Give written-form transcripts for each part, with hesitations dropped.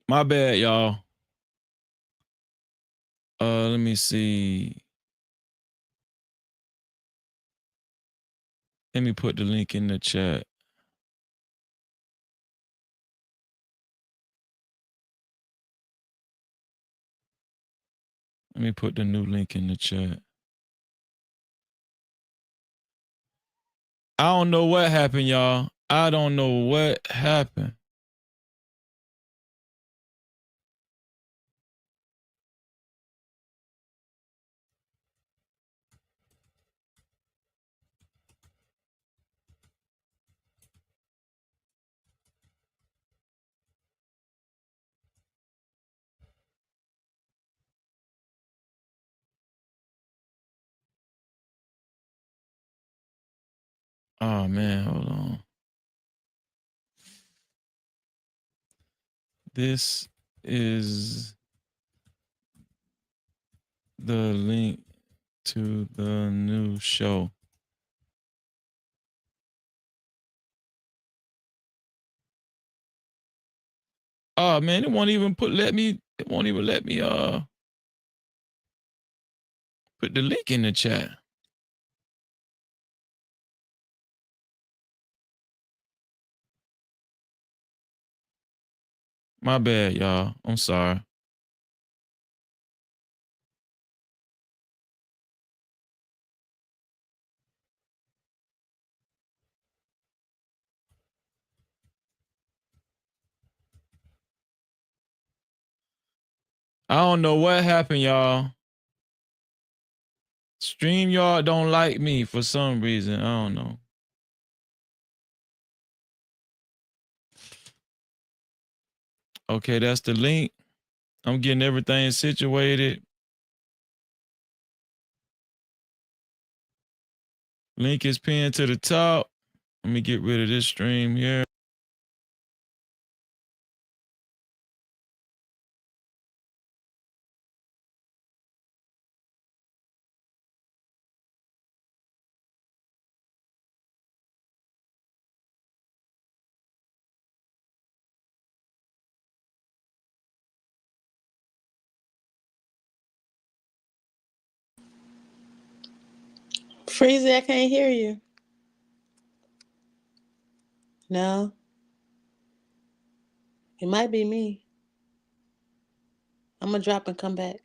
My bad, y'all. Let me see. Let me put the link in the chat. Let me put the new link in the chat. I don't know what happened, y'all. I don't know what happened. Oh man, hold on. This is the link to the new show. Oh man, it won't even let me put the link in the chat. My bad, y'all. I'm sorry. I don't know what happened, y'all. StreamYard don't like me for some reason. I don't know. Okay, that's the link. I'm getting everything situated. Link is pinned to the top. Let me get rid of this stream here. Freezy, I can't hear you. No. It might be me. I'm going to drop and come back.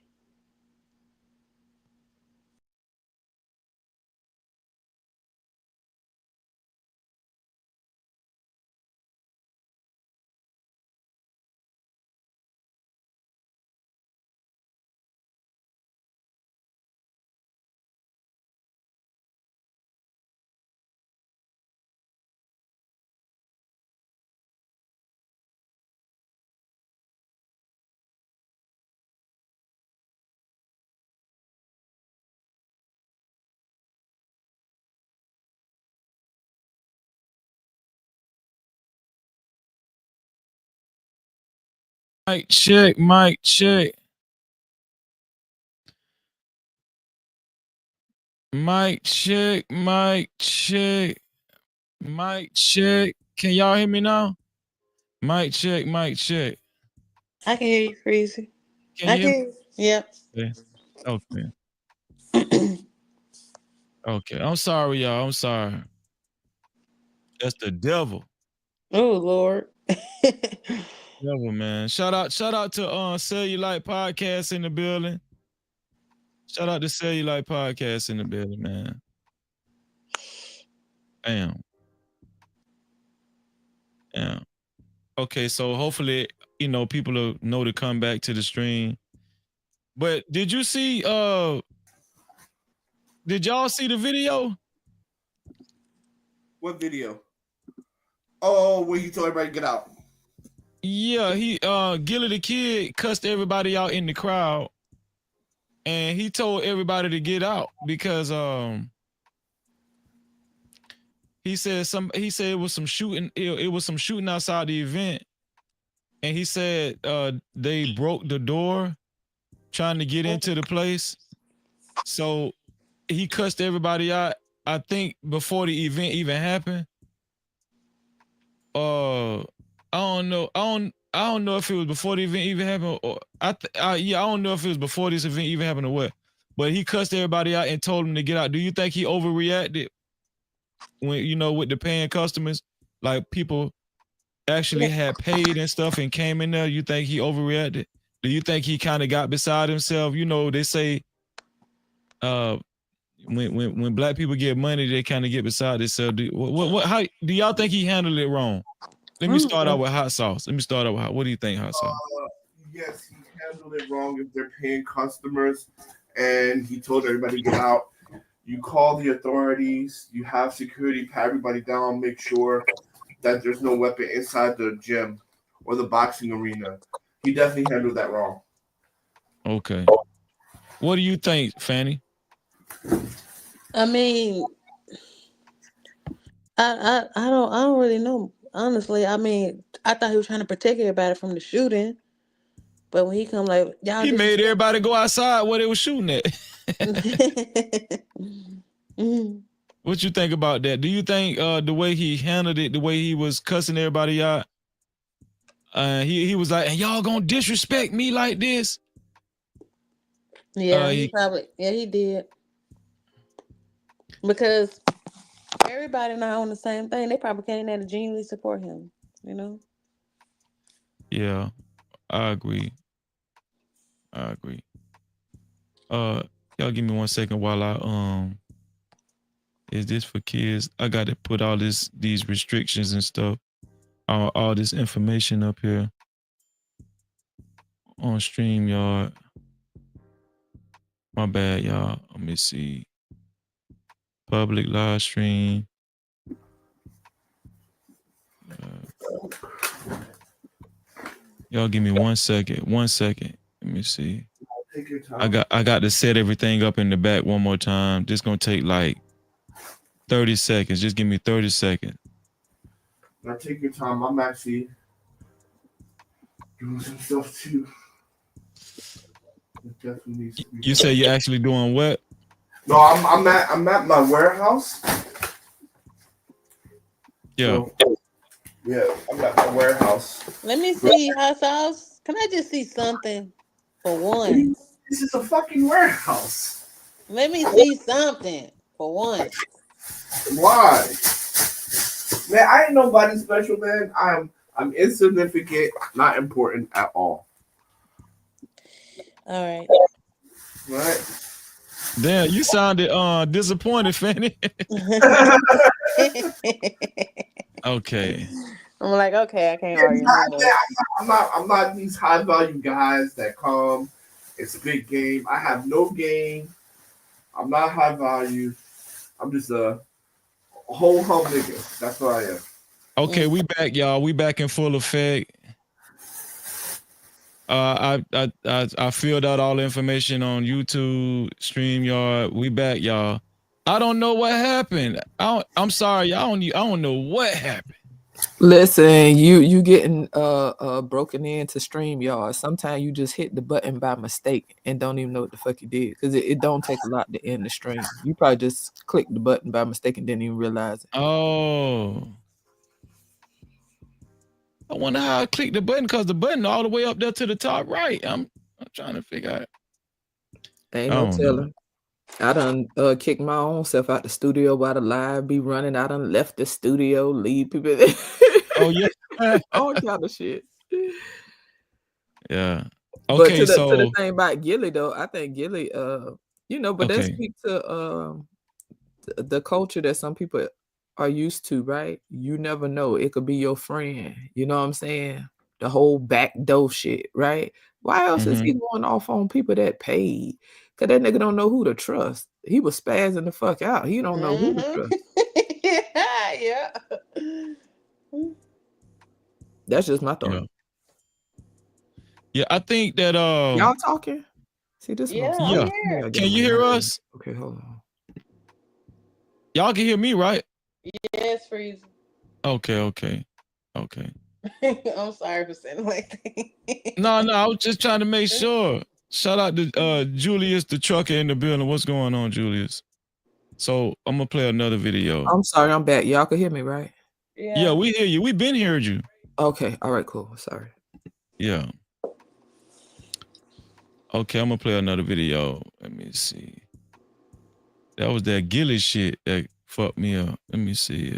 Mic check, mic check. Mic check, mic check. Mic check. Can y'all hear me now? Mic check, mic check. I can hear you, Freezy. Can you hear me? Yep. Okay. Okay. I'm sorry, y'all. I'm sorry. That's the devil. Oh, Lord. Devil, man. Shout out to Cellulite Podcast in the building. Shout out to Cellulite Podcast in the building, man. Damn. Yeah. Okay, so hopefully, people will know to come back to the stream. But did you see did y'all see the video? What video? Oh, where you told everybody to get out. Yeah, Gilly the Kid cussed everybody out in the crowd. And he told everybody to get out because he said it was some shooting. It was some shooting outside the event, and he said they broke the door trying to get into the place. So he cussed everybody out. I think before the event even happened. I don't know. I don't know if it was before the event even happened, or I don't know if it was before this event even happened or what. But he cussed everybody out and told them to get out. Do you think he overreacted when with the paying customers, like people actually had paid and stuff and came in there? You think he overreacted? Do you think he kind of got beside himself? They say when black people get money, they kind of get beside themselves. How do y'all think he handled it wrong? Let me start out with hot sauce. What do you think, hot sauce? Yes, he handled it wrong if they're paying customers, and he told everybody to get out. You call the authorities. You have security pat everybody down. Make sure that there's no weapon inside the gym or the boxing arena. He definitely handled that wrong. Okay. What do you think, Fanny? I mean, I don't really know. Honestly, I mean, I thought he was trying to protect everybody from the shooting, but when he come like y'all, He made everybody go outside where they were shooting at. What you think about that? Do you think the way he handled it, the way he was cussing everybody out, he was like, and y'all gonna disrespect me like this? Yeah, he did. Because everybody not on the same thing. They probably came there to genuinely support him, Yeah, I agree. Y'all give me 1 second while I is this for kids? I got to put all these restrictions and stuff, all this information up here on StreamYard. My bad, y'all. Let me see. Public live stream. Y'all give me 1 second. 1 second. Let me see. Take your time. I got to set everything up in the back one more time. This gonna take like 30 seconds. Just give me 30 seconds. Now take your time. I'm actually doing some stuff too. It definitely needs to be. You say you're actually doing what? No, I'm at my warehouse. Yeah. So, yeah, I'm at my warehouse. Let me see, hot sauce. Can I just see something for once? This is a fucking warehouse. Let me see something for once. Why? Man, I ain't nobody special, man. I'm insignificant, not important at all. All right. Right? Damn, you sounded disappointed, Fanny. Okay. I'm like, okay, I can't argue anymore. I'm not these high value guys that come. It's a big game. I have no game. I'm not high value. I'm just a whole hum nigga. That's what I am. Okay, we back, y'all. We back in full effect. I filled out all the information on YouTube, StreamYard. We back, y'all. I don't know what happened. I'm sorry, I don't know what happened. Listen, you getting broken into StreamYard. Sometimes you just hit the button by mistake and don't even know what the fuck you did, because it don't take a lot to end the stream. You probably just clicked the button by mistake and didn't even realize it. Oh. I wonder how I clicked the button, because the button all the way up there to the top right. I'm trying to figure out. Ain't no telling. I done kicked my own self out the studio while the live be running. I done left the studio, leave people there. Oh yeah. All kind of shit. Yeah. Okay, but to the thing about Gilly though, I think Gilly but that speaks to the culture that some people are used to, right? You never know. It could be your friend. You know what I'm saying? The whole backdoor shit, right? Why else is he going off on people that paid? Because that nigga don't know who to trust. He was spazzing the fuck out. He don't know who to trust. Yeah. That's just my thought. Yeah, I think that y'all talking? See this? Yeah. Can you hear us? Okay, hold on. Y'all can hear me, right? Yes, freeze. Okay. I'm sorry for saying like that. No, I was just trying to make sure. Shout out to Julius, the trucker in the building. What's going on, Julius? So I'm gonna play another video. I'm sorry, I'm back. Y'all can hear me, right? Yeah, we hear you. We've been hearing you. Okay, all right, cool. Sorry. Yeah. Okay, I'm gonna play another video. Let me see. That was that Gilly shit that fucked me up. Let me see.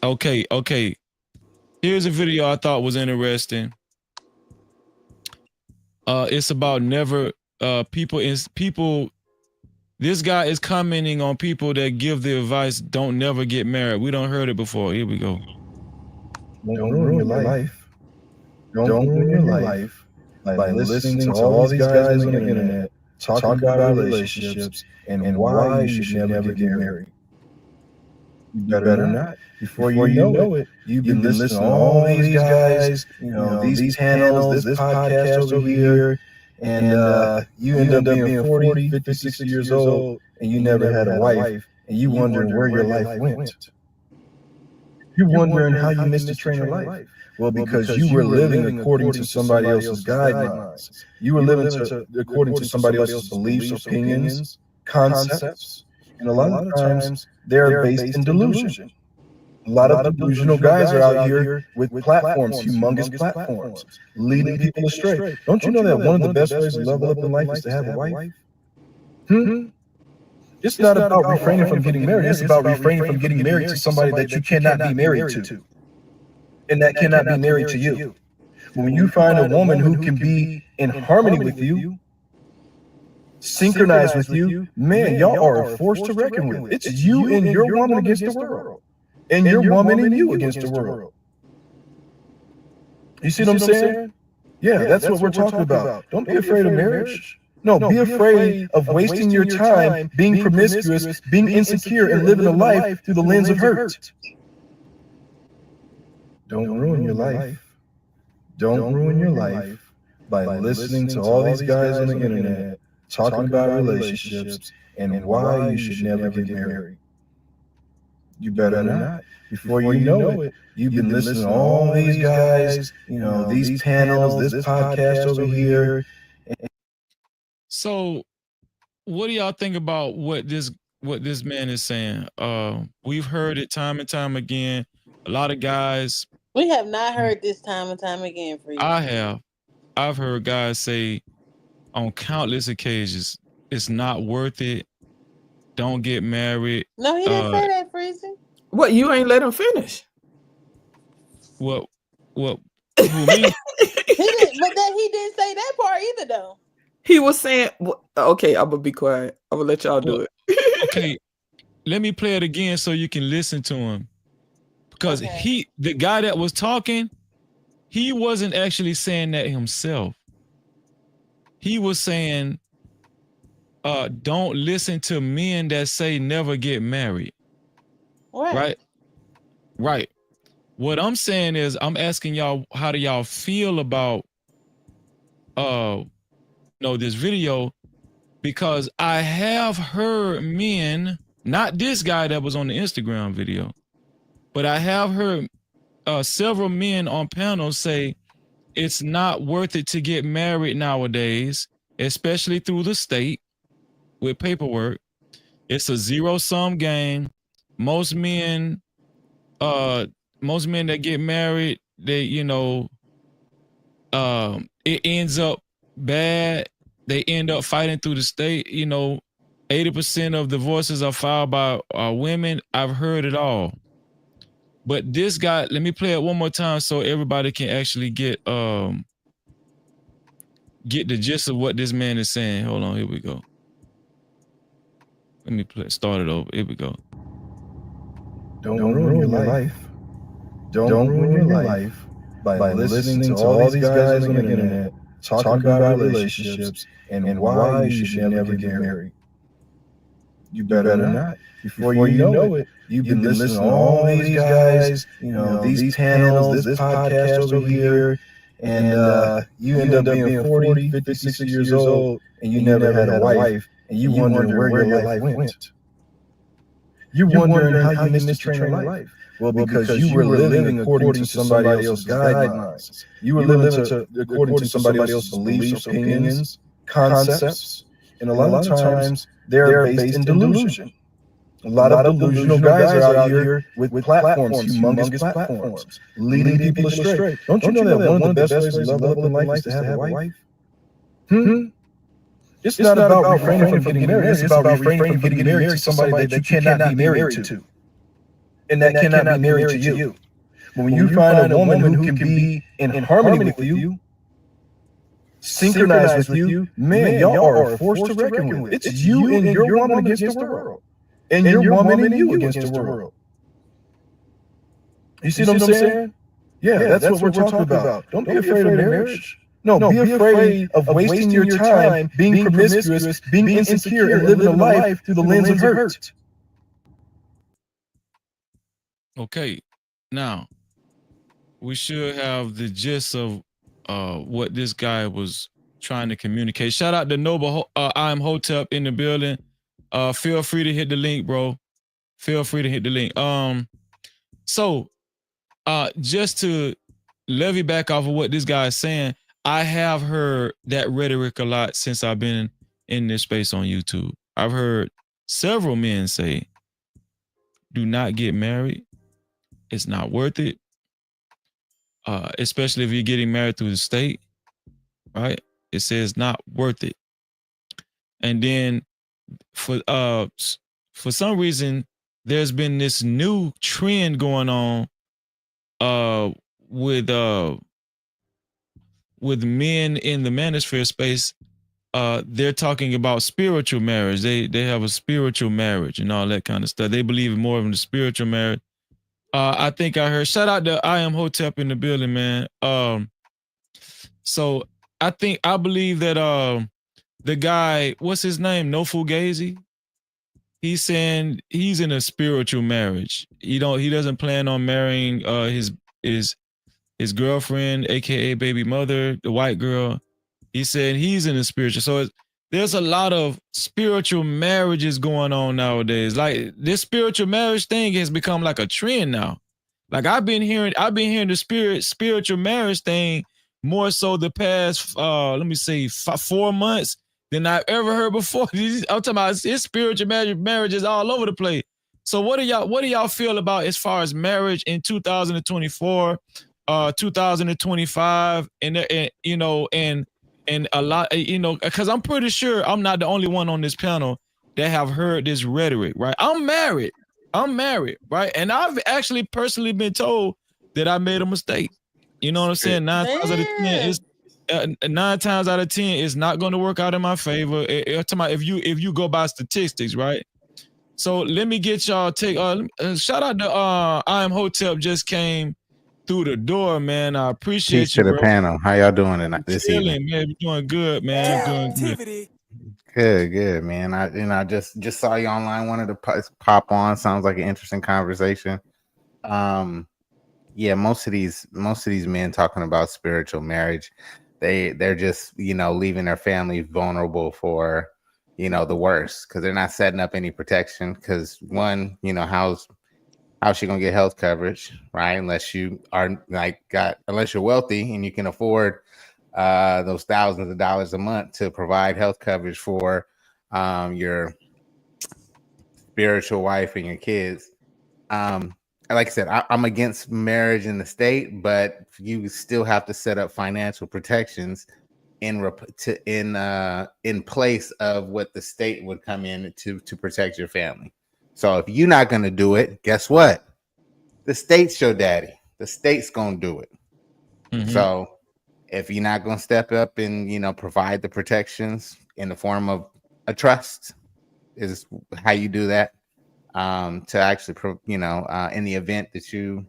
Okay. Here's a video I thought was interesting. It's about never people. This guy is commenting on people that give the advice, don't never get married. We don't heard it before. Here we go. Don't ruin your life. Don't ruin your life by listening to all these guys on the internet talking about relationships and why you should never get married. You better not. Before you know it, you've been listening to all these guys, these panels, this podcast over here, and you end up being 40, 50, 60 years old, and you never had a wife, and you wondering where your life went. You're wondering how you missed the train of life. Well, because you were living according to somebody else's guidelines. You were living according to somebody else's beliefs, opinions, concepts. And a lot of times, they're based in delusion. A lot of delusional guys are out here with platforms, humongous platforms, leading people astray. Don't you know that one of the best ways to level up in life is to have a wife? It's not about refraining from getting married. It's about refraining from getting married to somebody that you cannot be married to. And that cannot be married to you. When you find a woman who can be in harmony with you, synchronized with you, man, y'all are a force to reckon with. It's you and your woman against the world. And your woman and you against the world. You see what I'm saying? Yeah, that's what we're talking about. Don't be afraid of marriage. No, be afraid of wasting your time being promiscuous, being insecure, and living a life through the lens of hurt. Don't ruin your life. Don't ruin your life by listening to all these guys on the internet talking about relationships and why you should never get married. You better not. Before you know it, you've been listening to all these guys, these panels, this podcast over here. So, what do y'all think about what this man is saying? We've heard it time and time again. A lot of guys. We have not heard this time and time again for you. I have. I've heard guys say on countless occasions, it's not worth it. Don't get married. No, he didn't say that, Freezy. What, you ain't let him finish? What? Who, me? He didn't say that part either, though. He was saying, okay, I'm gonna be quiet. I'm gonna let y'all do it. Okay, let me play it again so you can listen to him. Because the guy that was talking, he wasn't actually saying that himself. He was saying, don't listen to men that say never get married. Right. What I'm saying is, I'm asking y'all, how do y'all feel about this video? Because I have heard men, not this guy that was on the Instagram video, but I have heard several men on panels say it's not worth it to get married nowadays, especially through the state with paperwork. It's a zero-sum game. Most men that get married, they, it ends up bad. They end up fighting through the state. 80% of divorces are filed by women. I've heard it all. But this guy, let me play it one more time so everybody can actually get the gist of what this man is saying. Hold on, here we go. Let me start it over. Here we go. Don't ruin your life. Don't ruin your life by listening to all these guys on the internet talking about relationships and why you should never get married. You better not. Before you know it, you've been listening to all these guys, these panels, this podcast over here, and you end up being 40, 50, 60 years old, and you never had a wife, and you wondering where your life went. You're wondering how you missed the train of life. Well, because you were living according to somebody else's guidelines. You were living according to somebody else's beliefs, opinions, concepts, and a lot of times they're based in delusion. A lot of delusional guys are out here with platforms, humongous platforms, leading people astray. Don't you know that one of the best ways to level up in life is to have a wife? It's not about refraining from getting married. It's about refraining from getting married to somebody that you cannot be married to, and that cannot be married to you. But when you find a woman who can be in harmony with you, synchronized with you, man, y'all are a force to reckon with. It's you and your woman against the world, and your woman and you against the world. You see what I'm saying? Yeah, that's what we're talking about. Don't be afraid of marriage. No, be afraid of wasting your time being promiscuous, being insecure, and living a life through the lens of hurt. Okay, now we should have the gist of what this guy was trying to communicate. Shout out to Noble I Am Hotep in the building. Feel free to hit the link, bro. Feel free to hit the link. So just to levy back off of what this guy is saying, I have heard that rhetoric a lot since I've been in this space on YouTube. I've heard several men say, do not get married. It's not worth it. Especially if you're getting married through the state, right? It says not worth it. And then for some reason, there's been this new trend going on with men in the manosphere space. They're talking about spiritual marriage. They have a spiritual marriage and all that kind of stuff. They believe more in the spiritual marriage. I think I heard, shout out to I Am Hotep in the building, man. So I believe that the guy, what's his name? No Fugazi. He's saying he's in a spiritual marriage. He doesn't plan on marrying his girlfriend, aka baby mother, the white girl. He said he's in a spiritual. So there's a lot of spiritual marriages going on nowadays. Like this spiritual marriage thing has become like a trend now. Like I've been hearing the spiritual marriage thing more so the past 4 months than I've ever heard before. I'm talking about it's spiritual marriages all over the place. So what do y'all feel about as far as marriage in 2024, 2025, and a lot, because I'm pretty sure I'm not the only one on this panel that have heard this rhetoric, right? I'm married, right? And I've actually personally been told that I made a mistake. You know what I'm saying? 9 times out of 10 is 9 times out of 10 is not going to work out in my favor. If you go by statistics, right? So let me get y'all take. Shout out to I Am Hotep just came through the door, man. I appreciate Peace you, to the bro. panel. How y'all doing this evening? Man, you're doing good, man. Good, man. I just saw you online. Wanted to pop on. Sounds like an interesting conversation. Yeah, most of these men talking about spiritual marriage, they're just leaving their family vulnerable for the worst because they're not setting up any protection. Because one, how's she gonna get health coverage, right? Unless you are unless you're wealthy and you can afford those thousands of dollars a month to provide health coverage for your spiritual wife and your kids. Like I said, I'm against marriage in the state, but you still have to set up financial protections in place of what the state would come in to protect your family. So if you're not going to do it, guess what? The state's your daddy. The state's going to do it. Mm-hmm. So if you're not going to step up and, provide the protections in the form of a trust is how you do that, to actually, in the event that you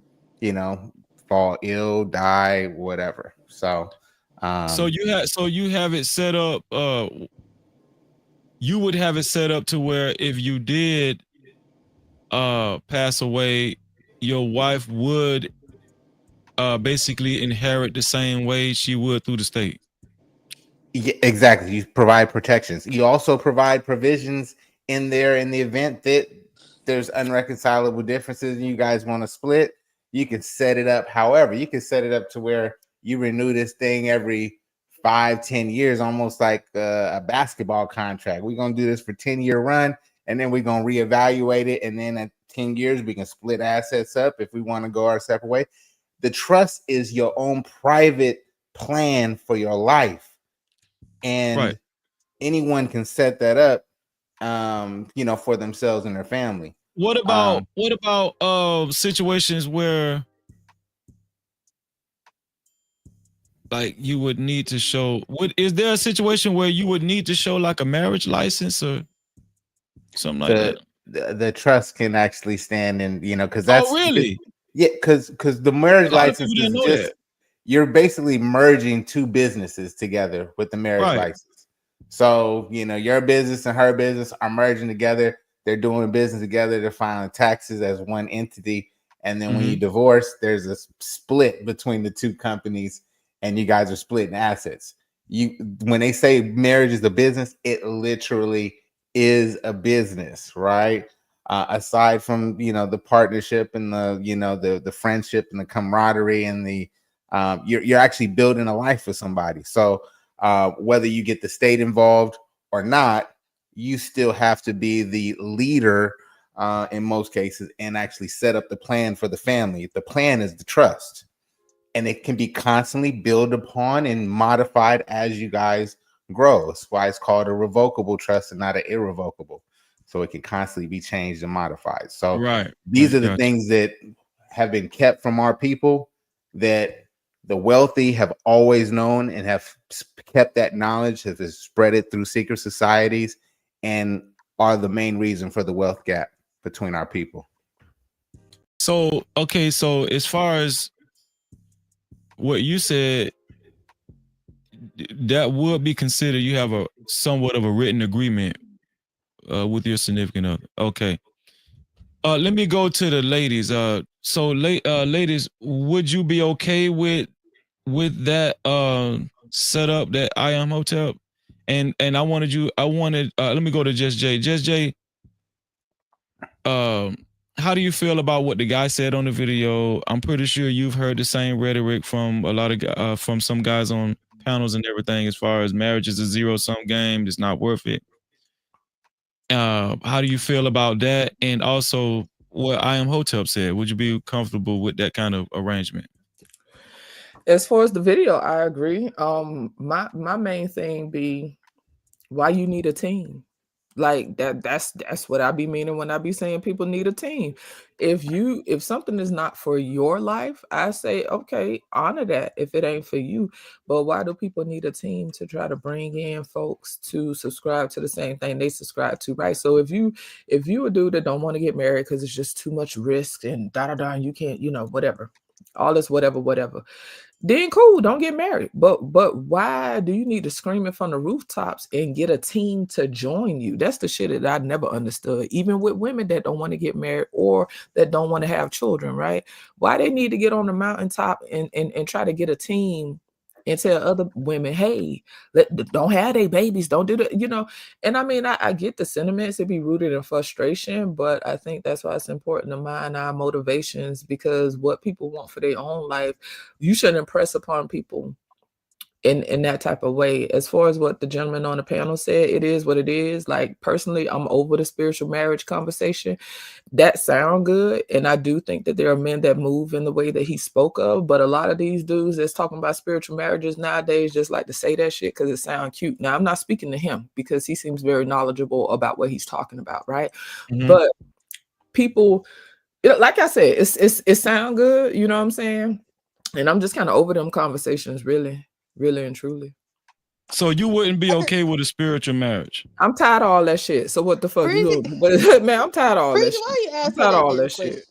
fall ill, die, whatever. So you have it set up. You would have it set up to where if you did pass away, your wife would basically inherit the same way she would through the state. Yeah, exactly. You provide protections. You also provide provisions in there in the event that there's unreconcilable differences and you guys want to split. You can set it up. However, you can set it up to where you renew this thing every 5-10 years, almost like a basketball contract. We're going to do this for 10-year run. and then we're gonna reevaluate it, and then at 10 years we can split assets up if we want to go our separate way. The trust is your own private plan for your life, and anyone can set that up, for themselves and their family. What about situations where like you would need to show? Is there a situation where you would need to show like a marriage license or something like that? The trust can actually stand in, because that's really? Because the marriage license is just that. You're basically merging two businesses together with the marriage license. So your business and her business are merging together. They're doing business together. They're filing taxes as one entity. And then when you divorce, there's a split between the two companies, and you guys are splitting assets. When they say marriage is a business, it literally is a business, right? Aside from the partnership and the friendship and the camaraderie and the you're actually building a life for somebody. So whether you get the state involved or not, you still have to be the leader in most cases and actually set up the plan for the family. The plan is the trust, and it can be constantly built upon and modified as you guys grow. That's why it's called a revocable trust and not an irrevocable. So it can constantly be changed and modified. So these are the things that have been kept from our people, that the wealthy have always known and have kept that knowledge, have spread it through secret societies, and are the main reason for the wealth gap between our people. So, okay, so as far as what you said, that would be considered you have a somewhat of a written agreement with your significant other. Okay. Let me go to the ladies. So ladies, would you be okay with that setup, that I Am Hotel? And I wanted let me go to Just Jay. Just Jay, how do you feel about what the guy said on the video? I'm pretty sure you've heard the same rhetoric from a lot of from some guys on panels and everything, as far as marriage is a zero-sum game, it's not worth it. How do you feel about that? And also what I Am Hotel said, would you be comfortable with that kind of arrangement? As far as the video, I agree. My main thing be why you need a team. Like that's what I be meaning when I be saying people need a team. If something is not for your life, I say, okay, honor that if it ain't for you. But why do people need a team to try to bring in folks to subscribe to the same thing they subscribe to, right? So if you a dude that don't want to get married because it's just too much risk and and you can't, whatever, all this whatever, then cool, don't get married. But why do you need to scream it from the rooftops and get a team to join you? That's the shit that I never understood, even with women that don't want to get married or that don't want to have children, right? Why they need to get on the mountaintop and try to get a team and tell other women, hey, don't have their babies, don't do that, And I mean, I get the sentiments, it be rooted in frustration, but I think that's why it's important to mind our motivations, because what people want for their own life, you shouldn't impress upon people in that type of way. As far as what the gentleman on the panel said, it is what it is. Like, personally, I'm over the spiritual marriage conversation. That sound good, and I do think that there are men that move in the way that he spoke of, but a lot of these dudes that's talking about spiritual marriages nowadays just like to say that shit because it sounds cute. Now, I'm not speaking to him because he seems very knowledgeable about what he's talking about, right? But people, like I said, it sound good, you know what I'm saying? And I'm just kind of over them conversations, really and truly. So you wouldn't be okay with a spiritual marriage? I'm tired of all that shit. So what the fuck you man, I'm tired of all that shit. Why you I'm tired of all that shit.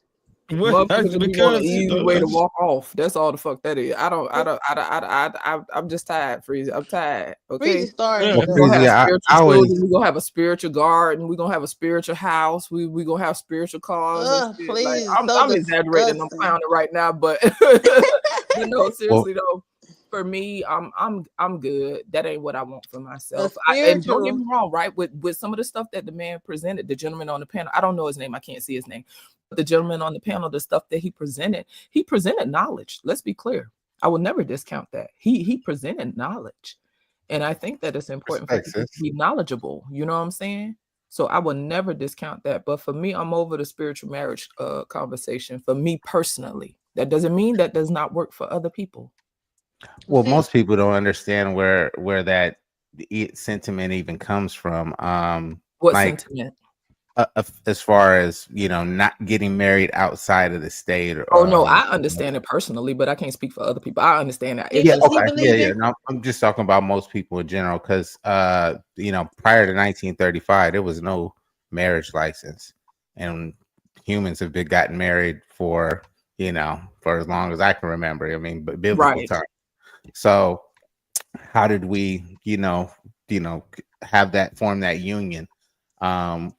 Motherfuckers just want an easy way to walk off. That's all the fuck that is. I'm just tired, Freezy. I'm tired. Okay. We're gonna have spiritual children. We're gonna have a spiritual garden. We're gonna have a spiritual house. We're gonna have spiritual cars. Please, like, I'm exaggerating. I'm clowning right now, but no, seriously though. For me, I'm good. That ain't what I want for myself. And don't get me wrong, right? With some of the stuff that the man presented, the gentleman on the panel, I don't know his name. I can't see his name. But the gentleman on the panel, the stuff that he presented knowledge. Let's be clear. I will never discount that. He presented knowledge. And I think that it's important for people to be knowledgeable. You know what I'm saying? So I will never discount that. But for me, I'm over the spiritual marriage conversation. For me personally, that doesn't mean that does not work for other people. Well, most people don't understand where that sentiment even comes from. What like sentiment? As far as, you know, not getting married outside of the state. Oh no, I understand it personally, but I can't speak for other people. I understand that. It's Yeah, just okay. Yeah. No, I'm just talking about most people in general, because you know, prior to 1935, there was no marriage license, and humans have been gotten married for, you know, for as long as I can remember. I mean, but biblical time. So how did we, you know, have that form that union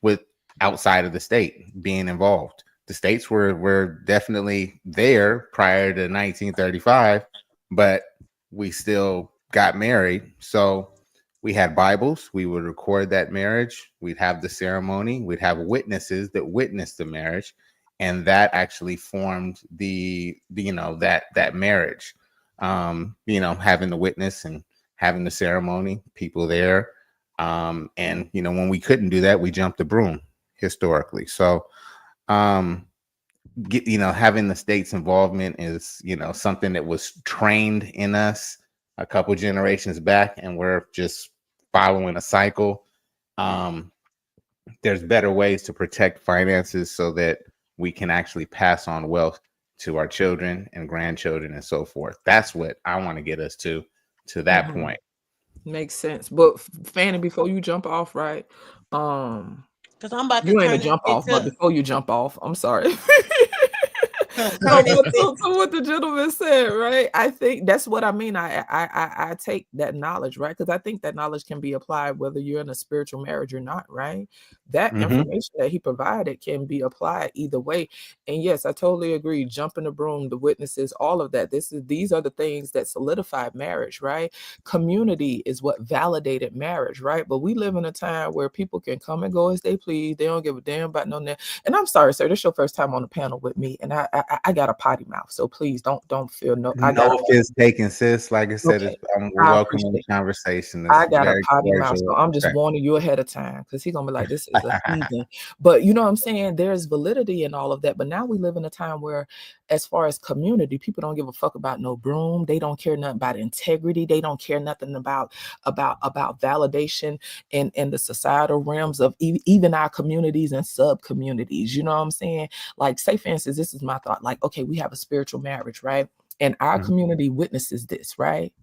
with outside of the state being involved? The states were definitely there prior to 1935, but we still got married. So we had Bibles. We would record that marriage. We'd have the ceremony. We'd have witnesses that witnessed the marriage, and that actually formed the you know, that marriage. You know, having the witness and having the ceremony, people there. And you know, when we couldn't do that, we jumped the broom historically. So you know, having the state's involvement is, you know, something that was trained in us a couple generations back, and we're just following a cycle. There's better ways to protect finances so that we can actually pass on wealth to our children and grandchildren and so forth. That's what I want to get us to that point. Makes sense. But Fanny, before you jump off, right? Because I'm about to you ain't turn a jump off, but before you jump off, I'm sorry. to what the gentleman said, right? I think that's what I mean. I take that knowledge, right? Because I think that knowledge can be applied whether you're in a spiritual marriage or not, right? That information that he provided can be applied either way. And yes, I totally agree. Jumping the broom, the witnesses, all of that. These are the things that solidified marriage, right? Community is what validated marriage, right? But we live in a time where people can come and go as they please. They don't give a damn about no. And I'm sorry, sir. This is your first time on the panel with me, and I got a potty mouth, so please don't feel no. I got offense taken, sis. Like I said, okay. I'm welcoming the conversation. I got a potty mouth, so I'm just warning you ahead of time, because he's gonna be like, this is a heathen. But you know what I'm saying? There's validity in all of that. But now we live in a time where, as far as community, people don't give a fuck about no broom. They don't care nothing about integrity. They don't care nothing about validation and the societal realms of even our communities and sub communities. You know what I'm saying? Like, say for instance, this is my thought. Like, okay, we have a spiritual marriage, right? And our community witnesses this, right?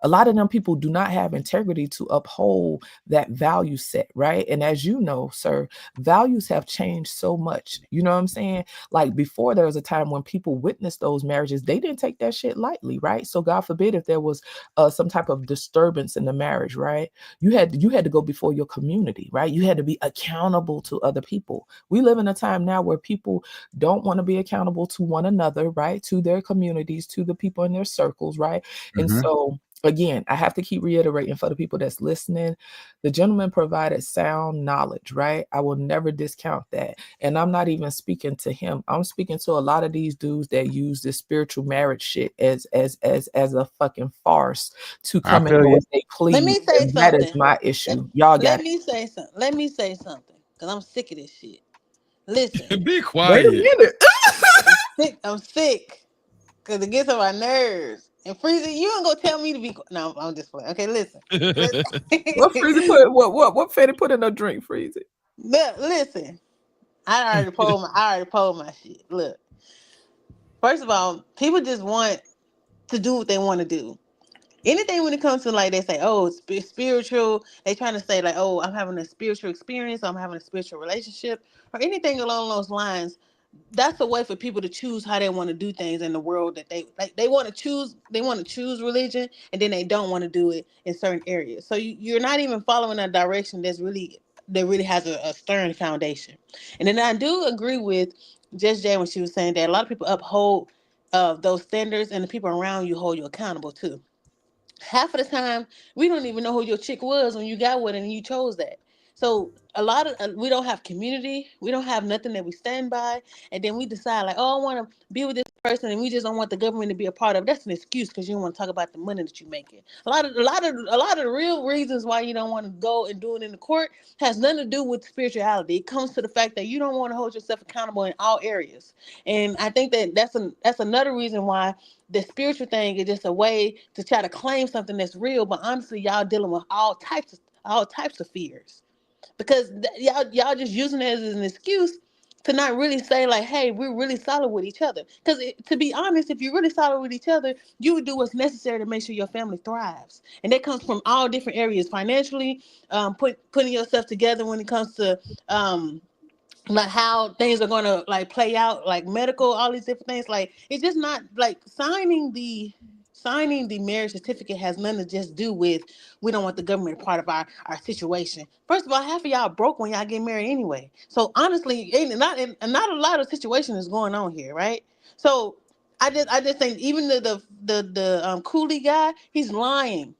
A lot of them people do not have integrity to uphold that value set, right? And as you know, sir, values have changed so much. You know what I'm saying? Like, before, there was a time when people witnessed those marriages, they didn't take that shit lightly, right? So God forbid if there was some type of disturbance in the marriage, right? You had to go before your community, right? You had to be accountable to other people. We live in a time now where people don't want to be accountable to one another, right? To their communities, to the people in their circles, right? And so, again, I have to keep reiterating for the people that's listening, the gentleman provided sound knowledge, right? I will never discount that. And I'm not even speaking to him. I'm speaking to a lot of these dudes that use this spiritual marriage shit as a fucking farce to come and go as they please. Let me say something. That is my issue. Y'all got Let me say something. Because I'm sick of this shit. Listen. Be quiet. Wait a minute. I'm sick. Because it gets on my nerves. And Freezy, you ain't gonna tell me to be. No, I'm just playing. Okay, listen. What Freezy put? What Fanny put in a drink, Freezy? Listen, I already pulled my shit. Look, first of all, people just want to do what they want to do. Anything when it comes to, like, they say, oh, it's spiritual. They trying to say, like, oh, I'm having a spiritual experience. I'm having a spiritual relationship, or anything along those lines. That's a way for people to choose how they want to do things in the world, that they like. They want to choose religion, and then they don't want to do it in certain areas. So you're not even following a direction that really has a stern foundation. And then I do agree with Just Jay when she was saying that a lot of people uphold those standards, and the people around you hold you accountable too. Half of the time, we don't even know who your chick was when you got with it and you chose that. So a lot of we don't have community. We don't have nothing that we stand by, and then we decide like, oh, I want to be with this person, and we just don't want the government to be a part of it. That's an excuse because you don't want to talk about the money that you're making. A lot of the real reasons why you don't want to go and do it in the court has nothing to do with spirituality. It comes to the fact that you don't want to hold yourself accountable in all areas, and I think that that's another reason why the spiritual thing is just a way to try to claim something that's real. But honestly, y'all dealing with all types of fears because y'all just using it as an excuse to not really say like, hey, we're really solid with each other. Because to be honest, if you're really solid with each other, you would do what's necessary to make sure your family thrives, and that comes from all different areas: financially, putting yourself together when it comes to like how things are going to like play out, like medical, all these different things. Like it's just not like signing the marriage certificate has nothing to just do with we don't want the government a part of our situation. First of all, half of y'all broke when y'all get married anyway. So honestly, ain't not a lot of situation is going on here, right? So I just think even the Cooley guy, he's lying.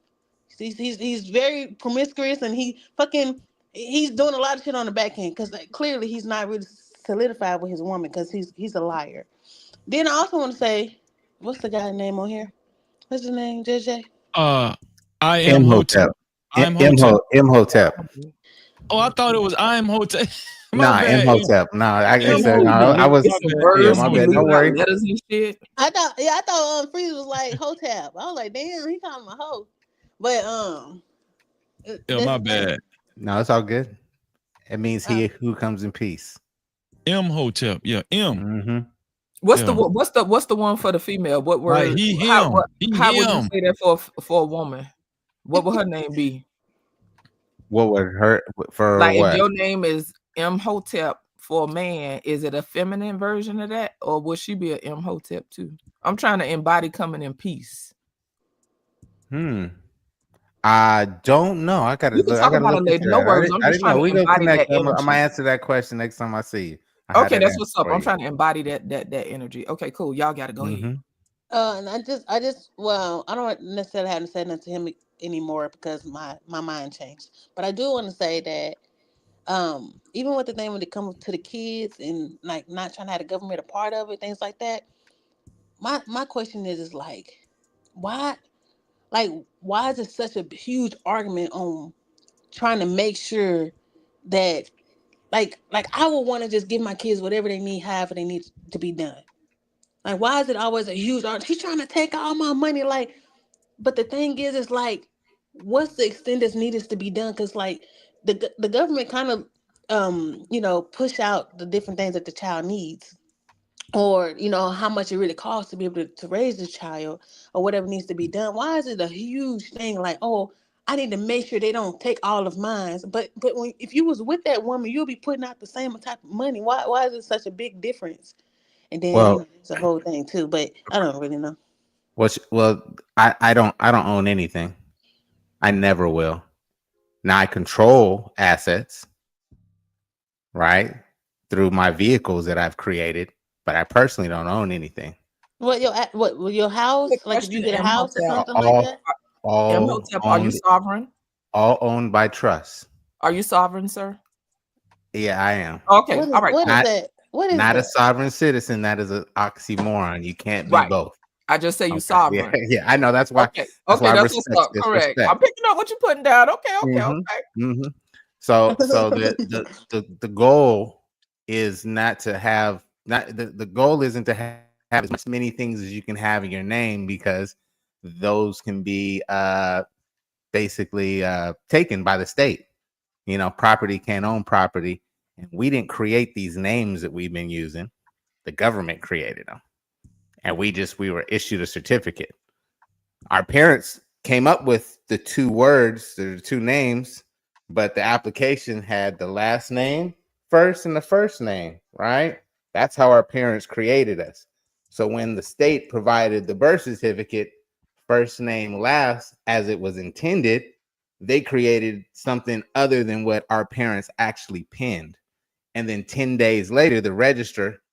He's very promiscuous, and he's doing a lot of shit on the back end because like, clearly he's not really solidified with his woman because he's a liar. Then I also want to say, what's the guy's name on here? What's his name, JJ? I am Hotep. I'm Hotep. Imhotep. Oh, I thought it was I am Hotep. Nah, Imhotep. Nah, I said no. I was. Words, My bad. Don't worry. letters and shit. I thought Freeze was like Hotep. I was like, damn, he calling him a hoe. But Yeah, my bad. No, it's all good. It means he who comes in peace. Imhotep. Yeah, M. Mm-hmm. What's the one for the female? What word? Like he, him. How would you say that for a woman? What would her name be? What would her for like what? If your name is Imhotep for a man, is it a feminine version of that, or would she be an Imhotep too? I'm trying to embody coming in peace. I don't know. I gotta look later. No worries. I didn't know. We gonna connect. I'm gonna answer that question next time I see you. Okay, that's what's up. I'm trying to embody that energy. Okay, cool. Y'all gotta go ahead. And I don't necessarily have to say nothing to him anymore because my mind changed. But I do want to say that even with the thing when it comes to the kids and like not trying to have the government a part of it, things like that. My question is like, why is it such a huge argument on trying to make sure that like I would want to just give my kids whatever they need, however they need to be done. Like, why is it always a huge argument? He's trying to take all my money, like. But the thing is, it's like, what's the extent that's needed to be done? Because like the government kind of push out the different things that the child needs, or how much it really costs to be able to raise the child, or whatever needs to be done. Why is it a huge thing? Like, oh, I need to make sure they don't take all of mine. But if you was with that woman, you'll be putting out the same type of money. Why is it such a big difference? And then it's a whole thing too. But I don't really know. I don't own anything. I never will. Now I control assets, right, through my vehicles that I've created, but I personally don't own anything. What your house? Like if you get a house or something like that? Are you sovereign? All owned by trust. Are you sovereign, sir? Yeah, I am. Okay, all right. What is that? What is not that? A sovereign citizen? That is an oxymoron. You can't be both. I just say you sovereign. Yeah, I know. That's why. Okay, that's what's up. Correct. I'm picking up what you're putting down. Okay. Mm-hmm. So the goal is not to have the goal isn't to have as many things as you can have in your name, because those can be basically taken by the state. Property can't own property, and we didn't create these names that we've been using. The government created them, and we were issued a certificate. Our parents came up with the two words, the two names, but the application had the last name first and the first name, right? That's how our parents created us. So when the state provided the birth certificate, first name last, as it was intended, they created something other than what our parents actually penned. And then 10 days later, the register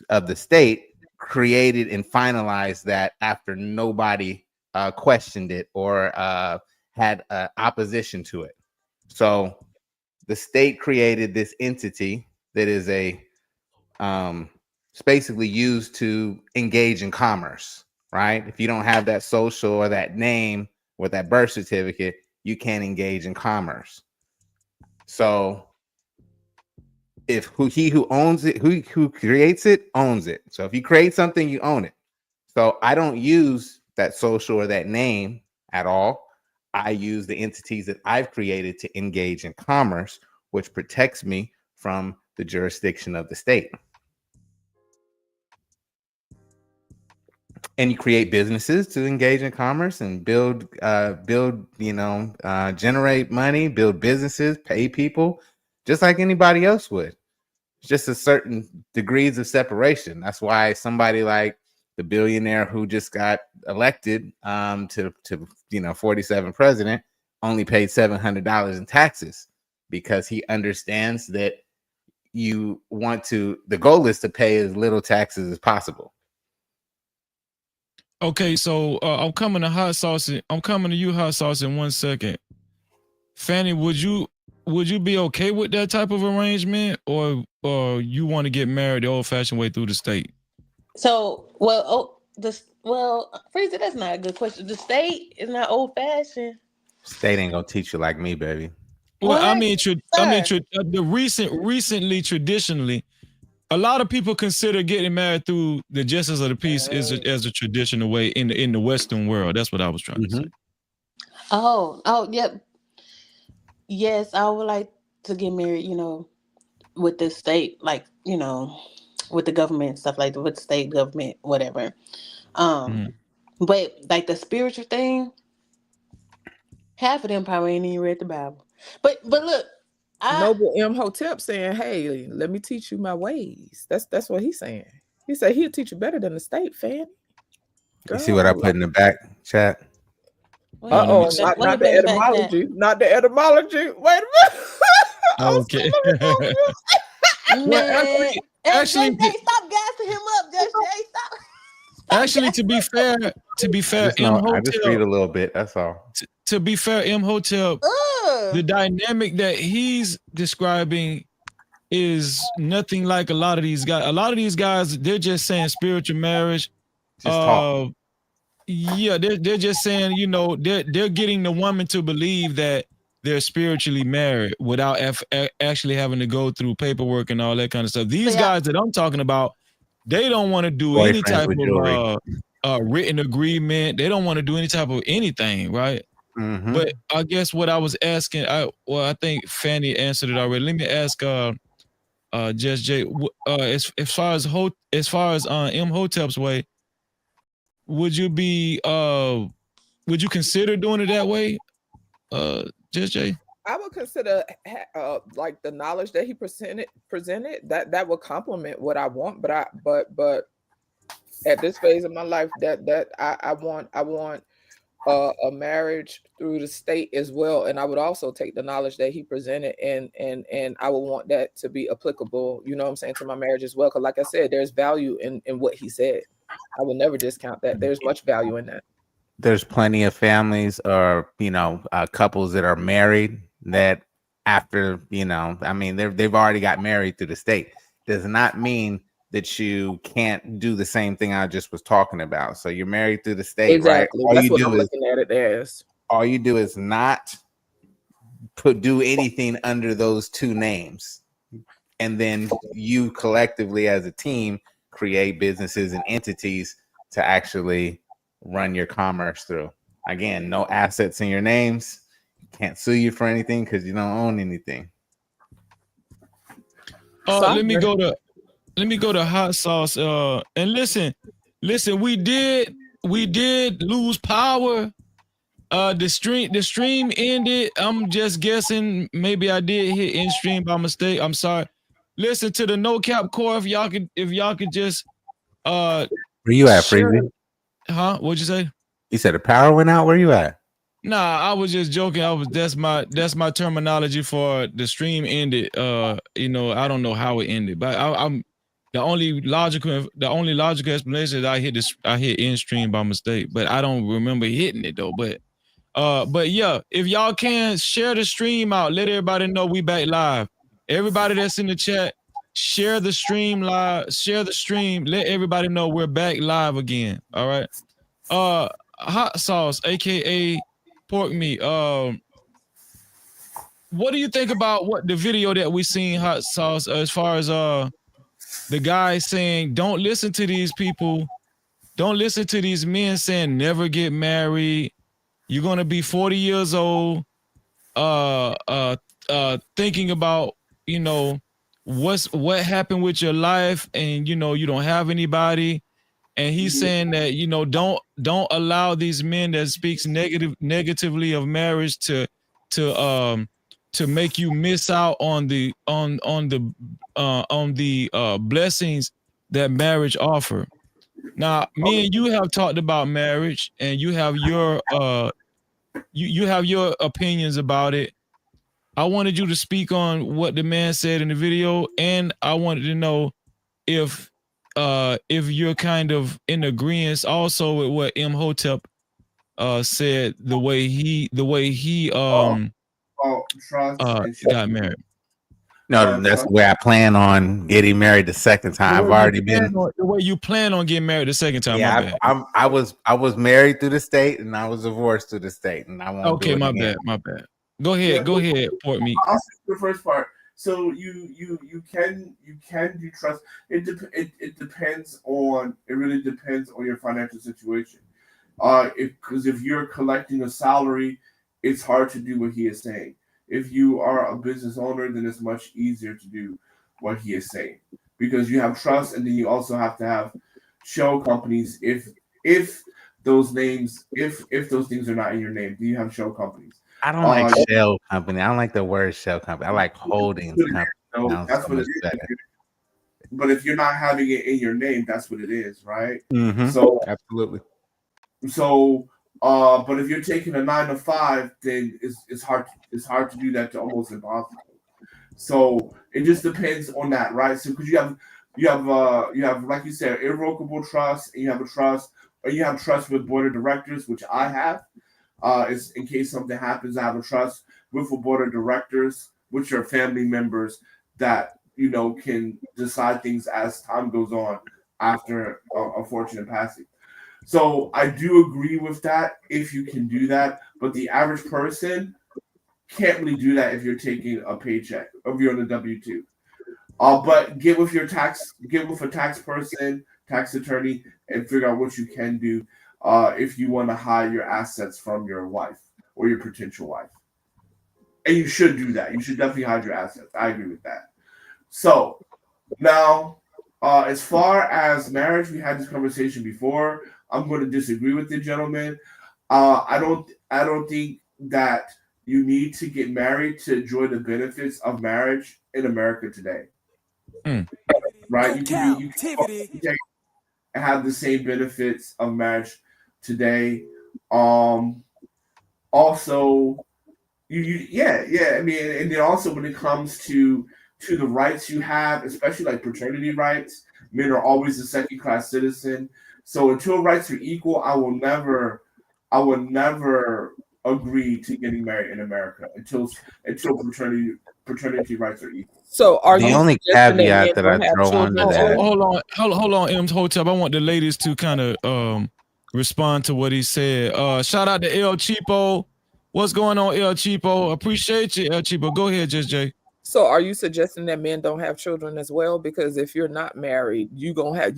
of the state created and finalized that after nobody questioned it or had opposition to it. So the state created this entity that is it's basically used to engage in commerce, right? If you don't have that social or that name or that birth certificate, you can't engage in commerce. So if he who owns it, who creates it, owns it. So if you create something, you own it. So I don't use that social or that name at all. I use the entities that I've created to engage in commerce, which protects me from the jurisdiction of the state. And you create businesses to engage in commerce and build, generate money, build businesses, pay people, just like anybody else would. It's just a certain degrees of separation. That's why somebody like the billionaire who just got elected to 47 president only paid $700 in taxes, because he understands that the goal is to pay as little taxes as possible. Okay, so I'm coming to you, hot sauce, in 1 second. Fanny, would you be okay with that type of arrangement, or you want to get married the old-fashioned way through the state? So, Freezer, that's not a good question. The state is not old-fashioned. State ain't gonna teach you like me, baby. Well, recently, traditionally, a lot of people consider getting married through the justice of the peace as a traditional way in the Western world. That's what I was trying to say. Oh, yep. Yes, I would like to get married, with the state, like, with the government, stuff like that, with the state government, whatever. But like the spiritual thing, half of them probably ain't even read the Bible. But look, Noble Imhotep saying, "Hey, let me teach you my ways." That's what he's saying. He said he'll teach you better than the state, Fanny. You see what I put in the back chat? Not the etymology. Not the etymology. Wait a minute. Okay. Actually, stop gassing him up, Just Jay. Stop. Actually, to be fair, I just read a little bit. That's all. To be fair, Imhotep, the dynamic that he's describing is nothing like a lot of these guys. A lot of these guys, they're just saying spiritual marriage. Yeah, they're just saying, they're getting the woman to believe that they're spiritually married without actually having to go through paperwork and all that kind of stuff. These guys that I'm talking about, they don't want to do any type of written agreement. They don't want to do any type of anything, right? Mm-hmm. But I guess what I was asking, I think Fanny answered it already. Let me ask Just Jay, as far as Imhotep's way, would you consider doing it that way, Just Jay? I would consider like the knowledge that he presented that would complement what I want, but at this phase of my life, that I want a marriage through the state as well, and I would also take the knowledge that he presented and I would want that to be applicable, to my marriage as well. Because like I said, there's value in what he said. I will never discount that. There's much value in that. There's plenty of families or couples that are married that after they've already got married through the state. Does not mean that you can't do the same thing I just was talking about. So you're married through the state, exactly. Right? That's what I'm looking at it as. All you do is not do anything under those two names, and then you collectively as a team create businesses and entities to actually run your commerce through. Again, no assets in your names. Can't sue you for anything because you don't own anything. Let me go to hot sauce. And listen, we did lose power. The stream ended. I'm just guessing. Maybe I did hit end stream by mistake. I'm sorry. Listen to the No Cap Core. If y'all could just where you at, Freezy? Huh? What'd you say? You said the power went out. Where you at? Nah, I was just joking. That's my terminology for the stream ended. I don't know how it ended, but I'm the only logical explanation is I hit end stream by mistake, but I don't remember hitting it though. But But yeah, if y'all can share the stream out, let everybody know we back live. Everybody that's in the chat, share the stream live, share the stream, let everybody know we're back live again. All right. Hot sauce, aka pork meat. What do you think about what the video that we seen, hot sauce, as far as the guy saying, don't listen to these people, don't listen to these men saying never get married. You're gonna be 40 years old, thinking about, you know, what happened with your life, and you know, you don't have anybody. And he's saying that, you know, don't allow these men that speaks negatively of marriage to make you miss out on the blessings that marriage offer. Now, me and you have talked about marriage, and you have your you have your opinions about it. I wanted you to speak on what the man said in the video, and I wanted to know if you're kind of in agreement also with what Imhotep said, the way he trust got married. No, that's the way I plan on getting married the second time. I've already been the way you plan on getting married the second time. Yeah, I was married through the state, and I was divorced through the state, and I won't. Okay, do it my again. bad. Go ahead, pork meat. I'll say the first part. So you can do trust. It depends on. It really depends on your financial situation. Because if you're collecting a salary, it's hard to do what he is saying. If you are a business owner, then it's much easier to do what he is saying, because you have trust, and then you also have to have shell companies. If those names, if those things are not in your name, do you have shell companies? I don't like shell company. I don't like the word shell company. I like holdings company. No, that's what it is. But if you're not having it in your name, that's what it is, right? Mm-hmm. So absolutely. So, but if you're taking a 9 to 5, then it's hard. It's hard to do that, to almost impossible. So it just depends on that, right? So because you have like you said, irrevocable trust, and you have a trust, or you have trust with board of directors, which I have. Is in case something happens, I have a trust with a board of directors, which are family members that, you know, can decide things as time goes on after unfortunate passing. So I do agree with that if you can do that, but the average person can't really do that if you're taking a paycheck, if you're on a W-2. But get with a tax person, tax attorney, and figure out what you can do if you want to hide your assets from your wife or your potential wife. And you should do that. You should definitely hide your assets. I agree with that. So now, as far as marriage, we had this conversation before. I'm going to disagree with the gentleman. I don't think that you need to get married to enjoy the benefits of marriage in America today. Right? You can have the same benefits of marriage today. Also, I mean, and then also when it comes to the rights you have, especially like paternity rights, men are always a second-class citizen. So until rights are equal, I will never agree to getting married in America until paternity rights are equal. So are the you only caveat that I throw on that? Hold on, Imhotep. I want the ladies to kind of respond to what he said. Shout out to El Cheapo. What's going on, El Cheapo? Appreciate you, El Cheapo. Go ahead, Just Jay. So are you suggesting that men don't have children as well? Because if you're not married, you gonna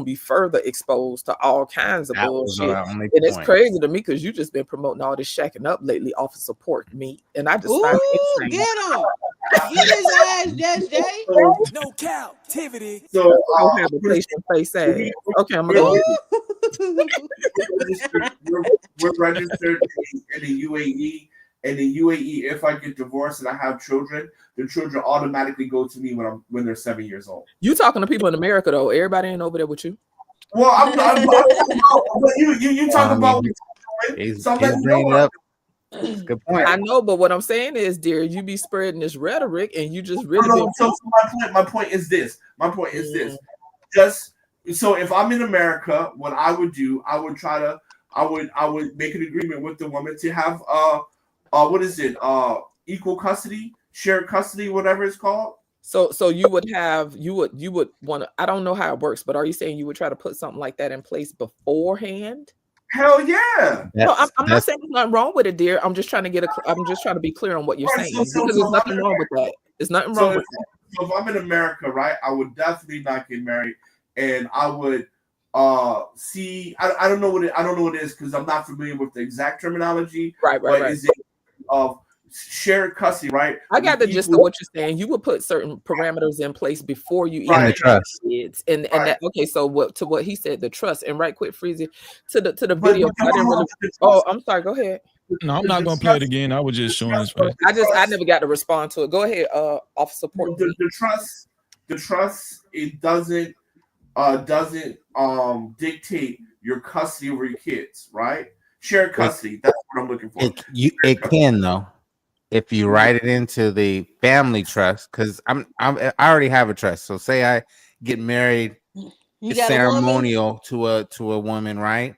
be further exposed to all kinds of bullshit. And it's crazy to me because you just been promoting all this shacking up lately off of support meat. And I just find it get him. Get his ass, Just Jay. No Cap-tivity. So don't have a patient face ass. Okay, I'm gonna go. We're registered in the UAE. In the UAE, if I get divorced and I have children, the children automatically go to me when they're 7 years old. You talking to people in America though? Everybody ain't over there with you. Well, I'm you talk about. He's bringing up. Good point. I know, but what I'm saying is, dear, you be spreading this rhetoric, and you just really. So my point is this. Just so if I'm in America, what I would do, I would try to I would make an agreement with the woman to have what is it? Equal custody, shared custody, whatever it's called. So you would want to, I don't know how it works, but are you saying you would try to put something like that in place beforehand? Hell yeah. No, I'm not saying there's nothing wrong with it, dear. I'm just trying to be clear on what you're saying, because there's nothing wrong with that. There's nothing wrong with that. So if I'm in America, right, I would definitely not get married, and I would see. I don't know what it is because I'm not familiar with the exact terminology. Right. Is it of shared custody, right? I got the gist of what you're saying. You would put certain parameters in place before you even the trust. kids, and that, okay. So what he said, the trust, and right quick, Freezy, to the video. I didn't really. Oh, I'm sorry. Go ahead. No, I'm not gonna play it again. I was just showing this. I never got to respond to it. Go ahead. Officer Support. The trust. It doesn't dictate your custody over your kids, right? Shared custody. That's what I'm looking for. It can though. If you write it into the family trust, because I already have a trust. So say I get married, ceremonial to a woman, right?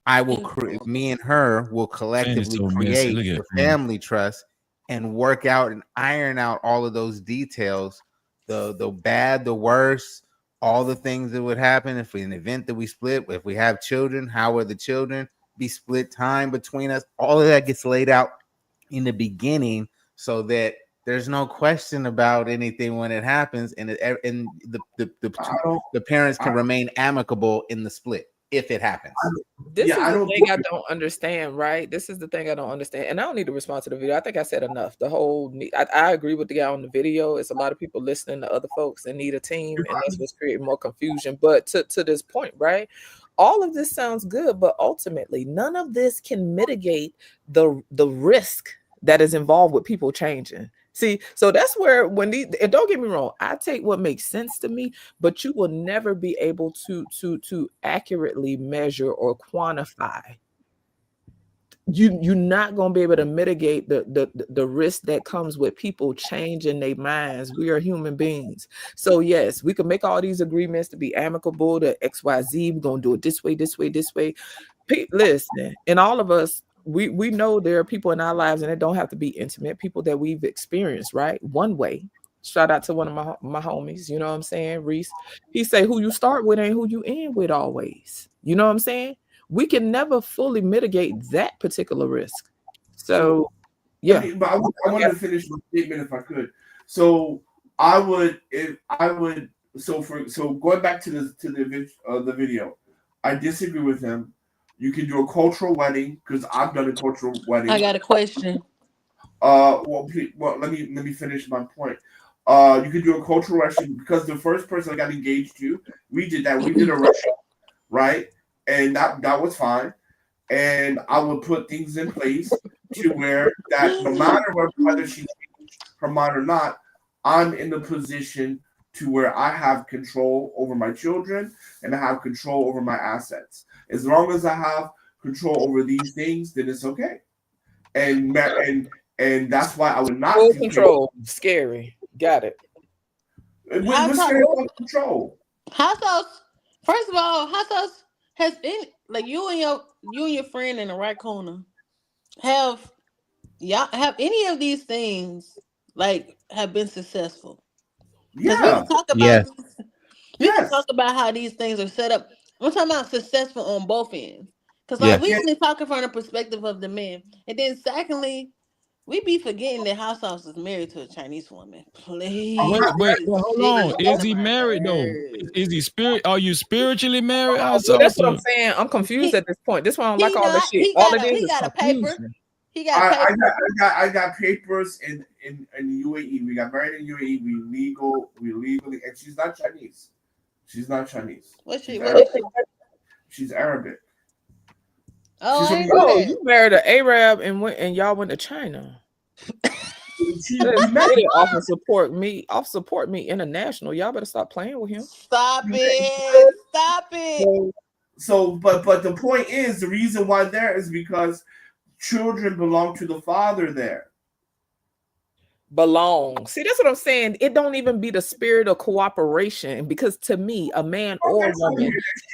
I will me and her will collectively create the family trust and work out and iron out all of those details, the bad, the worst, all the things that would happen if in an event that we split, if we have children, how would the children be split time between us? All of that gets laid out in the beginning so that there's no question about anything when it happens, and the parents can remain amicable in the split if it happens. This is the thing I don't understand, right? This is the thing I don't understand, and I don't need to respond to the video. I think I said enough. I agree with the guy on the video. It's a lot of people listening to other folks and need a team, and that's what's creating more confusion. But to this point, right? All of this sounds good, but ultimately, none of this can mitigate the risk that is involved with people changing. See, so that's where and don't get me wrong, I take what makes sense to me, but you will never be able to accurately measure or quantify. You're not going to be able to mitigate the risk that comes with people changing their minds. We are human beings. So yes, we can make all these agreements to be amicable to XYZ. We're going to do it this way, this way, this way. Listen, and all of us, we know there are people in our lives, and it don't have to be intimate, people that we've experienced, right? One way. Shout out to one of my homies, you know what I'm saying, Reese. He say who you start with ain't who you end with always. You know what I'm saying? We can never fully mitigate that particular risk. So yeah. But I wanted to finish my statement if I could. So I would going back to the video, I disagree with him. You can do a cultural wedding because I've done a cultural wedding. I got a question. Well, let me finish my point. You could do a cultural wedding because the first person I got engaged to, we did that. We did a Russia, right? And that was fine. And I would put things in place to where that no matter whether she changed her mind or not, I'm in the position to where I have control over my children and I have control over my assets. As long as I have control over these things, then it's okay. And that's why I would not full control. Scary. Got it. What's scary about control? Households. First of all, households has been like you and your friend in the right corner. Have any of these things like have been successful? Yeah. We can talk about can talk about how these things are set up. I'm talking about successful on both ends. Because we only talking from the perspective of the man. And then secondly, we be forgetting that House is married to a Chinese woman. Please. Wait, hold on. Is he married though? Is he Are you spiritually married? So that's what I'm saying. I'm confused at this point. This one I don't like all this shit. All it is got a paper. He got I got papers in the UAE. We got married in UAE. We legally, and she's not Chinese. She's not Chinese. What is she? She's Arabic. Oh, you married an Arab and y'all went to China. Often support me international. Y'all better stop playing with him. Stop it. So, but the point is, the reason why there is because children belong to the father there. belong. See, that's what I'm saying. It don't even be the spirit of cooperation, because to me, a man or a woman,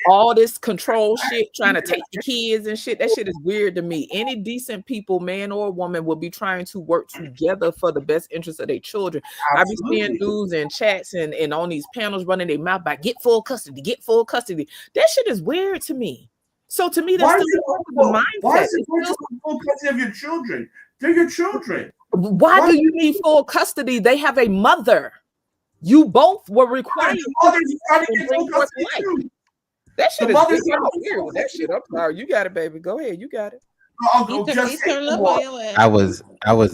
all this control shit, trying to take the kids and shit, that shit is weird to me. Any decent people, man or woman, will be trying to work together for the best interest of their children. Absolutely. I be seeing dudes in chats and on these panels running their mouth by get full custody, get full custody. That shit is weird to me. So to me, that's Why the mindset. is it going to full custody of your children? They're your children. Why do you need full custody? They have a mother. You both were required to bring forth life. That shit is weird with that shit. I'm sorry. You got it, baby. Go ahead. You got it. I was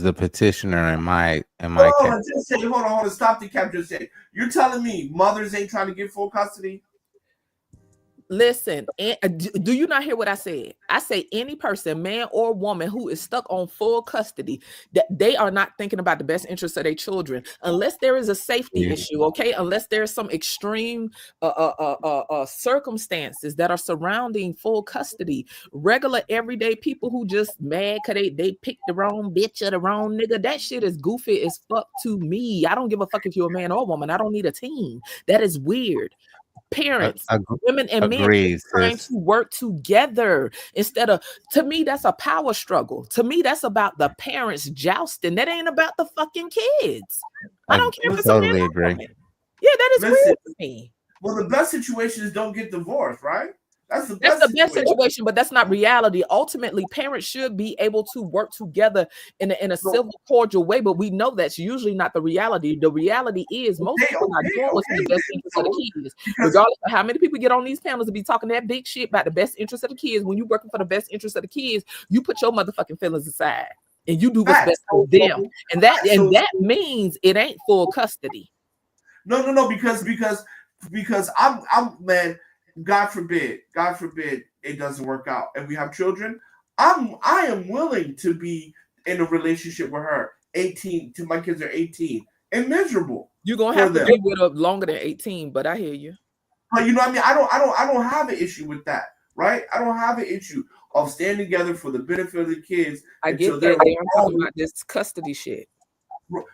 the petitioner in my hold on. Stop the cap. Just say, you're telling me mothers ain't trying to get full custody? Listen, do you not hear what I said? I say any person, man or woman, who is stuck on full custody, that they are not thinking about the best interest of their children, unless there is a safety issue, okay? Unless there's some extreme circumstances that are surrounding full custody. Regular everyday people who just mad because they picked the wrong bitch or the wrong nigga, that shit is goofy as fuck to me. I don't give a fuck if you're a man or a woman. I don't need a team. That is weird. Parents, women and men trying to work together instead of, to me, that's a power struggle. To me, that's about the parents jousting. That ain't about the fucking kids. I don't care if it's totally a man agree. Yeah, that is weird to me. Well, the best situation is don't get divorced, right? That's the best situation, but that's not reality. Ultimately, parents should be able to work together in a civil, cordial way, but we know that's usually not the reality. The reality is most people are doing what's in the best interest of the kids. Regardless of how many people get on these panels to be talking that big shit about the best interest of the kids, when you're working for the best interest of the kids, you put your motherfucking feelings aside and you do what's best for them. And that means it ain't full custody. No, because I'm man. God forbid it doesn't work out and we have children. I am willing to be in a relationship with her 18 till my kids are 18 and miserable. You're gonna have to be with her longer than 18, but I hear you. But you know what I mean? I don't have an issue with that, right? I don't have an issue of standing together for the benefit of the kids. I get that. I'm talking about this custody shit.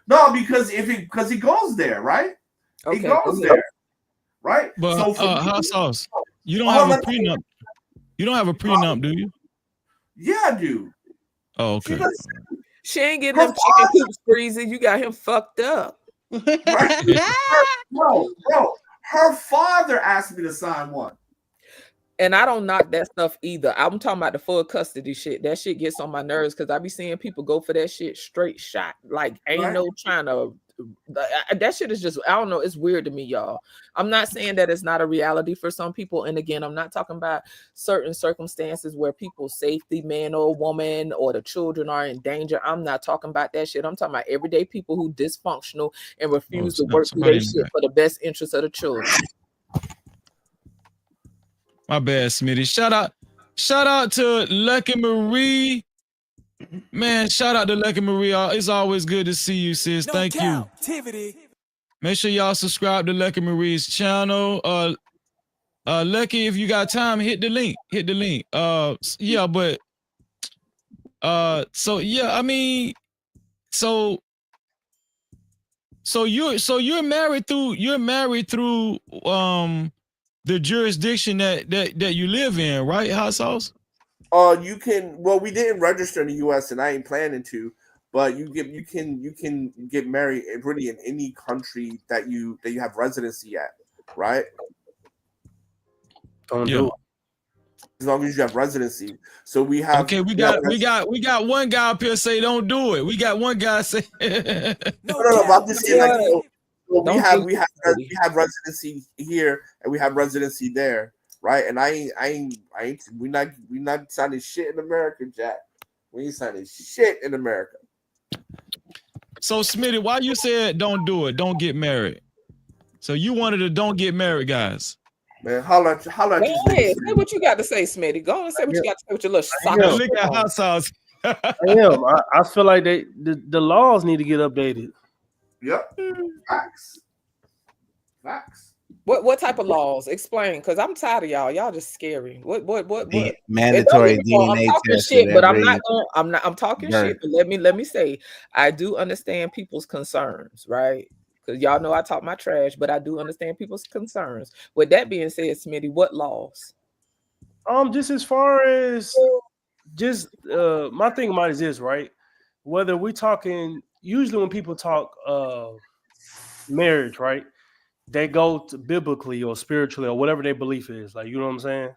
No, because it goes there, right? Okay. It goes there. Right, but hot sauce. You don't have a prenup. You don't have a prenup, do you? Yeah, I do. Oh, okay. She ain't getting them chicken coops freezy. You got him fucked up. Bro, her father asked me to sign one. And I don't knock that stuff either. I'm talking about the full custody shit. That shit gets on my nerves because I be seeing people go for that shit straight shot. Like, ain't no trying to. That shit is just, I don't know. It's weird to me, y'all. I'm not saying that it's not a reality for some people. And again, I'm not talking about certain circumstances where people's safety, man or woman, or the children are in danger. I'm not talking about that shit. I'm talking about everyday people who dysfunctional and refuse to work through their shit for the best interest of the children. My bad, Smitty. Shout out to Lucky Marie. Man, shout out to Lucky Marie. It's always good to see you, sis. Thank you. Cap-tivity. Make sure y'all subscribe to Lucky Marie's channel. Lucky, if you got time, hit the link. So you're married through the jurisdiction that you live in, right, Hot Sauce? You can. Well, we didn't register in the U.S. and I ain't planning to. But you can get married really in any country that you have residency at, right? Do it. As long as you have residency. So we have. Okay, we got one guy up here say don't do it. We got one guy say. No, I'm just saying we have residency here and we have residency there. Right, and we not signing shit in America, Jack. We ain't signing shit in America. So, Smitty, why you said don't do it, don't get married? So you wanted to don't get married, guys. Man, holla at Go ahead, say what you got to say, Smitty. Go and say what you got to say with your little sock. Look at Hot Sauce. I feel like the laws need to get updated. Yep, facts. What type of laws? Explain, because I'm tired of y'all. Y'all just scary. What? The And don't mandatory get me wrong, I'm DNA talking test shit, at but I'm not every going. I'm talking birth. shit. But let me say, I do understand people's concerns, right? Because y'all know I talk my trash, but I do understand people's concerns. With that being said, Smitty, what laws? Just as far as just my thing about it is this, right? Whether we talking, usually when people talk marriage, right? They go to biblically or spiritually or whatever their belief is, like, you know what I'm saying?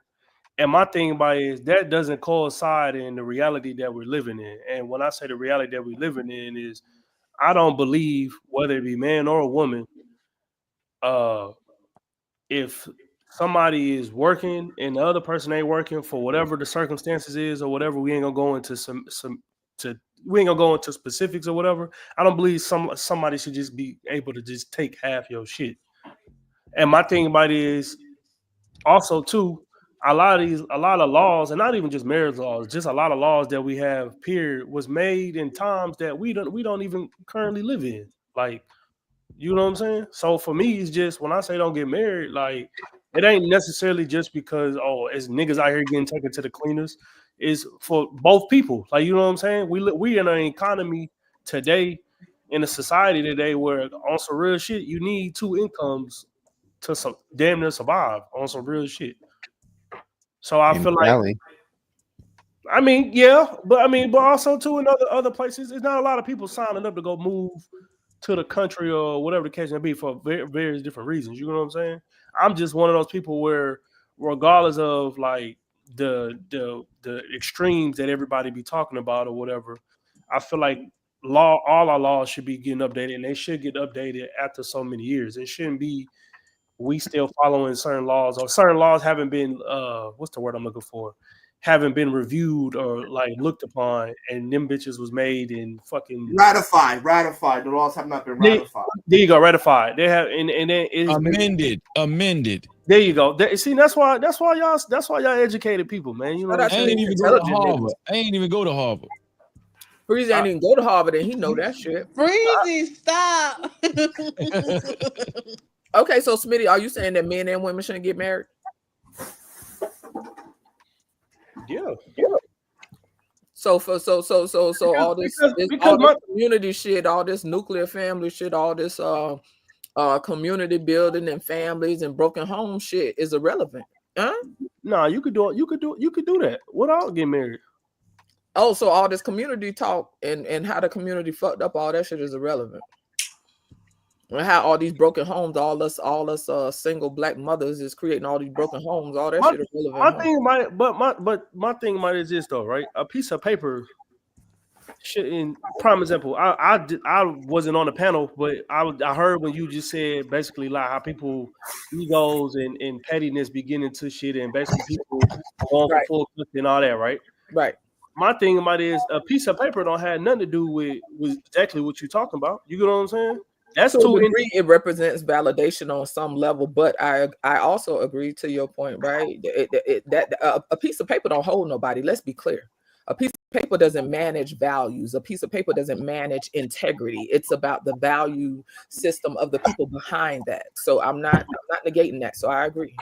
And my thing about it is that doesn't coincide in the reality that we're living in. And when I say the reality that we're living in is, I don't believe, whether it be man or a woman, if somebody is working and the other person ain't working for whatever the circumstances is or whatever, we ain't gonna go into we ain't gonna go into specifics or whatever. I don't believe somebody should just be able to just take half your shit. And my thing about it is also too, a lot of laws, and not even just marriage laws, just a lot of laws that we have period was made in times that we don't even currently live in. Like, you know what I'm saying? So for me, it's just when I say don't get married, like, it ain't necessarily just because, oh, it's niggas out here getting taken to the cleaners. It's for both people. Like, you know what I'm saying? We in an economy today, in a society today where on some real shit, you need two incomes to some damn near survive on some real shit. So I feel like, but also too in other places, there's not a lot of people signing up to go move to the country or whatever the case may be for various different reasons. You know what I'm saying? I'm just one of those people where, regardless of like the extremes that everybody be talking about or whatever, I feel like all our laws should be getting updated, and they should get updated after so many years. It shouldn't be we still following certain laws, or certain laws haven't been what's the word I'm looking for? Haven't been reviewed or like looked upon, and them bitches was made in fucking ratified. The laws have not been ratified. There you go, ratified. They have, and then it's amended. There you go. See, that's why y'all educated people, man. You know, I ain't even go to Harvard. I ain't even go to Harvard. Freezy ain't even go to Harvard, and he know that shit. Freezy, stop. Okay, so Smitty, are you saying that men and women shouldn't get married? Yeah. So all this community shit, all this nuclear family shit, all this community building and families and broken home shit is irrelevant. Huh? No, you could do that without getting married. Oh, so all this community talk and how the community fucked up, all that shit is irrelevant. And how all these broken homes, all us single black mothers is creating all these broken homes, all that shit is irrelevant. My thing might is this though, right? A piece of paper. In prime example, I wasn't on the panel, but I heard when you just said basically like how people egos and pettiness beginning to shit, and basically people going for full custody and all that, right? Right. My thing about it is a piece of paper don't have nothing to do with exactly what you're talking about. You get what I'm saying? That's to a degree, it represents validation on some level, but I also agree to your point, right? That a piece of paper don't hold nobody. Let's be clear. A piece of paper doesn't manage values. A piece of paper doesn't manage integrity. It's about the value system of the people behind that. So I'm not negating that. So I agree.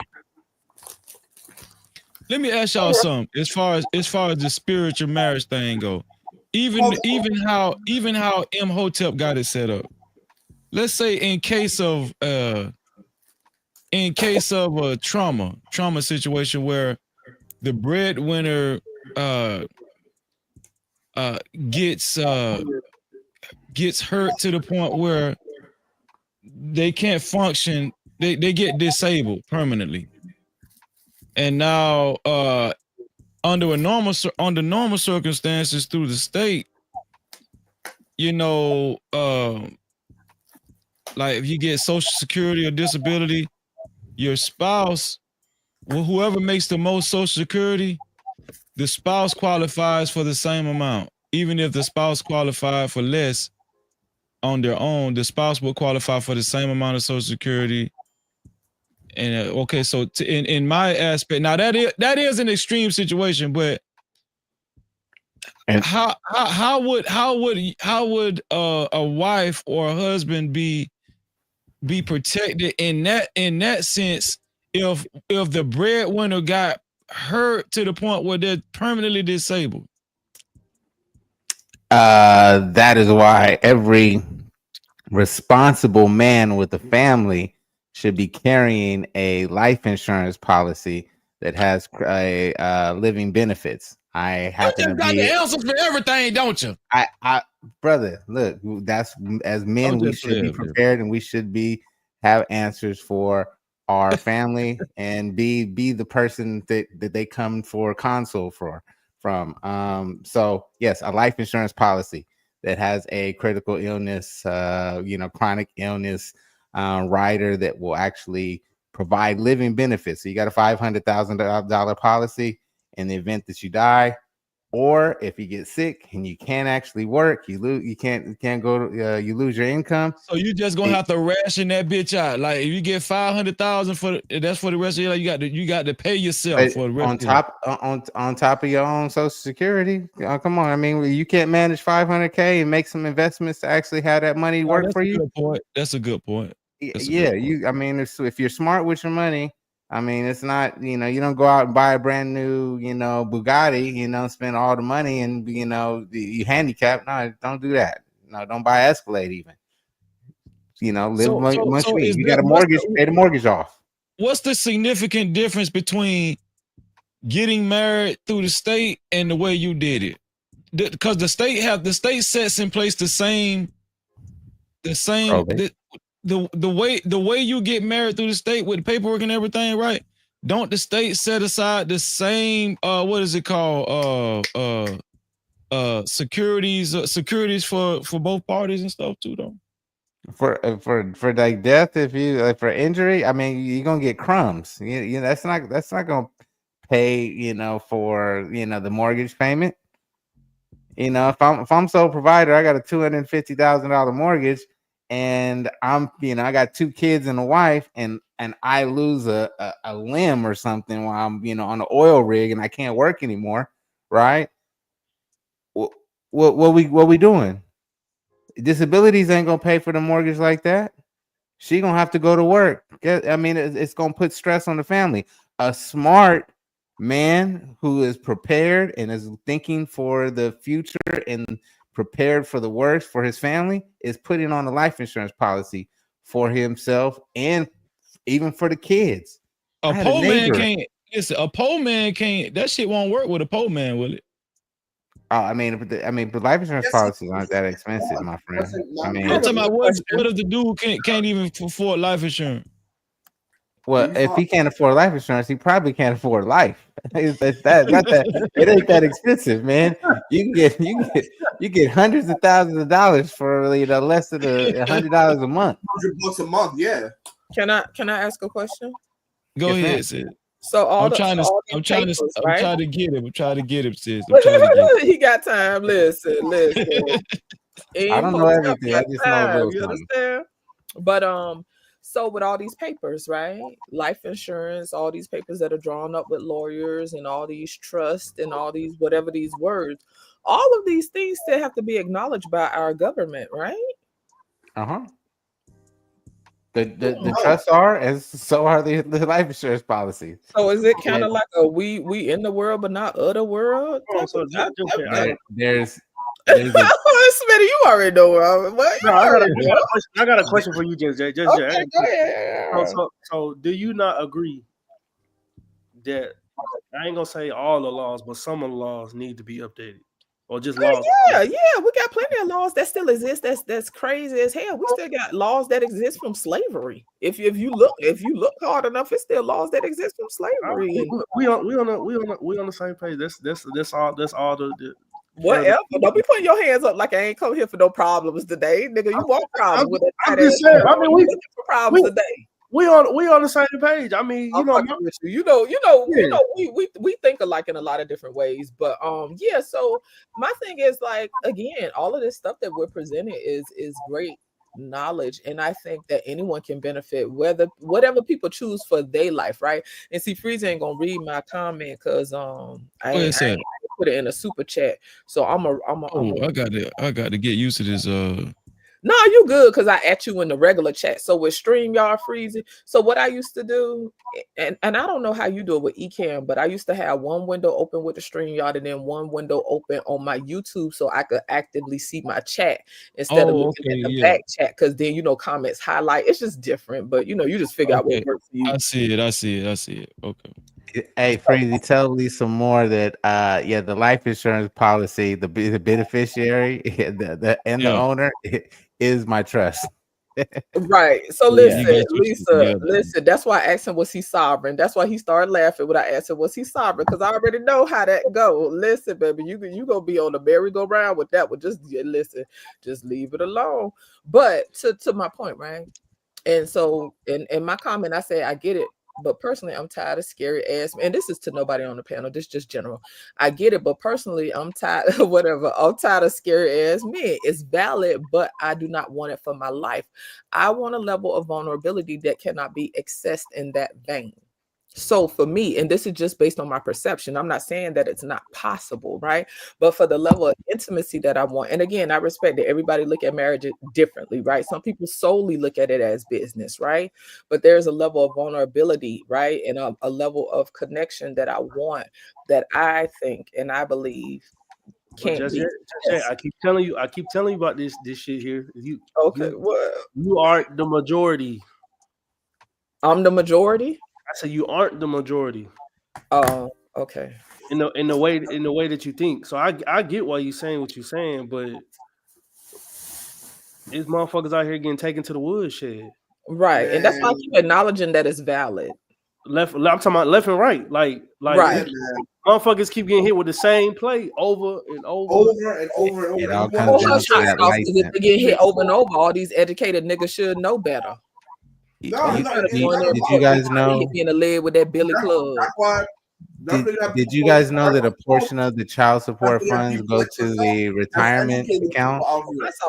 Let me ask y'all something. As far as the spiritual marriage thing go, even how Imhotep got it set up. Let's say in case of a trauma situation where the breadwinner gets hurt to the point where they can't function, they get disabled permanently, and now under normal circumstances through the state, you know, like if you get Social Security or disability, your spouse, whoever makes the most Social Security, the spouse qualifies for the same amount. Even if the spouse qualified for less on their own, the spouse will qualify for the same amount of Social Security. And okay, so in my aspect, now that is an extreme situation, but how would a wife or a husband be be protected in that sense if the breadwinner got hurt to the point where they're permanently disabled? That is why every responsible man with a family should be carrying a life insurance policy that has living benefits. I happen to got be the answers for everything, don't you? I brother, look, that's as men we should be prepared, and we should have answers for our family and be the person that they come for console from. So yes, a life insurance policy that has a critical illness, chronic illness rider that will actually provide living benefits. So you got a $500,000 policy in the event that you die, or if you get sick and you can't actually work, you can't go to, you lose your income. So you just gonna have to ration that bitch out. Like if you get 500,000 that's for the rest of your life, you got to pay yourself for the rest on top of your own Social Security. Come on, I mean, you can't manage 500K and make some investments to actually have that money work for you. That's a good point. I mean, if you're smart with your money, I mean, it's not, you don't go out and buy a brand new, Bugatti, spend all the money and, you handicap. No, don't do that. No, don't buy Escalade even. Live much. You got a mortgage, pay the mortgage off. What's the significant difference between getting married through the state and the way you did it? Because the state sets in place the same the way you get married through the state with the paperwork and everything, right? Don't the state set aside the same what is it called? Securities for both parties and stuff too, though? For like death, if you for injury, I mean, you're gonna get crumbs. That's not gonna pay, for the mortgage payment. If I'm sole provider, I got a $250,000 mortgage, and I got 2 kids and a wife, and I lose a limb or something while I'm on the oil rig and I can't work anymore, right? What we doing? Disabilities ain't gonna pay for the mortgage like that. She gonna have to go to work. I mean, it's gonna put stress on the family. A smart man who is prepared and is thinking for the future and prepared for the worst for his family is putting on a life insurance policy for himself and even for the kids. A poor man can't. Listen, a poor man can't. That shit won't work with a poor man, will it? I mean, but life insurance policies aren't that expensive, my friend. I mean, I'm talking about what if the dude can't even afford life insurance? Well, if he can't afford life insurance, he probably can't afford life. It ain't that expensive, man. You get hundreds of thousands of dollars for less than $100 a month. $100 a month, yeah. Can I ask a question? Go ahead, sis. So I'm trying to get him, sis. I'm trying to get him. He got time. Listen. I don't know everything. I just know a little you understand? But so with all these papers, right? Life insurance, all these papers that are drawn up with lawyers and all these trusts and all these whatever these words, all of these things still have to be acknowledged by our government, right? The trusts are, and so are the life insurance policies. So is it kind of like a we in the world but not other world? There's Smitty, you already know. No, I got a question for you, just okay, go ahead. So do you not agree that I ain't gonna say all the laws, but some of the laws need to be updated? Or just laws? Yeah, we got plenty of laws that still exist. That's crazy as hell. We still got laws that exist from slavery. If you look hard enough, it's still laws that exist from slavery. We on the same page. That's all the whatever. Don't be putting your hands up like I ain't come here for no problems today, nigga. You want problems with it? I'm just saying. I mean, we looking for problems today. We on the same page. I mean, we think alike in a lot of different ways, but yeah. So my thing is like, again, all of this stuff that we're presenting is great knowledge, and I think that anyone can benefit, whatever people choose for their life, right? And see, Freeze ain't gonna read my comment because I put it in a super chat, so I got to get used to this No, you good because I at you in the regular chat. So with StreamYard freezing, so what I used to do, and I don't know how you do it with Ecamm, but I used to have one window open with the StreamYard and then one window open on my YouTube so I could actively see my chat instead of looking at the back chat, because then comments highlight. It's just different, but you just figure out what works for you. I see it. Okay. Hey, Freezy, tell me some more that the life insurance policy, the beneficiary, the owner is my trust. Right. So listen, Lisa, listen, that's why I asked him, was he sovereign? That's why he started laughing when I asked him, was he sovereign? Because I already know how that go. Listen, baby, you gonna be on the merry-go-round with that one. Just listen, just leave it alone. But to my point, right? And so in my comment, I say I get it. But personally, I'm tired of scary ass. And this is to nobody on the panel. This is just general. I get it, but personally, I'm tired of whatever. I'm tired of scary ass men. It's valid, but I do not want it for my life. I want a level of vulnerability that cannot be accessed in that vein. So for me, and this is just based on my perception, I'm not saying that it's not possible, right? But for the level of intimacy that I want, and again, I respect that everybody look at marriage differently, right? Some people solely look at it as business, right? But there's a level of vulnerability, right? And a level of connection that I want, that I think and I believe can't be. I keep telling you about this shit here. You aren't the majority. I'm the majority? I said you aren't the majority. Oh, okay. In the way that you think. So I get why you're saying what you're saying, but these motherfuckers out here getting taken to the woodshed. Right. And that's why I keep acknowledging that it's valid. I'm talking about left and right. Like right. Motherfuckers keep getting hit with the same play over and over. It all comes down to that license. If they get hit over and over, all these educated niggas should know better. Did you guys know? Hit me in the leg with that Billy Club. Did you guys know that a portion of the child support funds go to the retirement account?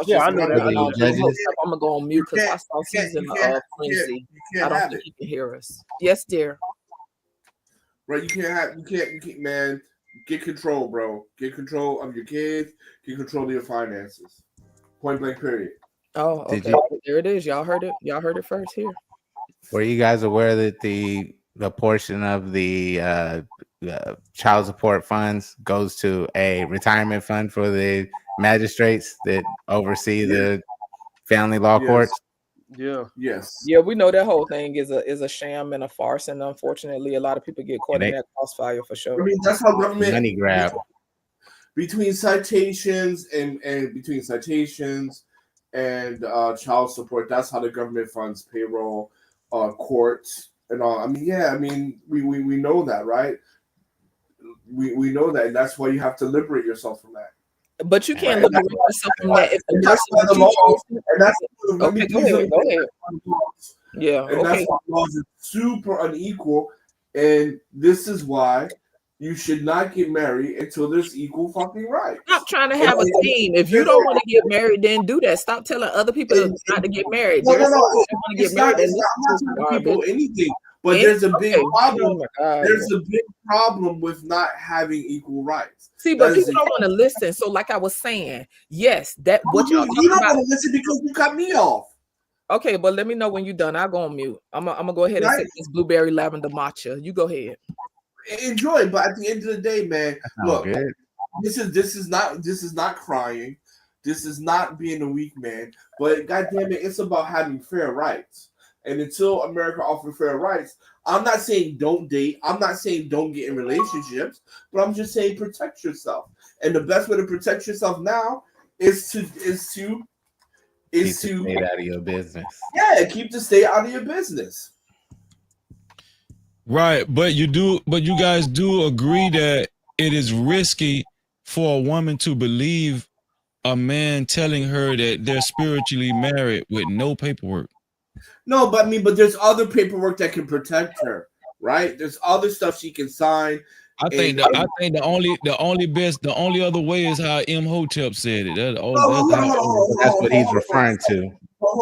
Yeah, I know that. I'm gonna go on mute because I saw season of Quincy. I don't think he can hear us. Yes, dear. Right, you can't, man. Get control, bro. Get control of your kids. Get control of your finances. Point blank, period. Oh, okay. There it is. Y'all heard it. Y'all heard it first here. Were you guys aware that the portion of the child support funds goes to a retirement fund for the magistrates that oversee the family law courts? Yeah. Yes. Yeah, we know that whole thing is a sham and a farce, and unfortunately, a lot of people get caught in that crossfire for sure. I mean, that's how government money grab between citations and child support. That's how the government funds payroll, courts, and all. I mean, yeah. I mean, we know that, right? We know that, and that's why you have to liberate yourself from that. But you can't liberate yourself from that if the person. Okay, go ahead. Yeah. And that's why laws are super unequal, and this is why you should not get married until there's equal fucking rights. Stop trying to have a team. If you don't want to get married, then do that. Stop telling other people not to get married. No. It's not telling people anything. But there's a big problem. There's a big problem with not having equal rights. See, but people don't want to listen. So, like I was saying, yes, that what y'all you don't want to listen because you cut me off. Okay, but let me know when you're done. I'll go on mute. I'm gonna go ahead and sip this blueberry lavender matcha. You go ahead. Enjoy it, but at the end of the day, man, look, this is not crying. This is not being a weak man. But goddamn it, it's about having fair rights. And until America offers fair rights, I'm not saying don't date. I'm not saying don't get in relationships, but I'm just saying protect yourself. And the best way to protect yourself now is to keep the state out of your business. Yeah, keep the state out of your business. Right, but you guys do agree that it is risky for a woman to believe a man telling her that they're spiritually married with no paperwork. No, but there's other paperwork that can protect her, right? There's other stuff she can sign. I think the only other way is how Imhotep said it. That's what he's referring to.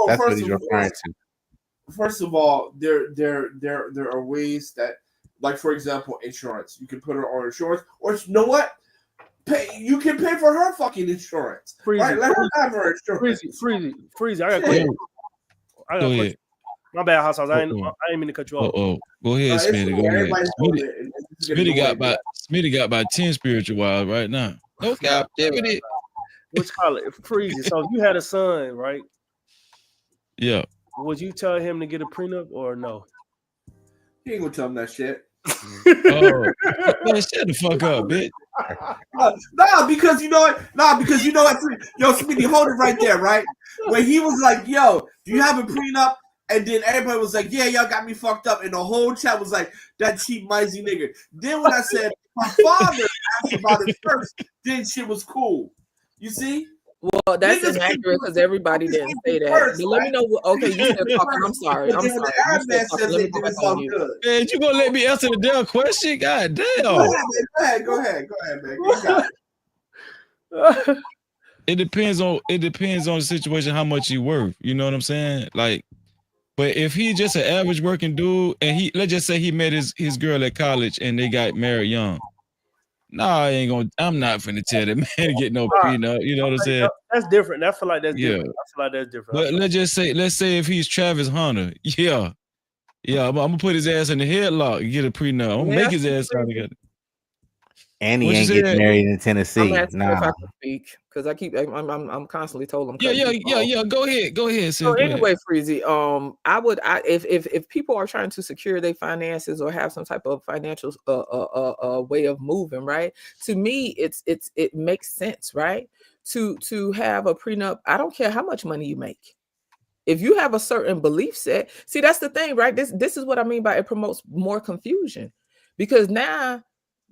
That's what he's referring to. First of all, there are ways that, like for example, insurance. You can put her on insurance, or you know what? You can pay for her fucking insurance. Freezy, right? Let her have her insurance. Freezy. I got a question. Go ahead. My bad, House. I ain't mean to cut you off. Go ahead, Smitty. Go ahead. Smitty got about 10 spiritual wives right now. No captivity. Which call it Freezy. So if you had a son, right? Yeah. Would you tell him to get a prenup or no? You ain't gonna tell him that shit. Man, shut the fuck up, bitch. Nah, because you know what? Yo, Smitty, hold it right there, right? When he was like, yo, do you have a prenup? And then everybody was like, yeah, y'all got me fucked up. And the whole chat was like, that cheap, misey nigga. Then when I said, my father asked about it first, then shit was cool. You see? Well, that's inaccurate because everybody didn't say that. But let me know. Okay, you said talking. I'm sorry. Let me go back on you. Man, you gonna let me answer the damn question? God damn. Go ahead, man. You got it. It depends on the situation, how much he worth. You know what I'm saying? Like, but if he just an average working dude, and let's just say he met his girl at college and they got married young. Nah, I'm not finna tell that man to get no prenup. You know what I'm saying? That's different. I feel like that's different. I feel like that's different. But let's say if he's Travis Hunter, I'm gonna put his ass in the headlock and get a prenup. I'm gonna make his ass out together. And he ain't getting married in Tennessee. I'm asking if I can speak because I'm constantly told I'm yeah. Go ahead. So anyway, Freezy, if people are trying to secure their finances or have some type of financial way of moving, right? To me, it makes sense, right? To have a prenup. I don't care how much money you make. If you have a certain belief set, see, that's the thing, right? This is what I mean by it promotes more confusion, because now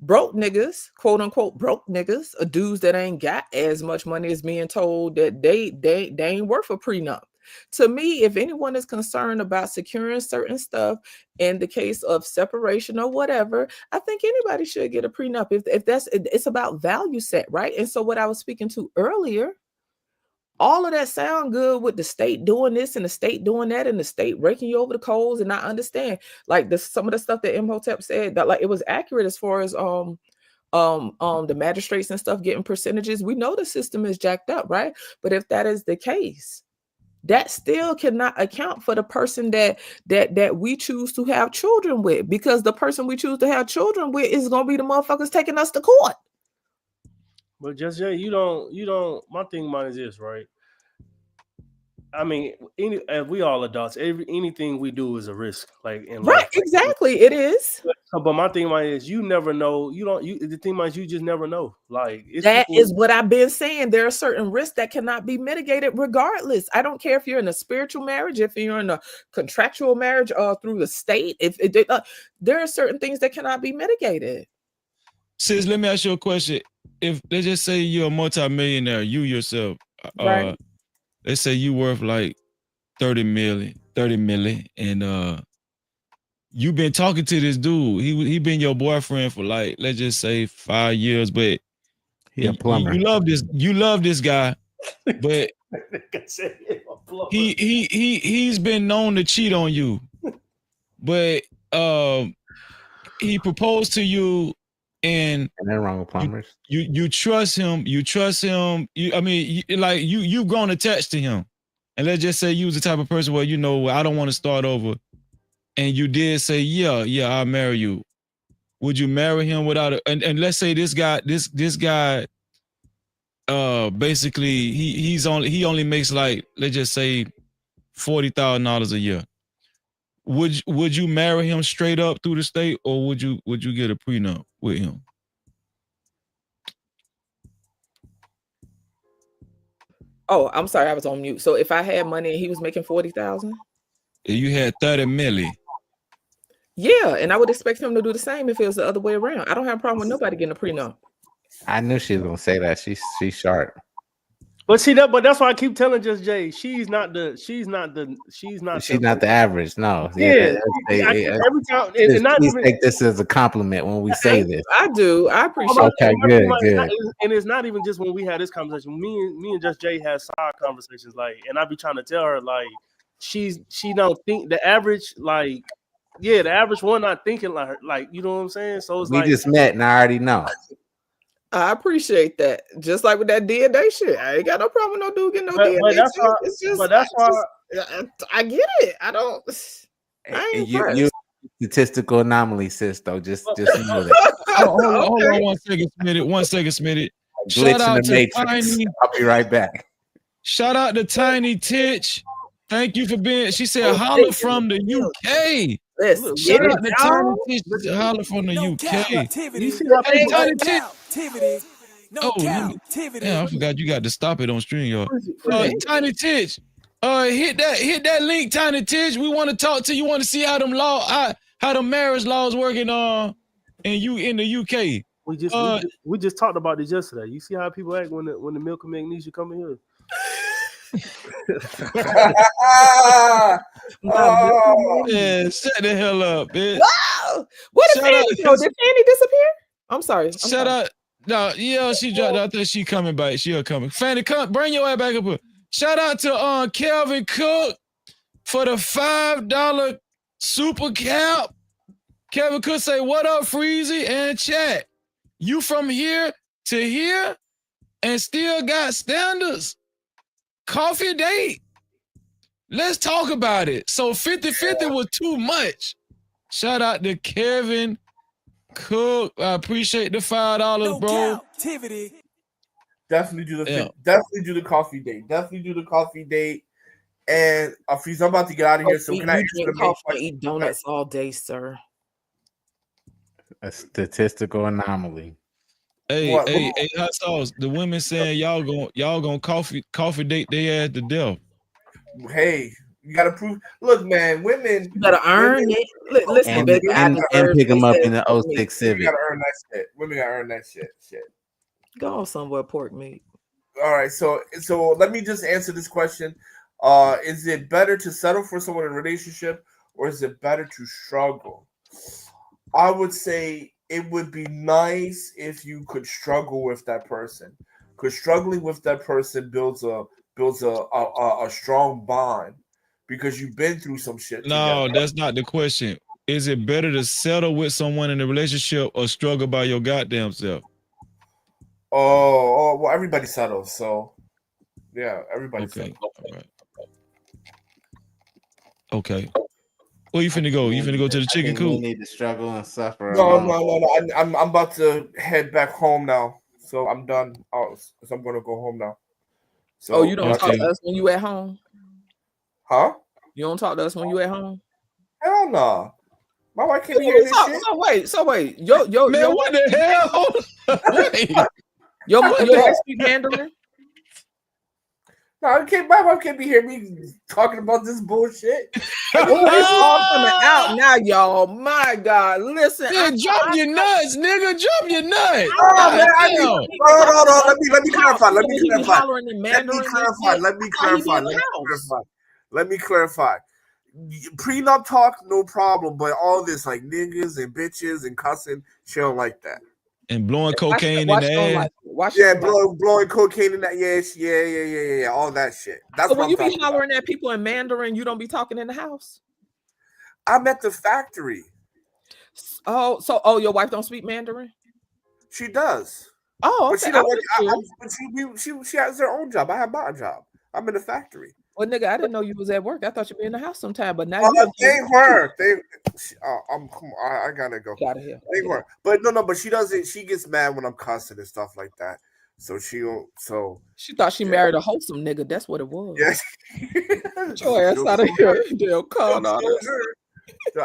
broke niggas, quote unquote broke niggas, or dudes that ain't got as much money as being told that they ain't worth a prenup. To me, if anyone is concerned about securing certain stuff in the case of separation or whatever, I think anybody should get a prenup. If it's about value set, right? And so what I was speaking to earlier, all of that sound good with the state doing this and the state doing that and the state raking you over the coals. And I understand like some of the stuff that Imhotep said that like it was accurate as far as the magistrates and stuff getting percentages. We know the system is jacked up, right? But if that is the case, that still cannot account for the person that we choose to have children with, because the person we choose to have children with is gonna be the motherfuckers taking us to court. But just Jay, you don't. My thing about it is this, right? I mean, if we all adults, anything we do is a risk, like in life. Right? Exactly, it is. But my thing about it is, you never know. The thing about you just never know. Like is what I've been saying. There are certain risks that cannot be mitigated, regardless. I don't care if you're in a spiritual marriage, if you're in a contractual marriage, through the state. There are certain things that cannot be mitigated. Sis, let me ask you a question. If let's just say you're a multimillionaire, you yourself, right. Let's say you worth like 30 million, and you've been talking to this dude. He been your boyfriend for like, let's just say 5 years, but he a plumber. You love this guy, but he's been known to cheat on you. But he proposed to you. And they're wrong with plumbers. You trust him. You've grown attached to him. And let's just say you was the type of person where I don't want to start over. And you did say, yeah, I'll marry you. Would you marry him without and let's say this guy, basically he only makes like, let's just say $40,000 a year. Would you marry him straight up through the state, or would you get a prenup with him? Oh, I'm sorry, I was on mute. So if I had money and he was making 40,000, you had 30 million. Yeah, and I would expect him to do the same if it was the other way around. I don't have a problem with nobody getting a prenup. I knew she was gonna say that. She's sharp. But see that, but that's why I keep telling Just Jay, she's not the average. No. Yeah. Every time, please take this as a compliment when we say this. I do. I appreciate it. Okay, good. And it's not even just when we had this conversation. Me and Just Jay had side conversations, like, and I be trying to tell her like she don't think the average, like, the average one not thinking like her, like, you know what I'm saying? So it's we just met and I already know. I appreciate that. Just like with that DNA shit, I ain't got no problem with no dude getting no DNA. But that's why. It's just, But that's why. I get it. I ain't You impressed. statistical anomaly, sis. Though, just know that. Hold on 1 second, Smitty. 1 second, Smitty. Shout Glitch in out the to matrix. Tiny. I'll be right back. Shout out to Tiny Titch. Thank you for being. She said, "Holla from the UK." Shout out to Tiny Titch. Holla from the UK. You see how Hey, people Tiny act? Titch. Captivity. No Oh, captivity. yeah, I forgot you got to stop it on StreamYard. Okay. Tiny Titch. Hit that link, Tiny Titch. We want to talk to you. Want to see how them how the marriage laws working in the UK. We just talked about this yesterday. You see how people act when the milk and magnesia come in here. Yeah, shut the hell up, bitch. Wow. What did Fanny go? Did Fanny disappear? I'm sorry. Shut up. No, yeah, she dropped out there. She coming back. She'll coming. Fanny, come bring your ass back up here. Shout out to Kelvin Cook for the $5 super cap. Kevin Cook say, "What up, Freezy?" and chat. You from here to here and still got standards. Coffee date. Let's talk about it. So 50-50 was too much. Shout out to Kevin Cook. I appreciate the $5, bro. Captivity. Definitely do the coffee date. Definitely do the coffee date. And Freeze, I'm about to get out of here. So can I eat donuts all day, sir? A statistical anomaly. Hey, hot sauce. The women saying y'all gonna coffee date they ass to death. Hey, you gotta prove. Look, man, women you gotta earn it. Listen, baby, and pick them up in the 06 Civic. You gotta earn that shit. Women gotta earn that shit. Go somewhere, pork meat. All right, so let me just answer this question. Is it better to settle for someone in a relationship, or is it better to struggle? I would say it would be nice if you could struggle with that person, because struggling with that person builds a strong bond, because you've been through some shit. No, together. that's not the question. Is it better to settle with someone in a relationship or struggle by your goddamn self? Oh, well, everybody settles, so yeah, everybody settles. All right. Okay. Where you finna go? You finna go to the chicken coop? We need to struggle and suffer. No. I'm about to head back home now, so I'm done. So I'm gonna go home now. So you don't talk to us when you at home? Huh? You don't talk to us when you at home? Hell no. My wife can't hear this shit. So wait. Yo, man, what the hell? Wait. Your wife speak Mandarin? No, my wife can't be hearing me talking about this bullshit. It's all coming out now, y'all. My God, listen. Yeah, drop your nuts, nigga. Drop your nuts. Oh, man, Let me clarify. Let me clarify. Prenup talk, no problem, but all this like niggas and bitches and cussing, she don't like that. And blowing cocaine in the ass. Blowing cocaine in that. Yeah. All that shit. That's so what when I'm you be talking hollering about. at people in Mandarin, you don't be talking in the house? I'm at the factory. Oh, your wife don't speak Mandarin? She does. Oh, okay. But she has her own job. I have my job. I'm in the factory. Well, nigga, I didn't know you was at work. I thought you'd be in the house sometime, but now thank her. Come on, I gotta go. Get out of here. Thank her. But no, but she doesn't. She gets mad when I'm cussing and stuff like that. So she thought she married a wholesome nigga. That's what it was. Yes. Get your ass out of here.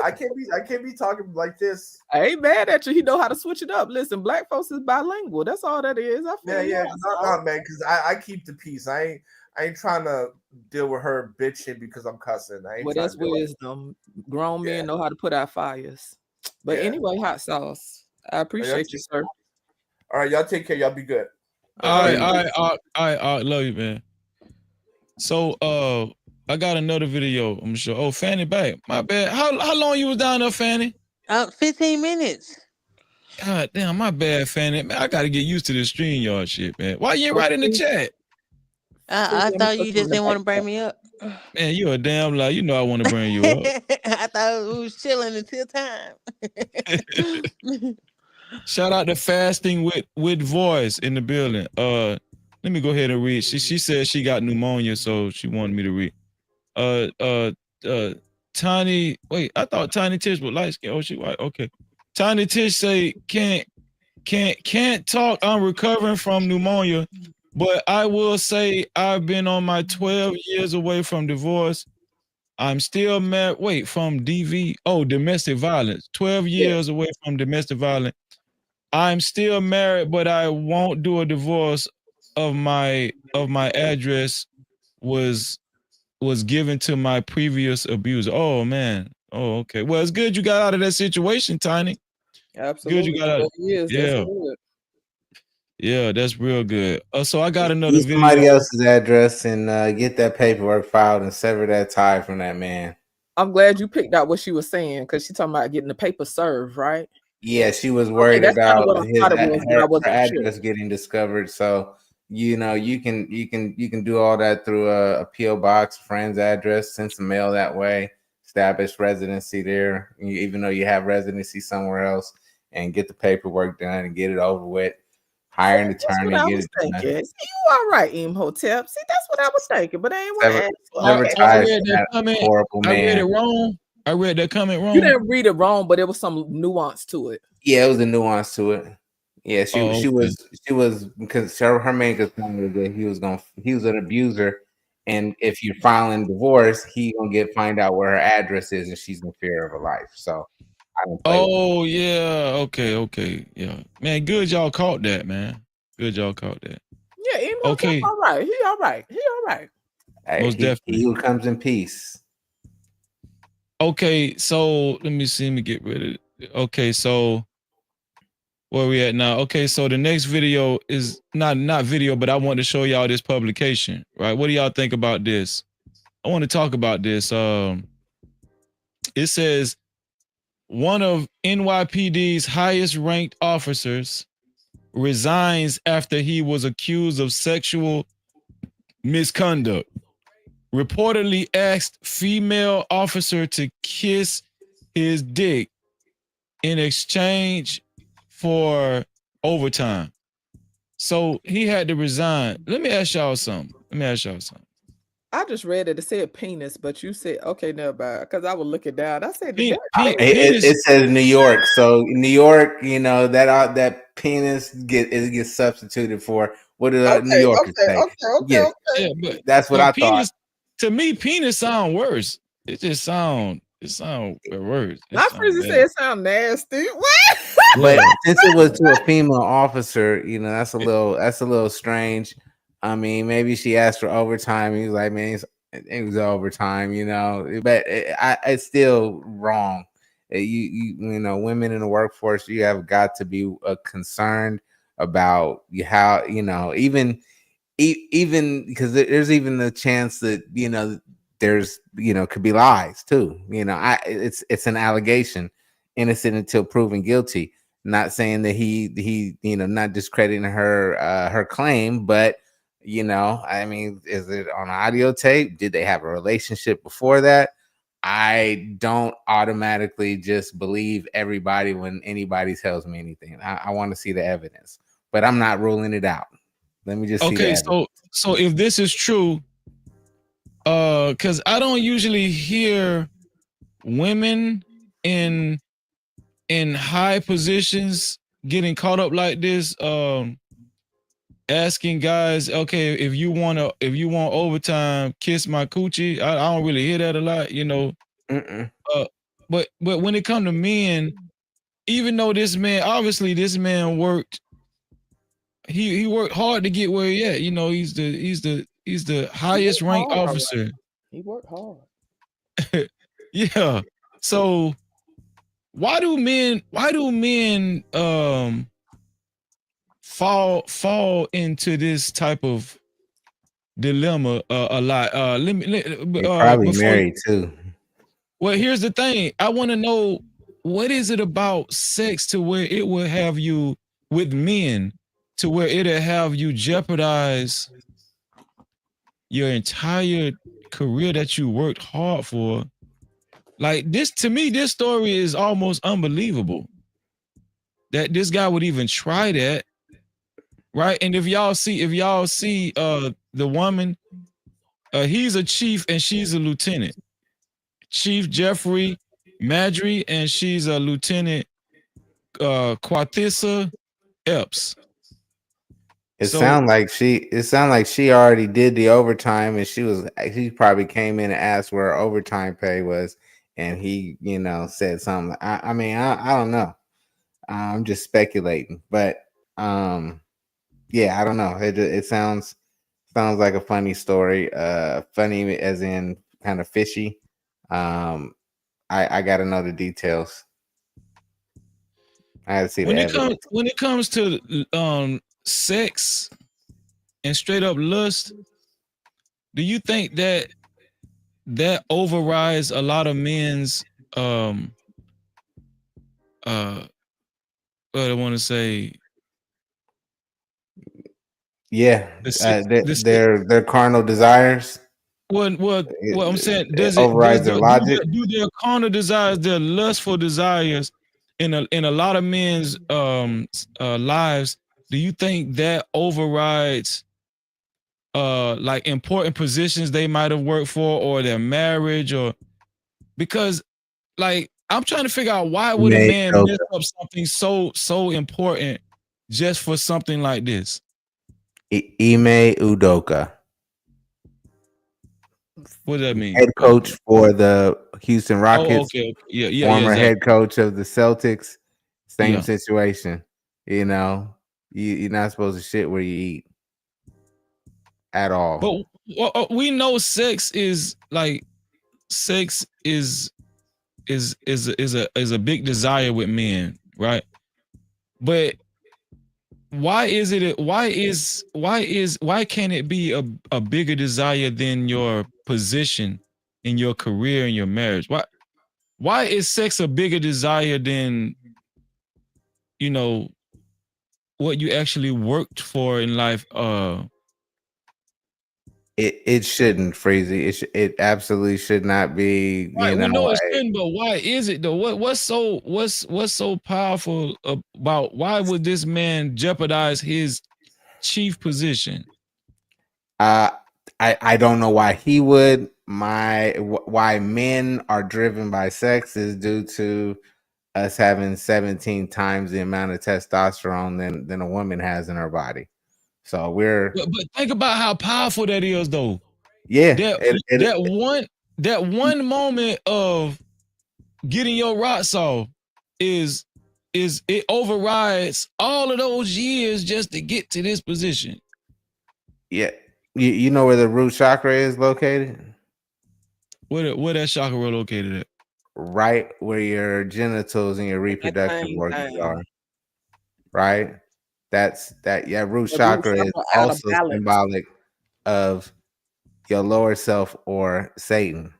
I can't be talking like this. I ain't mad at you. He know how to switch it up. Listen, black folks is bilingual. That's all that is. I feel no, man, because I keep the peace. I ain't trying to deal with her bitching because I'm cussing. Well, that's wisdom. Grown men know how to put out fires. But anyway, hot sauce. I appreciate you, sir. All right, y'all take care. Y'all be good. All right. Love you, man. So, I got another video. I'm sure. Oh, Fanny back. My bad. How long you was down there, Fanny? 15 minutes. God damn, my bad, Fanny. Man, I got to get used to this StreamYard shit, man. Why you ain't right in the chat? I thought you just didn't want to bring me up. Man, you a damn lie. You know I want to bring you up. I thought we was chilling until time. Shout out to fasting with voice in the building. Let me go ahead and read. She said she got pneumonia, so she wanted me to read. Tiny. Wait, I thought Tiny Tish was light skin. Oh, she white. Okay. Tiny Tish say can't talk. I'm recovering from pneumonia, but I will say I've been on my 12 years away from divorce. I'm still married. Wait, from DV. Oh, domestic violence. 12 years away from domestic violence. I'm still married, but I won't do a divorce. Of my address was given to my previous abuser. Oh man. Oh, okay. Well, it's good you got out of that situation, Tiny. Absolutely. Good you got out. Years, yeah. That's good. Yeah, that's real good. So I got another Use video. somebody else's address and get that paperwork filed and sever that tie from that man. I'm glad you picked out what she was saying because she's talking about getting the paper served, right? Yeah, she was worried about her address sure. getting discovered. So you can do all that through a PO box, friend's address, send some mail that way, establish residency there, even though you have residency somewhere else, and get the paperwork done and get it over with. Hire an attorney, get it done. See, you all right, Imhotep. See, that's what I was thinking, but I ain't want to ask. I read that comment. I read it wrong. I read that comment wrong. You didn't read it wrong, but there was some nuance to it. Yeah, it was a nuance to it. Yeah, she was because her main concern was that he was an abuser, and if you're filing divorce, he gonna find out where her address is, and she's in fear of her life. So I don't play with yeah, okay, yeah, man. Good y'all caught that, man. Good y'all caught that. Yeah, okay, all right. He all right. Hey, most definitely. He who comes in peace. Okay, so let me see. Let me get rid of it. Okay, so where we at now? Okay, so the next video is not video, but I want to show y'all this publication, right? What do y'all think about this? I want to talk about this. It says one of NYPD's highest ranked officers resigns after he was accused of sexual misconduct. Reportedly asked female officer to kiss his dick in exchange for overtime. So he had to resign. Let me ask y'all something. I just read it. It said penis, but you said okay, never mind. Because I was looking down. I said it says New York. So New York, that penis gets substituted for what do New Yorkers say? Okay. Yeah, that's what I penis, thought. To me, penis sound worse. It just sound worse. My freezer said it sound nasty. What? But since it was to a female officer, that's a little strange. I mean, maybe she asked for overtime. He was like, man, it was overtime, but it's still wrong. Women in the workforce, you have got to be concerned about how, even because there's even the chance that, there's, could be lies too. It's an allegation, innocent until proven guilty. Not saying that he not discrediting her claim, but I mean, is it on audio tape? Did they have a relationship before that? I don't automatically just believe everybody when anybody tells me anything. I want to see the evidence, but I'm not ruling it out. Let me just see the evidence. So if this is true, because I don't usually hear women in high positions getting caught up like this, asking guys, okay, if you want overtime, kiss my coochie. I don't really hear that a lot, but when it comes to men, even though this man worked, he worked hard to get where he at. He's the highest ranked officer. He worked hard. Yeah. So why do men fall into this type of dilemma a lot? Probably married too. Well, here's the thing. I want to know, what is it about sex to where it will have you with men to where it'll have you jeopardize your entire career that you worked hard for? Like this, to me, this story is almost unbelievable. that this guy would even try that, right? And if y'all see the woman, he's a chief and she's a lieutenant. Chief Jeffrey Madry, and she's a Lieutenant Quartissa Epps. It sounds like she already did the overtime, and she probably came in and asked where her overtime pay was, and he, said something. I mean, I don't know. I'm just speculating, but yeah, I don't know. It sounds like a funny story. Funny as in kind of fishy. I got to know the details. I had to see the evidence. When it comes to sex and straight up lust, do you think that overrides a lot of men's what I want to say? Yeah, their carnal desires. What I'm saying, does override their logic? Do their carnal desires, their lustful desires, in a lot of men's lives? Do you think that overrides like important positions they might have worked for, or their marriage, or because like I'm trying to figure out why would a man mess up something so important just for something like this? Ime Udoka. What does that mean? Head coach for the Houston Rockets. Oh, okay. Yeah. Former exactly. head coach of the Celtics. Same situation. You're not supposed to shit where you eat at all. But we know sex is a big desire with men, right? But why can't it be a bigger desire than your position in your career and your marriage? Why is sex a bigger desire than what you actually worked for in life? It shouldn't, Freezy. It absolutely should not be. Right, we know it shouldn't, but why is it though? What's so powerful about why would this man jeopardize his chief position? I don't know why he would. Why men are driven by sex is due to us having 17 times the amount of testosterone than a woman has in her body. So but think about how powerful that is, though. Yeah, that one moment of getting your rocks off is it overrides all of those years just to get to this position. Yeah, you know where the root chakra is located? Where that chakra located at? Right where your genitals and your reproductive organs are. Right? That root chakra is also symbolic of your lower self or Satan.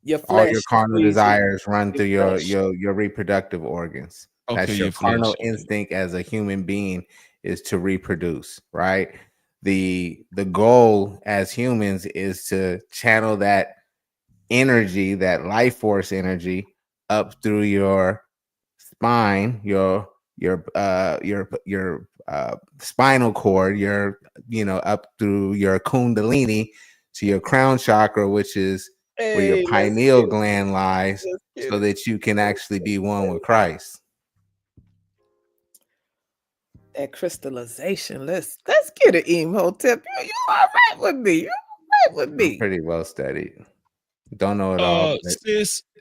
Your flesh, all your carnal desires run through your reproductive organs. Okay, that's your carnal instinct as a human being is to reproduce, right? The goal as humans is to channel that energy, that life force energy, up through your spine, your spinal cord, up through your kundalini to your crown chakra, which is where your pineal gland lies, so that you can actually be one with Christ. That crystallization. Let's get an Imhotep. You all right with me? You all right with me? I'm pretty well studied. Don't know it all.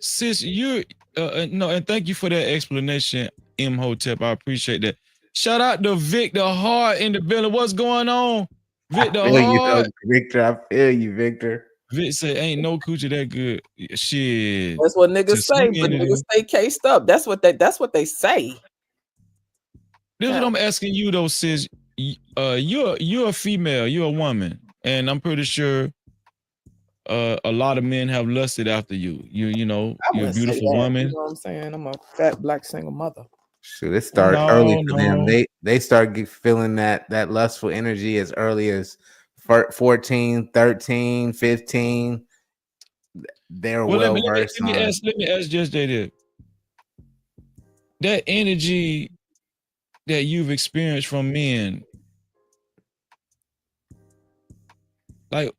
Sis, you no, and thank you for that explanation, Imhotep. I appreciate that. Shout out to Victor Hart in the building. What's going on, Victor Hart? Victor, I feel you, Victor. Vic said, "Ain't no coochie that good." Shit. That's what niggas say, but niggas stay cased up. That's what they say. This is what I'm asking you though, sis. You're a female, you're a woman, and I'm pretty sure a lot of men have lusted after you. You're a beautiful woman. You know what I'm saying? I'm a fat black single mother. Shoot, it starts early for them. They start feeling that lustful energy as early as 14, 13, 15. They're well versed. Let me ask just this. that energy that you've experienced from men, like,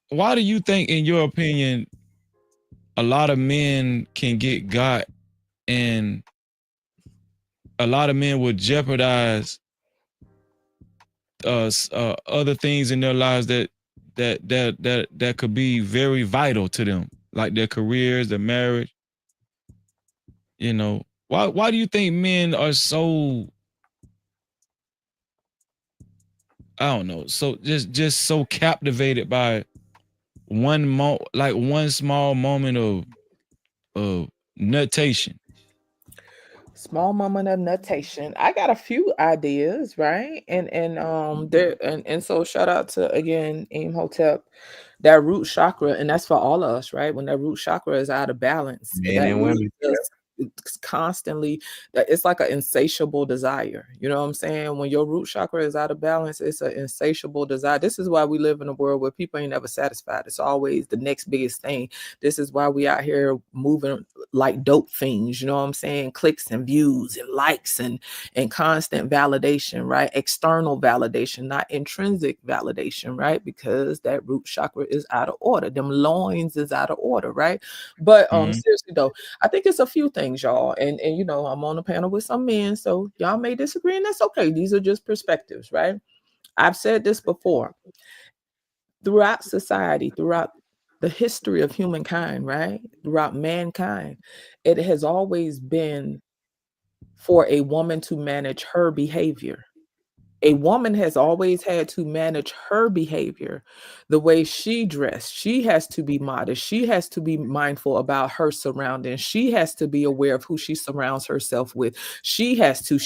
why do you think, in your opinion, a lot of men can get got and a lot of men would jeopardize other things in their lives that could be very vital to them, like their careers, their marriage? You know, why do you think men are so, I don't know, so just so captivated by one small moment of nutation? Small moment of notation. I got a few ideas, right? And so shout out to again Imhotep, that root chakra, and that's for all of us, right? When that root chakra is out of balance, Men that and leads women. us constantly, that it's like an insatiable desire. You know what I'm saying? When your root chakra is out of balance, it's an insatiable desire. This is why we live in a world where people ain't never satisfied. It's always the next biggest thing. This is why we out here moving like dope things, you know what I'm saying? Clicks and views and likes and constant validation, right? External validation, not intrinsic validation, right? Because that root chakra is out of order. Them loins is out of order, right? But seriously though, I think it's a few things, y'all. And you know, I'm on a panel with some men, so y'all may disagree, and that's okay. These are just perspectives, right? I've said this before. Throughout society, throughout the history of humankind, right? Throughout mankind, it has always been for a woman to manage her behavior. A woman has always had to manage her behavior, the way she dressed. She has to be modest. She has to be mindful about her surroundings. She has to be aware of who she surrounds herself with. She has to,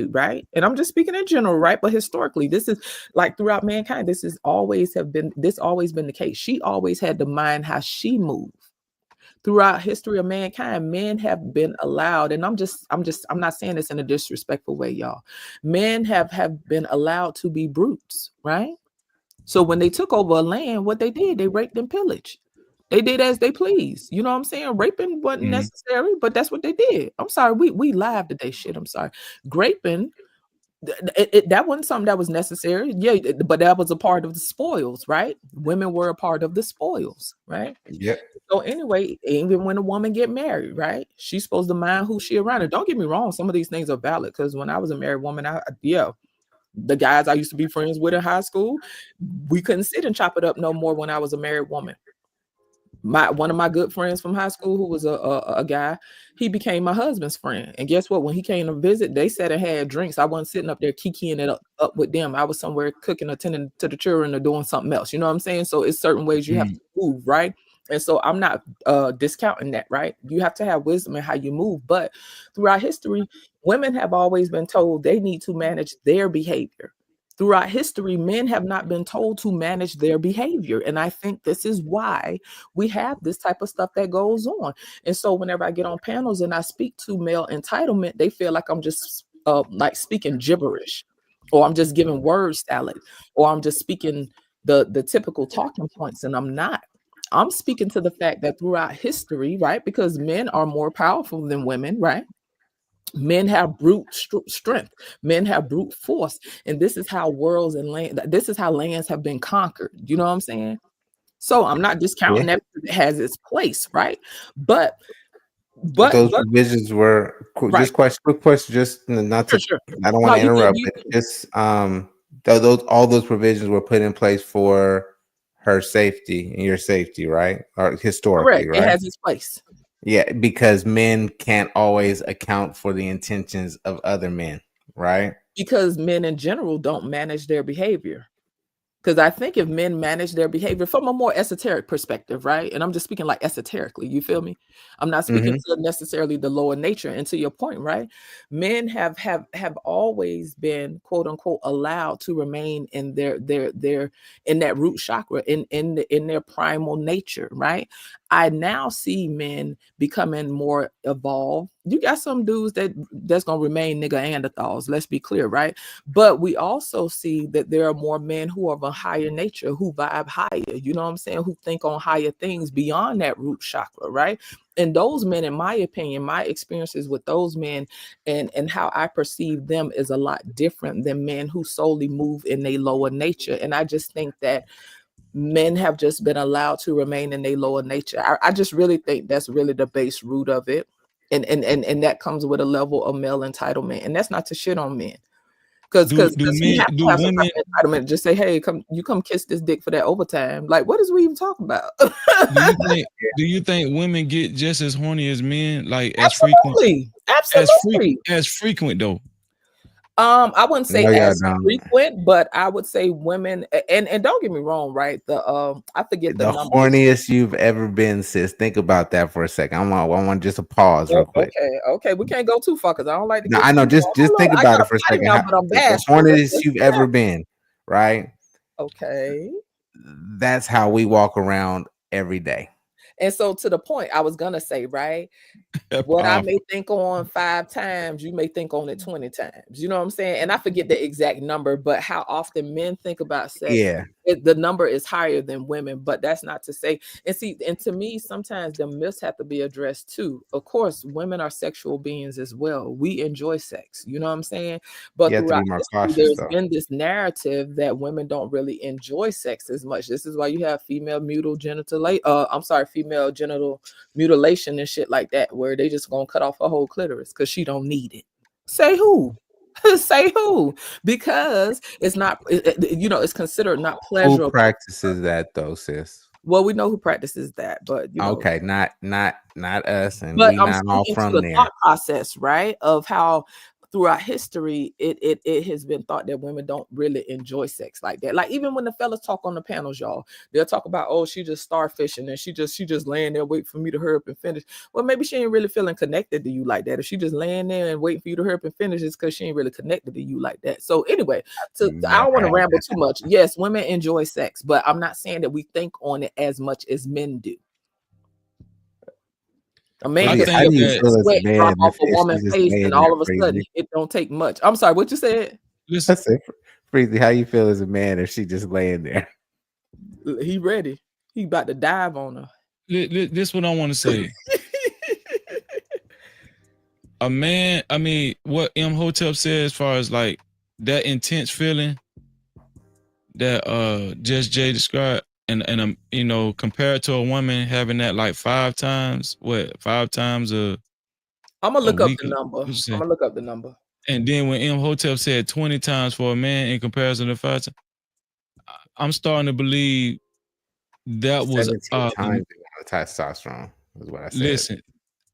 right? And I'm just speaking in general, right? But historically, this is like throughout mankind, this always been the case. She always had to mind how she moved. Throughout history of mankind, men have been allowed, and I'm not saying this in a disrespectful way, y'all. Men have been allowed to be brutes, right? So when they took over a land, what they did, they raped and pillaged. They did as they pleased. You know what I'm saying? Raping wasn't necessary, but that's what they did. I'm sorry, we live today. Shit, I'm sorry. Graping, that wasn't something that was necessary. Yeah, but that was a part of the spoils, right? Women were a part of the spoils, right? Yep. So anyway, even when a woman get married, right? She's supposed to mind who she around. And don't get me wrong, some of these things are valid, because when I was a married woman, the guys I used to be friends with in high school, we couldn't sit and chop it up no more when I was a married woman. One of my good friends from high school, who was a guy, he became my husband's friend. And guess what? When he came to visit, they sat and had drinks. I wasn't sitting up there kikiing it up with them. I was somewhere cooking, attending to the children, or doing something else. You know what I'm saying? So it's certain ways you have to move, right? And so I'm not discounting that, right? You have to have wisdom in how you move. But throughout history, women have always been told they need to manage their behavior. Throughout history, men have not been told to manage their behavior. And I think this is why we have this type of stuff that goes on. And so whenever I get on panels and I speak to male entitlement, they feel like I'm just like speaking gibberish, or I'm just giving word salad, or I'm just speaking the typical talking points, and I'm not. I'm speaking to the fact that throughout history, right, because men are more powerful than women, right? Men have brute strength. Men have brute force. And this is how this is how lands have been conquered. You know what I'm saying? So I'm not discounting that it has its place, right? But those provisions were just quick question, just not to. Sure. I don't want to interrupt, but just all those provisions were put in place for her safety and your safety, right? Or historically, correct. right? It has its place. Yeah, because men can't always account for the intentions of other men, right? Because men in general don't manage their behavior. Because I think if men manage their behavior from a more esoteric perspective, right? And I'm just speaking like esoterically, you feel me? I'm not speaking to necessarily the lower nature. And to your point, right? Men have always been, quote unquote, allowed to remain in their in that root chakra, in their primal nature, right? I now see men becoming more evolved. You got some dudes that's gonna remain nigga Neanderthals, let's be clear, right? But we also see that there are more men who are of a higher nature, who vibe higher, you know what I'm saying, who think on higher things beyond that root chakra, right? And those men, in my opinion, my experiences with those men and how I perceive them is a lot different than men who solely move in their lower nature. And I just think that men have just been allowed to remain in their lower nature. I just really think that's really the base root of it. And that comes with a level of male entitlement. And that's not to shit on men. Because we have to have some type of entitlement. Just say, hey, come kiss this dick for that overtime. Like, what is we even talking about? do you think women get just as horny as men? Like Absolutely. as frequent though? I wouldn't say as frequent, but I would say women, and don't get me wrong, right? I forget the numbers. Horniest you've ever been, sis. Think about that for a second. I want just a pause real quick. Okay, we can't go too far because I don't like to. No, I know. Just think about it for a second. The horniest you've ever been, right? Okay. That's how we walk around every day. And so to the point I was gonna say, right? What I may think on 5 times, you may think on it 20 times. You know what I'm saying? And I forget the exact number, but how often men think about sex, the number is higher than women. But that's not to say, and to me, sometimes the myths have to be addressed too. Of course, women are sexual beings as well. We enjoy sex. You know what I'm saying? But throughout history, there's been this narrative that women don't really enjoy sex as much. This is why you have female genital mutilation and shit like that, where they just gonna cut off her whole clitoris because she don't need it. Say who? Say who? Because it's not, it's considered not pleasurable. Who practices that though, sis? Well, we know who practices that, but okay, not us, and but we I'm not all from the there. thought process, right? Of how throughout history, it has been thought that women don't really enjoy sex like that. Like even when the fellas talk on the panels, y'all, they'll talk about, oh, she just starfishing and she just laying there waiting for me to hurry up and finish. Well, maybe she ain't really feeling connected to you like that. If she just laying there and waiting for you to hurry up and finish, it's because she ain't really connected to you like that. So anyway, I don't want to ramble too much. Yes, women enjoy sex, but I'm not saying that we think on it as much as men do. A man can see a sweat drop off a woman's face, and all of a sudden, it don't take much. I'm sorry, what you said? Listen, Freezy, how you feel as a man if she just laying there? He ready. He about to dive on her. This what I want to say. A man, I mean, what Imhotep said as far as like that intense feeling that Just Jay described. And compared to a woman having that like 5 times, 5 times I'm gonna look up the number. And then when Imhotep said 20 times for a man in comparison to 5 times, I'm starting to believe that was 17 times testosterone is what I said. Listen,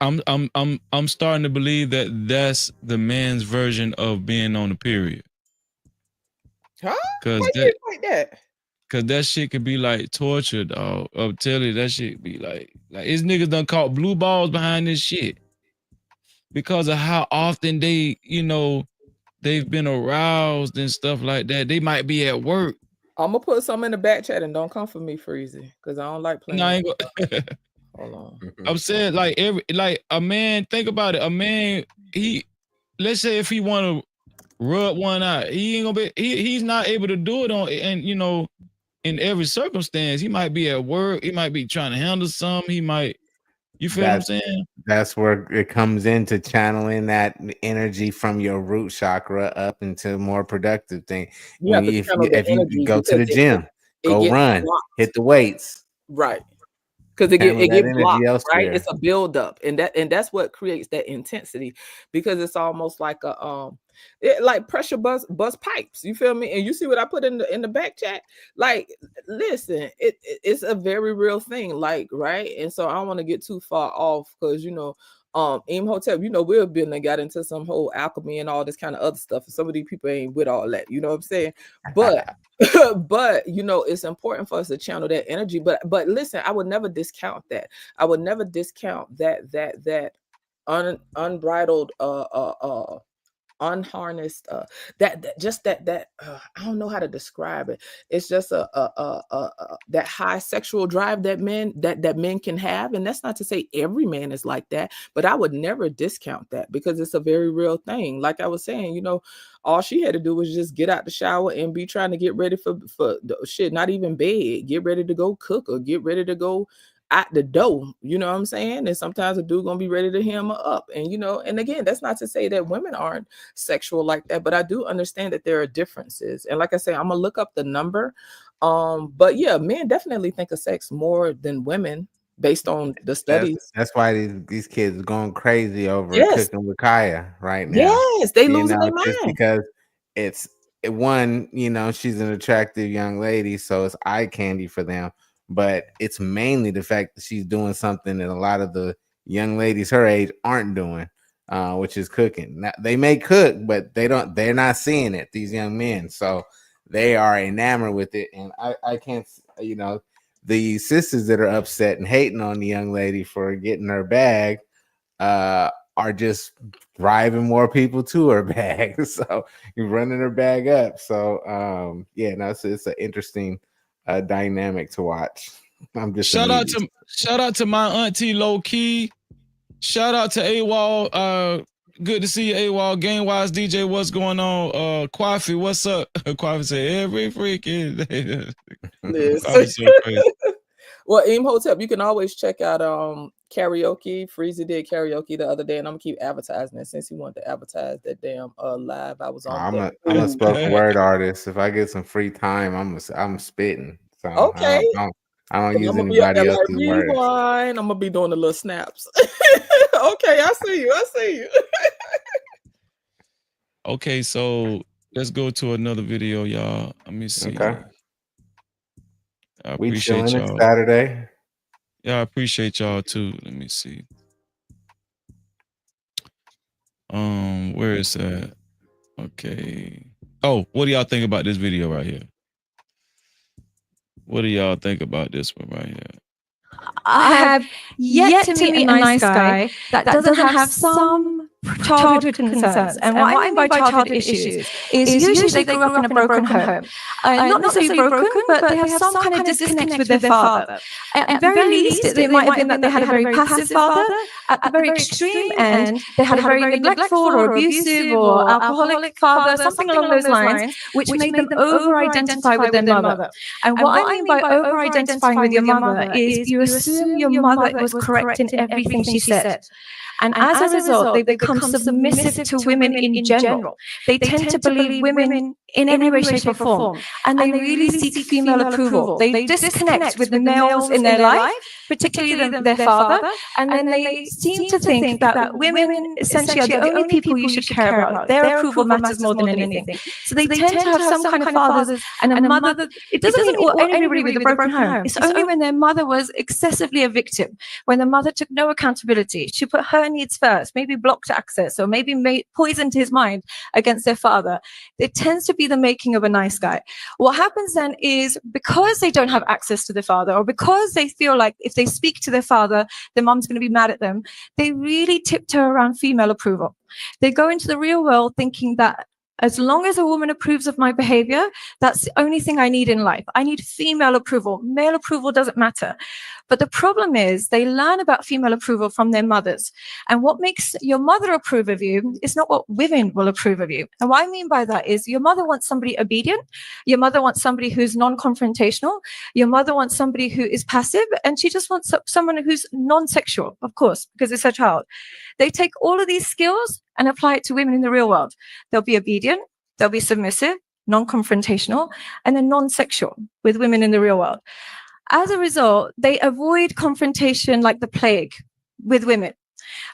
I'm starting to believe that that's the man's version of being on a period. Huh? Why you like that? Cause that shit could be like torture, dog. I'm telling you, that shit be like his niggas done caught blue balls behind this shit. Because of how often they've been aroused and stuff like that. They might be at work. I'm gonna put some in the back chat and don't come for me, Freezy, because I don't like playing. No, I ain't Hold on. I'm saying like a man, think about it. A man, let's say if he wanna rub one out, he ain't gonna be he's not able to do it in every circumstance. He might be at work, he might be trying to handle something, you feel what I'm saying? That's where it comes into channeling that energy from your root chakra up into more productive thing. If you go to the gym, go run, hit the weights. Right. Because it get blocked, right? It's a buildup, and that's what creates that intensity, because it's almost like like pressure bust pipes. You feel me? And you see what I put in the back chat? Like, listen, it's a very real thing, like, right? And so I don't want to get too far off because Imhotep, we've been and got into some whole alchemy and all this kind of other stuff. And some of these people ain't with all that, you know what I'm saying? But but it's important for us to channel that energy. But listen, I would never discount that. I would never discount that unbridled unharnessed that I don't know how to describe it. It's just a that high sexual drive that men can have. And that's not to say every man is like that, but I would never discount that because it's a very real thing. Like I was saying, you know, all she had to do was just get out the shower and be trying to get ready for shit, not even bed, get ready to go cook or get ready to go at the door, you know what I'm saying? And sometimes a dude gonna be ready to hem her up. And you know, and again, that's not to say that women aren't sexual like that, but I do understand that there are differences. And like I say, I'm gonna look up the number. But yeah, men definitely think of sex more than women based on the studies. That's why these kids are going crazy over Yes. cooking with Kaya right now. Yes, they You losing their know, just mind. because one, you know, she's an attractive young lady, so it's eye candy for them. But it's mainly the fact that she's doing something that a lot of the young ladies her age aren't doing, which is cooking. Now, they may cook, but they're not seeing it, these young men. So they are enamored with it. And I can't, you know, the sisters that are upset and hating on the young lady for getting her bag are just driving more people to her bag. So you're running her bag up. So yeah, no, it's an interesting dynamic to watch. I'm just shout out to my auntie Low Key. Shout out to AWOL. Good to see you, AWOL. Game Wise DJ, what's going on? Kwafi, what's up? Kwafi said every freaking day. Kwafi so crazy. Well, Imhotep, you can always check out karaoke. Freezy did karaoke the other day, and I'm gonna keep advertising it since he wanted to advertise that damn live I was on. I'm a spoken word artist. If I get some free time, I'm spitting. So okay. I don't use I'm gonna be up anybody there else's like words. rewind. I'm gonna be doing the little snaps. Okay, I see you. Okay, so let's go to another video, y'all. Let me see. Okay. I We appreciate chilling. y'all. It's Saturday. Yeah, I appreciate y'all too. Let me see. Where is that? Okay. Oh, what do y'all think about this video right here? What do y'all think about this one right here? I have yet to meet a nice guy that doesn't have some childhood concerns. And what I mean by childhood issues is usually they grew up in a broken home. Not necessarily broken, but they have some kind of disconnect with their father. At the very least, it might have been that they had a very passive father. At the very extreme end, they had a very neglectful or abusive or alcoholic father, something along those lines, which made them over-identify with their mother. And what I mean by over-identifying with your mother is you assume your mother was correct in everything she said. And as a result, they become submissive to women in general. They tend to believe women in every way, shape, or form. And they really seek female approval. They disconnect with the males in their life, particularly their father. And then they seem to think that women essentially are the only people you should care about. Their approval matters more than anything. So they tend to have some kind of fathers and a mother. It doesn't mean anybody with a broken home. It's only when their mother was excessively a victim, when the mother took no accountability. She put her needs first, maybe blocked access, or maybe poisoned his mind against their father. It tends to be the making of a nice guy. What happens then is, because they don't have access to their father, or because they feel like if they speak to their father, their mom's going to be mad at them, they really tiptoe around female approval. They go into the real world thinking that as long as a woman approves of my behavior, that's the only thing I need in life. I need female approval. Male approval doesn't matter. But the problem is they learn about female approval from their mothers. And what makes your mother approve of you is not what women will approve of you. And what I mean by that is your mother wants somebody obedient. Your mother wants somebody who's non-confrontational. Your mother wants somebody who is passive. And she just wants someone who's non-sexual, of course, because it's her child. They take all of these skills and apply it to women in the real world. They'll be obedient. They'll be submissive, non-confrontational, and then non-sexual with women in the real world. As a result, they avoid confrontation like the plague with women.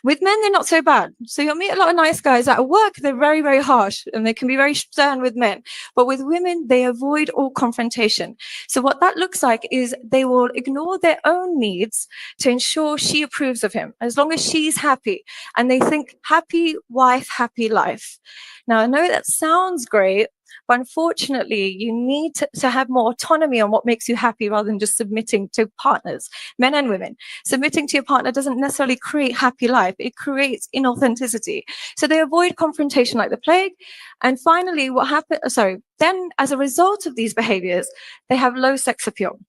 With men, they're not so bad. So you'll meet a lot of nice guys at work. They're very, very harsh and they can be very stern with men. But with women, they avoid all confrontation. So what that looks like is they will ignore their own needs to ensure she approves of him, as long as she's happy. And they think happy wife, happy life. Now, I know that sounds great, But unfortunately, you need to have more autonomy on what makes you happy rather than just submitting to partners, men and women. Submitting to your partner doesn't necessarily create happy life. It creates inauthenticity. So they avoid confrontation like the plague. And finally, what happened? Then as a result of these behaviors, they have low sex appeal.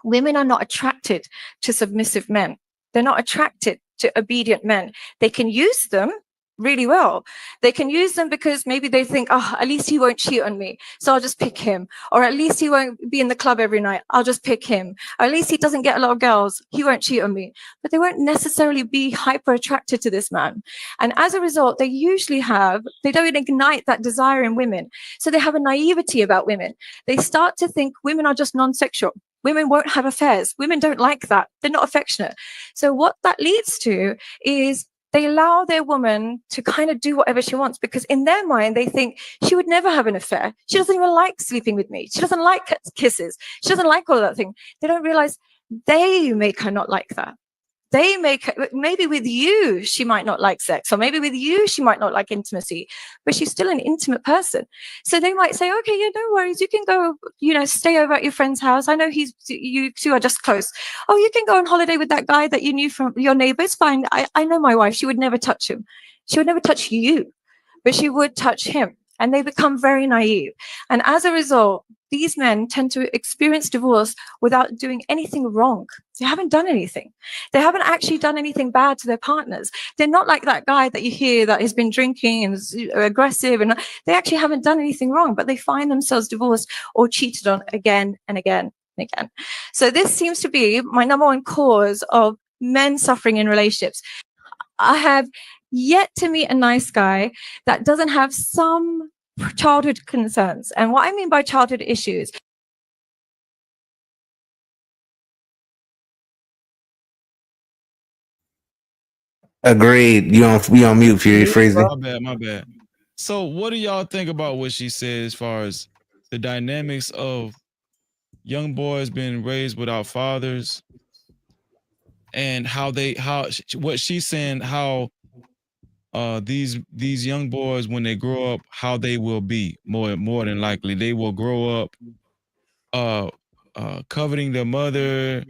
Women are not attracted to submissive men. They're not attracted to obedient men. They can use them really well. They can use them because maybe they think, oh, at least he won't cheat on me, so I'll just pick him. Or at least he won't be in the club every night, I'll just pick him. Or at least he doesn't get a lot of girls, he won't cheat on me. But they won't necessarily be hyper attracted to this man. And as a result, they don't ignite that desire in women. So they have a naivety about women. They start to think women are just non-sexual. Women won't have affairs. Women don't like that. They're not affectionate. So what that leads to is they allow their woman to kind of do whatever she wants, because in their mind, they think she would never have an affair. She doesn't even like sleeping with me. She doesn't like kisses. She doesn't like all that thing. They don't realize they make her not like that. They make her, maybe with you, she might not like sex, or maybe with you, she might not like intimacy, but she's still an intimate person. So they might say, okay, yeah, no worries. You can go, stay over at your friend's house. I know you two are just close. Oh, you can go on holiday with that guy that you knew from your neighbor. It's fine. I know my wife. She would never touch him. She would never touch you, but she would touch him. And they become very naive. And as a result, these men tend to experience divorce without doing anything wrong. They haven't done anything. They haven't actually done anything bad to their partners. They're not like that guy that you hear that has been drinking and is aggressive, and they actually haven't done anything wrong, but they find themselves divorced or cheated on again and again and again. So this seems to be my number one cause of men suffering in relationships. I have yet to meet a nice guy that doesn't have some childhood concerns. And what I mean by childhood issues, Agreed. You on mute, Fury Freezy. My bad. So what do y'all think about what she said as far as the dynamics of young boys being raised without fathers, and what she's saying, how these young boys, when they grow up, how they will be more than likely they will grow up coveting their mother,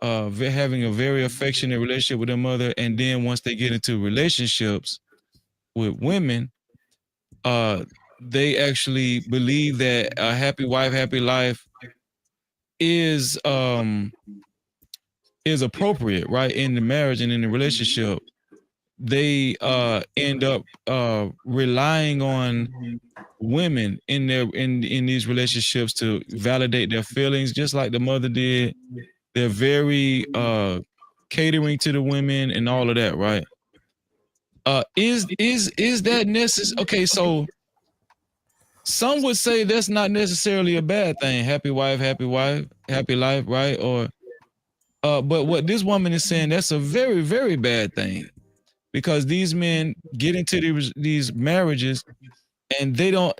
having a very affectionate relationship with their mother, and then once they get into relationships with women, they actually believe that a happy wife, happy life is appropriate, right, in the marriage and in the relationship. They end up relying on women in these relationships to validate their feelings, just like the mother did. They're very catering to the women and all of that, right? Is that necessary? Okay, so some would say that's not necessarily a bad thing. Happy wife, happy life, right? Or but what this woman is saying, that's a very, very bad thing, because these men get into these marriages and they don't,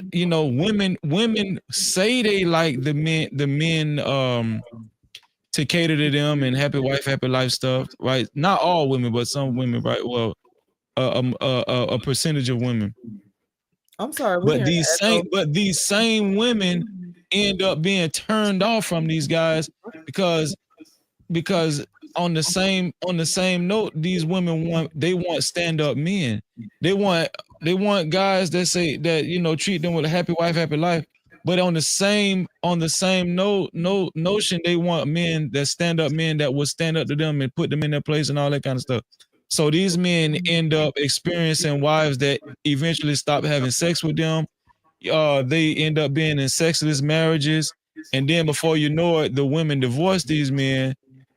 women say they like the men to cater to them and happy wife, happy life stuff, right? Not all women, but some women, right? Well, a percentage of women. I'm sorry, but these same women end up being turned off from these guys because on the same note, these women want stand-up men. They want guys that say that, treat them with a happy wife, happy life. But on the same notion, they want men that stand up men that will stand up to them and put them in their place and all that kind of stuff. So these men end up experiencing wives that eventually stop having sex with them. They end up being in sexless marriages, and then before you know it, the women divorce these men,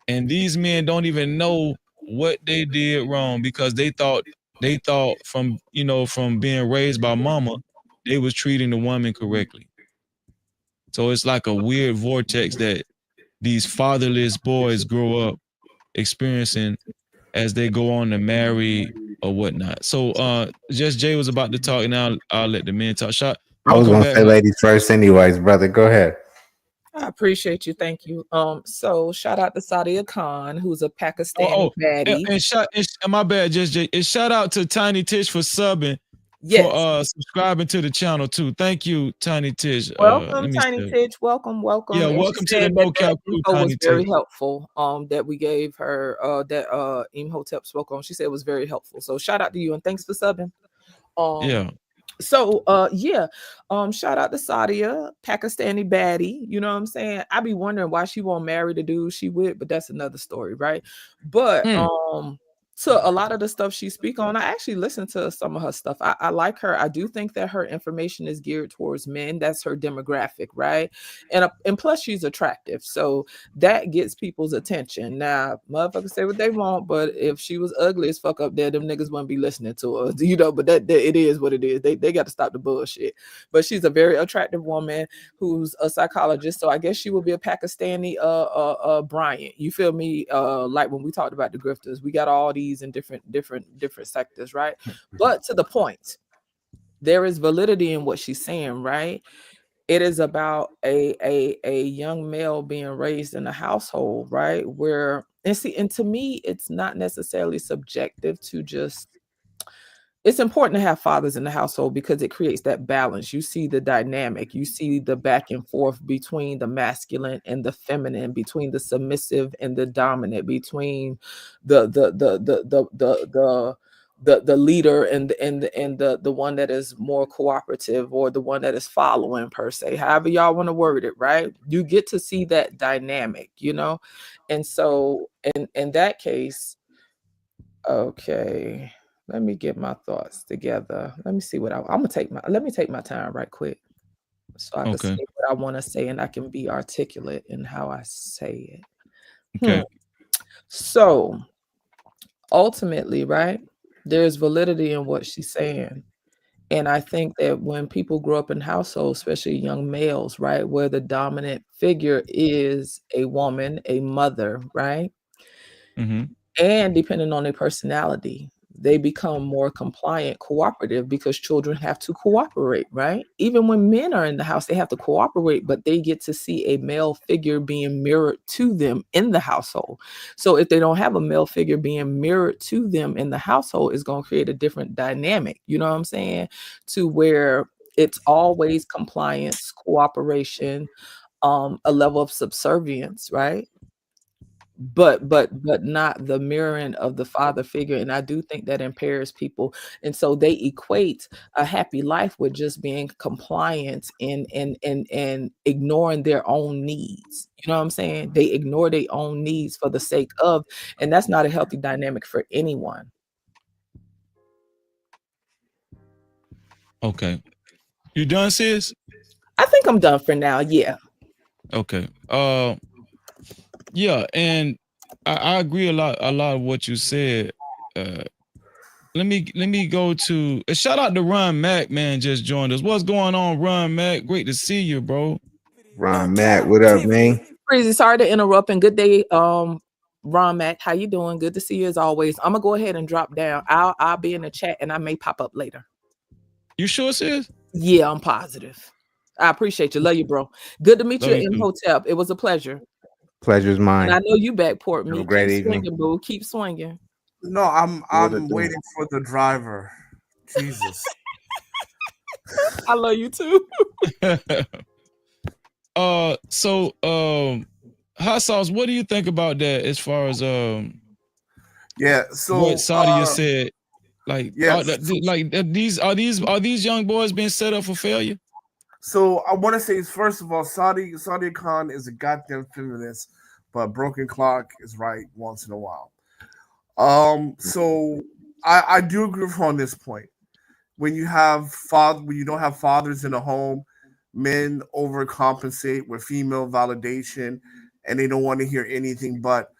and these men don't even know what they did wrong, because they thought from being raised by mama, they was treating the woman correctly. So it's like a weird vortex that these fatherless boys grow up experiencing as they go on to marry or whatnot. So Just Jay was about to talk, and now I'll let the men talk. I was gonna say ladies first anyways, brother. Go ahead. I appreciate you. Thank you. So shout out to Sadia Khan, who's a Pakistani baddie. And my bad, Just Jay. And shout out to Tiny Tish for subbing. for subscribing to the channel too. Thank you, Tiny Tish. Welcome, Let me Tiny say. Tish. Welcome. Yeah, And welcome she to the said No that Cap crew, info was Tiny very Tish. helpful. That we gave her. That Imhotep spoke on. She said it was very helpful. So shout out to you and thanks for subbing. Yeah. So shout out to Sadia, Pakistani baddie. You know what I'm saying? I be wondering why she won't marry the dude she with, but that's another story, right? But to a lot of the stuff she speak on, I actually listen to some of her stuff. I like her. I do think that her information is geared towards men. That's her demographic, right? And plus she's attractive, so that gets people's attention. Now, motherfuckers say what they want, but if she was ugly as fuck up there, them niggas wouldn't be listening to her, you know. But that it is what it is. They got to stop the bullshit. But she's a very attractive woman who's a psychologist, so I guess she will be a Pakistani Bryant. You feel me? Like when we talked about the grifters, we got all these in different sectors, right? But to the point, there is validity in what she's saying, right? It is about a young male being raised in a household, right? Where and to me, it's not necessarily subjective to just. It's important to have fathers in the household because it creates that balance. You see the dynamic, you see the back and forth between the masculine and the feminine, between the submissive and the dominant, between the leader and the one that is more cooperative or the one that is following, per se, however y'all want to word it, right? You get to see that dynamic, you know. And so in that case, okay, let me get my thoughts together. Let me see what I'm gonna take let me take my time right quick so I can say what I want to say and I can be articulate in how I say it. Okay. So ultimately, right, there's validity in what she's saying. And I think that when people grow up in households, especially young males, right, where the dominant figure is a woman, a mother, right? And depending on their personality, they become more compliant, cooperative, because children have to cooperate, right? Even when men are in the house, they have to cooperate, but they get to see a male figure being mirrored to them in the household. So if they don't have a male figure being mirrored to them in the household, it's going to create a different dynamic, you know what I'm saying? To where it's always compliance, cooperation, a level of subservience, right? But not the mirroring of the father figure. And I do think that impairs people. And so they equate a happy life with just being compliant and ignoring their own needs. You know what I'm saying? They ignore their own needs for the sake of, and that's not a healthy dynamic for anyone. Okay. You done, sis? I think I'm done for now. Yeah. Okay. Yeah, and I agree a lot of what you said. Let me go to shout out to Ron Mack, man, just joined us. What's going on, Ron Mack? Great to see you, bro. Ron Mack, what up, man? Crazy, sorry to interrupt, and good day, Ron Mack. How you doing? Good to see you as always. I'm gonna go ahead and drop down. I'll be in the chat and I may pop up later. You sure, sis? Yeah, I'm positive. I appreciate you. Love you, bro. Good to meet you in Imhotep. It was a pleasure. Pleasure's mine. And I know you back, Port Me. Have a great Keep evening. swinging, boo. Keep swinging. No, I'm waiting for the driver. Jesus. I love you too. So Hot Sauce, what do you think about that as far as yeah, so what Sadia said? Like, yes. are these young boys being set up for failure? So I want to say, first of all, Sadia Khan is a goddamn feminist, but broken clock is right once in a while. So I do agree with her on this point. When you don't have fathers in the home, men overcompensate with female validation, and they don't want to hear anything but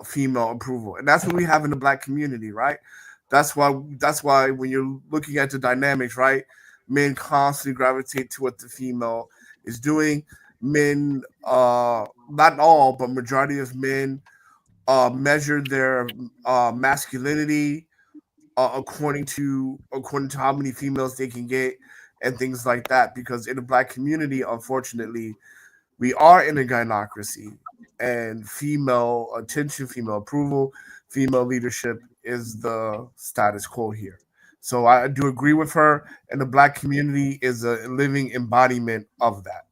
female approval, and that's what we have in the Black community, right? That's why when you're looking at the dynamics, right, men constantly gravitate to what the female is doing. Men, not all, but majority of men measure their masculinity according to how many females they can get and things like that. Because in the Black community, unfortunately, we are in a gynocracy, and female attention, female approval, female leadership is the status quo here. So I do agree with her, and the Black community is a living embodiment of that.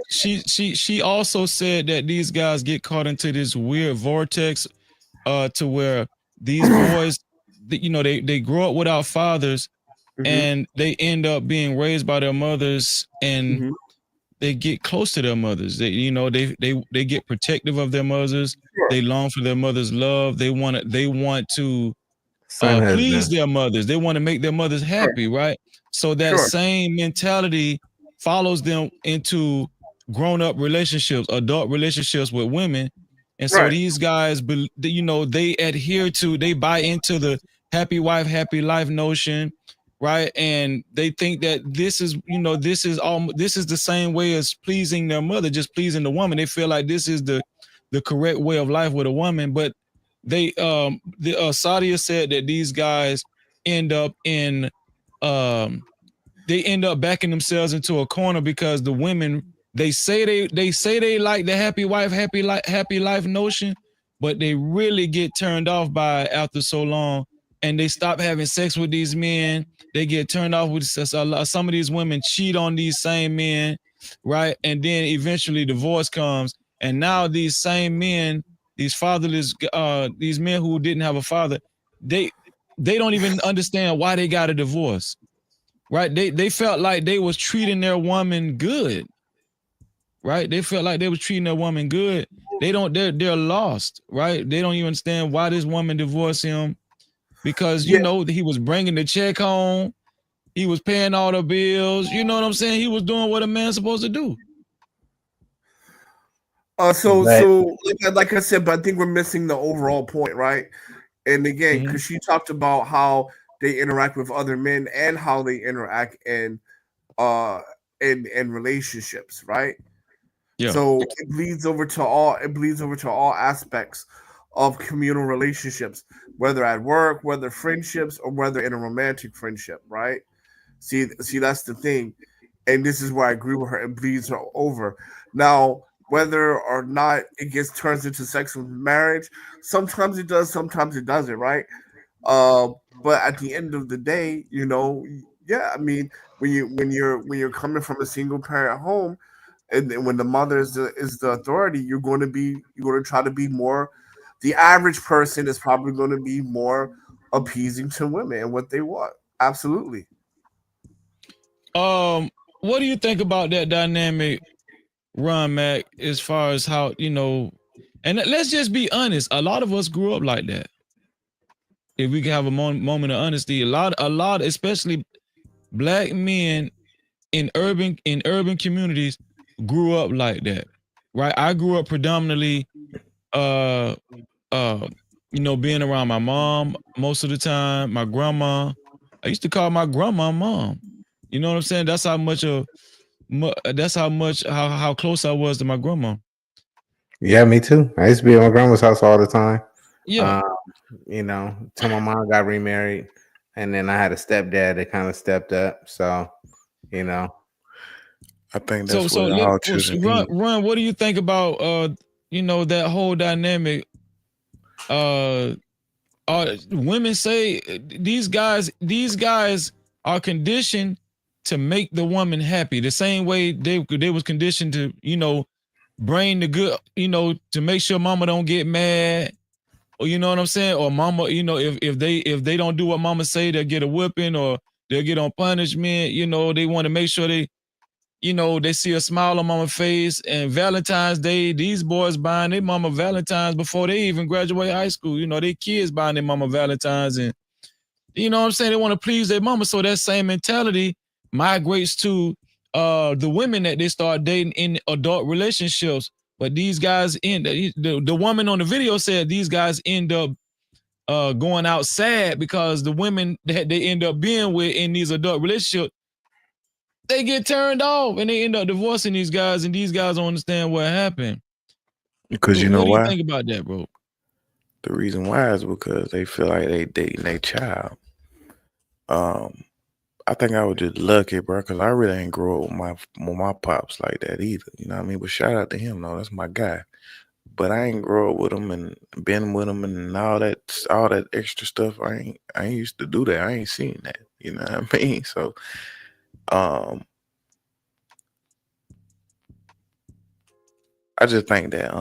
She also said that these guys get caught into this weird vortex, to where these boys, they grow up without fathers, and they end up being raised by their mothers, and they get close to their mothers. They get protective of their mothers. Sure. They long for their mother's love. They want to Son has please been. their mothers. They want to make their mothers happy, right? So that Sure. same mentality follows them into grown-up relationships, adult relationships with women. And so Right. these guys, they adhere to, they buy into the happy wife, happy life notion, right? And they think that this is the same way as pleasing their mother, just pleasing the woman. They feel like this is the correct way of life with a woman. But Sadia said that these guys end up backing themselves into a corner, because the women, they say they like the happy wife, happy life notion, but they really get turned off by it after so long, and they stop having sex with these men. They get turned off with some of these women cheat on these same men, right? And then eventually divorce comes, and now these same men, these fatherless, these men who didn't have a father, they don't even understand why they got a divorce. Right? They felt like they was treating their woman good. Right? They felt like they was treating their woman good. They're lost, right? They don't even understand why this woman divorced him, because he was bringing the check home. He was paying all the bills. You know what I'm saying? He was doing what a man's supposed to do. So like I said, but I think we're missing the overall point, right? And again, because she talked about how they interact with other men and how they interact in relationships, right? Yeah. So it bleeds over to all aspects of communal relationships, whether at work, whether friendships, or whether in a romantic friendship, right? See, that's the thing. And this is where I agree with her. It bleeds her over. Now, whether or not it turns into sex with marriage, sometimes it does, sometimes it doesn't, right? But at the end of the day, I mean, when you're coming from a single parent home, and when the mother is the authority, you're going to try to be more. The average person is probably going to be more appeasing to women and what they want. Absolutely. What do you think about that dynamic, Ron Mac, as far as how, and let's just be honest, a lot of us grew up like that. If we can have a moment of honesty, a lot, especially Black men in urban communities, grew up like that, right? I grew up predominantly, being around my mom most of the time, my grandma. I used to call my grandma mom. You know what I'm saying? That's how close I was to my grandma. Yeah, me too. I used to be at my grandma's house all the time. Yeah. Till my mom got remarried, and then I had a stepdad that kind of stepped up. So, I think that's what all children need. Ron, what do you think about that whole dynamic? Women say these guys are conditioned to make the woman happy, the same way they was conditioned to, bring the good, to make sure mama don't get mad, or you know what I'm saying, or mama, if they don't do what mama say, they'll get a whipping or they'll get on punishment. They want to make sure they see a smile on mama's face. And Valentine's Day, these boys buying their mama Valentine's before they even graduate high school. Their kids buying their mama Valentine's, and you know what I'm saying, they want to please their mama. So that same mentality migrates to the women that they start dating in adult relationships. But these guys the woman on the video said these guys end up going out sad because the women that they end up being with in these adult relationships, they get turned off and they end up divorcing these guys, and these guys don't understand what happened. Because what do you think about that, bro? The reason why is because they feel like they dating their child. I think I was just lucky, bro, because I really ain't grow up with my pops like that either. You know what I mean? But shout out to him, though. That's my guy. but I ain't grow up with them and been with them and all that extra stuff. I ain't used to do that. I ain't seen that. You know what I mean? So, I just think that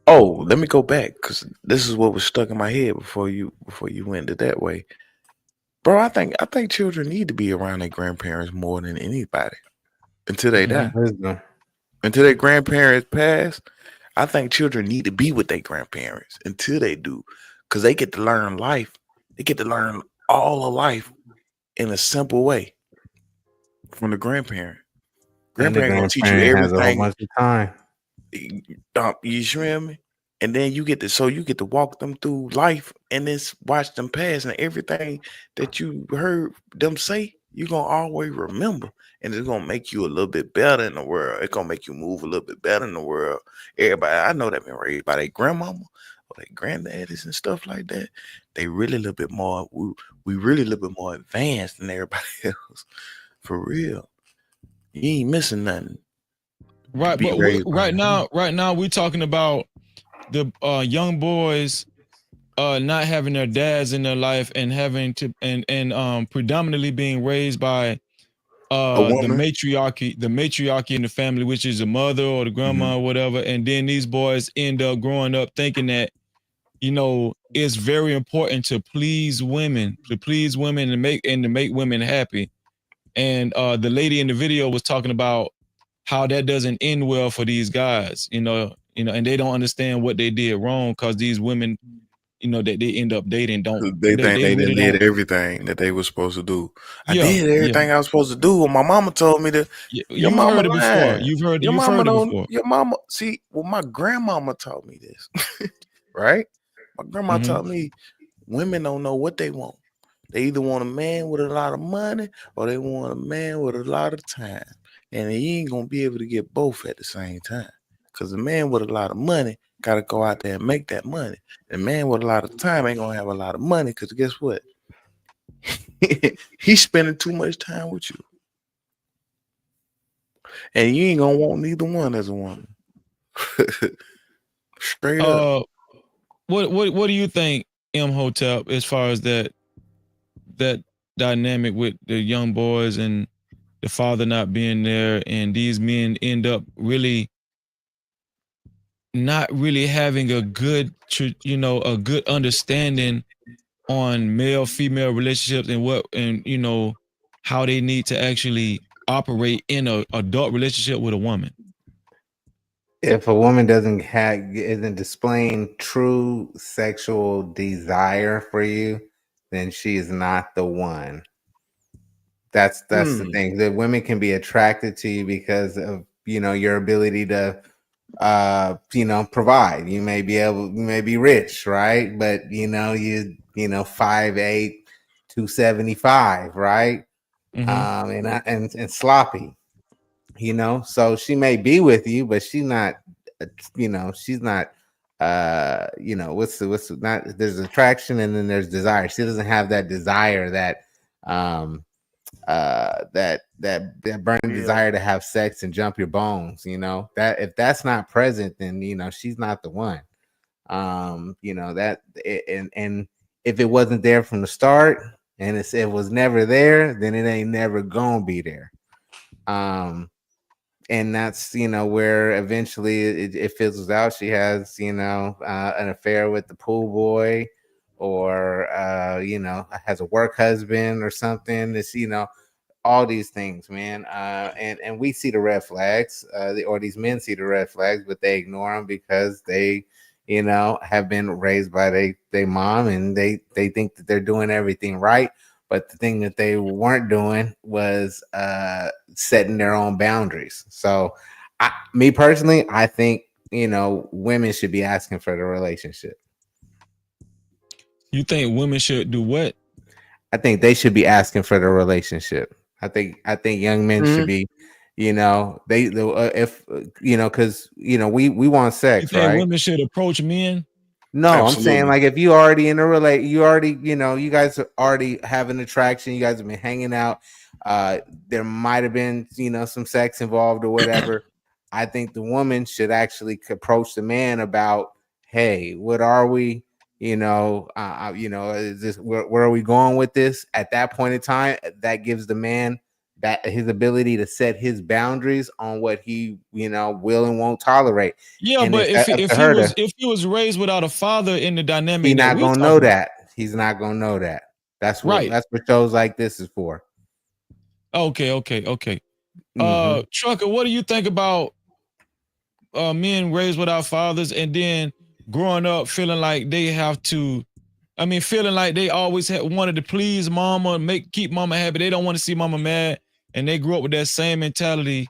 oh, let me go back because this is what was stuck in my head before you went it that way, bro. I think children need to be around their grandparents more than anybody until they die. Until their grandparents pass, I think children need to be with their grandparents until they do, because they get to learn life. They get to learn all of life in a simple way from the grandparent. Grandparent gonna teach you has a whole everything. bunch of time. You hear me? And then you get to walk them through life and then watch them pass, and everything that you heard them say, you're gonna always remember, and it's gonna make you a little bit better in the world. It's gonna make you move a little bit better in the world. Everybody I know that been raised by their grandmama or their granddaddies and stuff like that, they really a little bit more, we really a little bit more advanced than everybody else. For real. You ain't missing nothing. Right, but right now we're talking about the young boys not having their dads in their life and having to and predominantly being raised by the matriarchy in the family, which is the mother or the grandma or whatever, and then these boys end up growing up thinking that, you know, it's very important to please women and to make women happy. And the lady in the video was talking about how that doesn't end well for these guys, you know, and they don't understand what they did wrong because these women, you know, that they end up dating They think they really did everything that they were supposed to do. I Yeah, did everything I was supposed to do. When my mama told me to, your you've mama heard it before. lying. You've heard your it mama don't. before. Your mama, see, well, my grandmama taught me this, right? My grandma taught me women don't know what they want. They either want a man with a lot of money or they want a man with a lot of time, and you ain't gonna be able to get both at the same time. Because a man with a lot of money got to go out there and make that money. The man with a lot of time ain't gonna have a lot of money because guess what? He's spending too much time with you, and you ain't gonna want neither one as a woman. Straight up. What do you think, Imhotep, as far as that dynamic with the young boys and the father not being there, and these men end up really not really having a good, a good understanding on male-female relationships and you know how they need to actually operate in a adult relationship with a woman? If a woman isn't displaying true sexual desire for you, then she is not the one. That's the thing. That women can be attracted to you because of, you know, your ability to provide. You may be rich, right? But you know 5'8", 275, right? And sloppy. You know, so she may be with you, but she's not, she's not, not, there's attraction and then there's desire. She doesn't have that desire, that burning desire to have sex and jump your bones. You know, that if that's not present, then, you know, she's not the one. And if it wasn't there from the start and it was never there, then it ain't never gonna be there. And that's, you know, where eventually it fizzles out. She has, an affair with the pool boy, or, has a work husband or something. It's, all these things, man. And we see the red flags, or these men see the red flags, but they ignore them because they, have been raised by their mom, and they think that they're doing everything right. But the thing that they weren't doing was setting their own boundaries. So, me personally, I think, women should be asking for the relationship. You think women should do what? I think they should be asking for the relationship. I think young men should be, because we want sex, you think right? Women should approach men? No, absolutely. I'm saying, like, if you already in a you already, you guys already have an attraction, you guys have been hanging out. There might have been, some sex involved or whatever. I think the woman should actually approach the man about, hey, what are we? Is this where are we going with this? At that point in time, that gives the man that his ability to set his boundaries on what he, will and won't tolerate. Yeah, And but it's if he was raised without a father in the dynamic, he's not gonna know that. He's not gonna know that. That's what shows like this is for. Okay. Trucker, what do you think about men raised without fathers and then growing up feeling like they have to, feeling like they always wanted to please mama, keep mama happy. They don't want to see mama mad, and they grew up with that same mentality,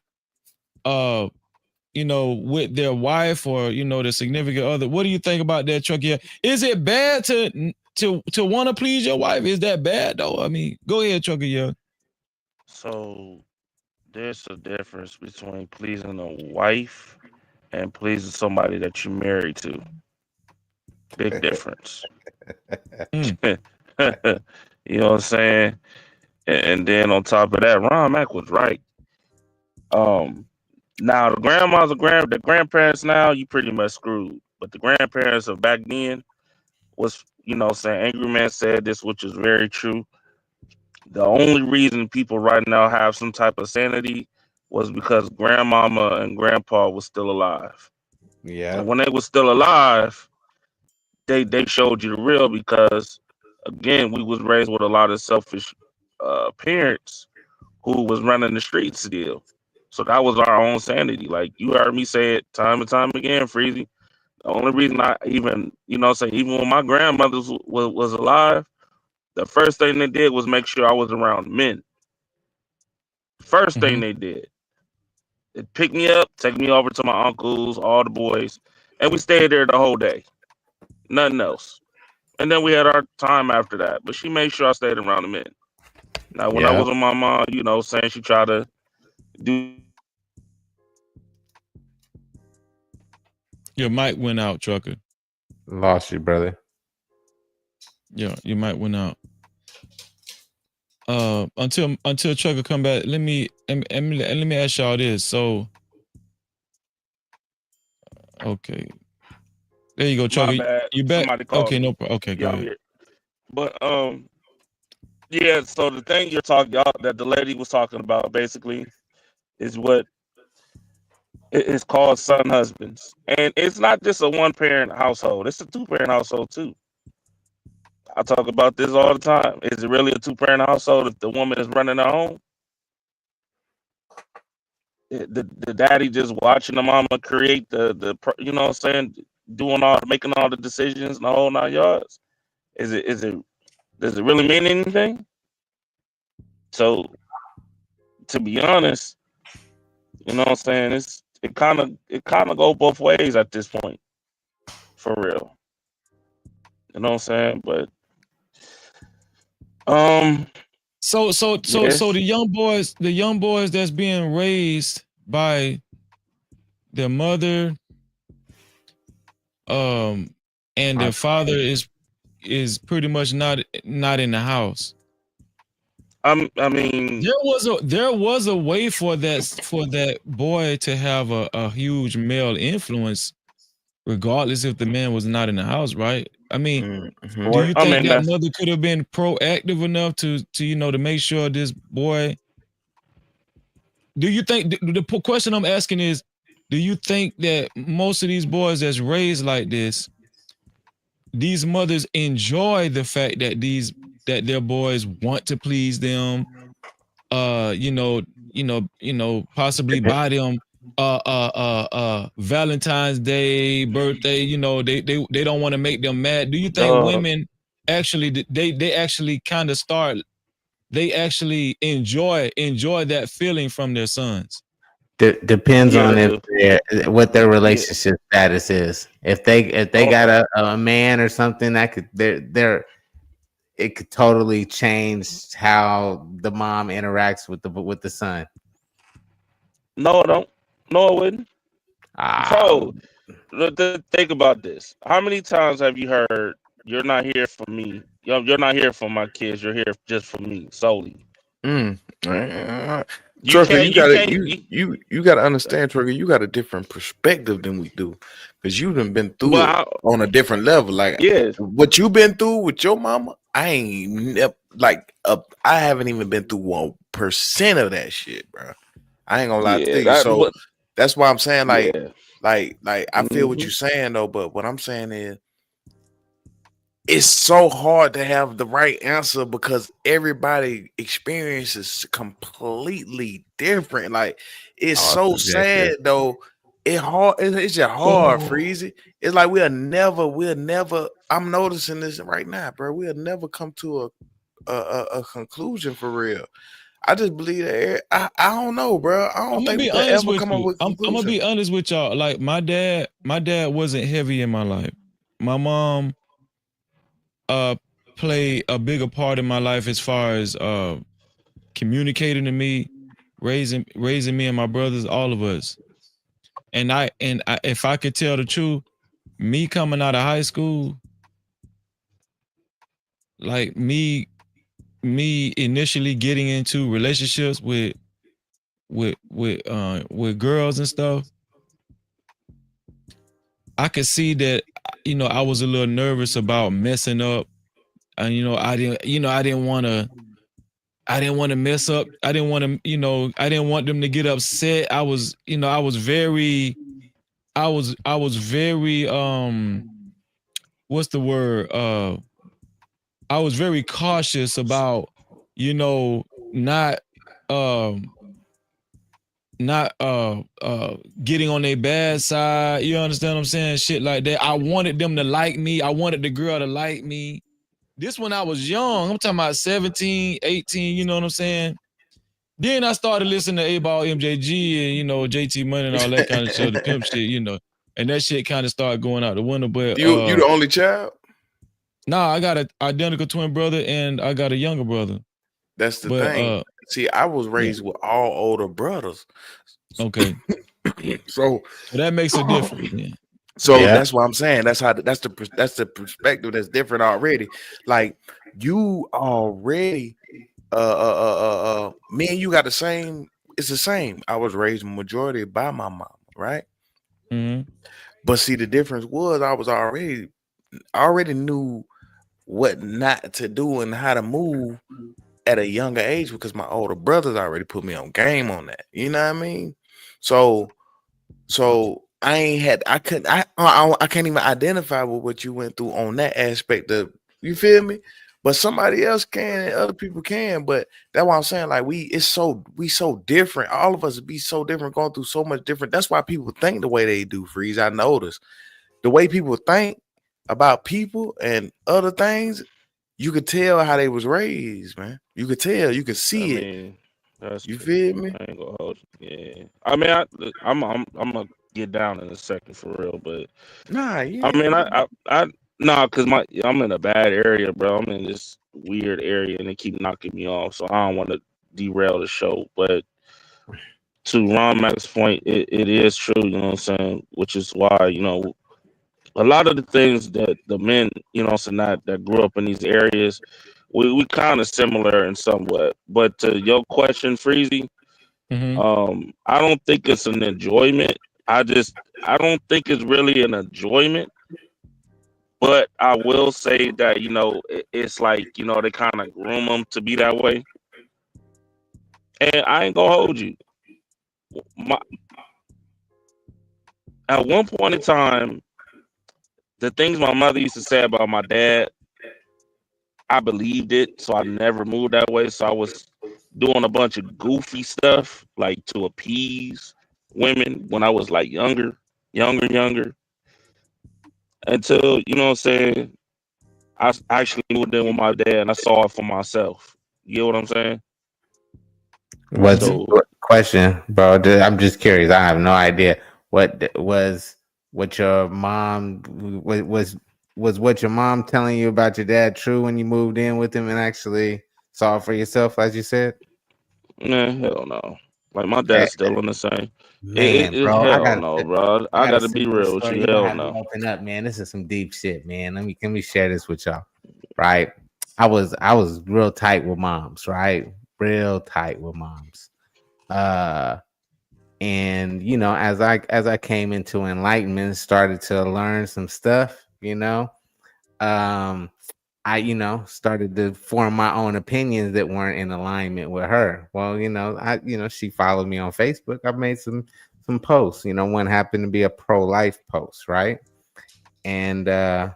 with their wife or their significant other. What do you think about that, Trucker? Is it bad to want to please your wife? Is that bad though? Go ahead, Trucker. Yeah. So there's a difference between pleasing a wife and pleasing somebody that you're married to. Big difference. You know what I'm saying? And then on top of that, Ron Mack was right. Now the grandmas or the grandparents now, you pretty much screwed. But the grandparents of back then was, saying Angry Man said this, which is very true. The only reason people right now have some type of sanity was because grandmama and grandpa was still alive. Yeah. And when they were still alive, they showed you the real, because again, we was raised with a lot of selfish parents who was running the streets still. So that was our own sanity. Like you heard me say it time and time again, Freezy. The only reason I even, even when my grandmother was alive, the first thing they did was make sure I was around men. First thing they did. It picked me up, take me over to my uncles, all the boys, and we stayed there the whole day. Nothing else. And then we had our time after that. But she made sure I stayed around the men. Now, when I was with my mom, saying she tried to do. Your mic went out, Trucker. Lost you, brother. Yeah, your mic went out. Until Trucker come back, let me ask y'all this. So, okay, there you go, Trucker. You back? Okay, no problem. Okay, go ahead. But yeah. So the thing that the lady was talking about basically is what it's called son husbands, and it's not just a one parent household; it's a 2-parent household too. I talk about this all the time. Is it really a 2-parent household if the woman is running her home? The daddy just watching the mama create the making all the decisions and the whole 9 yards. Does it really mean anything? So to be honest, it kind of go both ways at this point, for real. You know what I'm saying? But So the young boys that's being raised by their mother, and their father is pretty much not in the house. I mean, there was a way for that boy to have a huge male influence, regardless if the man was not in the house, right? Do you think that mother could have been proactive enough to to make sure this boy? Do you think the question I'm asking is, do you think that most of these boys that's raised like this, these mothers enjoy the fact that their boys want to please them, possibly buy them Valentine's Day, birthday, they don't want to make them mad. Do you think women actually they actually kind of enjoy that feeling from their sons? Depends on what their relationship status is. If they got a man or something, that could it could totally change how the mom interacts with the son. No, it don't. No, it wouldn't. So think about this. How many times have you heard, "You're not here for me. You're not here for my kids. You're here just for me solely"? Trucker, you gotta understand, Trucker. You got a different perspective than we do, because you done been through it on a different level. Like, what you been through with your mama, I ain't I haven't even been through 1% of that shit, bro. I ain't gonna lie to you. So that's why I'm saying, like, I feel what you're saying though, but what I'm saying is, it's so hard to have the right answer because everybody experience is completely different. Like, it's so sad though. It's just hard, Freezy. It's like we'll never. I'm noticing this right now, bro. We'll never come to a conclusion for real. I just believe that I don't know, bro. I don't think we'll ever come up with a conclusion. I'm gonna be honest with y'all. Like, my dad wasn't heavy in my life. My mom played a bigger part in my life as far as communicating to me, raising me and my brothers, all of us. And I if I could tell the truth, me coming out of high school, like me initially getting into relationships with girls and stuff, I could see that, I was a little nervous about messing up. And I didn't want to mess up. I didn't want to, I didn't want them to get upset. I was very what's the word? I was very cautious about, not getting on their bad side. You understand what I'm saying? Shit like that. I wanted them to like me. I wanted the girl to like me. This when I was young. I'm talking about 17, 18, you know what I'm saying? Then I started listening to A-Ball, MJG, and, JT Money and all that kind of shit, the pimp shit, and that shit kind of started going out the window. But you the only child? Nah, I got an identical twin brother and I got a younger brother. That's the thing. See, I was raised with all older brothers. Okay. So that makes a difference. Yeah. So that's what I'm saying. That's the perspective that's different already. Like, you already me and you got the same. It's the same. I was raised majority by my mom, right? Mm-hmm. But see, the difference was I was already knew what not to do and how to move at a younger age because my older brothers already put me on game on that. You know what I mean? So I can't even identify with what you went through on that aspect of, you feel me? But somebody else can and other people can. But that's why I'm saying, like, we so different. All of us be so different, going through so much different. That's why people think the way they do, Freeze. I noticed the way people think about people and other things, you could tell how they was raised, man. You could tell, you could see it. That's you true. feel me? I ain't gonna hold you. Yeah. I mean, I'm gonna get down in a second for real, but nah, yeah. I mean, nah, cause I'm in a bad area, bro. I'm in this weird area, and they keep knocking me off, so I don't want to derail the show. But to Ron Mack's point, it is true, you know what I'm saying? Which is why, a lot of the things that the men, that grew up in these areas, we kind of similar in somewhat. But to your question, Freezy, I don't think it's an enjoyment. I don't think it's really an enjoyment. But I will say that, it's like, they kind of groom them to be that way. And I ain't gonna hold you. At one point in time, the things my mother used to say about my dad, I believed it, so I never moved that way. So I was doing a bunch of goofy stuff, like to appease women when I was like younger, until, you know what I'm saying, I actually moved in with my dad and I saw it for myself. You get what I'm saying? What's question, bro? I'm just curious. I have no idea. What was what your mom was what your mom telling you about your dad true when you moved in with him and actually saw it for yourself, as you said? Nah, hell no. Like, my dad's still in the same. Man, bro, hell no, bro. I gotta be real with you. Hell no. Open up, man. This is some deep shit, man. Let me share this with y'all. Right. I was real tight with moms, right? real tight with moms. And as I came into enlightenment, started to learn some stuff, I started to form my own opinions that weren't in alignment with her. Well, she followed me on Facebook. I made some posts. One happened to be a pro-life post, right? And I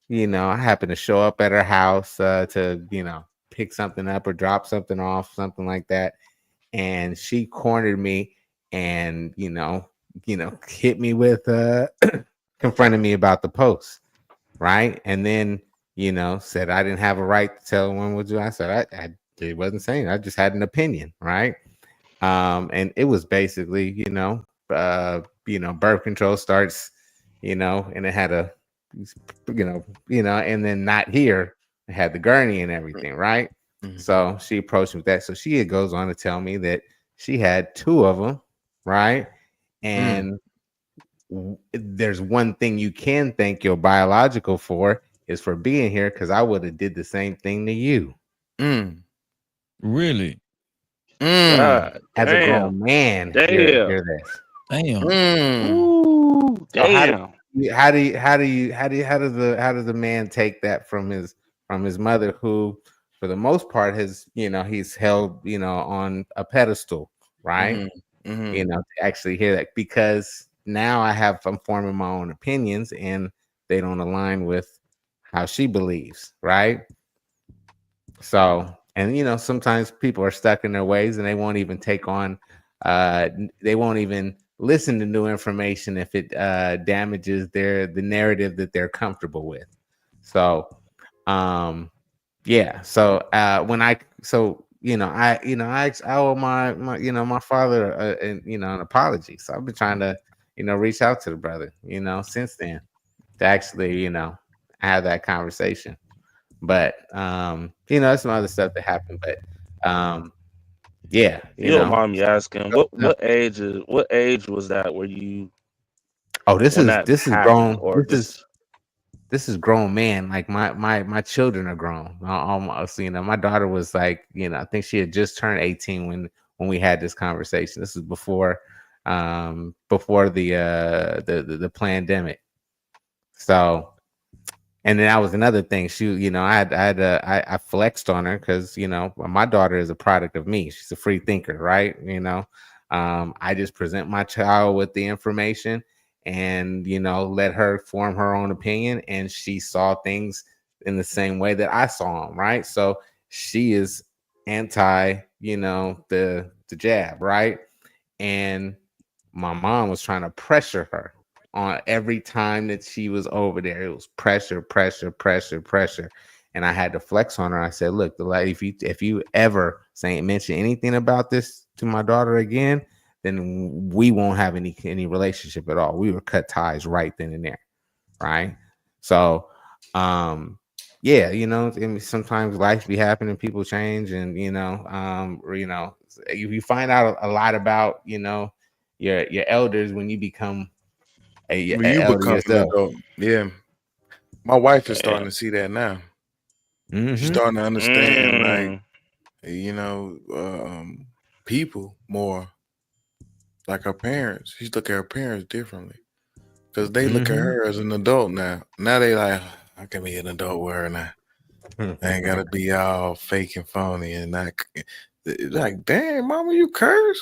happened to show up at her house to pick something up or drop something off, something like that. And she cornered me and hit me with confronted me about the post, right? And then said I didn't have a right to tell one what to do. I said I wasn't saying, I just had an opinion, right? And it was basically birth control starts, and it had a and then not here, it had the gurney and everything, right? Mm-hmm. So she approached me with that. So she goes on to tell me that she had 2 of them, right? And there's one thing you can thank your biological for is for being here, because I would have did the same thing to you. Really? God, as a grown man, hear this. Damn. Ooh, damn. How does the man take that from his mother, who for the most part has he's held on a pedestal, right? To actually hear that, because now I'm forming my own opinions and they don't align with how she believes, right? So, and sometimes people are stuck in their ways and they won't even take on they won't even listen to new information if it damages the narrative that they're comfortable with. So yeah, so when I owe my father an apology. So I've been trying to reach out to the brother since then to actually have that conversation. But there's some other stuff that happened. But yeah, you don't mind me asking what age was that where you? Oh, this is grown. Or this is grown man. Like my children are grown. Almost, my daughter was like, I think she had just turned 18 when we had this conversation. This is before the pandemic. So, and then that was another thing. She, I flexed on her because my daughter is a product of me. She's a free thinker, right? I just present my child with the information and let her form her own opinion, and she saw things in the same way that I saw them, right? So she is anti the jab, right? And my mom was trying to pressure her on every time that she was over there. It was pressure, and I had to flex on her. I said, look, if you ever mention anything about this to my daughter again, then we won't have any relationship at all. We will cut ties right then and there, right? So, yeah, sometimes life be happening, people change, and you find out a lot about your elders when you become when you become an adult. Yeah, my wife is starting to see that now. She's starting to understand, people more. Like her parents, she's looking at her parents differently because they look at her as an adult now. Now they like, I can be an adult with her now. I ain't gotta be all fake and phony and not like, dang, mama, you curse.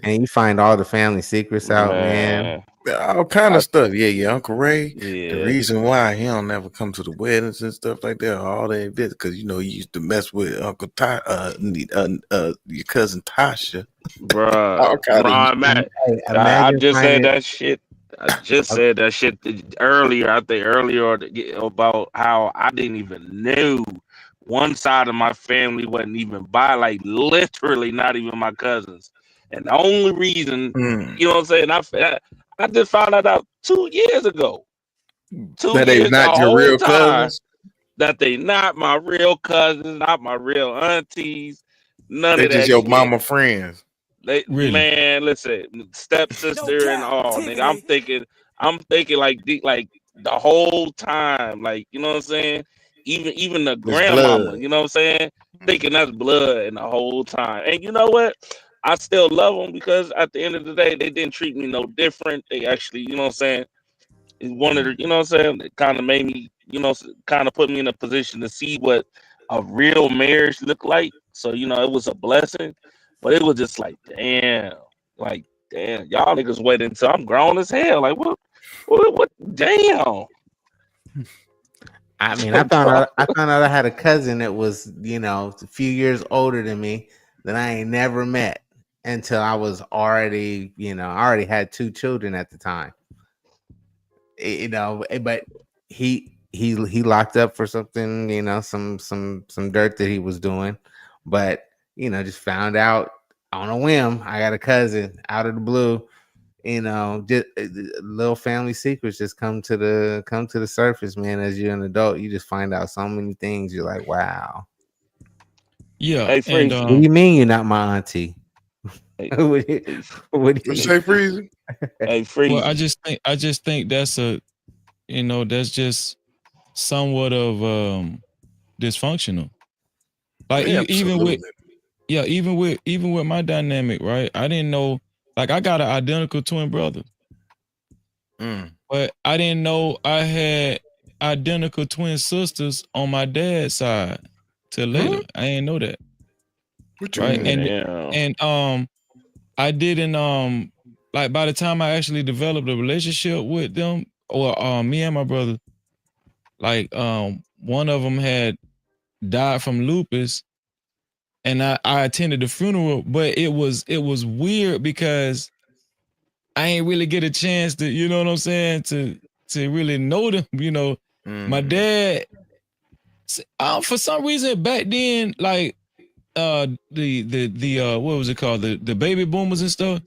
And you find all the family secrets out, man. All kind of stuff. Yeah, Uncle Ray. Yeah. The reason why he don't never come to the weddings and stuff like that, all that visits, because he used to mess with Uncle your cousin Tasha. Bruh, Ron, Matt, I just said that shit. I just said that shit earlier. I think earlier about how I didn't even know one side of my family wasn't even by, like literally not even my cousins. And the only reason, you know what I'm saying, I just found that out 2 years ago. 2 that years, they not your real cousins. That they not my real cousins, not my real aunties, none they of that. Just your mama friends. They really? Man, listen, stepsister and all. Nigga, I'm thinking like the whole time, like, you know what I'm saying? even the It's grandmama, blood. you know what I'm saying? Thinking that's blood and the whole time. And you know what? I still love them because at the end of the day, they didn't treat me no different. They actually, you know what I'm saying? It's one of the, you know what I'm saying? It kind of made me, you know, kind of put me in a position to see what a real marriage looked like. So, you know, it was a blessing, but it was just like, damn, y'all niggas wait until I'm grown as hell. Like, what, damn. I mean, I found out I had a cousin that was, you know, a few years older than me that I ain't never met until I was already, you know, I already had 2 children at the time. You know, but he locked up for something, you know, some dirt that he was doing, but you know, just found out on a whim. I got a cousin out of the blue. You know, just little family secrets just come to the surface, man. As you're an adult, you just find out so many things. You're like, wow. Yeah, Hey, and Freezy. What do you mean you're not my auntie? Hey, what do You you say Freezy? hey, well, I Freezy. just think that's that's just somewhat of dysfunctional. Like Yeah, even with absolutely. even with my dynamic, right? I didn't know, like, I got an identical twin brother, but I didn't know I had identical twin sisters on my dad's side till later. I didn't know that, What you right? mean? And I didn't like, by the time I actually developed a relationship with them, or me and my brother, like one of them had died from lupus, and I attended the funeral, but it was weird because I ain't really get a chance to, you know what I'm saying, to really know them. You know, my dad, for some reason back then, like the what was it called, the baby boomers and stuff,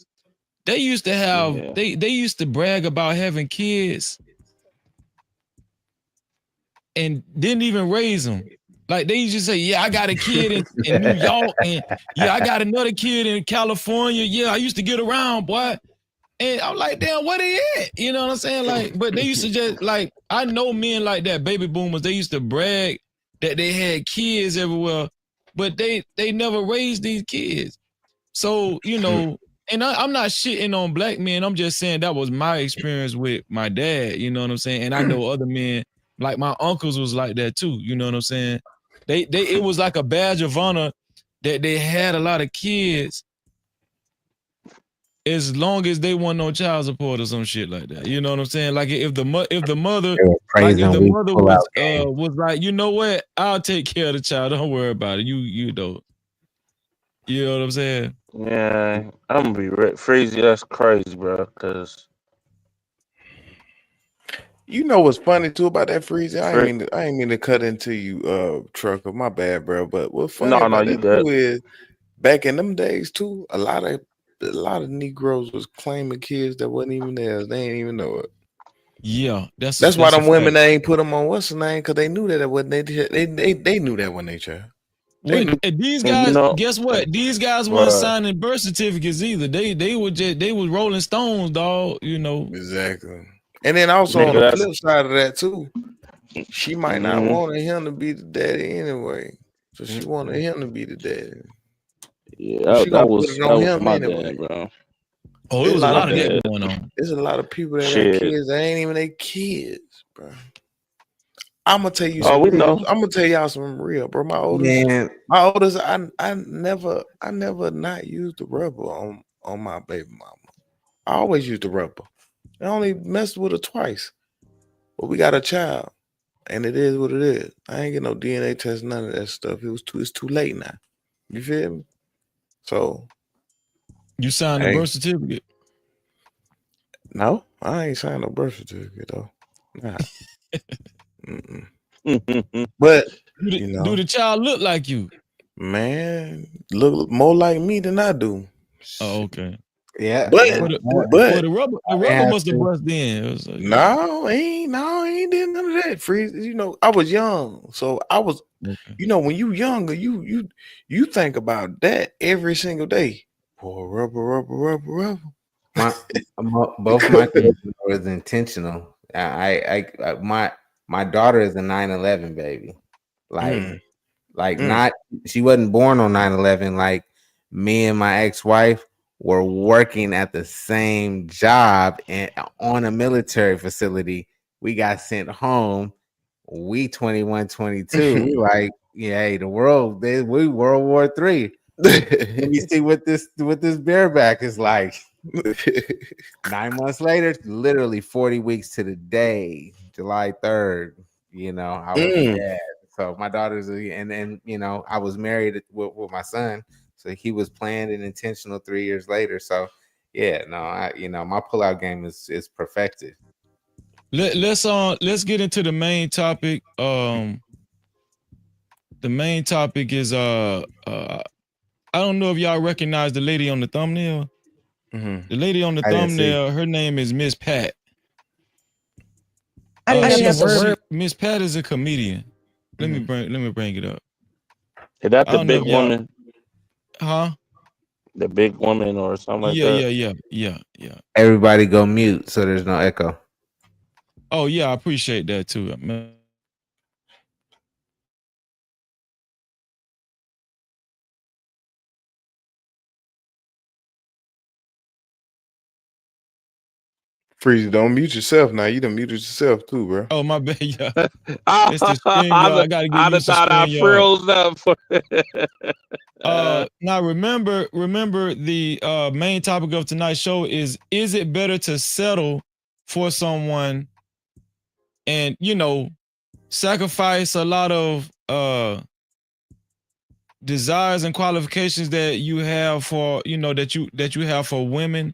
they used to have, Yeah. they used to brag about having kids and didn't even raise them. Like, they used to say, yeah, I got a kid in New York, and yeah, I got another kid in California. Yeah, I used to get around, boy. And I'm like, damn, where they at? You know what I'm saying? Like, but they used to just, like, I know men like that, baby boomers, they used to brag that they had kids everywhere, but they never raised these kids. So, you know, and I'm not shitting on black men. I'm just saying that was my experience with my dad. You know what I'm saying? And I know other men, like my uncles, was like that too. You know what I'm saying? It was like a badge of honor that they had a lot of kids, as long as they want no child support or some shit like that. You know what I'm saying? Like, if the mother, like, if the mother was like, you know what, I'll take care of the child. Don't worry about it. You know. You know what I'm saying? Yeah, I'm gonna be Freezy. That's crazy, bro. Cause You know what's funny too about that Freezy? I ain't mean to cut into you, Trucker. My bad, bro. But what's funny no, about you that good. too is back in them days too, a lot of Negroes was claiming kids that wasn't even theirs. They ain't even know it. Yeah, that's why them women they ain't put them on what's the name, because they knew that it wasn't they knew that when they child. What, these guys, you know, guess what? These guys weren't signing birth certificates either. They was Rolling Stones, dog. You know. Exactly. And then also on the flip side of that too, she might not want him to be the daddy anyway. So she wanted him to be the daddy. Yeah, she gonna put it on him my anyway. dad, bro. Oh, it was a lot of that going on. There's a lot of people that got kids that ain't even their kids, bro. I'm gonna tell you some real. I'm gonna tell y'all some real, bro. My oldest, I never not used the rubber on my baby mama. I always used the rubber. I only messed with her twice. But we got a child, and it is what it is. I ain't get no DNA test, none of that stuff. It's too late now. You feel me? So you signed the birth certificate? No, I ain't signed no birth certificate though. Nah. But do the child look like you? Man, look more like me than I do. Oh, okay. Yeah, but the rubber must have bust in. No, ain't did none of that. Freeze. You know, I was young, so I was. Okay. You know, when you younger, you think about that every single day. Boy, rubber. Both my kids was intentional. My daughter is a 9/11 baby. Like not she wasn't born on 9/11. Like me and my ex-wife were working at the same job and on a military facility. We got sent home. We 21, 22. We like, yeah, hey, the world, we World War III. Let me see what this bareback is like. 9 months later, literally 40 weeks to the day, July 3rd. You know, I was a dad. So my daughter's and you know, I was married with my son. So he was planned and intentional 3 years later. So yeah, no, my pullout game is perfected. Let's get into the main topic. The main topic is I don't know if y'all recognize the lady on the thumbnail. The lady on the thumbnail, her name is Miss Pat. Miss Pat is a comedian. Let me bring it up. Is that the big woman? Huh? The big woman or something like that? Yeah. Everybody go mute so there's no echo. Oh yeah, I appreciate that too. Freezy, don't mute yourself now. You done muted yourself too, bro. Oh my bad, yeah. It's the screen guard. I gotta get used to thought I froze up for now remember the main topic of tonight's show is it better to settle for someone and sacrifice a lot of desires and qualifications that you have for that you have for women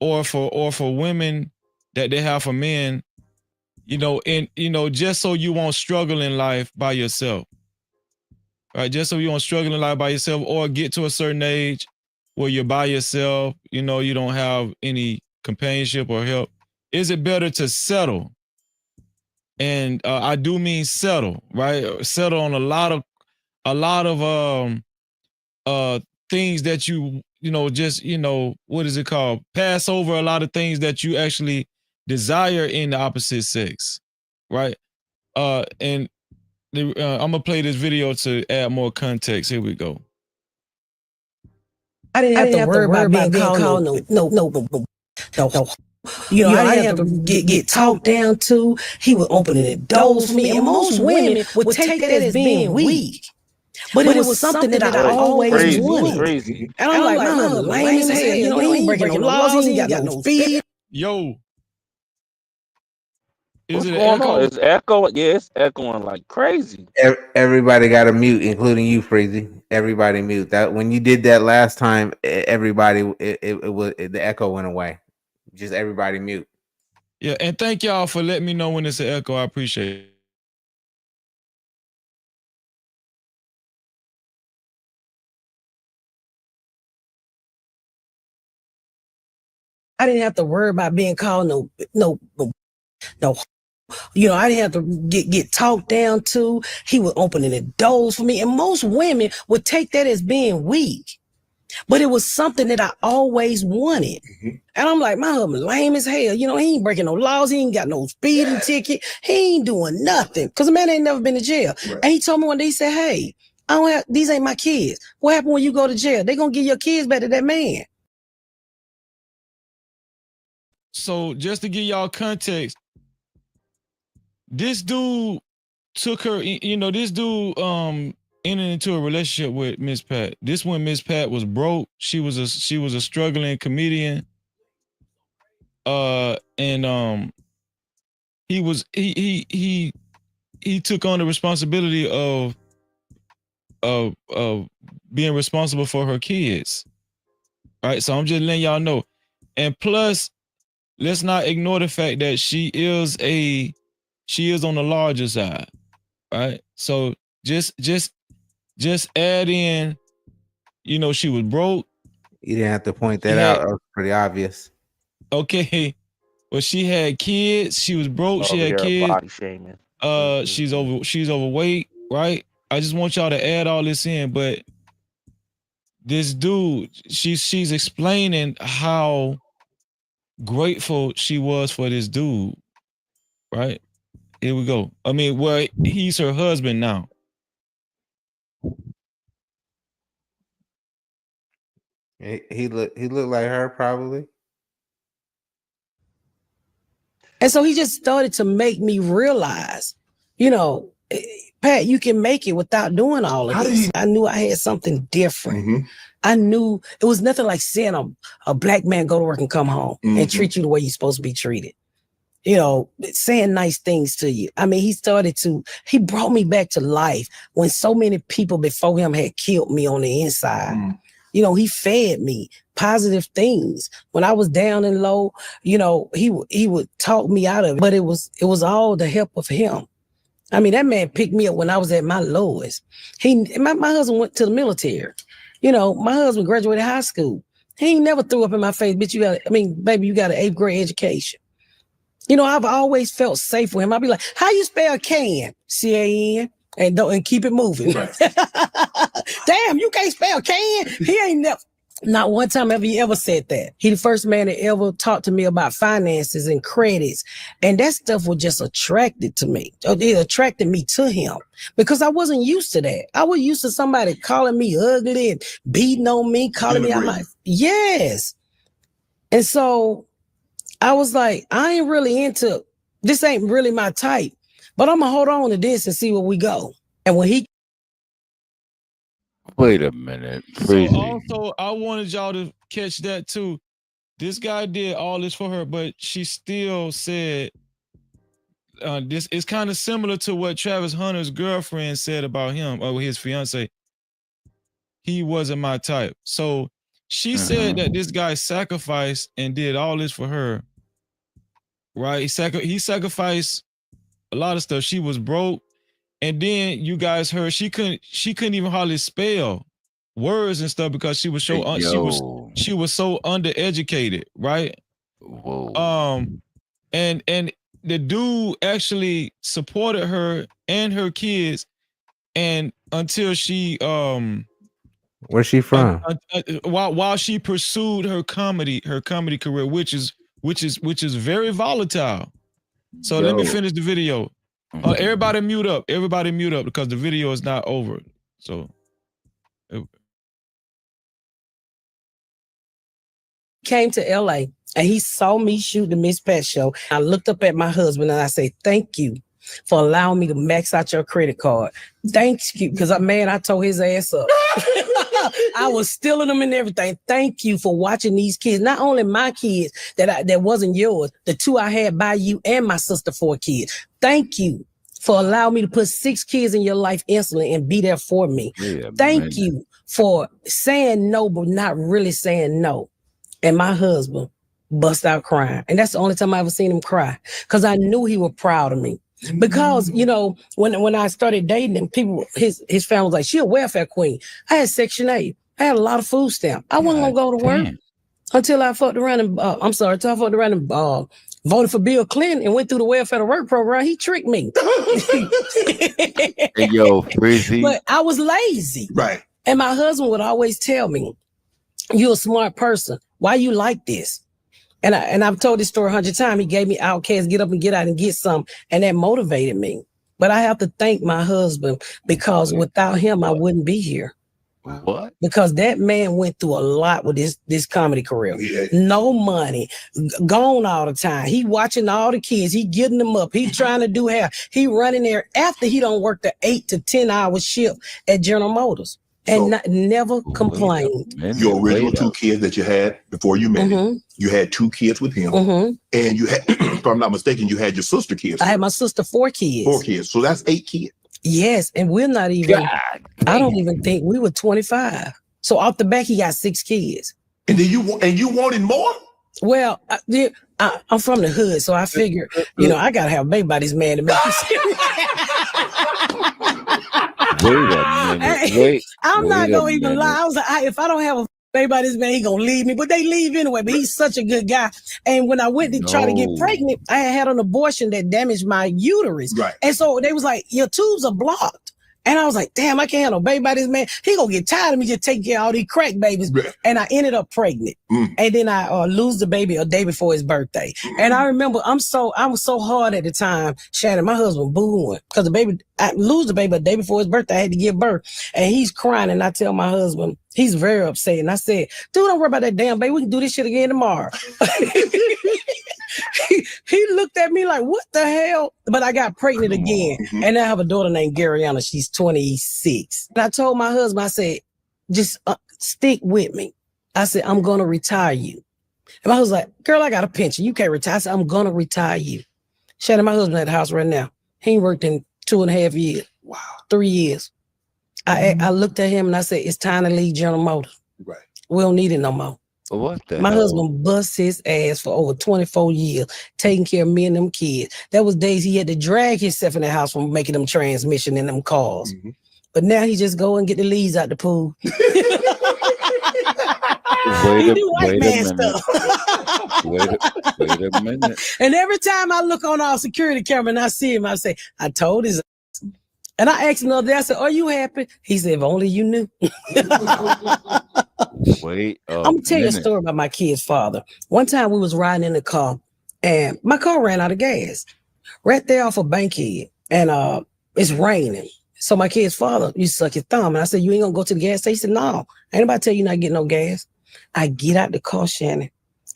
or for women that they have for men, and just so you won't struggle in life by yourself. Right, just so you don't struggle in life by yourself or get to a certain age where you're by yourself, you don't have any companionship or help. Is it better to settle? And I do mean settle, right? Settle on a lot of things that what is it called? Pass over a lot of things that you actually desire in the opposite sex, right? And I'm gonna play this video to add more context. Here we go. I didn't have to worry about being called no. I didn't have to get talked down to. He was opening the doors for me, and most women would take that as being weak. But it was something that I always wanted. Crazy. And I'm like, man, lame as hell. He ain't breaking no laws. He ain't got no speed. Yo. What's going on? It's echoing. Yeah, it's echoing like crazy. Everybody got to mute, including you, Freezy. Everybody mute. That when you did that last time, everybody it was the echo went away. Just everybody mute. Yeah, and thank y'all for letting me know when it's an echo. I appreciate it. I didn't have to worry about being called no. I didn't have to get talked down to. He was opening the doors for me. And most women would take that as being weak. But it was something that I always wanted. And I'm like, my husband lame as hell. He ain't breaking no laws. He ain't got no speeding ticket. He ain't doing nothing. Because the man ain't never been to jail. Right. And he told me one day, he said, hey, these ain't my kids. What happened when you go to jail? They going to give your kids back to that man. So just to give y'all context, this dude took her, this dude entered into a relationship with Miss Pat. This when Miss Pat was broke. She was a struggling comedian. And he took on the responsibility of being responsible for her kids. Right? So I'm just letting y'all know. And plus, let's not ignore the fact that she is on the larger side, right? So just add in, she was broke. You didn't have to point that out. That was pretty obvious. Okay, well, she had kids. She was broke. She had kids. Body shaming. She's overweight, right? I just want y'all to add all this in, but this dude, she's explaining how grateful she was for this dude, right? Here we go. I mean, well, he's her husband now. He looked like her probably. And so he just started to make me realize, you know, Pat, you can make it without doing all of this. I knew I had something different. I knew it was nothing like seeing a black man go to work and come home and treat you the way you're supposed to be treated. You know, saying nice things to you. I mean, he brought me back to life when so many people before him had killed me on the inside. You know, he fed me positive things. When I was down and low, you know, he would talk me out of it, but it was all the help of him. I mean, that man picked me up when I was at my lowest. My husband went to the military. You know, my husband graduated high school. He ain't never threw up in my face, bitch, baby, you got an 8th grade education. You know, I've always felt safe with him. I'll be like, how you spell can? C-A-N, and keep it moving. Right. Damn, you can't spell can? He ain't never, not one time he ever said that. He the first man that ever talked to me about finances and credits. And that stuff was just attracted to me. It attracted me to him because I wasn't used to that. I was used to somebody calling me ugly and beating on me, calling me out my, yes. And so I was like, I ain't really into, this ain't really my type, but I'm gonna hold on to this and see where we go. And when he, wait a minute, so also I wanted y'all to catch that too. This guy did all this for her, but she still said, this is kind of similar to what Travis Hunter's girlfriend said about him, or his fiance. He wasn't my type. So she said that this guy sacrificed and did all this for her. Right? He sacrificed a lot of stuff. She was broke. And then you guys heard she couldn't even hardly spell words and stuff because she was so she was so undereducated, right? Whoa. And the dude actually supported her and her kids, and until she where's she from? While she pursued her comedy career, which is very volatile. So let me finish the video. Everybody mute up because the video is not over. So came to LA and he saw me shoot the Miss Pat show. I looked up at my husband and I say, thank you for allowing me to max out your credit card. Thank you, because I tore his ass up. I was stealing them and everything. Thank you for watching these kids. Not only my kids that wasn't yours, the 2 I had by you and my sister 4 kids. Thank you for allowing me to put 6 kids in your life instantly and be there for me. Thank you for saying no, but not really saying no. And my husband bust out crying. And that's the only time I ever seen him cry, because I knew he was proud of me. Because, you know, when I started dating him, his family was like, she a welfare queen. I had Section 8. I had a lot of food stamps. I wasn't going to go to work until I fucked around and, voted for Bill Clinton and went through the welfare to work program. He tricked me. Hey, yo, Frizzy. But I was lazy. Right. And my husband would always tell me, you're a smart person. Why you like this? And I've told this story 100 times. He gave me Outcast, Get Up and Get Out and Get Some. And that motivated me. But I have to thank my husband, because without him, I wouldn't be here. What? Because that man went through a lot with this comedy career. Yeah. No money, gone all the time. He watching all the kids. He getting them up. He trying to do hair. He running there after he don't work the 8 to 10 hour shift at General Motors. And never complained. Your original 2 kids that you had before you met him, you had 2 kids with him. And you had, if I'm not mistaken, you had your sister kids. I had my sister 4 kids. 4 kids. So that's 8 kids. Yes. And we're not even, I don't even think we were 25. So off the back, he got 6 kids. And then you wanted more? Well, I'm from the hood, so I figured, you know, I got to have a baby by this man to make me serious. Wait a minute. I'm not going to even lie. I was like, if I don't have a baby by this man, he going to leave me. But they leave anyway. But he's such a good guy. And when I went to try to get pregnant, I had an abortion that damaged my uterus. Right. And so they was like, your tubes are blocked. And I was like, damn, I can't have no baby by this man. He gonna get tired of me just taking care of all these crack babies. And I ended up pregnant. And then I lose the baby a day before his birthday. And I remember I was so hard at the time, Shannon, my husband booing. Because I lose the baby a day before his birthday. I had to give birth. And he's crying. And I tell my husband, he's very upset. And I said, dude, don't worry about that damn baby. We can do this shit again tomorrow. He looked at me like, what the hell? But I got pregnant again. And I have a daughter named Garyana. She's 26. And I told my husband, I said, just stick with me. I said, I'm going to retire you. And my husband was like, girl, I got a pension. You can't retire. I said, I'm going to retire you. Shannon, my husband at the house right now. He ain't worked in 2.5 years. Wow. 3 years. I looked at him and I said, it's time to leave General Motors. Right. We don't need it no more. What the My hell? husband bust his ass for over 24 years, taking care of me and them kids. That was days he had to drag himself in the house from making them transmission in them cars. But now he just go and get the leaves out the pool. He do white man stuff. Wait a minute. And every time I look on our security camera and I see him, I say, I told his ass. And I asked him the other day, I said, are you happy? He said, if only you knew. Wait I'm gonna tell you a story about my kid's father. One time we was riding in the car and my car ran out of gas right there off of Bankhead, and it's raining. So my kid's father, you suck your thumb. And I said, you ain't gonna go to the gas station? He said, no, ain't nobody tell you not getting no gas. I get out the car, Shannon,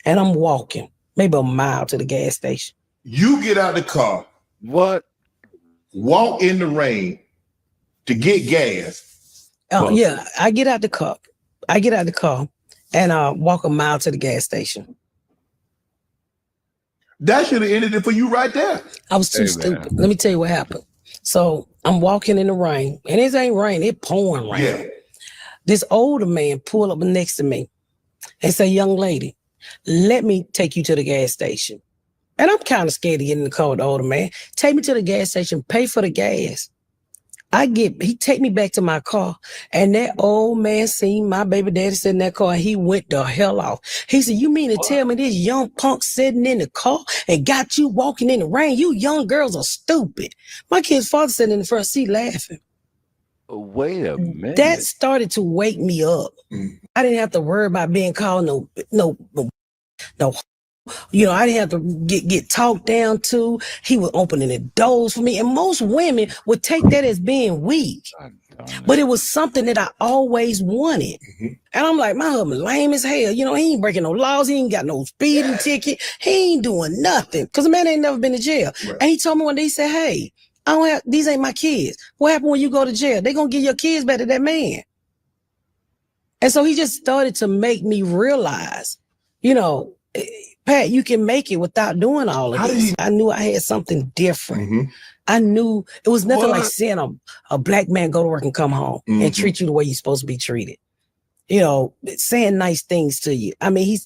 and I'm walking maybe a mile to the gas station. You get out the car. What? Walk in the rain to get gas. Yeah, I get out the car. And walk a mile to the gas station. That should have ended it for you right there. I was too stupid. Let me tell you what happened. So I'm walking in the rain, and it ain't rain, it pouring rain. Yeah. This older man pulled up next to me and say, young lady, let me take you to the gas station. And I'm kind of scared to get in the car with the older man. Take me to the gas station, pay for the gas. He take me back to my car, and that old man seen my baby daddy sitting in that car, and he went the hell off. He said, you mean to tell me this young punk sitting in the car and got you walking in the rain? You young girls are stupid. My kid's father sitting in the front seat laughing. Wait a minute. That started to wake me up. I didn't have to worry about being called no. You know, I didn't have to get talked down to. He was opening the doors for me. And most women would take that as being weak. But it was something that I always wanted. And I'm like, my husband lame as hell. You know, he ain't breaking no laws. He ain't got no speeding ticket. He ain't doing nothing. Because the man ain't never been to jail. Right. And he told me one day, he said, hey, these ain't my kids. What happened when you go to jail? They going to give your kids back to that man. And so he just started to make me realize, you know, Pat, you can make it without doing all of this. I knew I had something different. I knew it was nothing like seeing a black man go to work and come home and treat you the way you're supposed to be treated. You know, saying nice things to you. I mean, he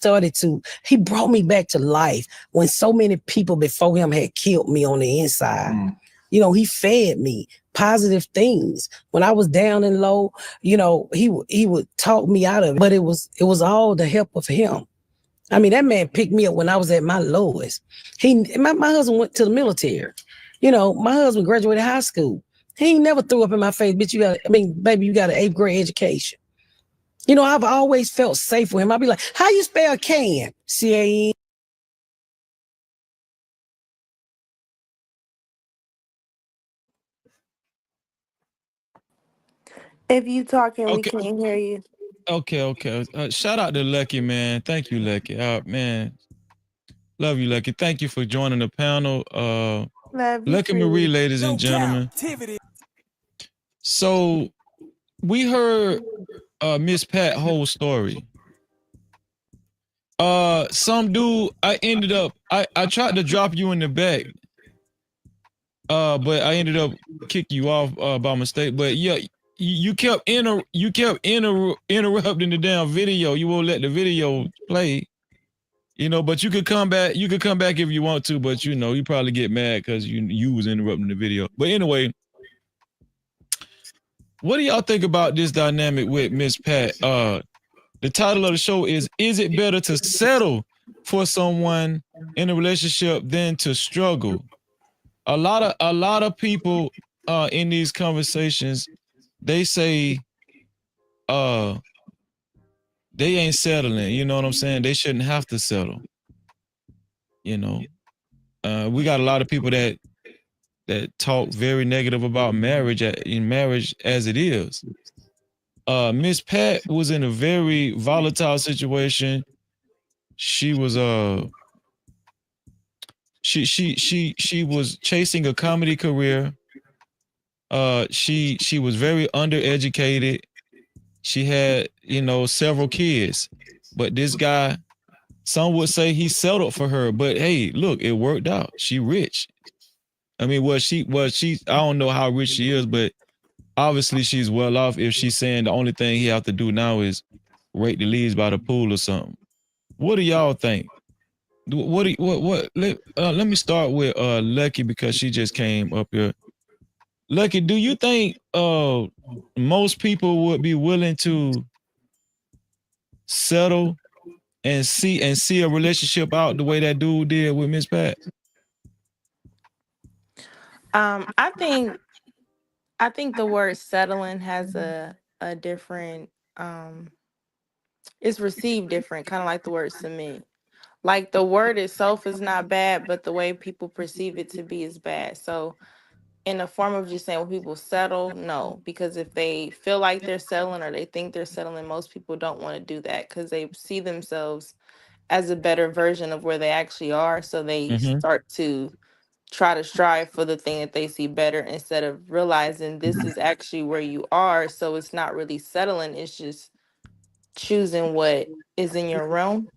brought me back to life when so many people before him had killed me on the inside. You know, he fed me positive things. When I was down and low, you know, he would talk me out of it, but it was all the help of him. I mean, that man picked me up when I was at my lowest. My husband went to the military. You know, my husband graduated high school. He ain't never threw up in my face, bitch, baby, you got an 8th grade education. You know, I've always felt safe with him. I'd be like, how you spell can? C-A-N. If you talking, we can't hear you. Okay. Shout out to Lucky, man. Thank you, Lucky. Man. Love you, Lucky. Thank you for joining the panel. Lucky Marie, ladies and gentlemen. So we heard Miss Pat whole story. Some dude, I tried to drop you in the back. But I ended up kicking you off by mistake. But yeah, you kept interrupting the damn video. You won't let the video play. You know, but you could come back. You could come back if you want to, but you know, you probably get mad because you was interrupting the video. But anyway, what do y'all think about this dynamic with Miss Pat? The title of the show is it better to settle for someone in a relationship than to struggle? A lot of people in these conversations, they say they ain't settling. You know what I'm saying? They shouldn't have to settle. You know, we got a lot of people that talk very negative about marriage as it is. Miss Pat was in a very volatile situation. She was she was chasing a comedy career. She was very undereducated. She had, several kids. But this guy, some would say he settled for her, but hey, look, it worked out. She rich. I mean, I don't know how rich she is, but obviously she's well off if she's saying the only thing he have to do now is rake the leaves by the pool or something. What do y'all think? Let me start with Lucky because she just came up here. Lucky, do you think most people would be willing to settle and see a relationship out the way that dude did with Miss Pat? I think the word settling has a different it's received different, kind of like the word submit. Like the word itself is not bad, but the way people perceive it to be is bad. So in the form of just saying when people settle, no, because if they feel like they're settling or they think they're settling, most people don't want to do that because they see themselves as a better version of where they actually are. So they start to try to strive for the thing that they see better instead of realizing this is actually where you are. So it's not really settling, it's just choosing what is in your realm.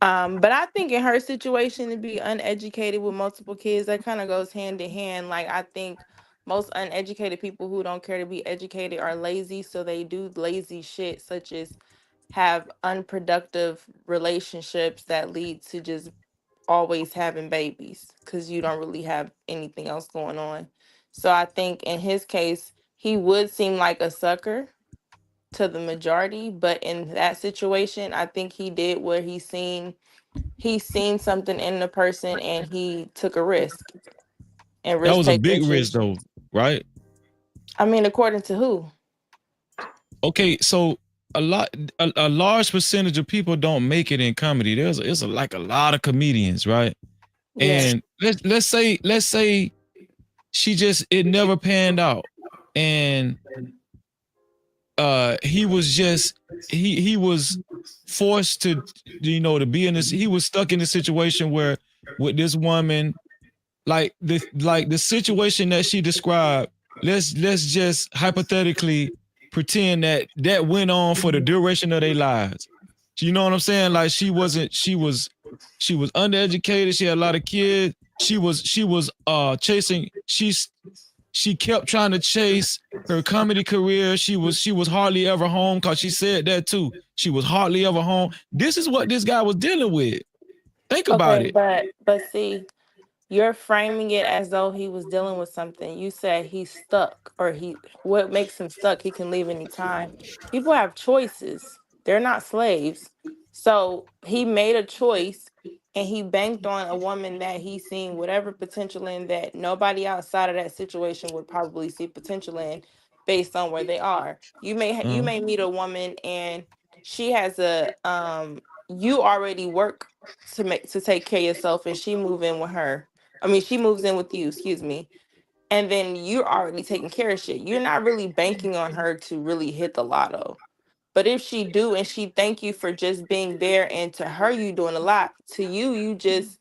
But I think in her situation to be uneducated with multiple kids, that kind of goes hand in hand. Like I think most uneducated people who don't care to be educated are lazy, so they do lazy shit such as have unproductive relationships that lead to just always having babies because you don't really have anything else going on. So I think in his case, he would seem like a sucker to the majority, but in that situation, I think he did what he's seen something in the person and he took a risk. And That risk was a taking big is risk just, though, right? I mean, according to who? Okay, so a large percentage of people don't make it in comedy. It's like a lot of comedians, right? Yeah. And let's say it never panned out. And he was just he was forced to to be in this, he was stuck in a situation where with this woman, like the situation that she described, let's just hypothetically pretend that went on for the duration of their lives. You know what I'm saying? Like she was undereducated, she had a lot of kids, she was chasing, she kept trying to chase her comedy career. She was hardly ever home, because she said that too. She was hardly ever home. This is what this guy was dealing with. Think about Okay, it. but see, you're framing it as though he was dealing with something. You said he's stuck, or what makes him stuck? He can leave anytime. People have choices. They're not slaves. So he made a choice and he banked on a woman that he seen whatever potential in that nobody outside of that situation would probably see potential in based on where they are. You may meet a woman and she has you already work to take care of yourself and she move in with her. I mean, she moves in with you, excuse me. And then you're already taking care of shit. You're not really banking on her to really hit the lotto. But if she do and she thank you for just being there, and to her you doing a lot, to you, you just,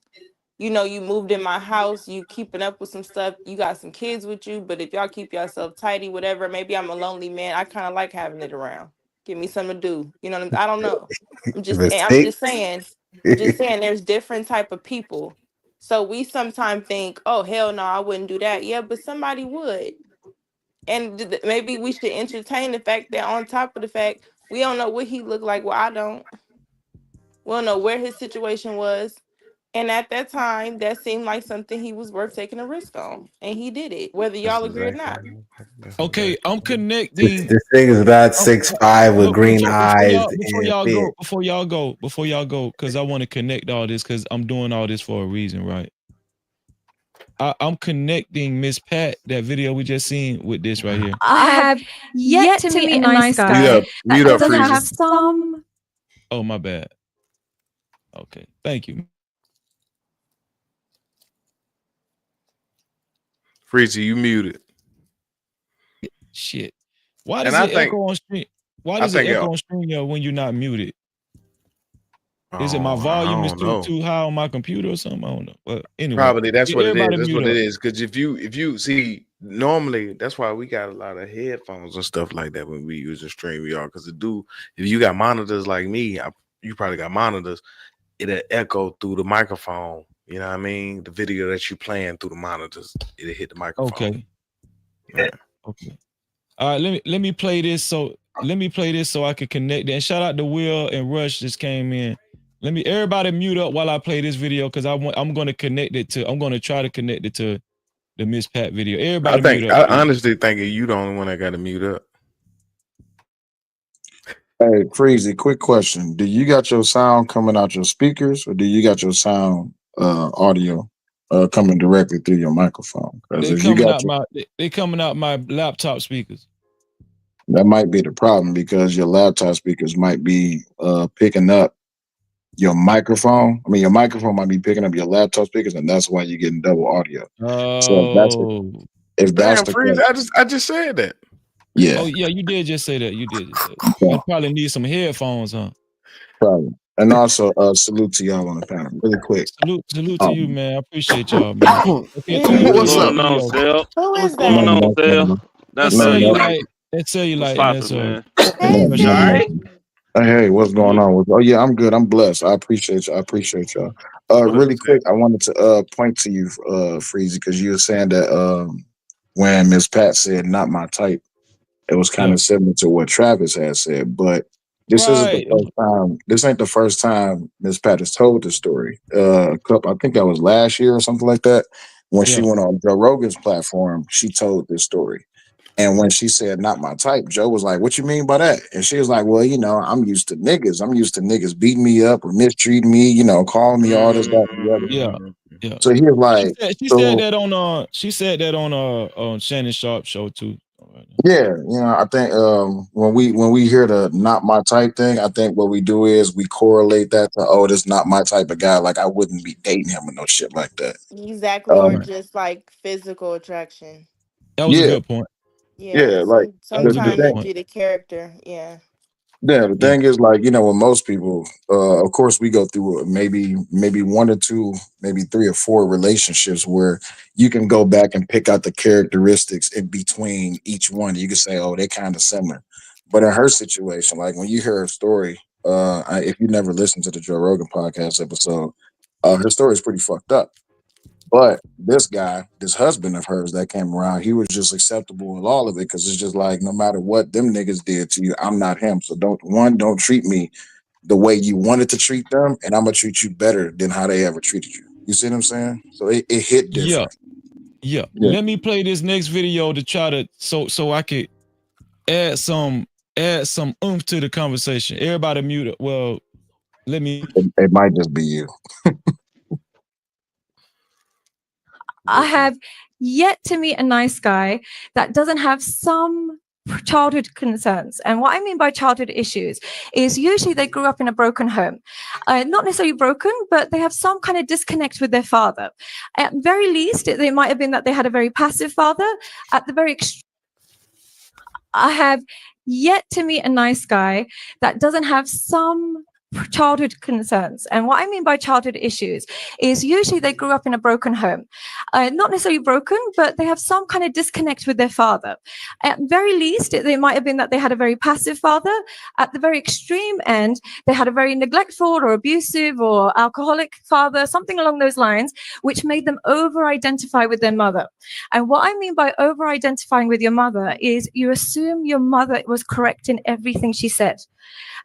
you moved in my house, you keeping up with some stuff, you got some kids with you, but if y'all keep yourself tidy, whatever, maybe I'm a lonely man, I kind of like having it around. Give me something to do. You know what I don't know. I'm just saying there's different type of people. So we sometimes think, oh hell no, I wouldn't do that. Yeah, but somebody would. And maybe we should entertain the fact that on top of the fact, we don't know what he looked like. Well, I don't. We don't know where his situation was. And at that time, that seemed like something he was worth taking a risk on. And he did it, whether y'all agree or not. Okay, I'm connecting. This thing is about 6'5" with green eyes and fit. Before y'all go, because I want to connect all this, because I'm doing all this for a reason, right? I'm connecting Miss Pat, that video we just seen, with this right here. I have yet to meet a nice guy Mute that up, doesn't Freezy. have some. Oh, my bad. Okay, thank you. Freezy, you muted. Shit. Why does it echo on stream? Why does it echo on stream when you're not muted? Is it my volume is too high on my computer or something? I don't know. Well, anyway, Probably that's what it is. That's what it up. is. Because if you see, normally that's why we got a lot of headphones and stuff like that when we use a StreamYard. Because if you got monitors like me, you probably got monitors. It'll echo through the microphone. You know what I mean? The video that you playing through the monitors, it'll hit the microphone. Okay. Yeah. Okay. All right. Let me play this. So I can connect it. And shout out to Will and Rush just came in. Everybody mute up while I play this video because I'm going to connect it to. I'm going to try to connect it to the Miss Pat video. Everybody mute up. I honestly think you the only one that got to mute up. Hey, Freezy, quick question. Do you got your sound coming out your speakers or do you got your sound audio coming directly through your microphone? They coming out my laptop speakers. That might be the problem because your laptop speakers might be picking up your microphone. I mean, your microphone might be picking up your laptop speakers, and that's why you're getting double audio. Oh, if that's the Freeze, I just said that. Yeah. Oh yeah, you did just say that. You did just say that. I probably need some headphones, huh? Probably. And also, salute to y'all on the panel, really quick. Salute to you, man. I appreciate y'all, man. Okay, what's going on, Sel? What's going on, Sel? That's cellulite. That's cellulite. What's man? All right. Hey, what's going on? Oh yeah, I'm good. I'm blessed. I appreciate you. I appreciate y'all. Really quick, I wanted to point to you, Freezy, because you were saying that when Miss Pat said "not my type," it was kind of similar to what Travis had said. But this isn't the first time. This ain't the first time Miss Pat has told this story. I think that was last year or something like that. When she went on Joe Rogan's platform, she told this story. And when she said "not my type," Joe was like, "What you mean by that?" And she was like, "Well, I'm used to niggas. I'm used to niggas beating me up or mistreating me, calling me all this, that, and the other." Yeah. So he was like, she said that on Shannon Sharp show too. Yeah, I think when we hear the "not my type" thing, I think what we do is we correlate that to, this not my type of guy. Like I wouldn't be dating him or no shit like that. Exactly, or just like physical attraction. That was a good point. Yeah, like sometimes it be the character. Yeah. Yeah, the thing is, like, with most people, of course, we go through maybe 1 or 2, maybe 3 or 4 relationships where you can go back and pick out the characteristics in between each one. You can say, oh, they're kind of similar. But in her situation, like when you hear her story, if you never listened to the Joe Rogan podcast episode, her story is pretty fucked up. But this guy, this husband of hers that came around, he was just acceptable with all of it because it's just like, no matter what them niggas did to you, I'm not him. So don't treat me the way you wanted to treat them, and I'm gonna treat you better than how they ever treated you. You see what I'm saying? So it hit different. Yeah. Let me play this next video to try to so I could add some oomph to the conversation. Everybody mute it. Well, let me. It might just be you. I have yet to meet a nice guy that doesn't have some childhood concerns. And what I mean by childhood issues is usually they grew up in a broken home. Not necessarily broken, but they have some kind of disconnect with their father. At very least, it might have been that they had a very passive father. At the very extreme, I have yet to meet a nice guy that doesn't have some childhood concerns. And what I mean by childhood issues is usually they grew up in a broken home. Not necessarily broken, but they have some kind of disconnect with their father. At very least, it might have been that they had a very passive father. At the very extreme end, they had a very neglectful or abusive or alcoholic father, something along those lines, which made them over-identify with their mother. And what I mean by over-identifying with your mother is you assume your mother was correct in everything she said.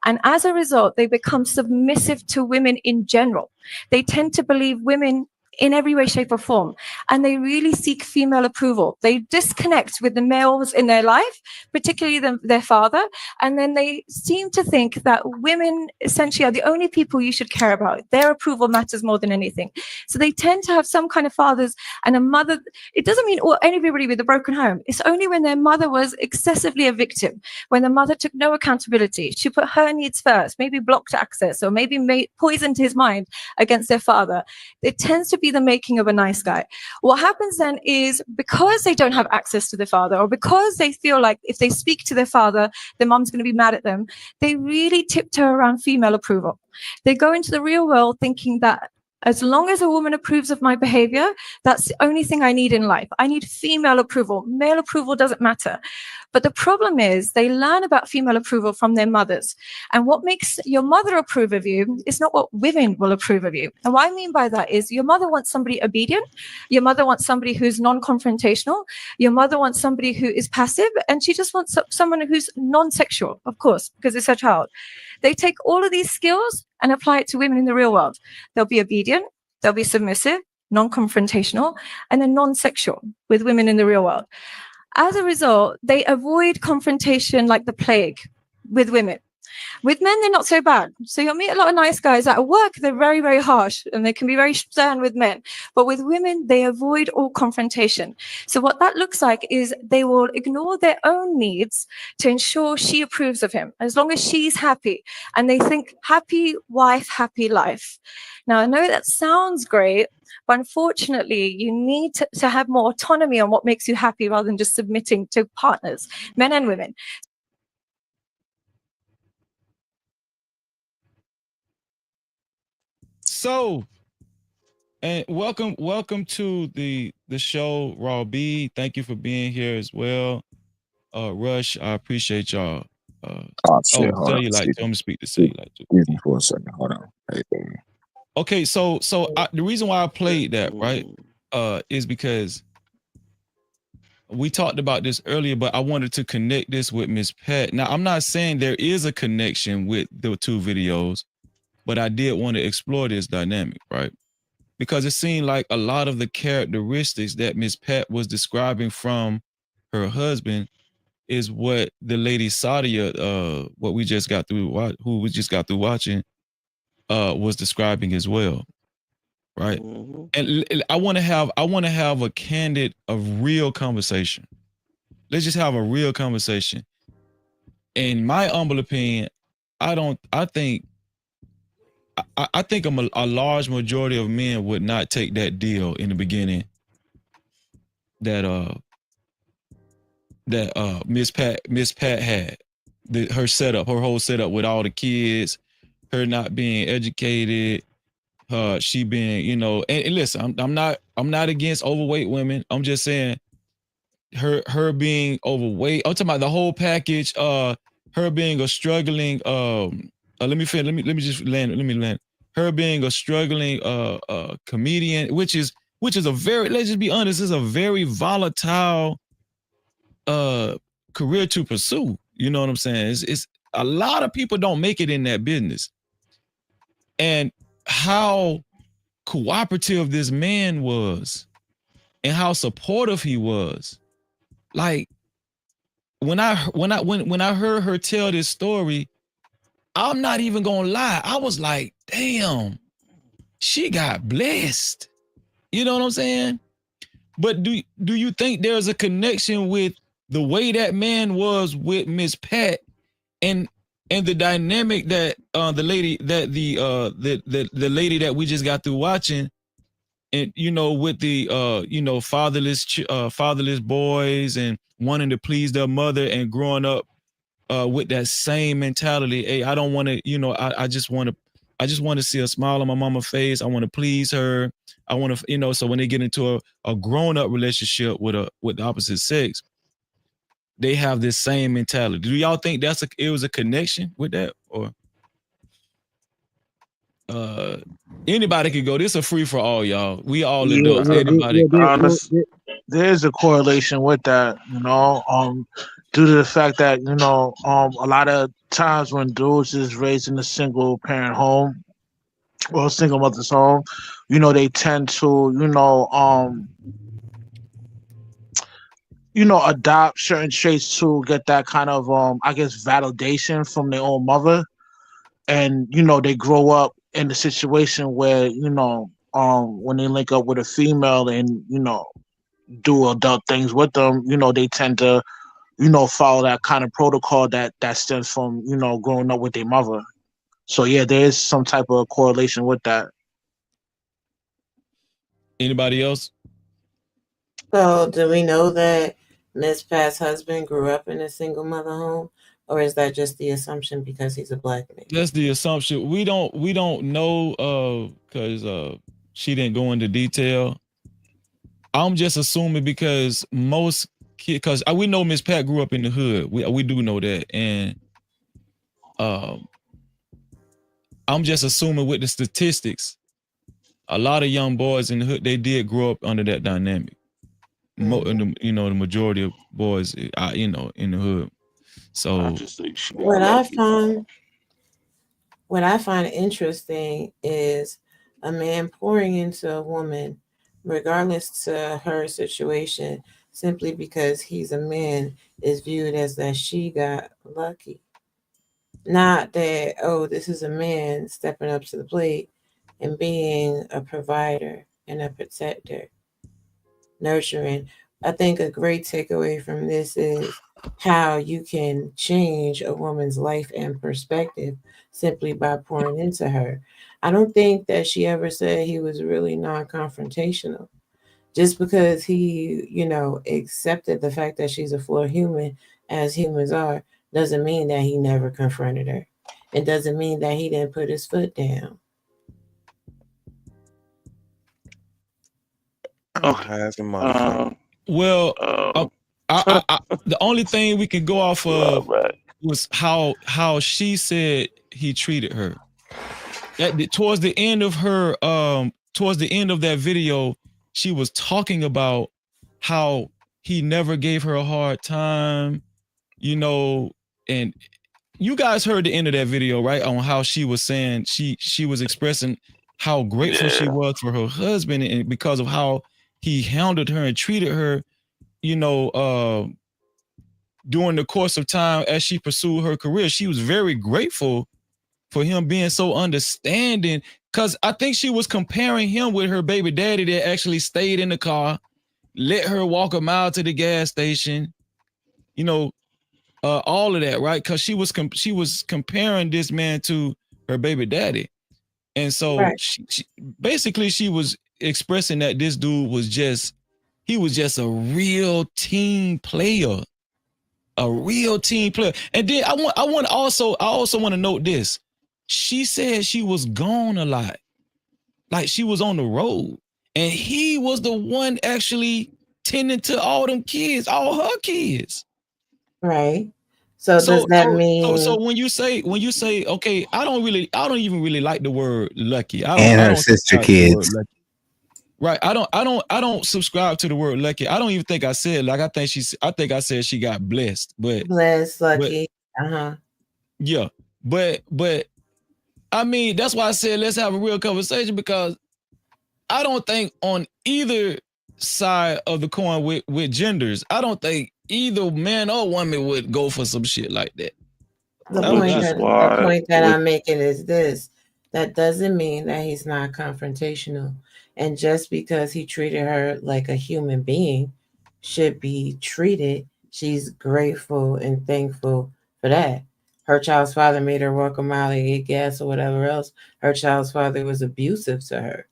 And as a result, they become submissive to women in general. They tend to believe women in every way, shape, or form. And they really seek female approval. They disconnect with the males in their life, particularly their father. And then they seem to think that women essentially are the only people you should care about. Their approval matters more than anything. So they tend to have some kind of fathers and a mother. It doesn't mean anybody with a broken home. It's only when their mother was excessively a victim, when the mother took no accountability. She put her needs first, maybe blocked access, or maybe poisoned his mind against their father. It tends to be the making of a nice guy. What happens then is, because they don't have access to their father, or because they feel like if they speak to their father, their mom's going to be mad at them, they really tiptoe around female approval. They go into the real world thinking that as long as a woman approves of my behavior, that's the only thing I need in life. I need female approval. Male approval doesn't matter. But the problem is they learn about female approval from their mothers. And what makes your mother approve of you is not what women will approve of you. And what I mean by that is your mother wants somebody obedient. Your mother wants somebody who's non-confrontational. Your mother wants somebody who is passive. And she just wants someone who's non-sexual, of course, because it's her child. They take all of these skills and apply it to women in the real world. They'll be obedient. They'll be submissive, non-confrontational, and then non-sexual with women in the real world. As a result, they avoid confrontation like the plague with women. With men, they're not so bad. So you'll meet a lot of nice guys at work. They're very, very harsh and they can be very stern with men. But with women, they avoid all confrontation. So what that looks like is they will ignore their own needs to ensure she approves of him, as long as she's happy. And they think happy wife, happy life. Now, I know that sounds great, but unfortunately, you need to have more autonomy on what makes you happy rather than just submitting to partners, men and women. So, and welcome to the show, Raw B. Thank you for being here as well. Rush, I appreciate y'all. Shit, hold on. Cellulite, tell me to speak to Cellulite. Excuse me for a second. Hold on. Hey, okay, so the reason why I played that, right, is because we talked about this earlier, but I wanted to connect this with Miss Pat. Now, I'm not saying there is a connection with the two videos, but I did want to explore this dynamic, right? Because it seemed like a lot of the characteristics that Miss Pat was describing from her husband is what the lady Sadia, what we just got through, who we just got through watching, was describing as well, right? And I want to have a candid, a real conversation. Let's just have a real conversation. In my humble opinion, I think a large majority of men would not take that deal in the beginning that Miss Pat had. Her whole setup with all the kids, her not being educated, she being, and listen, I'm not against overweight women. I'm just saying her being overweight. I'm talking about the whole package, her being a struggling let me just land. Her being a struggling comedian, which is a very, let's just be honest, is a very volatile career to pursue. You know what I'm saying? It's a lot of people don't make it in that business. And how cooperative this man was and how supportive he was. Like when I heard her tell this story, I'm not even gonna lie. I was like, damn, she got blessed. You know what I'm saying? But do you think there's a connection with the way that man was with Miss Pat and the dynamic that the lady that the lady that we just got through watching, and with the fatherless boys and wanting to please their mother and growing up with that same mentality. Hey, I don't want to, I just want to see a smile on my mama's face. I want to please her. I want to, so when they get into a grown-up relationship with the opposite sex, they have this same mentality. Do y'all think it was a connection with that? Or anybody could go. This is a free for all, y'all. We all adults. Anybody. There's a correlation with that, due to the fact that, a lot of times when dudes is raised in a single parent home, or single mother's home, they tend to, adopt certain traits to get that kind of, I guess, validation from their own mother. And, they grow up in a situation where, when they link up with a female and, do adult things with them, they tend to, follow that kind of protocol that stems from, growing up with their mother. So yeah, there is some type of correlation with that. Anybody else? So, do we know that Miss Pat's husband grew up in a single mother home, or is that just the assumption because he's a black man? That's the assumption. We don't know because she didn't go into detail. I'm just assuming because most kids, because we know Miss Pat grew up in the hood. We do know that, and I'm just assuming with the statistics, a lot of young boys in the hood, they did grow up under that dynamic. The majority of boys, in the hood. So I just think she got what I find interesting is a man pouring into a woman, regardless to her situation, simply because he's a man, is viewed as that she got lucky. Not that, oh, this is a man stepping up to the plate and being a provider and a protector, nurturing. I think a great takeaway from this is how you can change a woman's life and perspective simply by pouring into her. I don't think that she ever said he was really non-confrontational. Just because he, accepted the fact that she's a flawed human, as humans are, doesn't mean that he never confronted her. It doesn't mean that he didn't put his foot down. Well, the only thing we can go off of was how she said he treated her. Towards the end of that video, she was talking about how he never gave her a hard time, and you guys heard the end of that video, right? On how she was saying she was expressing how grateful she was for her husband, and because of how he handled her and treated her, during the course of time as she pursued her career. She was very grateful for him being so understanding, because I think she was comparing him with her baby daddy that actually stayed in the car, let her walk a mile to the gas station, all of that, right? Because she was comparing this man to her baby daddy, and so Right. she was expressing that this dude was just a real team player, And then I also want to note this. She said she was gone a lot, like she was on the road, and he was the one actually tending to all them kids, all her kids. Right. So does that mean? So when you say okay, I don't even really like the word lucky. And her sister kids. Right. I don't subscribe to the word lucky. I don't even think I said, like, I think I said she got blessed, but Blessed, lucky. Yeah. But I mean, that's why I said let's have a real conversation, because I don't think on either side of the coin with genders, I don't think either man or woman would go for some shit like that. The point that I'm making is this: that doesn't mean that he's not confrontational. And just because he treated her like a human being should be treated, she's grateful and thankful for that. Her child's father made her walk a mile to get gas or whatever else. Her child's father was abusive to her.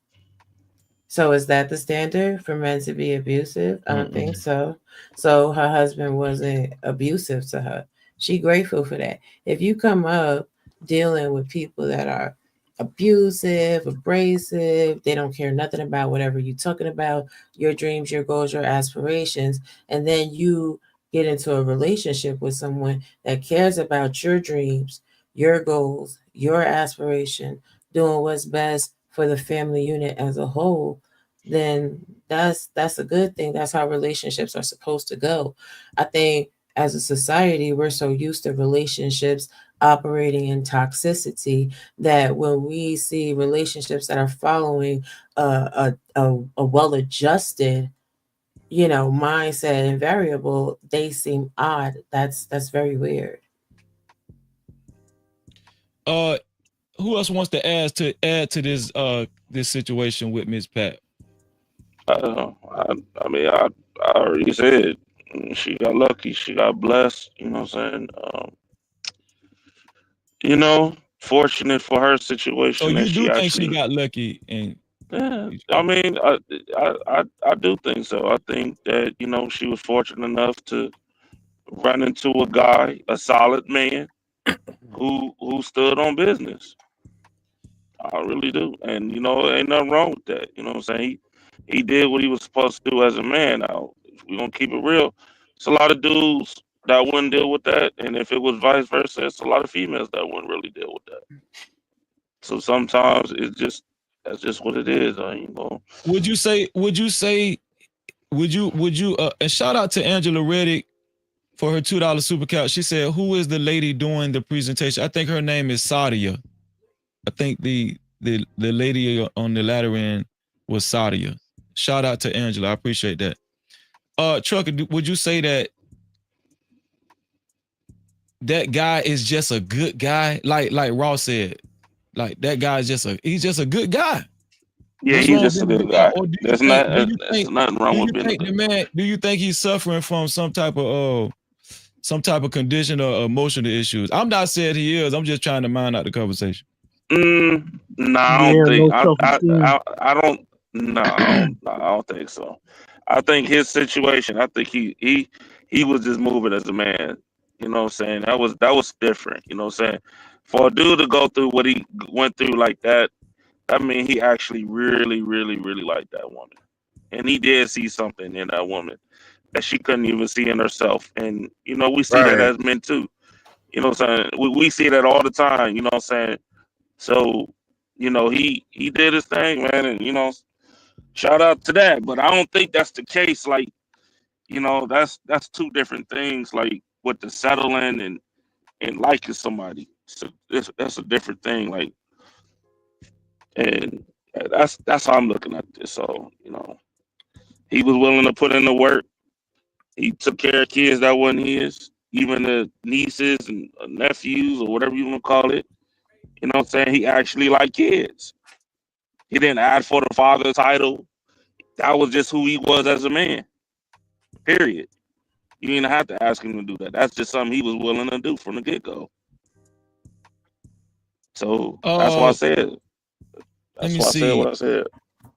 So is that the standard for men to be abusive? I don't think so. So her husband wasn't abusive to her. She grateful for that. If you come up dealing with people that are abusive, abrasive, they don't care nothing about whatever you're talking about, your dreams, your goals, your aspirations, and then you get into a relationship with someone that cares about your dreams, your goals, your aspiration, doing what's best for the family unit as a whole, then that's a good thing. That's how relationships are supposed to go. I think as a society, we're so used to relationships operating in toxicity, that when we see relationships that are following a well-adjusted, mindset and variable, they seem odd. That's very weird. Who else wants to add to this this situation with Miss Pat? I mean, I already said she got lucky. She got blessed. You know what I'm saying? Fortunate for her situation So that you she do think actually. she got lucky? And Yeah, I mean, I do think so. I think that she was fortunate enough to run into a guy, a solid man, who stood on business. I really do, and ain't nothing wrong with that. You know what I'm saying? He did what he was supposed to do as a man. Now, if we gonna keep it real, it's a lot of dudes that wouldn't deal with that, and if it was vice versa, it's a lot of females that wouldn't really deal with that. So sometimes that's just what it is. Would you say? And shout out to Angela Reddick for her $2 super couch. She said, "Who is the lady doing the presentation?" I think her name is Sadia. I think the lady on the latter end was Sadia. Shout out to Angela. I appreciate that. Trucker, would you say that guy is just a good guy? Like Ross said, like that guy is he's just a good guy. Yeah, he's just a good guy. There's nothing wrong with being a good guy. Do you think he's suffering from some type of condition or emotional issues? I'm not saying he is. I'm just trying to mind out the conversation. No, I don't think. I don't. No, I don't think so. I think his situation. I think he was just moving as a man. You know what I'm saying? That was different. You know what I'm saying? For a dude to go through what he went through like that, I mean, he actually really, really, really liked that woman, and he did see something in that woman that she couldn't even see in herself. And we see that as men too. You know what I'm saying? We see that all the time. You know what I'm saying? So, he did his thing, man, and shout out to that. But I don't think that's the case. Like, that's two different things. Like with the settling and liking somebody, so that's a different thing. Like, and that's how I'm looking at this. So, he was willing to put in the work. He took care of kids that wasn't his, even the nieces and nephews or whatever you want to call it. You know what I'm saying? He actually liked kids. He didn't ask for the father title. That was just who he was as a man. Period. You didn't have to ask him to do that. That's just something he was willing to do from the get-go. So that's why I said. That's why I said what I said.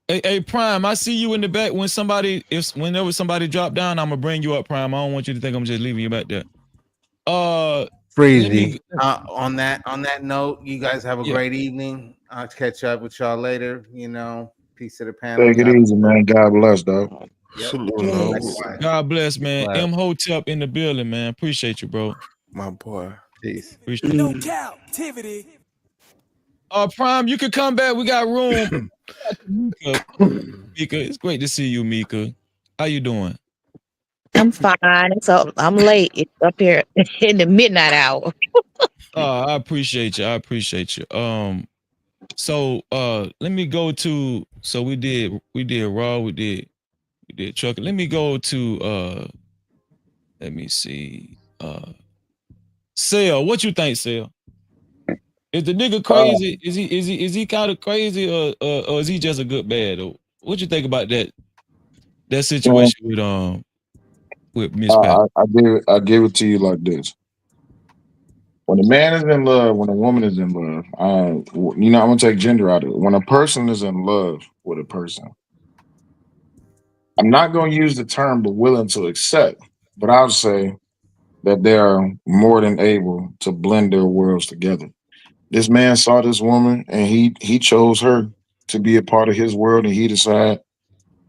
Hey, Prime, I see you in the back. Whenever somebody drop down, I'm gonna bring you up, Prime. I don't want you to think I'm just leaving you back there. Freezy. On that note, you guys have a great evening. I'll catch up with y'all later. Peace to the panel. Take it easy, man. God bless, dog. God bless, man. M Hotep in the building, man. Appreciate you, bro. My boy. Peace. Appreciate No you. Cap-tivity. Prime, you can come back. We got room. Mika, it's great to see you, Mika. How you doing? I'm fine. So I'm late. It's up here in the midnight hour. I appreciate you. So let me go to. So we did Raw. We did Trucker. Let me go to. Let me see. Sale. What you think, Sale? Is the nigga crazy? Is he kind of crazy, or is he just a good bad? Or what you think about that situation with Miss Pat? I give it to you like this. When a man is in love, when a woman is in love, I'm gonna take gender out of it. When a person is in love with a person, I'm not gonna use the term "but willing to accept," but I'll say that they are more than able to blend their worlds together. This man saw this woman and he chose her to be a part of his world, and he decided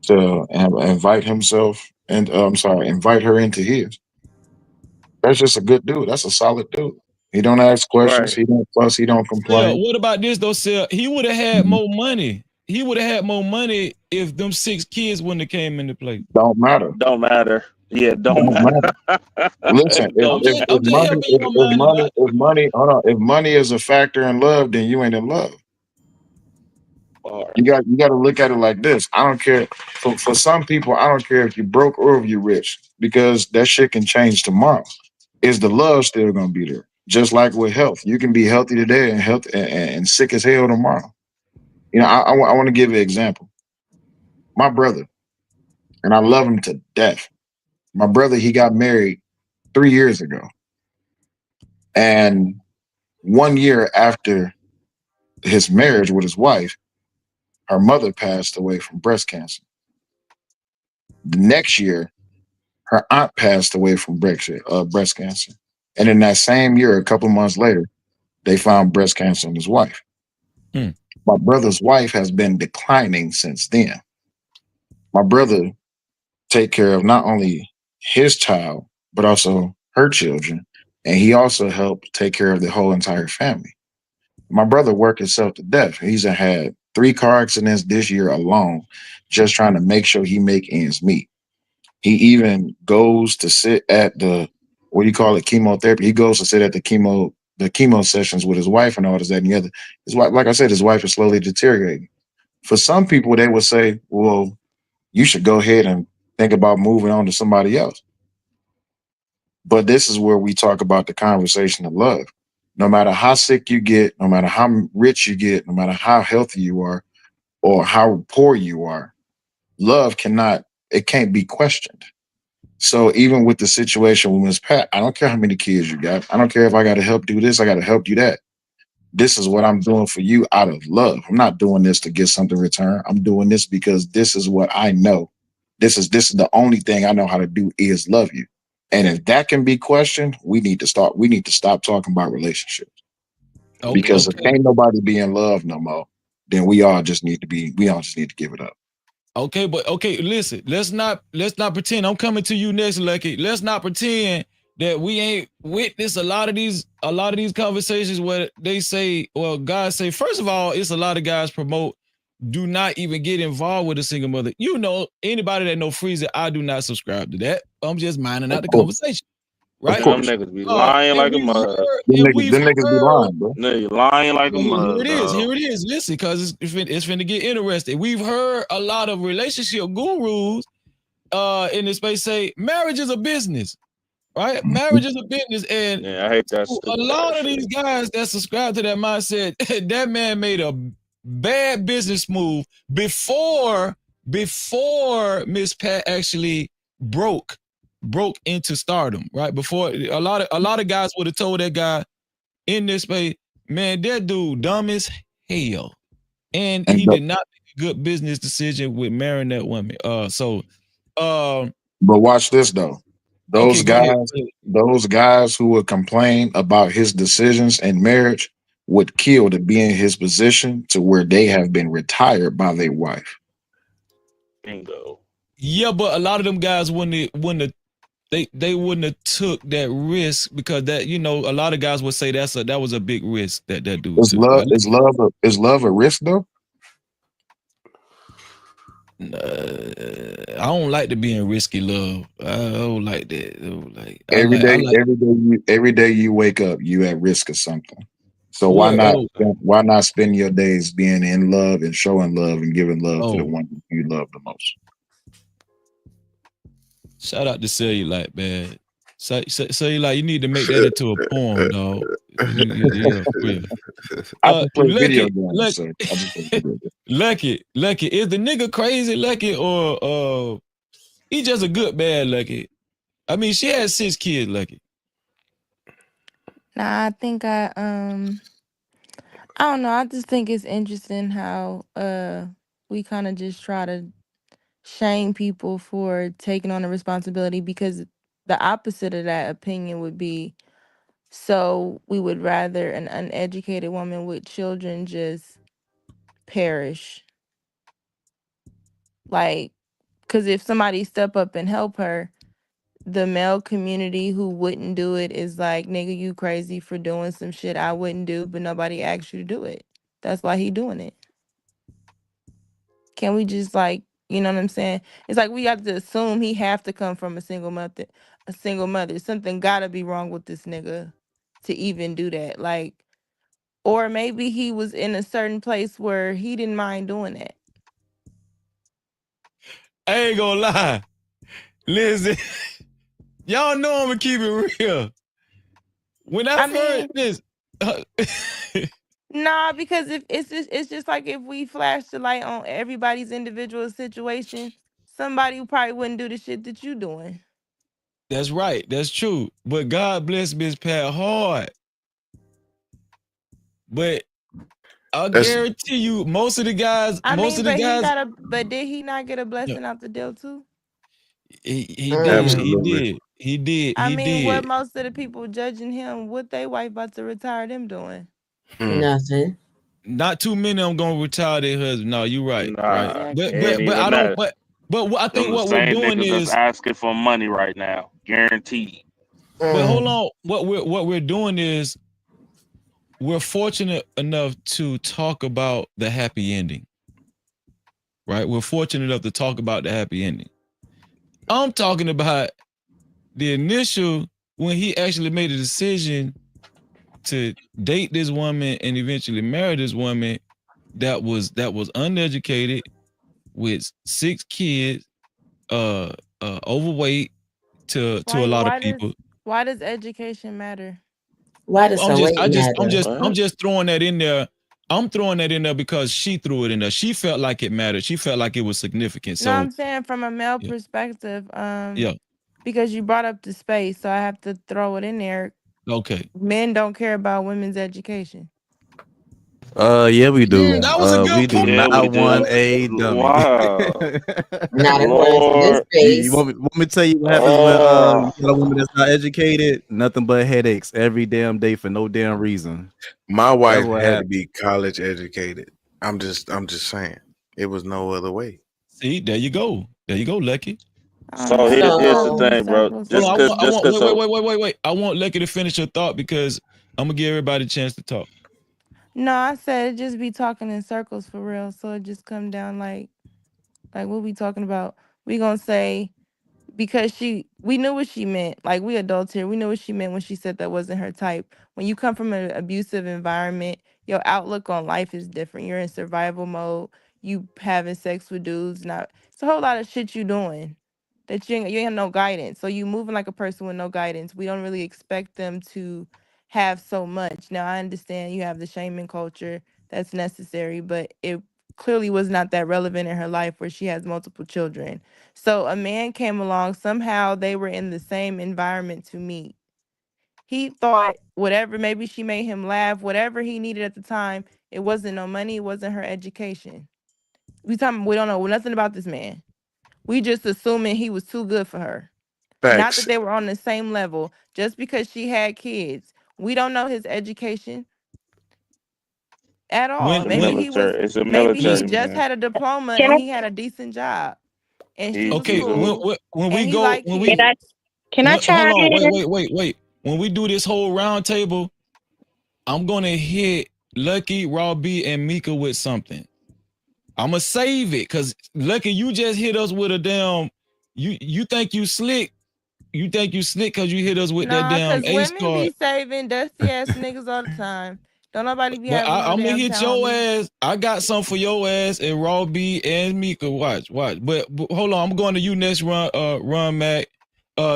to invite himself and invite her into his. That's just a good dude. That's a solid dude. He don't ask questions. Right. He don't fuss. He don't Sale, complain. what about this though, Sale? He would have had more money. He would have had more money if them 6 kids wouldn't have came into play. Don't matter. Don't matter. Yeah, It don't don't matter. matter. Listen, Don't Okay, okay, help me your mind about if money is a factor in love, then you ain't in love. Bars. You got to look at it like this. I don't care for some people. I don't care if you broke or if you rich because that shit can change tomorrow. Is the love still gonna be there? Just like with health, you can be healthy today and and sick as hell tomorrow. You know, I want to give you an example. My brother, and I love him to death. My brother, he got married 3 years ago, and 1 year after his marriage with his wife, her mother passed away from breast cancer. The next year, her aunt passed away from breast cancer. And in that same year, a couple months later, they found breast cancer in his wife. Hmm. My brother's wife has been declining since then. My brother take care of not only his child, but also her children. And he also helped take care of the whole entire family. My brother worked himself to death. He's had 3 car accidents this year alone, just trying to make sure he make ends meet. He even goes to sit at the what do you call it, chemotherapy. He goes to sit at the chemo sessions with his wife and all this, that, and the other. His wife, like I said, his wife is slowly deteriorating. For some people, they would say, well, you should go ahead and think about moving on to somebody else. But this is where we talk about the conversation of love. No matter how sick you get, no matter how rich you get, no matter how healthy you are, or how poor you are, love it can't be questioned. So even with the situation with Miss Pat, I don't care how many kids you got. I don't care if I got to help do this, I got to help do that. This is what I'm doing for you out of love. I'm not doing this to get something in return. I'm doing this because this is what I know. This is the only thing I know how to do is love you. And if that can be questioned, we need to stop talking about relationships. Because if okay. ain't nobody be in love no more, then we all just need to give it up. Okay, but okay, listen. Let's not pretend. I'm coming to you next, Lucky. Let's not pretend that we ain't witnessed a lot of these conversations where they say, well, guys say, first of all, it's a lot of guys promote, do not even get involved with a single mother. You know, anybody that know Freezer, I do not subscribe to that. I'm just minding out Of the course. conversation, Of right? Them course. niggas be lying And like a mother. we've Them niggas be heard lying, bro. They lying like a here mother, it is. dog. Here it is. Listen, because it's finna get interesting. We've heard a lot of relationship gurus in this space say marriage is a business, right? Marriage is a business, and Yeah, I hate that a stupid lot ass of these shit. guys that subscribe to that mindset, that man made a bad business move before Miss Pat actually broke into stardom, right? Before a lot of guys would have told that guy in this space, man, that dude dumb as hell, and And he did not make a good business decision with marrying that woman. but watch this though. Okay, go ahead. Go ahead. Those guys who would complain about his decisions in marriage would kill to be in his position to where they have been retired by their wife. Bingo. Yeah, but a lot of them guys wouldn't have they wouldn't have took that risk because that a lot of guys would say that was a big risk that dude Is took. Right? is love a risk though? I don't like to be in risky love. I don't like that. I like. Every day you wake up, you at risk of something. So Well, oh, why not spend your days being in love and showing love and giving love to the oh, one you love the most? shout out to Cellulite, man. Cellulite, you need to make that into a poem, dog. Yeah, for real. I just play video Lucky, games, so I just play video games. Lucky, is the nigga crazy, Lucky, or he just a good man, Lucky? I mean, she has 6 kids, Lucky. Nah, I think I don't know. I just think it's interesting how we kind of just try to shame people for taking on the responsibility because the opposite of that opinion would be so we would rather an uneducated woman with children just perish. Like, because if somebody step up and help her, the male community who wouldn't do it is like, nigga, you crazy for doing some shit I wouldn't do, but nobody asked you to do it. That's why he doing it. Can we just like You know what I'm saying? It's like we have to assume he have to come from a single mother. Something gotta be wrong with this nigga to even do that. Like, or maybe he was in a certain place where he didn't mind doing that. I ain't gonna lie. Listen, y'all know I'm gonna keep it real. When I heard this, nah, because if it's just like if we flash the light on everybody's individual situation, somebody probably wouldn't do the shit that you doing. that's right. That's true. But God bless Miss Pat hard. But I guarantee you, most of the guys, but did he not get a blessing out the deal too? He did. I mean, what most of the people judging him, what they wife about to retire them doing? Nothing. Not too many of them gonna retire their husband. No, you're right. Nah, Right. it But ain't even I don't. that. But I think Them the what we're same doing niggas that's is asking for money right now, guaranteed. But hold on. What we're doing is we're fortunate enough to talk about the happy ending. Right? We're fortunate enough to talk about the happy ending. I'm talking about the initial when he actually made a decision to date this woman and eventually marry this woman that was uneducated with 6 kids, overweight to a lot of people. Why does education matter? Why does I'm matter? just throwing that in there. I'm throwing that in there because she threw it in there. She felt like it mattered. She felt like it was significant. No, So I'm saying from a male perspective, yeah. because you brought up the space, so I have to throw it in there. Okay. Men don't care about women's education. Yeah, we do. That was a good We do point. not want a dummy. Wow. Not according to this Lord. space. You want me to tell you what happens when you got a woman that's not educated? Nothing but headaches every damn day for no damn reason. My wife what had to happened. be college educated. I'm just saying. It was no other way. See, there you go. There you go, Lucky. So here's the thing, bro. Just because Wait. I want Lucky to finish your thought because I'm gonna give everybody a chance to talk. No, I said just be talking in circles for real. So it just come down like what we talking about. We gonna say because we knew what she meant. Like we adults here, we knew what she meant when she said that wasn't her type. When you come from an abusive environment, your outlook on life is different. You're in survival mode. You having sex with dudes. It's a whole lot of shit you doing that you ain't have no guidance. So you moving like a person with no guidance. We don't really expect them to have so much. Now I understand you have the shaming culture that's necessary, but it clearly was not that relevant in her life where she has multiple children. So a man came along, somehow they were in the same environment to meet. He thought whatever, maybe she made him laugh, whatever he needed at the time, it wasn't no money, it wasn't her education. We don't know nothing about this man. We just assuming he was too good for her. Not that they were on the same level. Just because she had kids, we don't know his education at all. Maybe he just had a diploma and he had a decent job, and she was cool. When we go, like when we Can I chime hold on, in? wait. When we do this whole round table, I'm gonna hit Lucky, Raw B, and Mika with something. I'm gonna save it because Lucky, you just hit us with a damn. You think you slick? You think you slick because you hit us with that damn ace women card? be saving dusty ass niggas all the time. Don't nobody be But having no I'm gonna damn hit talent. your ass. I got something for your ass and Raw B and Mika. Watch. But hold on, I'm going to you next, Run Mac.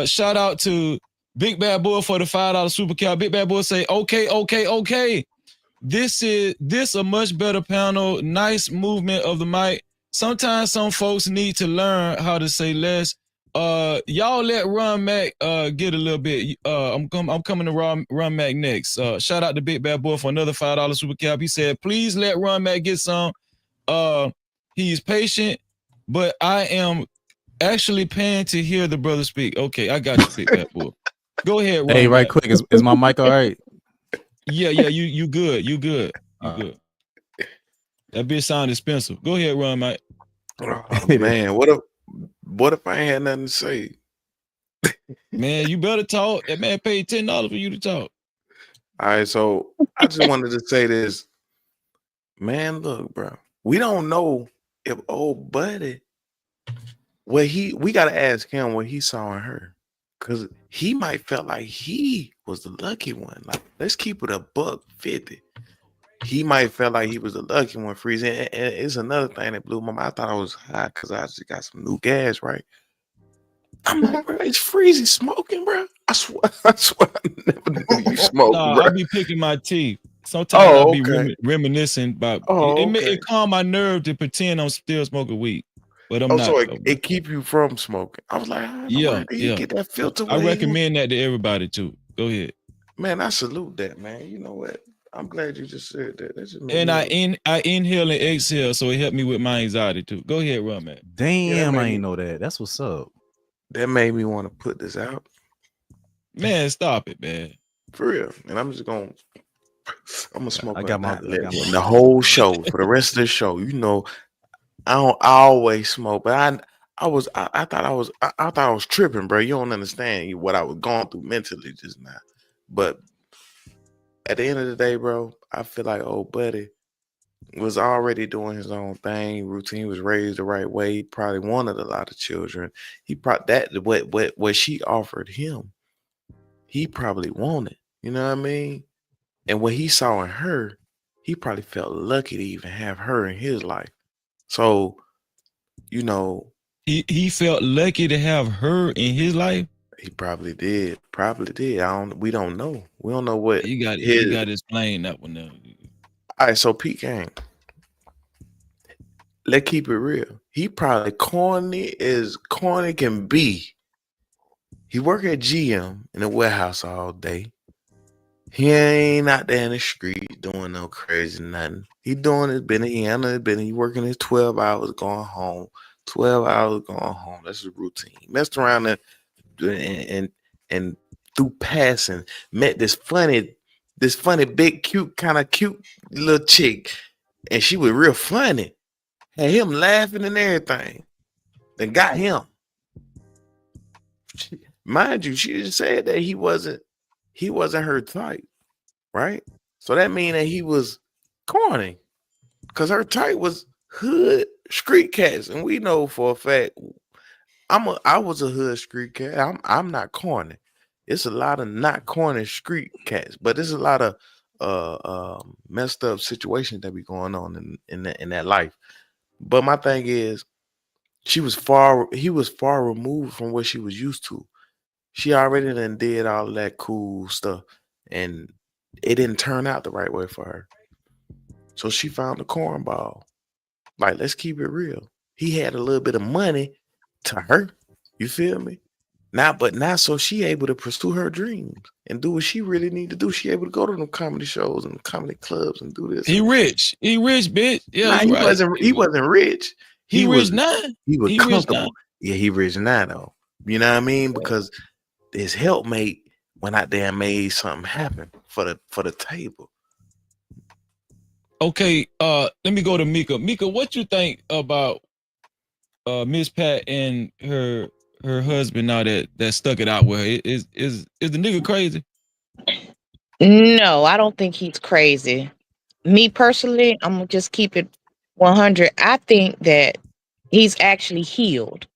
Shout out to Big Bad Boy for the $5 super cow. Big Bad Boy say, okay. This a much better panel. Nice movement of the mic. Sometimes some folks need to learn how to say less. Y'all let Run Mac get a little bit. I'm coming to Run Mac next. Shout out to Big Bad Boy for another $5 super cap. He said, please let Run Mac get some. He's patient, but I am actually paying to hear the brother speak. Okay, I got you, Big Bad Boy. Go ahead, Run Hey, right Mac. quick, is my mic all right? Yeah, you good. You good. That bitch sound expensive. Go ahead, Run, Mike. Oh, man, what if I ain't had nothing to say? Man, you better talk. That man paid $10 for you to talk. All right, so I just wanted to say this. Man, look, bro. We don't know if old buddy we gotta ask him what he saw in her, because he might felt like he was the lucky one. Like, let's keep it $150. He might felt like he was the lucky one, freezing. And it's another thing that blew my mind. I thought I was high because I just got some new gas, right? I'm like, bro, it's freezing smoking, bro. I swear, I never knew you smoked, Nah, bro. I be picking my teeth. Sometimes I be okay. reminiscing about it calm my nerve to pretend I'm still smoking weed. But I'm not. So Though, it keep you from smoking. I was like, how in the yeah, world did he yeah. get that filter? I Where he recommend that to everybody too. Go ahead. Man, I salute that, man. You know what? I'm glad you just said that. That just made And me I inhale and exhale, so it helped me with my anxiety too. Go ahead, run, man. Damn, I ain't know that. That's what's up. That made me want to put this out. Man, stop it, man. For real. And I'm gonna smoke. I got my the whole show for the rest of the show. You know, I always smoke, but I thought I was tripping, bro. You don't understand what I was going through mentally just now. But at the end of the day, bro, I feel like old buddy was already doing his own thing. Routine was raised the right way. He probably wanted a lot of children. He probably what she offered him, he probably wanted. You know what I mean? And what he saw in her, he probably felt lucky to even have her in his life. So, you know, he felt lucky to have her in his life. He probably did. We don't know. We don't know what you got to explain that one now. All right, so Pete Gang. Let's keep it real. He probably corny as corny can be. He work at GM in the warehouse all day. He ain't out there in the street doing no crazy nothing. He doing his business. He handling his business. He working his 12 hours, going home. 12 hours going home. That's his routine. Messed around and through passing met this funny big cute little chick, and she was real funny. Had him laughing and everything. Then got him. Mind you, she just said that he wasn't her type, right? So that means that he was corny, because her type was hood street cats, and we know for a fact I was a hood street cat. I'm not corny. It's a lot of not corny street cats, but there's a lot of messed up situations that be going on in that life. But my thing is, he was far removed from what she was used to. She already done did all of that cool stuff, and it didn't turn out the right way for her. So she found a cornball. Like, let's keep it real. He had a little bit of money to her. You feel me? Now so she able to pursue her dreams and do what she really need to do. She able to go to them comedy shows and comedy clubs and do this. He rich, bitch. Yeah, he wasn't rich. He rich now. He was comfortable. Yeah, he rich now though. You know what I mean? Because his helpmate went out there and made something happen for the table. Okay, let me go to Mika. Mika, what you think about Miss Pat and her husband now that stuck it out with her? Is the nigga crazy? No, I don't think he's crazy. Me personally, I'm gonna just keep it 100. I think that he's actually healed.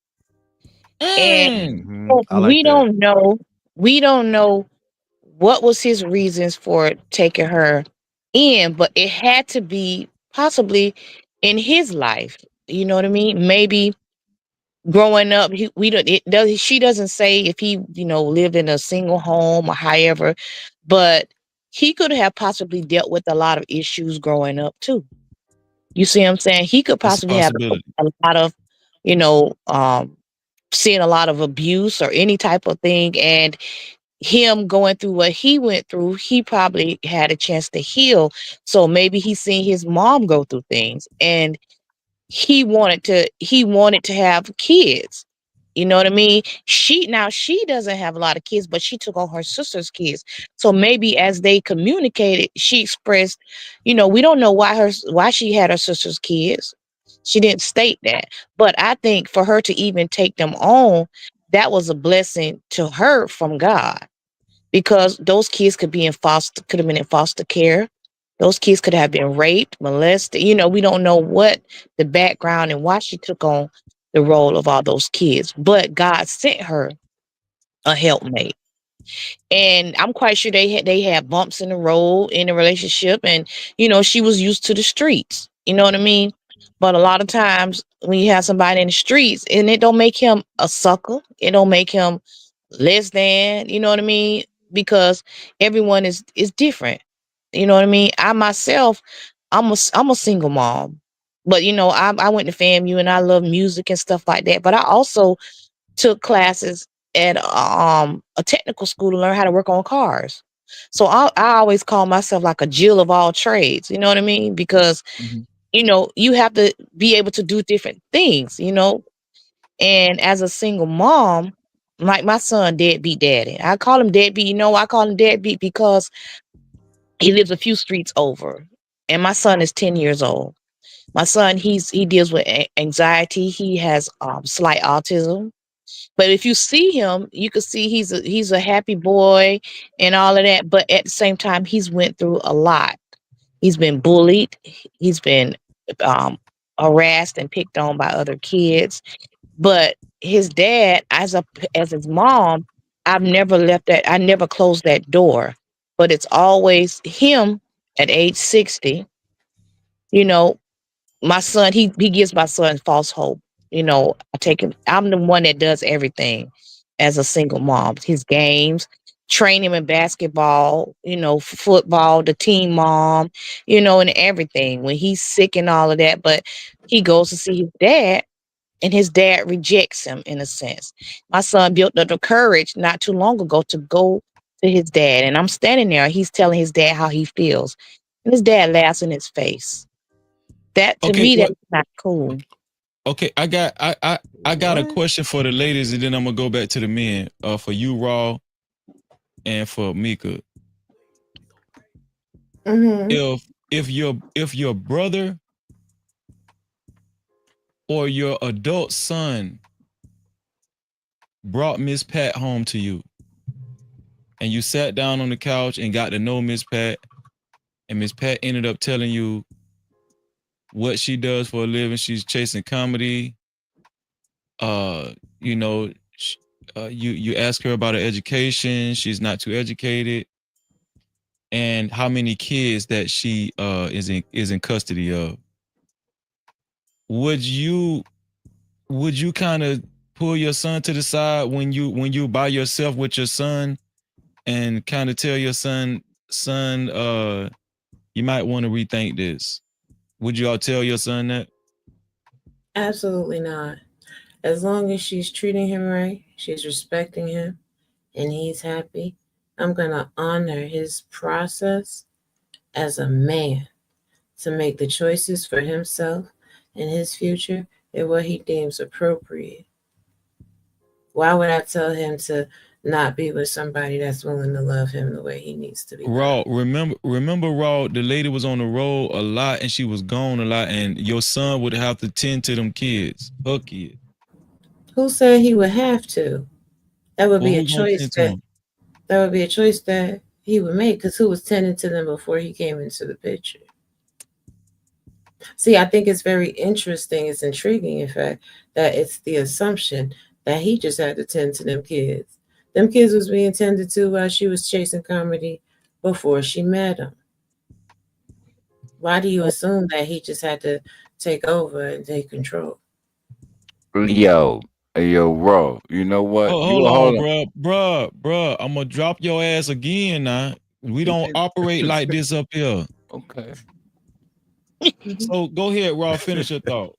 And we don't know what was his reasons for taking her in, but it had to be possibly in his life. You know what I mean? Maybe growing up, she doesn't say if he, lived in a single home or however, but he could have possibly dealt with a lot of issues growing up too. You see what I'm saying? He could possibly have a lot of, seeing a lot of abuse or any type of thing, and him going through what he went through, he probably had a chance to heal. So maybe he's seen his mom go through things, and he wanted to have kids. You know what I mean? She doesn't have a lot of kids, but she took on her sister's kids. So maybe as they communicated, she expressed, we don't know why she had her sister's kids. She didn't state that. But I think for her to even take them on, that was a blessing to her from God, because those kids could have been in foster care. Those kids could have been raped, molested. We don't know what the background and why she took on the role of all those kids. But God sent her a helpmate. And I'm quite sure they had bumps in the road in the relationship, and she was used to the streets. You know what I mean? But a lot of times when you have somebody in the streets, and it don't make him a sucker, it don't make him less than. You know what I mean? Because everyone is different. You know what I mean? I myself, I'm a single mom, but I went to FAMU and I love music and stuff like that. But I also took classes at a technical school to learn how to work on cars. So I always call myself like a Jill of all trades. You know what I mean? Because you have to be able to do different things. And as a single mom, like my son, deadbeat daddy. I call him deadbeat. I call him deadbeat because he lives a few streets over, and my son is 10 years old. My son, he deals with anxiety. He has slight autism. But if you see him, you can see he's a happy boy and all of that. But at the same time, he's went through a lot. He's been bullied. He's been harassed and picked on by other kids. But his dad, as his mom, I've never left that. I never closed that door. But it's always him at age 60. My son, he gives my son false hope. I'm the one that does everything as a single mom. His games, train him in basketball, football, the team mom, and everything. When he's sick and all of that, but he goes to see his dad, and his dad rejects him in a sense. My son built up the courage not too long ago to go to his dad, and I'm standing there. He's telling his dad how he feels, and his dad laughs in his face. That to me, that's not cool. Okay, I got a question for the ladies, and then I'm gonna go back to the men. For you, Raw, and for Mika. If your brother or your adult son brought Miss Pat home to you, and you sat down on the couch and got to know Miss Pat, and Miss Pat ended up telling you what she does for a living. She's chasing comedy. You ask her about her education. She's not too educated, and how many kids that she is in custody of. Would you kind of pull your son to the side when you by yourself with your son, and kind of tell your son, you might want to rethink this? Would you all tell your son that? Absolutely not. As long as she's treating him right, she's respecting him, and he's happy, I'm going to honor his process as a man to make the choices for himself and his future and what he deems appropriate. Why would I tell him to not be with somebody that's willing to love him the way he needs to be? Raw, remember, Raw, the lady was on the road a lot and she was gone a lot, and your son would have to tend to them kids, her kids. Who said he would have to? That would be a choice that he would make, because who was tending to them before he came into the picture? See, I think it's very interesting. It's intriguing, in fact, that it's the assumption that he just had to tend to them kids. Them kids was being tended to while she was chasing comedy before she met him. Why do you assume that he just had to take over and take control? Yo, Raw. You know what? Hold on, bruh. I'm gonna drop your ass again now. We don't operate like this up here. Okay. So go ahead, Raw. Finish your thought.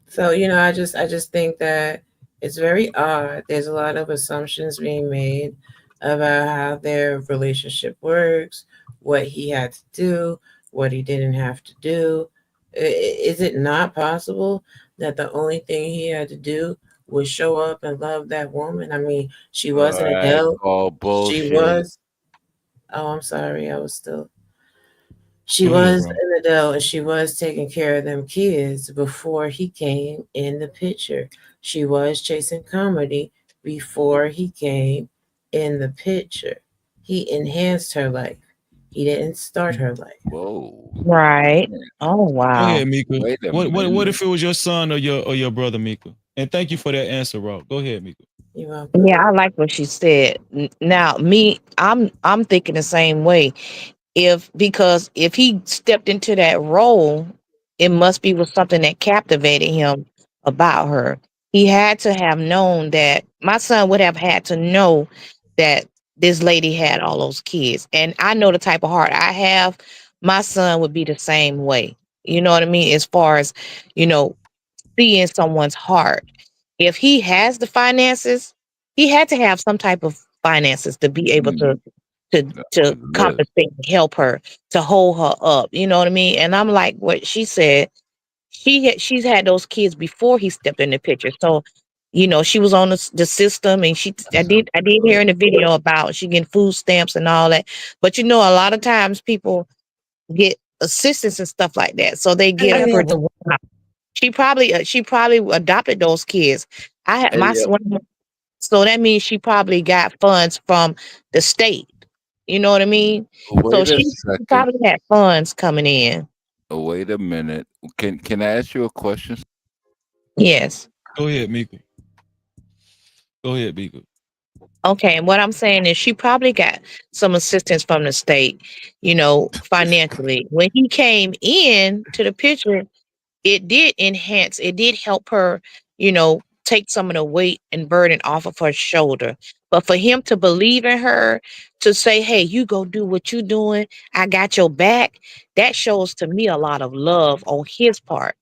So I just think that it's very odd. There's a lot of assumptions being made about how their relationship works, what he had to do, what he didn't have to do. Is it not possible that the only thing he had to do was show up and love that woman? I mean, she was an adult. All bullshit. She was. Oh, I'm sorry. I was still. She was an adult, and she was taking care of them kids before he came in the picture. She was chasing comedy before he came in the picture. He enhanced her life. He didn't start her life. Whoa. Right. Oh Go wow. ahead, Mika. Wait a What minute. if it was your son or your brother, Mika? And thank you for that answer, Rob. Go ahead, Mika. You're welcome. Yeah, I like what she said. Now, me, I'm thinking the same way. Because if he stepped into that role, it must be with something that captivated him about her. He had to have known that my son would have had to know that this lady had all those kids. And I know the type of heart I have. My son would be the same way. You know what I mean? As far as, you know, seeing someone's heart. If he has the finances, he had to have some type of finances to be able to Look, compensate and help her, to hold her up. You know what I mean? And I'm like what she said, she's had those kids before he stepped in the picture. So, you know, she was on the system, and I did hear in the video about she getting food stamps and all that. But you know, a lot of times people get assistance and stuff like that. So they get I a mean, per she probably adopted those kids. I had hey, my son, so that means she probably got funds from the state. You know what I mean? So wait a she second. probably had funds coming in. Wait a minute. Can I ask you a question? Yes. Go ahead, Mika. Go ahead, Mika. Okay, and what I'm saying is she probably got some assistance from the state, you know, financially. When he came in to the picture, it did help her, you know, take some of the weight and burden off of her shoulder. But for him to believe in her, to say, hey, you go do what you doing, I got your back, that shows to me a lot of love on his part.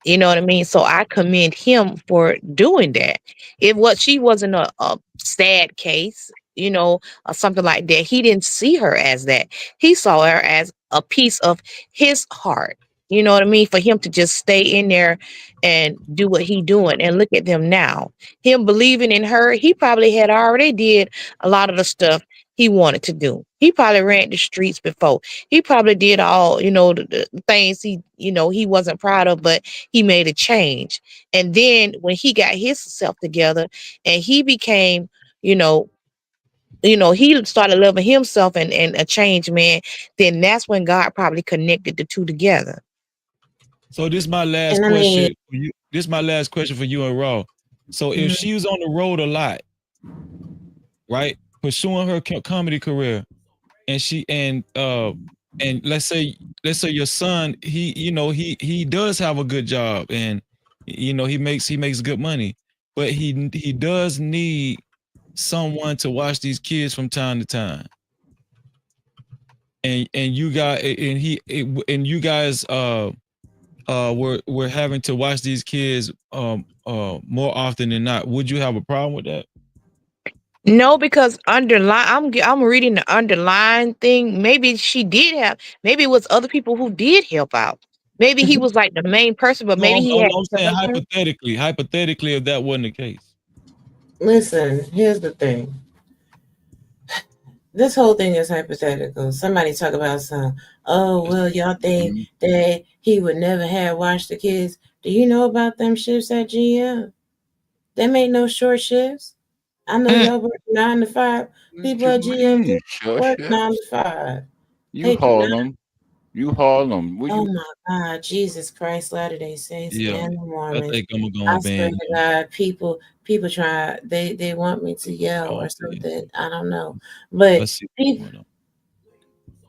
You know what I mean? So I commend him for doing that. If what she wasn't a sad case, you know, or something like that, he didn't see her as that. He saw her as a piece of his heart. You know what I mean? For him to just stay in there and do what he doing, and look at them now. Him believing in her, he probably had already did a lot of the stuff he wanted to do. He probably ran the streets before. He probably did all, you know, the things he, you know, he wasn't proud of, but he made a change. And then when he got himself together and he became, you know, he started loving himself and a changed man, then that's when God probably connected the two together. So this is my last And I mean, question for you. This is my last question for you and Raw. So if Mhm. she was on the road a lot, right, pursuing her comedy career, and let's say your son, he does have a good job, and he makes good money, but he does need someone to watch these kids from time to time, and you guys we're having to watch these kids more often than not. Would you have a problem with that? No, because I'm reading the underlying thing. Maybe she did have, maybe it was other people who did help out. Maybe he was like the main person, but No, maybe he had I'm saying hypothetically, if that wasn't the case. Listen, here's the thing. This whole thing is hypothetical. Somebody talk about some, oh, well, y'all think that he would never have watched the kids. Do you know about them shifts at GM? Them ain't no short shifts. I know y'all work 9 to 5. People at GM do Sure, work sure. 9 to 5. You They do haul not. them. You haul them. Will Oh you? my God, Jesus Christ, Latter-day Saints Yeah, and the I Mormons. think I'm I gonna swear ban to him. God, people try, they want me to yell Oh, or okay. something. I don't know. But Let's see what's people going on.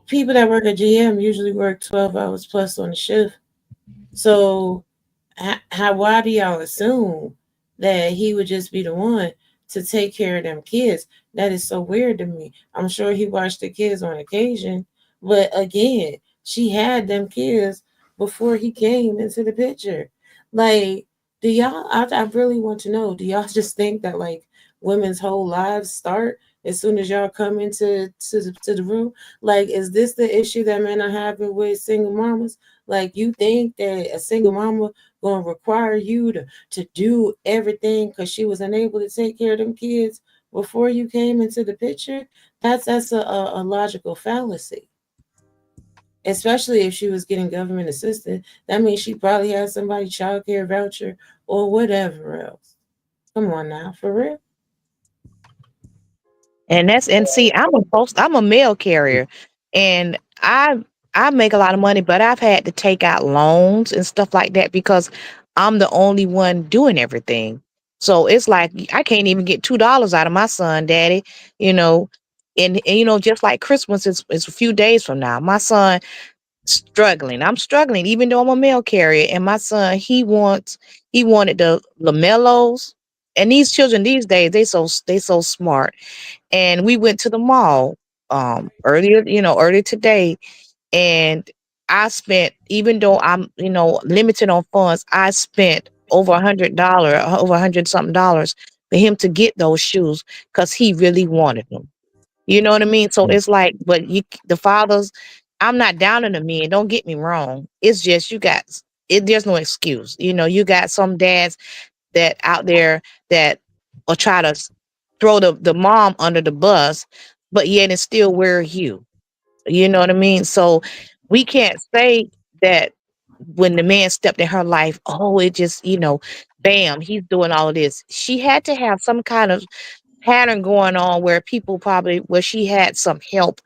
people that work at GM usually work 12 hours plus on the shift. So why do y'all assume that he would just be the one to take care of them kids? That is so weird to me. I'm sure he watched the kids on occasion, but again, she had them kids before he came into the picture. Like, do y'all? I really want to know. Do y'all just think that like women's whole lives start as soon as y'all come into to the room? Like, is this the issue that men are having with single mamas? Like, you think that a single mama gonna require you to do everything because she was unable to take care of them kids before you came into the picture? That's a logical fallacy. Especially if she was getting government assistance, that means she probably had somebody child care voucher or whatever else. Come on now, for real. And see, I'm a mail carrier. And I make a lot of money, but I've had to take out loans and stuff like that because I'm the only one doing everything. So it's like I can't even get $2 out of my son, Daddy. You know, and just like Christmas is a few days from now. My son struggling. I'm struggling, even though I'm a mail carrier. And my son, he wanted the lamellos. And these children these days, they so smart. And we went to the mall earlier today, and I spent, even though I'm limited on funds, I spent over over $100 something for him to get those shoes because he really wanted them. You know what I mean? So it's like, but the fathers, I'm not down on the men. Don't get me wrong. It's just there's no excuse. You got some dads that out there that will try to throw the mom under the bus, but yet and still wear you. You know what I mean? So we can't say that when the man stepped in her life, oh, it just, bam, he's doing all of this. She had to have some kind of pattern going on where she had some help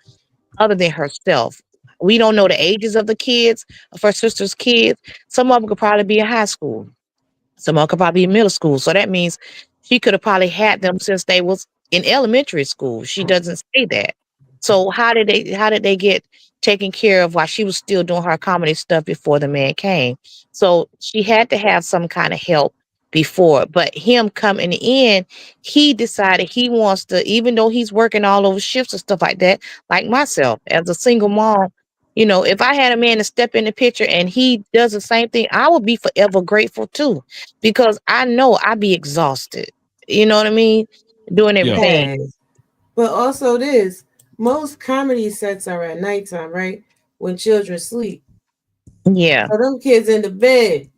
other than herself. We don't know the ages of the kids, of her sister's kids. Some of them could probably be in high school. Some of them could probably be in middle school. So that means she could have probably had them since they was in elementary school. She doesn't say that. So how did they get taken care of while she was still doing her comedy stuff before the man came? So she had to have some kind of help before. But him coming in, he decided he wants to, even though he's working all over shifts and stuff like that, like myself as a single mom, if I had a man to step in the picture and he does the same thing, I would be forever grateful too, because I know I'd be exhausted. You know what I mean? Doing everything. Hey, but also most comedy sets are at nighttime, right? When children sleep. Yeah. So them kids in the bed.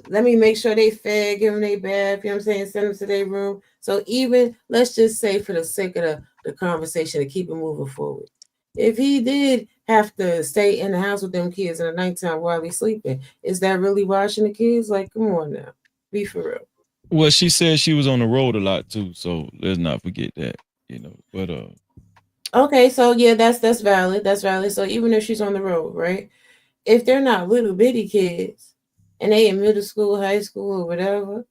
Let me make sure they fed, give them their bath, you know what I'm saying? Send them to their room. So even, let's just say for the sake of the conversation to keep it moving forward. If he did have to stay in the house with them kids in the nighttime while he's sleeping, is that really watching the kids? Like, come on now. Be for real. Well, she said she was on the road a lot too, so let's not forget that, But okay, so yeah, that's valid. That's valid. So even if she's on the road, right? If they're not little bitty kids and they in middle school, high school, or whatever,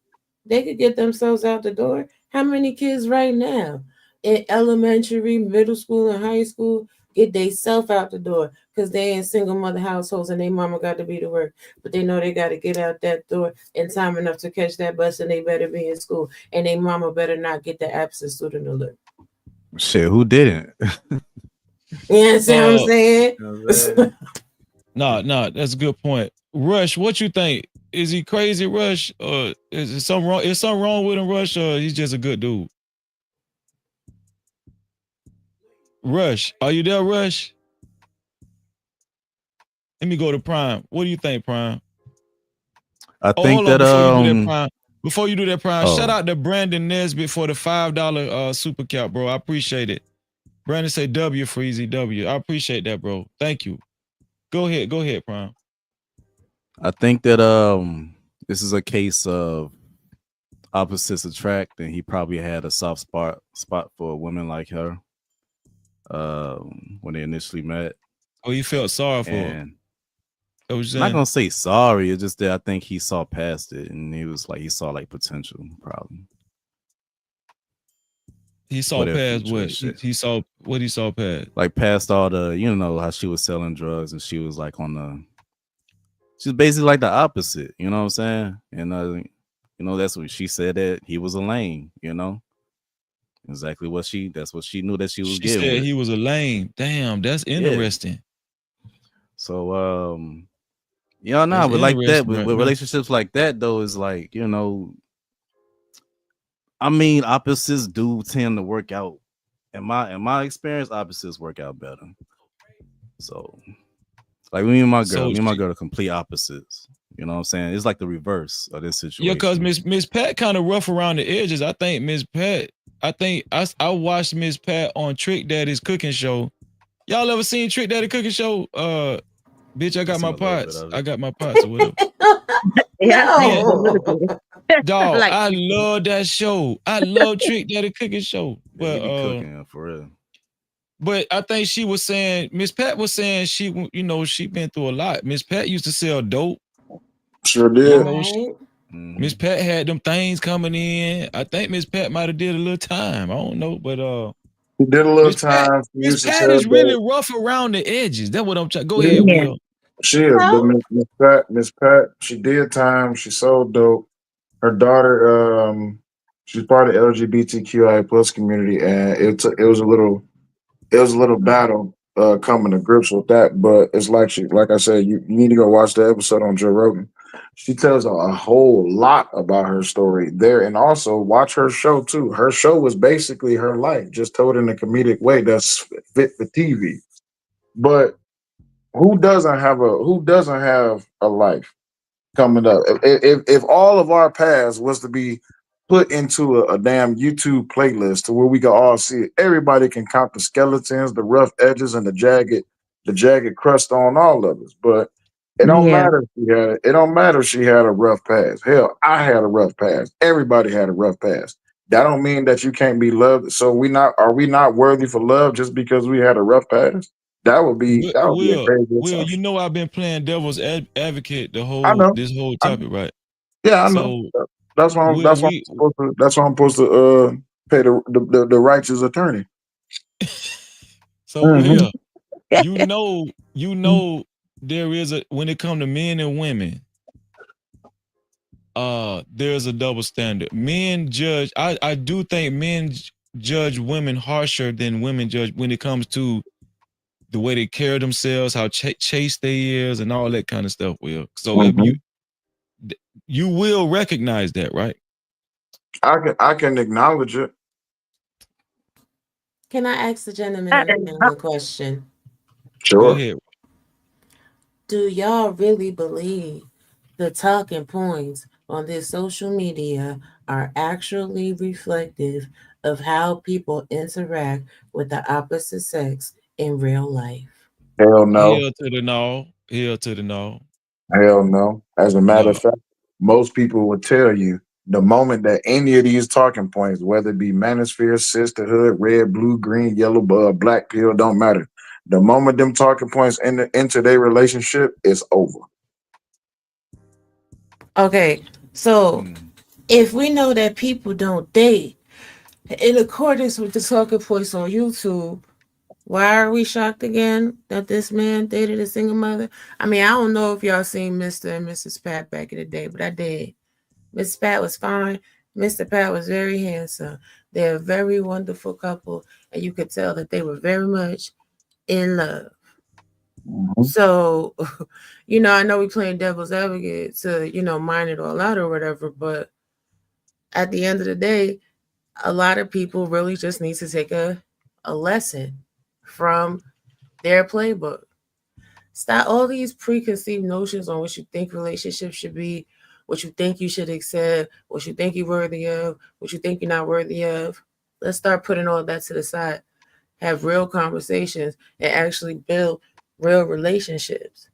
they could get themselves out the door. How many kids right now in elementary, middle school, and high school get they self out the door because they in single mother households and their mama got to be to work, but they know they got to get out that door in time enough to catch that bus, and they better be in school, and their mama better not get the absent student alert. Shit, who didn't? You understand what I'm saying? No, that's a good point. Rush, what you think? Is he crazy, Rush? Or is something wrong? Is something wrong with him, Rush? Or he's just a good dude? Rush, are you there, Rush? Let me go to Prime. What do you think, Prime? I think that before you do that, Prime, shout out to Brandon Nesbitt for the $5 super cap, bro. I appreciate it. Brandon say W for Easy W. I appreciate that, bro. Thank you. Go ahead, Prime. I think that this is a case of opposites attract, and he probably had a soft spot for a woman like her when they initially met. Oh, you felt sorry for her. I'm not gonna say sorry. It's just that I think he saw past it, and he saw like potential, probably. He saw past what? He saw what he saw past. Like past all the, how she was selling drugs, and she was like she's basically like the opposite. You know what I'm saying? And that's what she said, that he was a lame. Exactly that's what she knew that she was getting. She said with. he was a lame. Damn, that's interesting. Yeah. So but like that with relationships like that though is like, I mean, opposites do tend to work out. In my experience, opposites work out better. So like me and my girl are complete opposites. You know what I'm saying? It's like the reverse of this situation. Yeah, because Miss Pat kind of rough around the edges. I think Miss Pat, I watched Miss Pat on Trick Daddy's cooking show. Y'all ever seen Trick Daddy cooking show? Bitch, I got my pots. I got my pots or whatever. Dog, I love that show. I love Trick Daddy cooking show. But he be cooking for real. But I think she was saying, Miss Pat was saying she been through a lot. Miss Pat used to sell dope. Sure did. Miss Pat had them things coming in. I think Miss Pat might have did a little time. I don't know, but He did a little Miss Pat, time. She Miss used to Pat sell is really dope. rough around the edges. That's what I'm trying. Go ahead, Yeah. Will. She is, but Miss Pat, she did time. She sold dope. Her daughter, she's part of the LGBTQI plus community, and it was a little battle coming to grips with that. But it's like I said, you need to go watch the episode on Joe Rogan. She tells a whole lot about her story there, and also watch her show too. Her show was basically her life, just told in a comedic way that's fit for TV. But who doesn't have a life coming up? If all of our past was to be put into a damn YouTube playlist to where we can all see it, everybody can count the skeletons, the rough edges, and the jagged crust on all of us. But it don't Yeah. matter if it don't matter if she had a rough past. Hell, I had a rough past. Everybody had a rough past. That don't mean that you can't be loved. So are we not worthy for love just because we had a rough past? That would be a crazy Will, you assumption. know I've been playing devil's advocate I know. this whole I, topic, right? yeah, I know. So That's why I'm Will, that's why I'm we supposed to that's why I'm supposed to pay the righteous attorney. so Mhm. Will, you know there is when it comes to men and women, there's a double standard. Men judge. I do think men judge women harsher than women judge when it comes to the way they carry themselves, how chaste they is, and all that kind of stuff. Will, so if Mhm. you will recognize that, right? I can acknowledge it. Can I ask the gentleman on the panel a question? Go Sure. ahead. Do y'all really believe the talking points on this social media are actually reflective of how people interact with the opposite sex in real life? Hell no. Hell to the no. Hell to the no. Hell no. As a matter of No. fact, most people would tell you the moment that any of these talking points, whether it be manosphere, sisterhood, red, blue, green, yellow, black pill, don't matter. The moment them talking points enter their relationship, it's over. Okay, so if we know that people don't date in accordance with the talking points on YouTube, why are we shocked again that this man dated a single mother? I mean, I don't know if y'all seen Mr. and Mrs. Pat back in the day, but I did. Mrs. Pat was fine. Mr. Pat was very handsome. They're a very wonderful couple, and you could tell that they were very much in love. So, I know we playing devil's advocate to, mine it all out or whatever, but at the end of the day, a lot of people really just need to take a lesson from their playbook. Stop all these preconceived notions on what you think relationships should be, what you think you should accept, what you think you're worthy of, what you think you're not worthy of. Let's start putting all that to the side. Have real conversations and actually build real relationships.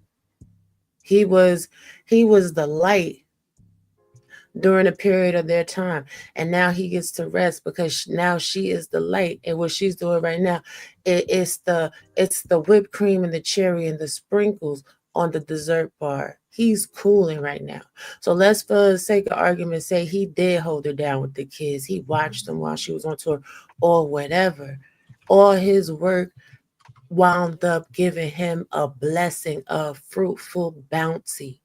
He was the light during a period of their time, and now he gets to rest because now she is the light, and what she's doing right now, it's the whipped cream and the cherry and the sprinkles on the dessert bar. He's cooling right now. So let's, for the sake of argument, say he did hold her down with the kids. He watched them while she was on tour or whatever. All his work wound up giving him a blessing of fruitful bounty.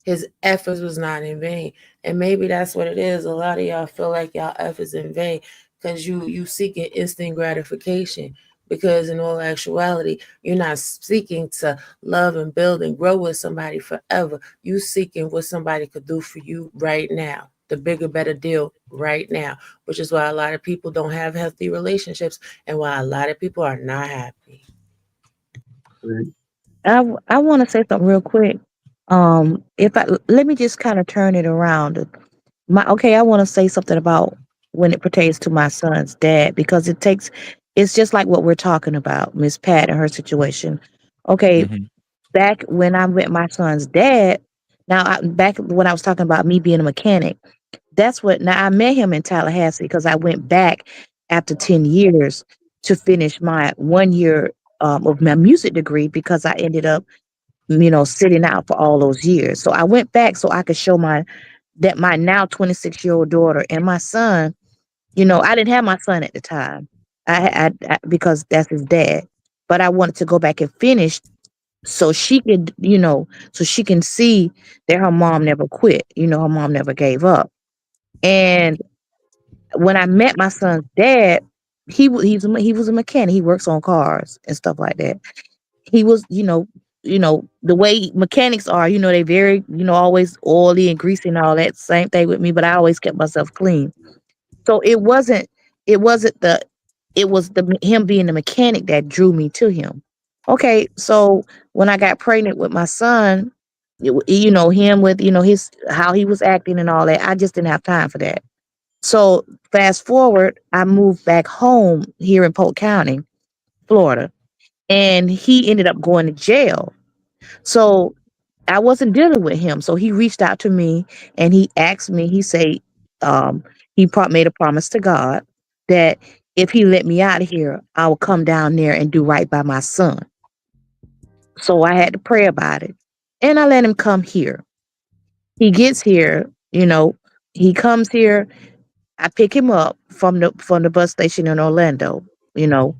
His efforts was not in vain. And maybe that's what it is. A lot of y'all feel like y'all efforts in vain because you seeking instant gratification. Because in all actuality, you're not seeking to love and build and grow with somebody forever. You seeking what somebody could do for you right now. The bigger, better deal right now. Which is why a lot of people don't have healthy relationships and why a lot of people are not happy. I want to say something real quick. If I let me just kind of turn it around. I want to say something about when it pertains to my son's dad because it's just like what we're talking about, Miss Pat and her situation. Okay, back when I met my son's dad, back when I was talking about me being a mechanic, that's what. Now I met him in Tallahassee because I went back after 10 years to finish my 1 year of my music degree because I ended up, sitting out for all those years. So I went back so I could show my now 26-year-old daughter and my son. I didn't have my son at the time. Because that's his dad. But I wanted to go back and finish so she could, so she can see that her mom never quit. Her mom never gave up. And when I met my son's dad, he was a mechanic. He works on cars and stuff like that. He was, the way mechanics are, they very, always oily and greasy and all that. Same thing with me, but I always kept myself clean. So it wasn't it was the him being the mechanic that drew me to him. Okay, so when I got pregnant with my son, him with, his how he was acting and all that, I just didn't have time for that. So fast forward, I moved back home here in Polk County, Florida, and he ended up going to jail. So I wasn't dealing with him. So he reached out to me and he asked me, he said, um, made a promise to God that if he let me out of here, I will come down there and do right by my son. So I had to pray about it. And I let him come here. He gets here, he comes here. I pick him up from the bus station in Orlando. You know,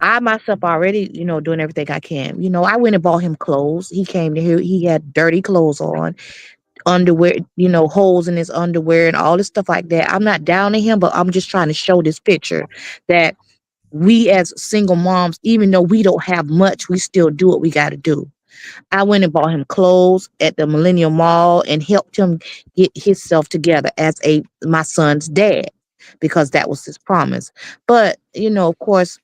I myself already, doing everything I can. I went and bought him clothes. He came to here. He had dirty clothes on, underwear, holes in his underwear and all this stuff like that. I'm not down to him, but I'm just trying to show this picture that we as single moms, even though we don't have much, we still do what we got to do. I went and bought him clothes at the Millennium Mall and helped him get himself together as my son's dad because that was his promise. But of course,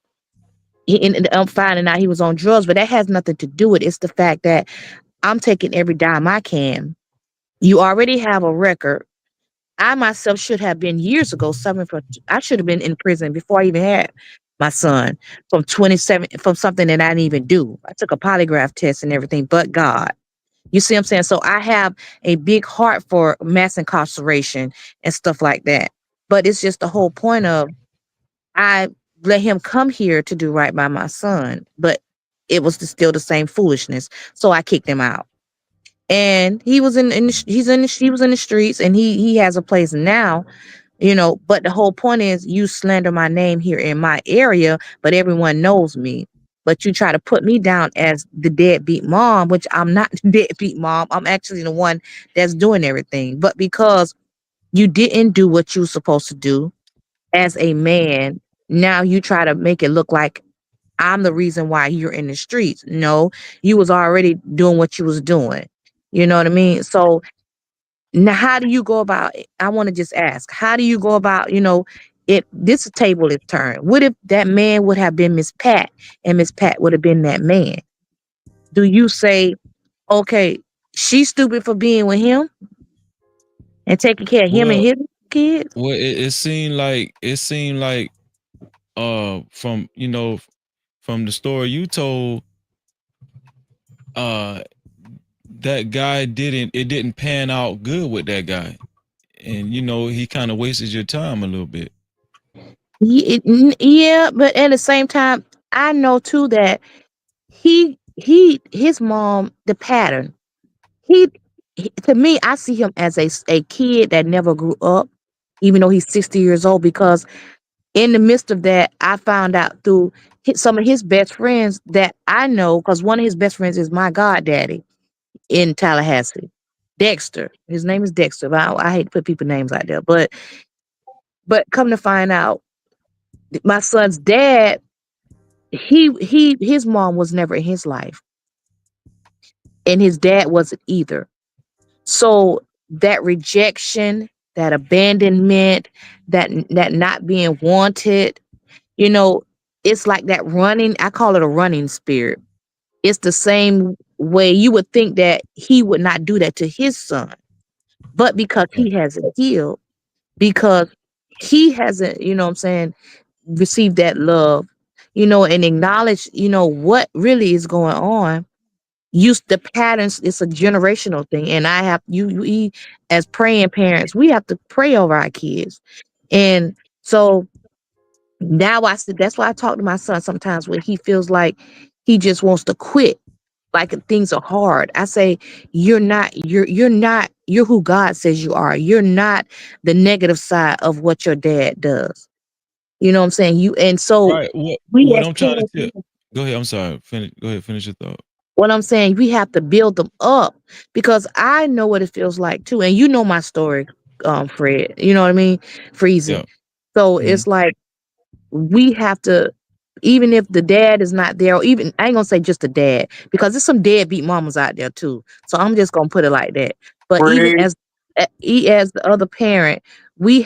I'm finding out he was on drugs, but that has nothing to do with it. It's the fact that I'm taking every dime I can. You already have a record. I myself should have been years ago suffering from. I should have been in prison before I even had my son from 27 from something that I didn't even do. I took a polygraph test and everything, but God. You see what I'm saying? So I have a big heart for mass incarceration and stuff like that. But it's just the whole point of I let him come here to do right by my son, but it was still the same foolishness. So I kicked him out. And he was he was in the streets and he has a place now, but the whole point is you slander my name here in my area, but everyone knows me. But you try to put me down as the deadbeat mom, which I'm not the deadbeat mom. I'm actually the one that's doing everything. But because you didn't do what you were supposed to do as a man, now you try to make it look like I'm the reason why you're in the streets. No, you was already doing what you was doing. You know what I mean? So now how do you go about it? I want to just ask, how do you go about, if this table is turned? What if that man would have been Miss Pat and Miss Pat would have been that man? Do you say, okay, she's stupid for being with him and taking care of him and his kids? Well, it seemed like from from the story you told, that guy didn't pan out good with that guy, and he kind of wasted your time a little bit. Yeah, but at the same time, I know too that his mom, the pattern. He, to me, I see him as a kid that never grew up, even though he's 60 years old. Because in the midst of that, I found out through some of his best friends that I know, because one of his best friends is my goddaddy in Tallahassee, Dexter. His name is Dexter. But I hate to put people's names out there, but come to find out, my son's dad, his mom was never in his life, and his dad wasn't either. So that rejection, that abandonment, that not being wanted, it's like that running. I call it a running spirit. It's the same way you would think that he would not do that to his son, but because he hasn't healed, because he hasn't, what I'm saying, received that love, and acknowledge, what really is going on. Use the patterns. It's a generational thing, and I have we as praying parents, we have to pray over our kids. And so Now I said that's why I talk to my son sometimes when he feels like he just wants to quit, like things are hard. I say, you're who God says you are. You're not the negative side of what your dad does. You know what I'm saying? Right. We What as I'm trying to parents, tell. Go ahead. I'm sorry. Go ahead. Finish your thought. what I'm saying, we have to build them up because I know what it feels like too. And you know my story, Fred. You know what I mean? Freezy. Yeah. So it's like we have to, even if the dad is not there, or even I ain't gonna say just the dad, because there's some deadbeat mamas out there too. So I'm just gonna put it like that. But even as the other parent, we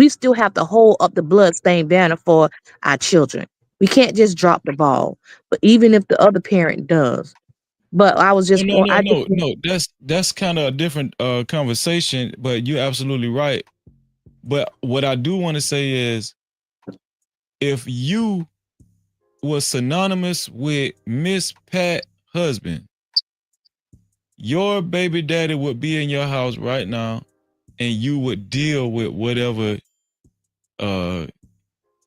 still have to hold up the bloodstained banner for our children. We can't just drop the ball. But even if the other parent does. But I was just No. That's kind of a different conversation. But you're absolutely right. But what I do want to say is, if you was synonymous with Miss Pat husband, your baby daddy would be in your house right now, and you would deal with whatever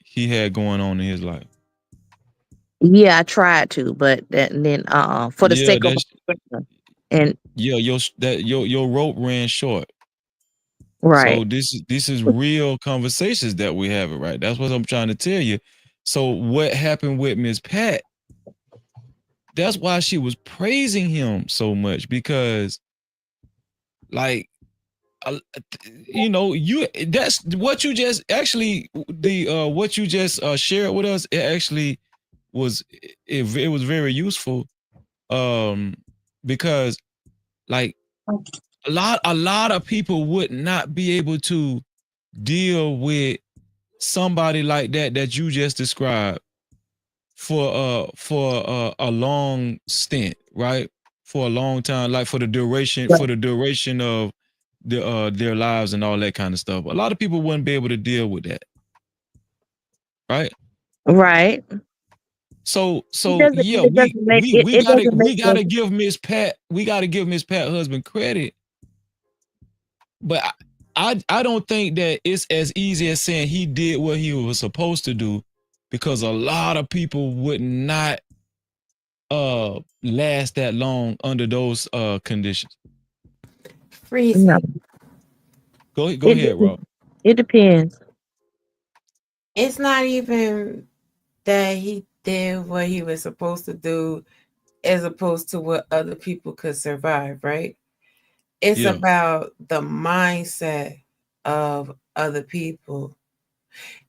he had going on in his life. Yeah, I tried to, but then for the sake of and your rope ran short. Right. So this is real conversations that we have, right? That's what I'm trying to tell you. So what happened with Miss Pat? That's why she was praising him so much, because like that's what you just actually what you just shared with us. It actually was it was very useful, because like a lot of people would not be able to deal with somebody like that you just described for a long stint, right? For a long time, like for the duration of their lives and all that kind of stuff. A lot of people wouldn't be able to deal with that, right? Right. So yeah, it doesn't make it doesn't make we sense. gotta give Miss Pat husband credit, but I don't think that it's as easy as saying he did what he was supposed to do, because a lot of people would not last that long under those conditions. Freezy. No. Go ahead, Rob. It depends. It's not even that he did what he was supposed to do as opposed to what other people could survive, right? It's about the mindset of other people.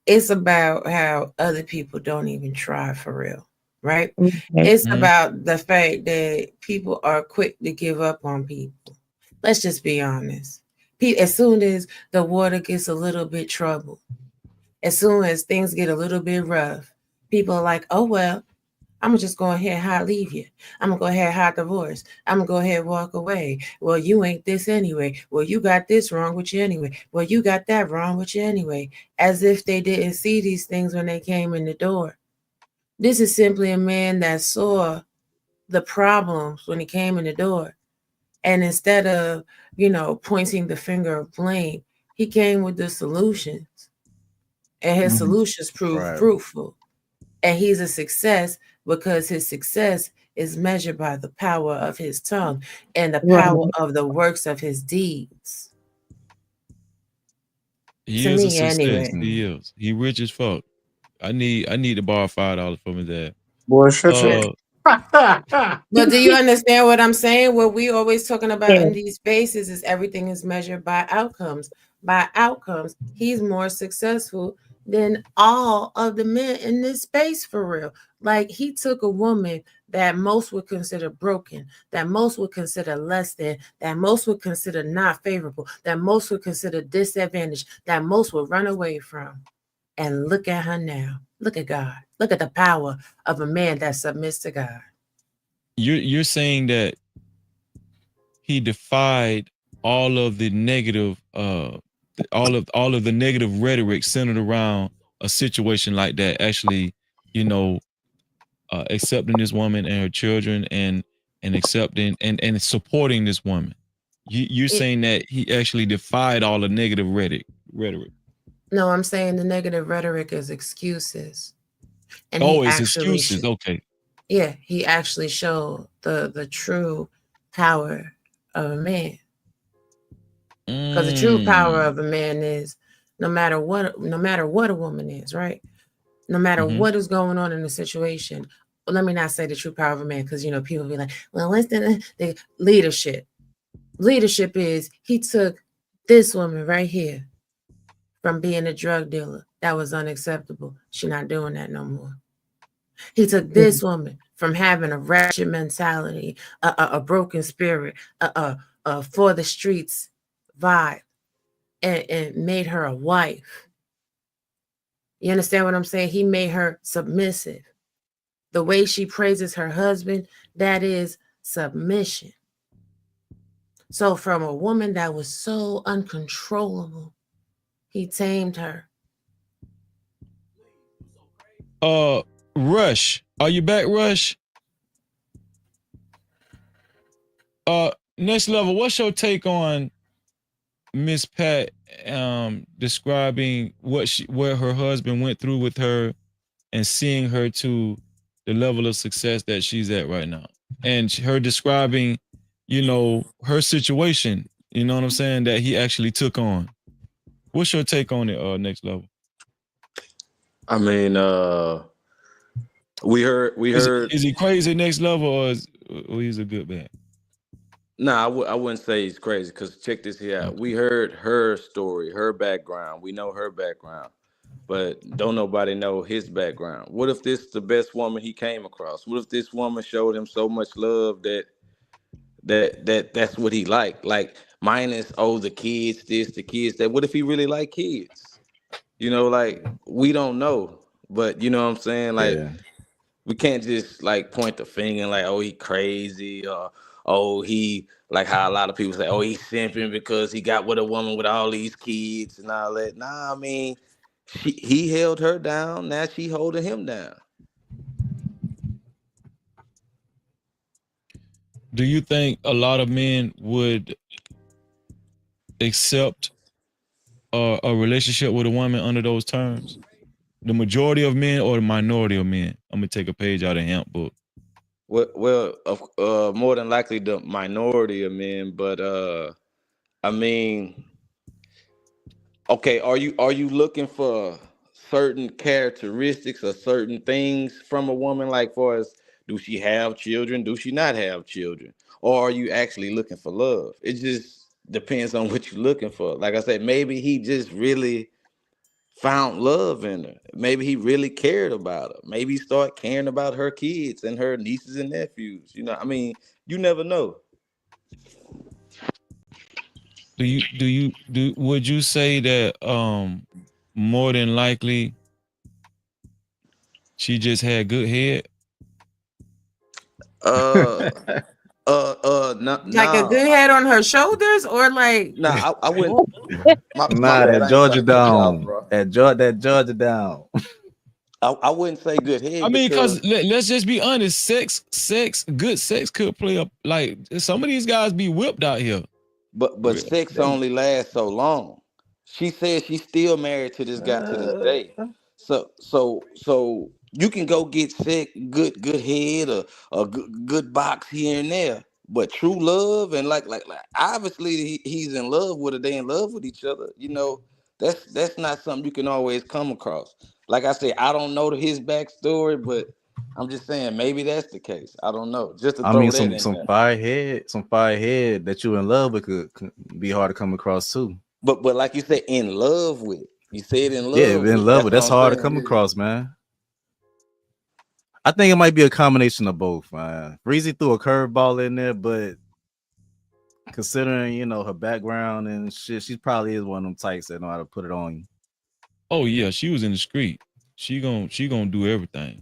It's about how other people don't even try for real, right? It's about the fact that people are quick to give up on people. Let's just be honest. As soon as the water gets a little bit troubled, as soon as things get a little bit rough, people are like, oh, well, I'm gonna just go ahead and leave you. I'm gonna go ahead and hide divorce. I'm gonna go ahead and walk away. Well, you ain't this anyway. Well, you got this wrong with you anyway. Well, you got that wrong with you anyway. As if they didn't see these things when they came in the door. This is simply a man that saw the problems when he came in the door. And instead of, pointing the finger of blame, he came with the solutions. And his solutions proved fruitful. And he's a success because his success is measured by the power of his tongue and the power of the works of his deeds. He is a success. Anyway. He is. He rich as fuck. I need to borrow $5 from his dad. Boy, shut But do you understand what I'm saying? What we always talking about in these spaces is everything is measured by outcomes. By outcomes, he's more successful than all of the men in this space for real. Like he took a woman that most would consider broken, that most would consider less than, that most would consider not favorable, that most would consider disadvantaged, that most would run away from. And look at her now. Look at God. Look at the power of a man that submits to God. You're saying that he defied all of the negative all of the negative rhetoric centered around a situation like that, actually, accepting this woman and her children, and accepting and supporting this woman. You're saying that he actually defied all the negative rhetoric. No, I'm saying the negative rhetoric is excuses. And it's excuses. Okay. Yeah, he actually showed the true power of a man. Because the true power of a man is no matter what a woman is, right? No matter what is going on in the situation. Well, let me not say the true power of a man, because people be like, well, what's the leadership? Leadership is he took this woman right here from being a drug dealer. That was unacceptable. She's not doing that no more. He took this woman from having a wretched mentality, a broken spirit, for the streets vibe, and made her a wife. You understand what I'm saying? He made her submissive. The way she praises her husband, that is submission. So from a woman that was so uncontrollable, he tamed her. Rush, are you back, Rush? Next level, what's your take on Miss Pat describing what her husband went through with her and seeing her to the level of success that she's at right now, and her describing, her situation, you know what I'm saying, that he actually took on. What's your take on it, Next Level? I mean, we heard. Is he crazy, Next Level, or he's a good man? Nah, I wouldn't say he's crazy, because check this here out. Okay. We heard her story, her background. We know her background, but don't nobody know his background. What if this is the best woman he came across? What if this woman showed him so much love that's what he liked? Like, minus the kids, this, the kids that. What if he really like kids? Like, we don't know, but you know what I'm saying? Like, we can't just like point the finger and like, he crazy, or he, like how a lot of people say, he's simping because he got with a woman with all these kids and all that. Nah, I mean, he held her down. Now she holding him down. Do you think a lot of men would accept a relationship with a woman under those terms? The majority of men or the minority of men? I'm gonna take a page out of Hemp book. Well, more than likely the minority of men, but I mean, okay, are you looking for certain characteristics or certain things from a woman, like far as, do she have children? Do she not have children? Or are you actually looking for love? It just depends on what you're looking for. Like I said, maybe he just really found love in her. Maybe he really cared about her. Maybe he started caring about her kids and her nieces and nephews. I mean, you never know. Would you say that more than likely she just had good head? Like a good head on her shoulders, or like? Nah, I wouldn't. My that Georgia down. That Georgia down. I wouldn't say good head. I mean, because let's just be honest, good sex could play up. Like, some of these guys be whipped out here. But sex only lasts so long. She said she's still married to this guy to this day. So you can go get sick, good head, or a good box here and there. But true love and like obviously he's in love with her. They in love with each other. That's not something you can always come across. Like I said, I don't know his backstory, but I'm just saying maybe that's the case. I don't know. Just to throw that in some there. fire head that you in love with could be hard to come across too. But like you said, in love with. You said in love. Yeah, in love with. That's hard to come across, man. I think it might be a combination of both, man. Breezy threw a curveball in there, but considering her background and shit, she probably is one of them types that know how to put it on you. Oh yeah, she was in the street. She gonna do everything.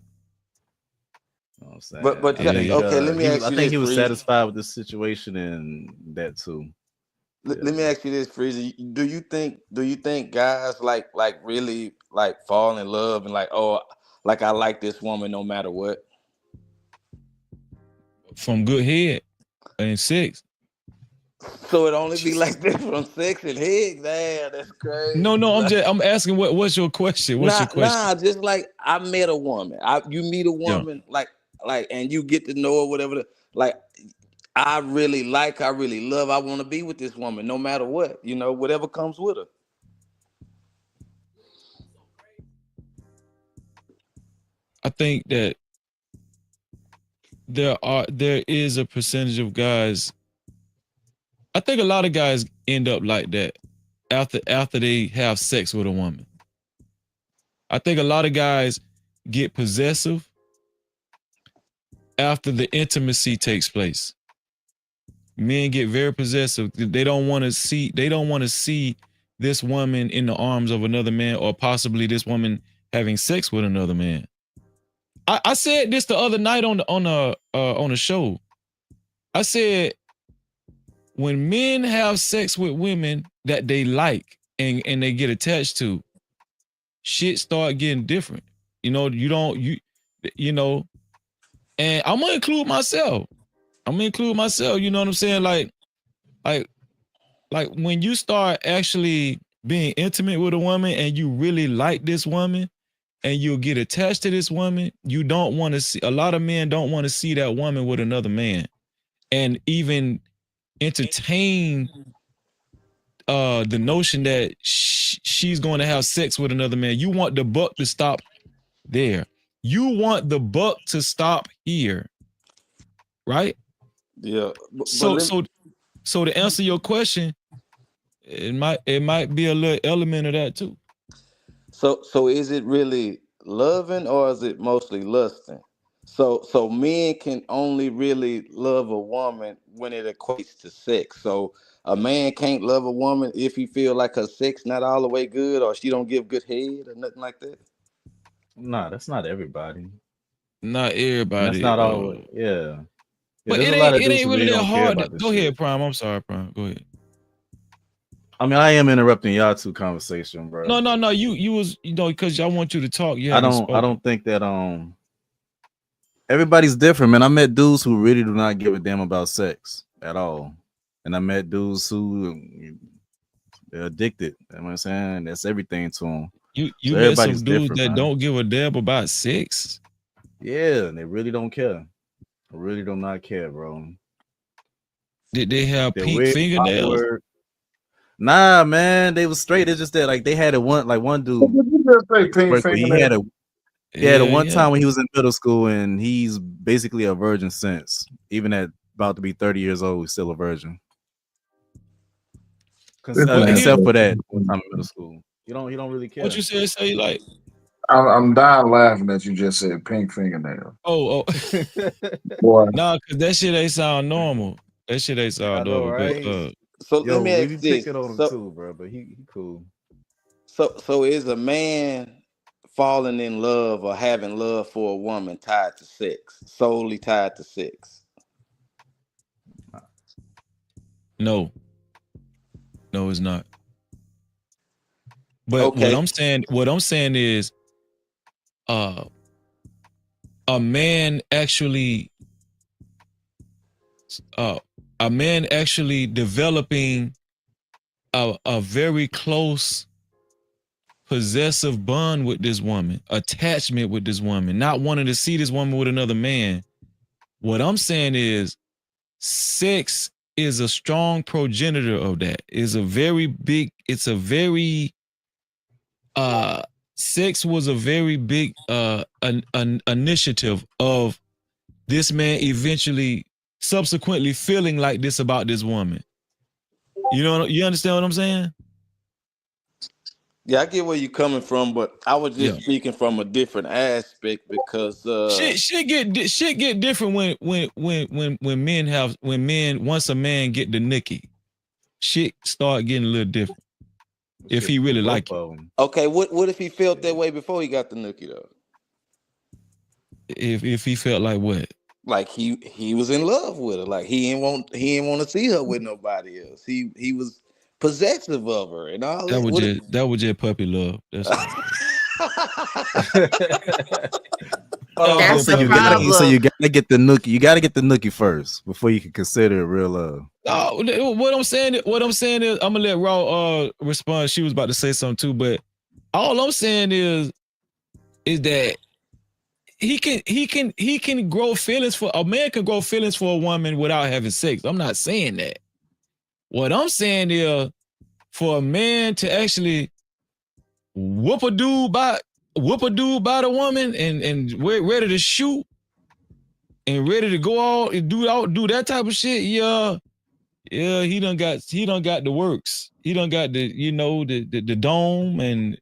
You know what I'm saying? But okay, let me ask you this. I think he was satisfied with the situation and that too. Let me ask you this, Freezy. Do you think guys like really like fall in love and like, I like this woman no matter what? From good head and sex. So it only be like that from sex and head. Damn, that's crazy. No, I'm asking what's your question? What's your question? Nah, just like I met a woman. You meet a woman, like, and you get to know her, whatever. Like, I really love. I want to be with this woman, no matter what. Whatever comes with her. I think that there is a percentage of guys. I think a lot of guys end up like that after they have sex with a woman. I think a lot of guys get possessive after the intimacy takes place. Men get very possessive. They don't want to see this woman in the arms of another man, or possibly this woman having sex with another man. I said this the other night on the show. I said, when men have sex with women that they like and they get attached to, shit start getting different. And I'm gonna include myself. You know what I'm saying? Like when you start actually being intimate with a woman and you really like this woman and you'll get attached to this woman, you don't want to see, a lot of men don't want to see that woman with another man and even entertain the notion that she's going to have sex with another man. You want the buck to stop there. You want the buck to stop here, right? Yeah. So to answer your question, it might be a little element of that too. So is it really loving or is it mostly lusting? So men can only really love a woman when it equates to sex. So a man can't love a woman if he feel like her sex not all the way good, or she don't give good head or nothing like that. Nah, that's not everybody. Not everybody. That's not all. Yeah. But there's it a lot of ain't dudes who really really that don't care hard. about this Go shit. ahead, Prime. I'm sorry, Prime. Go ahead. I mean, I am interrupting y'all two conversation, bro. No. You was because I want you to talk. I don't think that everybody's different, man. I met dudes who really do not give a damn about sex at all, and I met dudes who they're addicted. You know what I'm saying? That's everything to them. You met some dudes that don't give a damn about sex. Yeah, they really don't care. They really do not care, bro. Did they have pink fingernails? Nah, man, they was straight. It's just that like they had one dude. He had a one time when he was in middle school, and he's basically a virgin since. Even at about to be 30 years old, he's still a virgin. Except for that one time in middle school. He don't really care. What you say like? I'm dying laughing that you just said pink fingernail. Oh. Boy. Nah, cause that shit ain't sound normal. That shit ain't sound normal. Right? But, so let me ask this. Picking on him too, bro, but he cool. So is a man falling in love or having love for a woman tied to sex, solely tied to sex? No, it's not. But okay. what I'm saying is, a man actually developing a very close possessive bond with this woman, attachment with this woman, not wanting to see this woman with another man. What I'm saying is, sex is a strong progenitor of that. Sex was a very big an initiative of this man eventually subsequently feeling like this about this woman. You understand what I'm saying? Yeah, I get where you're coming from, but I was just speaking from a different aspect because shit get different when once a man get the nookie, shit start getting a little different. If he really like it. Okay, what if he felt that way before he got the nookie though? If he felt like what? Like he was in love with her. Like he didn't want to see her with nobody else. He was possessive of her and all that. That was just puppy love. That's That's So the you gotta problem. get the nookie. You gotta get the nookie first before you can consider it real love. What I'm saying is, I'm gonna let Raw respond. She was about to say something too, but all I'm saying is that he can grow feelings for a man can grow feelings for a woman without having sex. I'm not saying that. What I'm saying is for a man to actually whoop a dude by the woman and we're ready to shoot and ready to go out and do that type of shit, yeah, he done got the works. He done got the dome and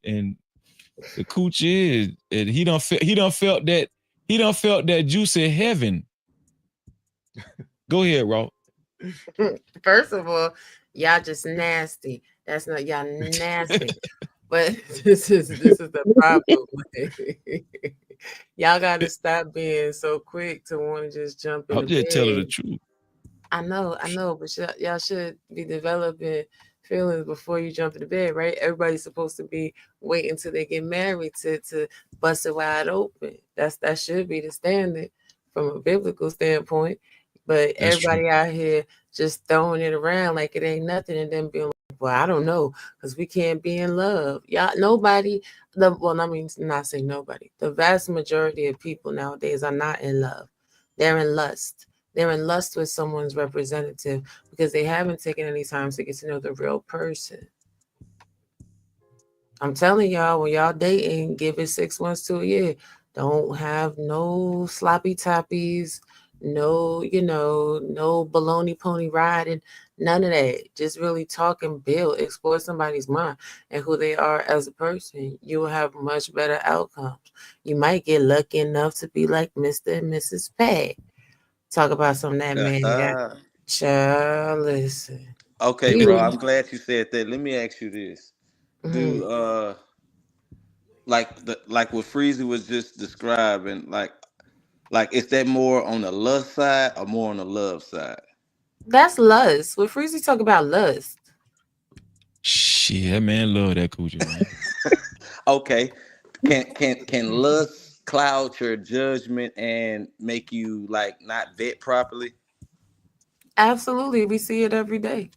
the coochie, and he done felt that juicy heaven. Go ahead, Raw. First of all, y'all just nasty. That's not y'all nasty. But this is the problem. Y'all got to stop being so quick to want to just jump in I'm the just telling the bed. truth. I know, but y'all should be developing feelings before you jump in the bed, right? Everybody's supposed to be waiting till they get married to bust it wide open. That should be the standard from a biblical standpoint. But That's everybody true. out here just throwing it around like it ain't nothing, and then being like, "Well, I don't know, because we can't be in love." Y'all, nobody. Not saying nobody. The vast majority of people nowadays are not in love. They're in lust. They're in lust with someone's representative because they haven't taken any time to get to know the real person. I'm telling y'all, when y'all dating, give it 6 months to a year. Don't have no sloppy toppies, no baloney pony riding, none of that. Just really talk and build, explore somebody's mind and who they are as a person. You will have much better outcomes. You might get lucky enough to be like Mr. and Mrs. Pat. Talk about something that man got. Child, listen. Okay, bro. I'm glad you said that. Let me ask you this: Do like what Freezy was just describing, like is that more on the lust side or more on the love side? That's lust. When Freezy talk about lust. Shit, that man love that coochie, man. Okay. Can lust cloud your judgment and make you like not vet properly? Absolutely. We see it every day.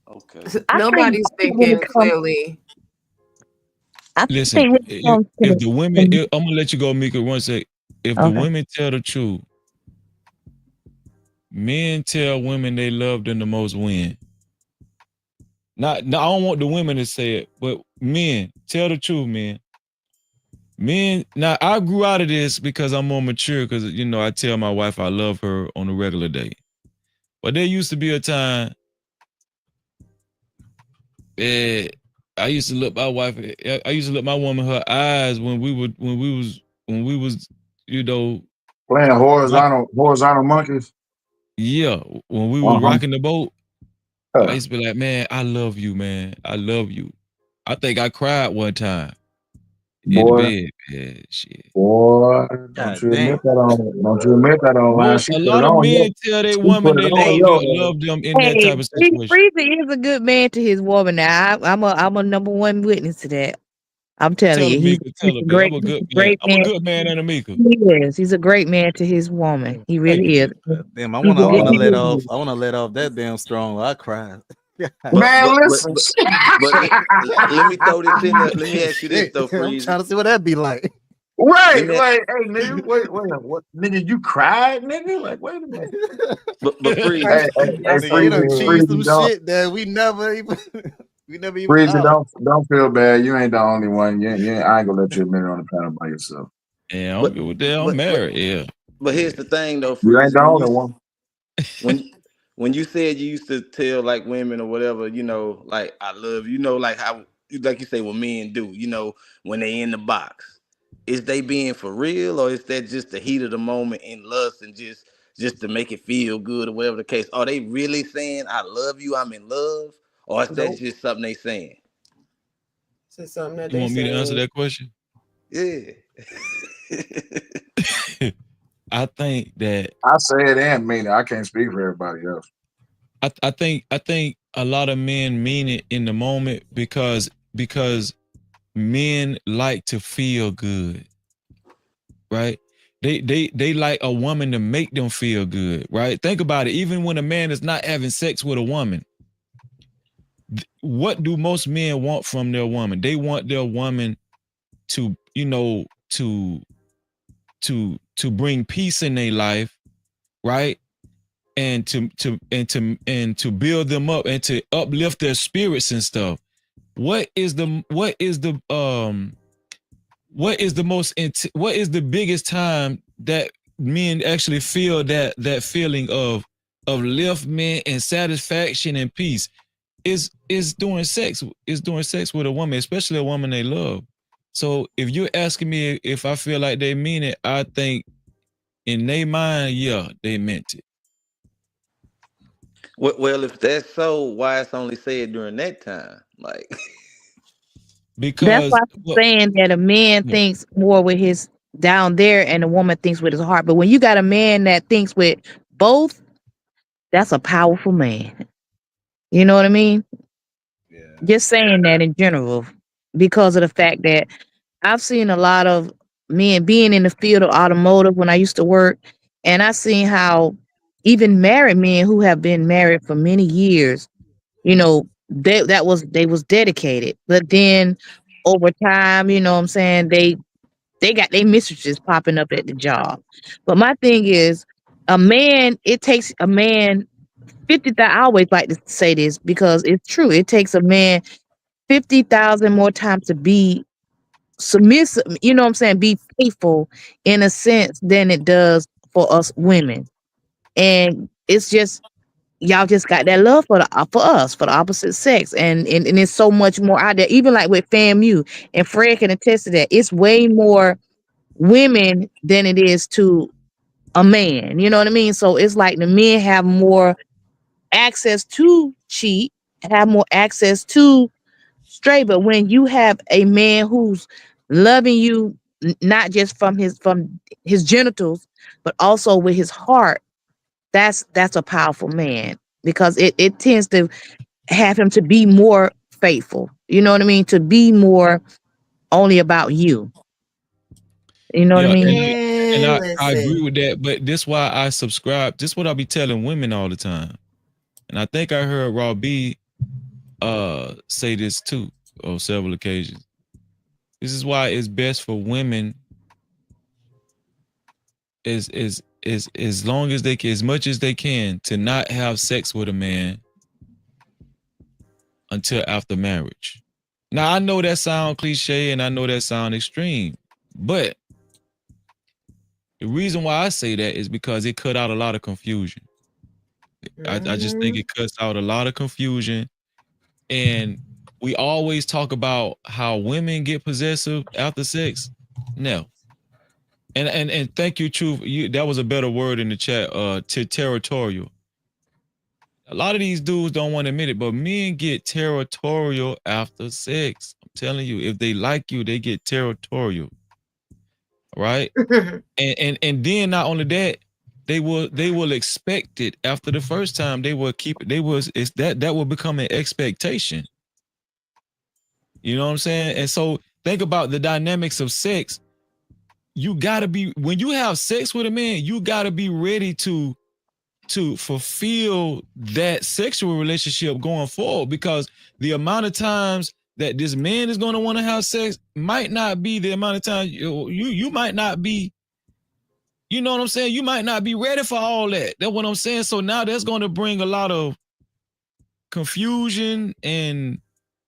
Okay. Nobody's thinking clearly. Listen, if the women, I'm gonna let you go, Mika, one sec. If the women tell the truth, men tell women they love them the most when. I don't want the women to say it, but men, tell the truth, man. Men, now I grew out of this because I'm more mature, because I tell my wife I love her on a regular day. But there used to be a time that I used to look my wife, I used to look my woman her eyes when we was playing horizontal monkeys. Yeah, when we were rocking the boat, I used to be like, man, I love you, man. I love you. I think I cried one time in the bed. Yeah, shit. Boy, don't you admit that online. She A put it lot of on you. men tell their She put woman it they on love them in that type of situation. Freezy is a good man to his woman. Now I'm a number one witness to that. I'm telling Tell you, him, he's Mika. Tell him, man. I'm a good man. I'm a good man and a Mika. He is. He's a great man to his woman. He really is. Damn, I wanna let off that damn strong. I cried. Man, listen. But let me throw this in there. Let me ask you this though, I'm Freezy. trying to see what that'd be like. Right, like, hey, nigga, wait, what, nigga, you cried, nigga? Like, wait a minute. But Freezy, You done cheese some don't, shit that we never even Freezy, thought. don't feel bad. You ain't the only one. I ain't gonna let you admit it on the panel by yourself. Yeah, I don't give a damn. I'm married. Yeah. But here's the thing though, You ain't Freezy. the only one. When you said you used to tell like women or whatever, like I love you, like how like you say what men do, when they in the box. Is they being for real, or is that just the heat of the moment in lust and just to make it feel good or whatever the case? Are they really saying I love you, I'm in love, or is that just something they saying? It's something that You want me to answer that question? Yeah. I think that I say it and mean it. I can't speak for everybody else. I think a lot of men mean it in the moment because men like to feel good, right? They like a woman to make them feel good, right? Think about it. Even when a man is not having sex with a woman, what do most men want from their woman? They want their woman to, to bring peace in their life, right? And to build them up and to uplift their spirits and stuff. What is the biggest time that men actually feel that feeling of upliftment and satisfaction and peace is during sex with a woman, especially a woman they love. So if you're asking me if I feel like they mean it, I think in their mind, yeah, they meant it. Well, if that's so, why it's only said during that time? Like, That's because why I'm saying that a man thinks more with his down there and a woman thinks with his heart. But when you got a man that thinks with both, that's a powerful man. You know what I mean? Yeah. Just saying that in general, because of the fact that I've seen a lot of men being in the field of automotive when I used to work, and I seen how even married men who have been married for many years, they was dedicated. But then over time, you know what I'm saying, they got their mistresses popping up at the job. But my thing is, it takes a man 50,000. I always like to say this because it's true. It takes a man 50,000 more times to be submissive, you know what I'm saying, be faithful in a sense than it does for us women. And it's just y'all just got that love for the opposite sex, and it's so much more out there. Even like with FAMU, and Fred can attest to that. It's way more women than it is to a man. You know what I mean? So it's like the men have more access to cheat, have more access to stray. But when you have a man who's loving you not just from his genitals, but also with his heart, that's a powerful man, because it tends to have him to be more faithful. You know what I mean? To be more only about you. You know what I mean? And I agree with that, but this why I subscribe. This what I be telling women all the time. And I think I heard Raw B say this too on several occasions. This is why it's best for women as long as they can, as much as they can, to not have sex with a man until after marriage. Now I know that sound cliche and I know that sound extreme, but the reason why I say that is because it cut out a lot of confusion. I just think it cuts out a lot of confusion. And we always talk about how women get possessive after sex. No. And thank you, Truth. That was a better word in the chat, territorial. A lot of these dudes don't want to admit it, but men get territorial after sex. I'm telling you, if they like you, they get territorial. Right? and then not only that, they will expect it after the first time. They will keep it. That will become an expectation. You know what I'm saying? And so think about the dynamics of sex. You gotta be, when you have sex with a man, you gotta be ready to fulfill that sexual relationship going forward, because the amount of times that this man is going to want to have sex might not be the amount of times you might not be, you know what I'm saying? You might not be ready for all that. That's what I'm saying. So now that's going to bring a lot of confusion and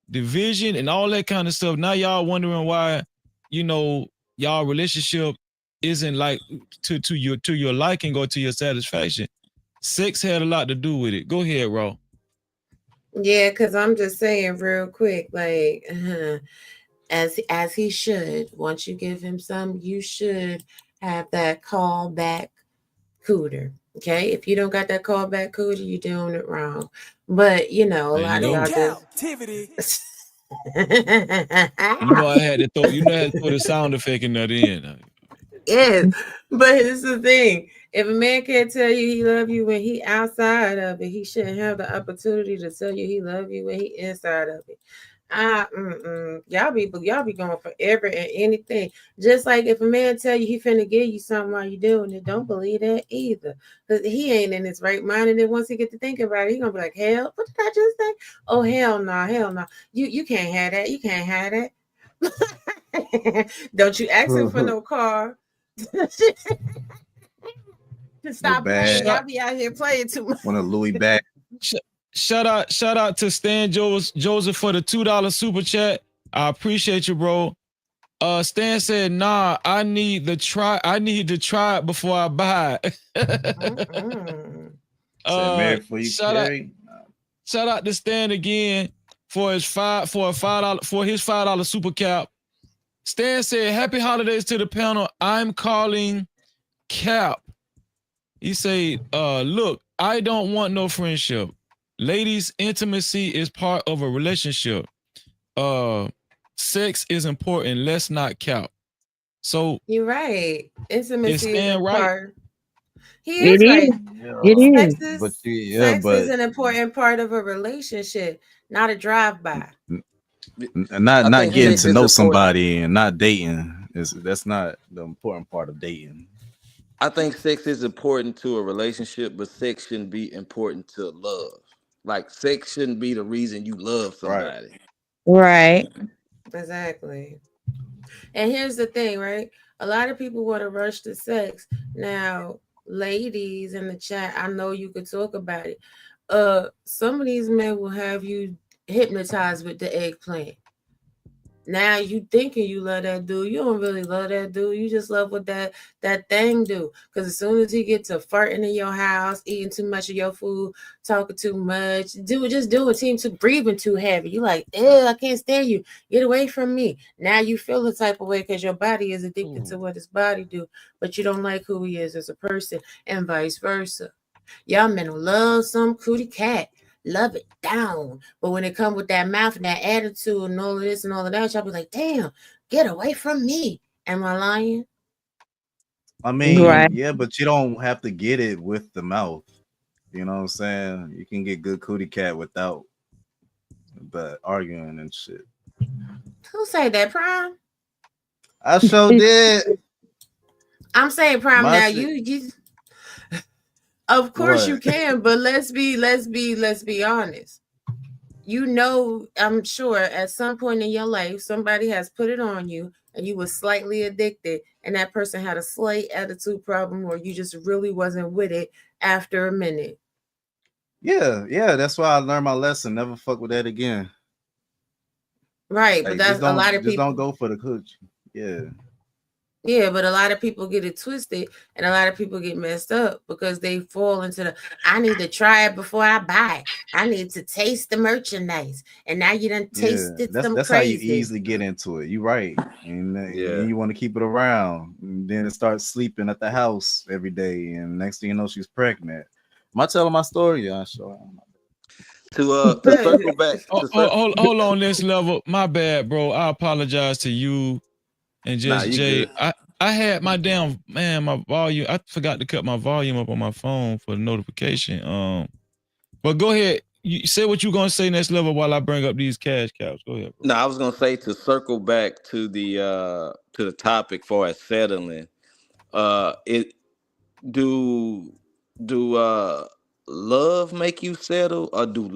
division and all that kind of stuff. Now y'all wondering why, y'all relationship isn't like to your liking or to your satisfaction. Sex had a lot to do with it. Go ahead, Ro. Yeah, because I'm just saying real quick, like, as he should. Once you give him some, you should have that callback cooter. Okay, if you don't got that callback cooter, you're doing it wrong. But a lot of y'all Cap-tivity. I had to throw the sound effect in that in. Yes, but this is the thing. If a man can't tell you he love you when he outside of it, he shouldn't have the opportunity to tell you he love you when he inside of it. Y'all be going for every and anything. Just like if a man tell you he finna give you something while you doing it, don't believe that either. Because he ain't in his right mind, and then once he get to thinking about it, he gonna be like, hell, what did I just say? Oh hell no, hell no. You can't have that. You can't have that. Don't you ask him for no car. Stop playing. Y'all be out here playing too much. Want a Louis bag. Shout out to Stan Joseph for the $2 super chat. I appreciate you, bro. Stan said, nah, I need to try it before I buy it. Shout out to Stan again for his $5 super cap. Stan said, happy holidays to the panel. I'm calling Cap. He say, look, I don't want no friendship. Ladies, intimacy is part of a relationship. Sex is important. Let's not cap. So you're right. Intimacy is right. Part. He is right. It Sex is. Sex is an important part of a relationship, not a drive-by. Not getting to know somebody and not dating. That's not the important part of dating. I think sex is important to a relationship, but sex shouldn't be important to love. Like sex shouldn't be the reason you love somebody. Right. Exactly. And here's the thing, right? A lot of people want to rush to sex. Now, ladies in the chat, I know you could talk about it. Some of these men will have you hypnotized with the eggplant. Now you thinking you love that dude. You don't really love that dude. You just love what that thing do. Because as soon as he gets to farting in your house, eating too much of your food, talking too much, breathing too heavy. You like, ew, I can't stand you. Get away from me. Now you feel the type of way because your body is addicted to what his body do, but you don't like who he is as a person, and vice versa. Y'all men will love some cootie cat. Love it down. But when it come with that mouth and that attitude and all of this and all of that, y'all be like, damn, get away from me. Am I lying? I mean, yeah, but you don't have to get it with the mouth. You know what I'm saying? You can get good cootie cat without the arguing and shit. Who say that, Prime? I sure did. I'm saying, Prime, now you of course you can, but let's be honest. You know, I'm sure at some point in your life, somebody has put it on you and you were slightly addicted, and that person had a slight attitude problem, or you just really wasn't with it after a minute. Yeah, that's why I learned my lesson. Never fuck with that again. Right, but that's a lot of people. Just don't go for the cooch. Yeah. Yeah, but a lot of people get it twisted, and a lot of people get messed up because they fall into the, I need to try it before I buy it. I need to taste the merchandise. And now you done tasted some that's crazy. How you easily get into it. You're right. And you want to keep it around. And then it starts sleeping at the house every day. And next thing you know, she's pregnant. Am I telling my story? Yeah, sure. To circle back. Hold on this level. My bad, bro. I apologize to you and just Jay. Good. I had my my volume. I forgot to cut my volume up on my phone for the notification. But go ahead. You say what you're gonna say next level while I bring up these cash cows. Go ahead, bro. No, I was gonna say to circle back to the topic for as settling. It do love make you settle, or do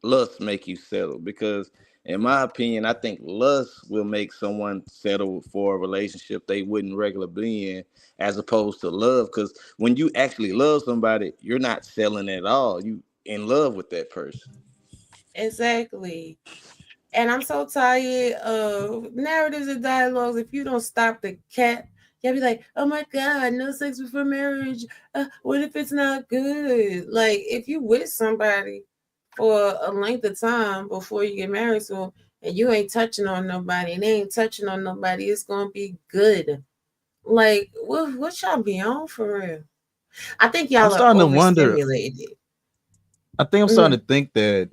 lust make you settle? Because in my opinion, I think lust will make someone settle for a relationship they wouldn't regularly be in, as opposed to love. Because when you actually love somebody, you're not selling at all. You in love with that person. Exactly. And I'm so tired of narratives and dialogues. If you don't stop the cat, you'll be like, oh my God, no sex before marriage. What if it's not good? Like, if you with somebody for a length of time before you get married to them, and you ain't touching on nobody, and they ain't touching on nobody, it's going to be good. Like, what y'all be on for real? I think y'all are overstimulated. I think I'm starting to think that,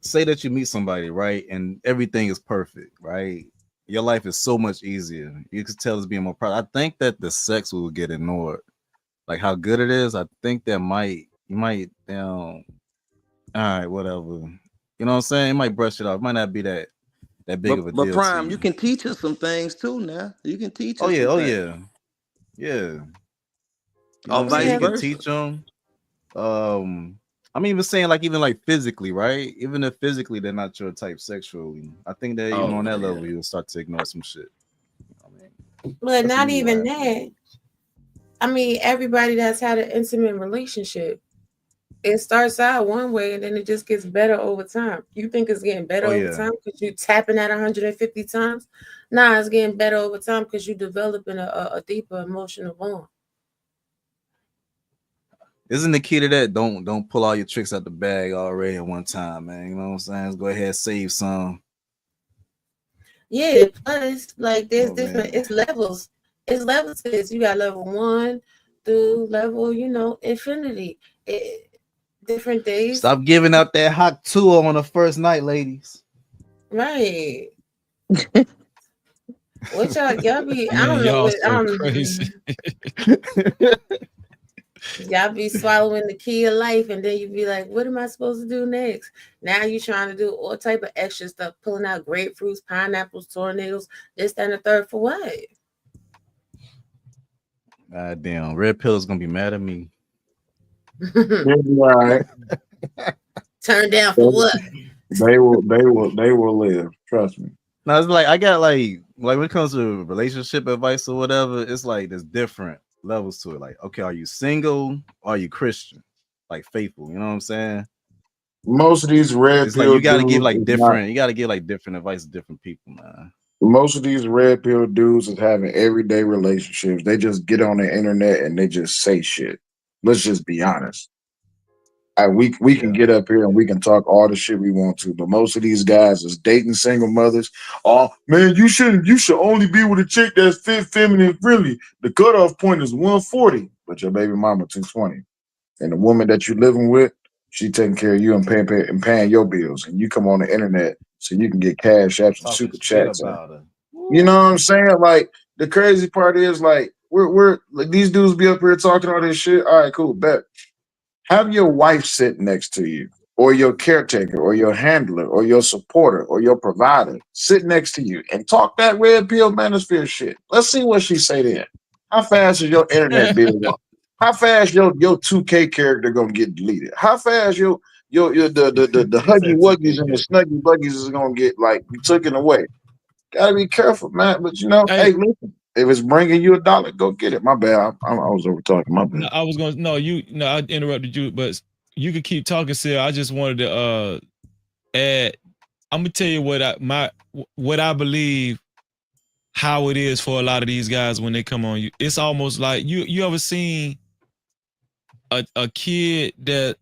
say that you meet somebody, right, and everything is perfect, right? Your life is so much easier. You can tell it's being more proud. I think that the sex will get ignored. Like how good it is, I think that you might all right, whatever. You know what I'm saying? It might brush it off. It might not be that big of a But deal to Prime, you. you can teach us some things too now. You can teach Oh us yeah, some oh things. yeah, yeah. You know Or what I'm saying? vice You can versa. teach them. I'm even saying like even like physically, right? Even if physically they're not your type sexually, I think that even on that level you'll start to ignore some shit. But That's not me, even right? that. I mean, everybody that's had an intimate relationship, it starts out one way and then it just gets better over time. You think it's getting better Oh, over yeah. time because you tapping at 150 times? Nah, it's getting better over time because you developing a deeper emotional bond. Isn't the key to that? Don't pull all your tricks out the bag already at one time, man. You know what I'm saying? Let's go ahead and save some. Yeah, plus like there's Oh, different, man. it's levels. It's levels to this. You got level 1 through level, infinity. Different days. Stop giving out that hot tour on the first night, ladies. Right. What y'all be, I Man, don't know y'all what so crazy. y'all be swallowing the key of life and then you be like, what am I supposed to do next? Now you trying to do all type of extra stuff, pulling out grapefruits, pineapples, tornadoes, this, that, and the third for what? God damn, Red Pill is gonna be mad at me. Right. Turn down for what? They will live. Trust me. No, it's like I got like when it comes to relationship advice or whatever, it's like there's different levels to it. Like, okay, are you single? Or are you Christian? Like faithful, you know what I'm saying? Most of these red It's like pill you gotta give dudes like is different, not. you gotta give like different advice to different people, man. Most of these red pill dudes is having everyday relationships. They just get on the internet and they just say shit. Let's just be honest. We can get up here and we can talk all the shit we want to, but most of these guys is dating single mothers. Oh man, you should only be with a chick that's fit, feminine, friendly. The cutoff point is 140, but your baby mama 220. And the woman that you living with, she taking care of you and paying your bills. And you come on the internet so you can get cash apps and Talking super shit chats. about her. You know what I'm saying? Like the crazy part is like we're like these dudes be up here talking all this shit. All right, cool, bet. Have your wife sit next to you, or your caretaker, or your handler, or your supporter, or your provider sit next to you and talk that red pill manosphere shit. Let's see what she say then. How fast is your internet bill going? How fast your 2K character gonna get deleted? How fast your the huggy wuggies and the snuggy buggies is gonna get like taken away? Gotta be careful, man. But hey, listen. If it's bringing you $1, go get it. My bad. I was over talking. My bad. I was gonna I interrupted you, but you could keep talking, Sil. I just wanted to add. I'm gonna tell you what I believe how it is for a lot of these guys when they come on you. It's almost like you ever seen a kid that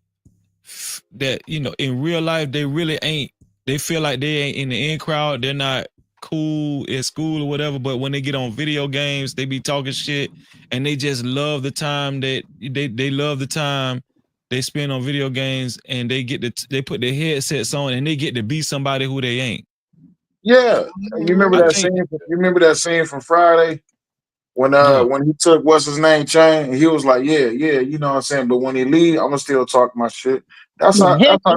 in real life they really ain't, they feel like they ain't in the in crowd, they're not cool at school or whatever, but when they get on video games they be talking shit and they just love the time that they love the time they spend on video games, and they put their headsets on and they get to be somebody who they ain't. Yeah, you remember I that think scene? You remember that scene from Friday when yeah. when he took what's his name chain, and he was like, yeah, you know what I'm saying. But when he leave, I'm gonna still talk my shit. That's how some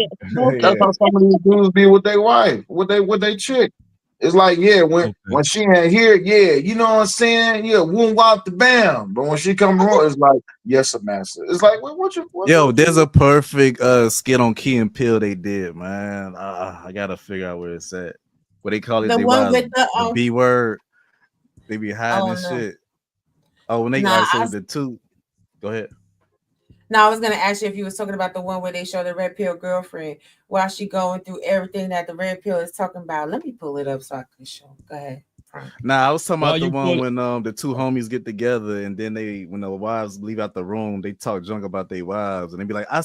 of these dudes be with their wife, with they chick. It's like, yeah, when she ain't here, yeah, you know what I'm saying. Yeah, won't walk the bam. But when she come home, it's like, yes, master. It's like, what Yo, there's a perfect skit on Key and Peele they did, man. I gotta figure out where it's at. What they call it? The They one was with the B word. They be hiding oh and no. shit. Oh, when they Nah, so the two. Go ahead. No, I was gonna ask you if you was talking about the one where they show the red pill girlfriend while she going through everything that the red pill is talking about. Let me pull it up so I can show. Go ahead. Nah, I was talking While about the you one pull when the two homies get together and then when the wives leave out the room, they talk junk about their wives and they be like, I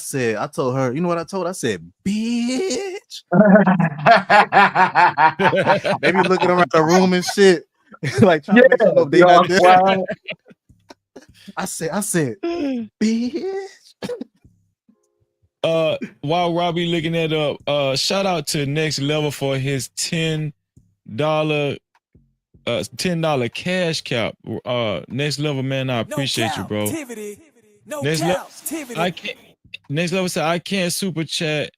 told her, you know what I told her? I said, bitch. They be looking around the room and shit. Like trying to make sure they not there. I said, bitch. While Robbie looking that up, shout out to Next Level for his $10 cash cap. Next Level, man, I appreciate you, bro. No Next Level, Cap-tivity. I can't. Next Level said I can't super chat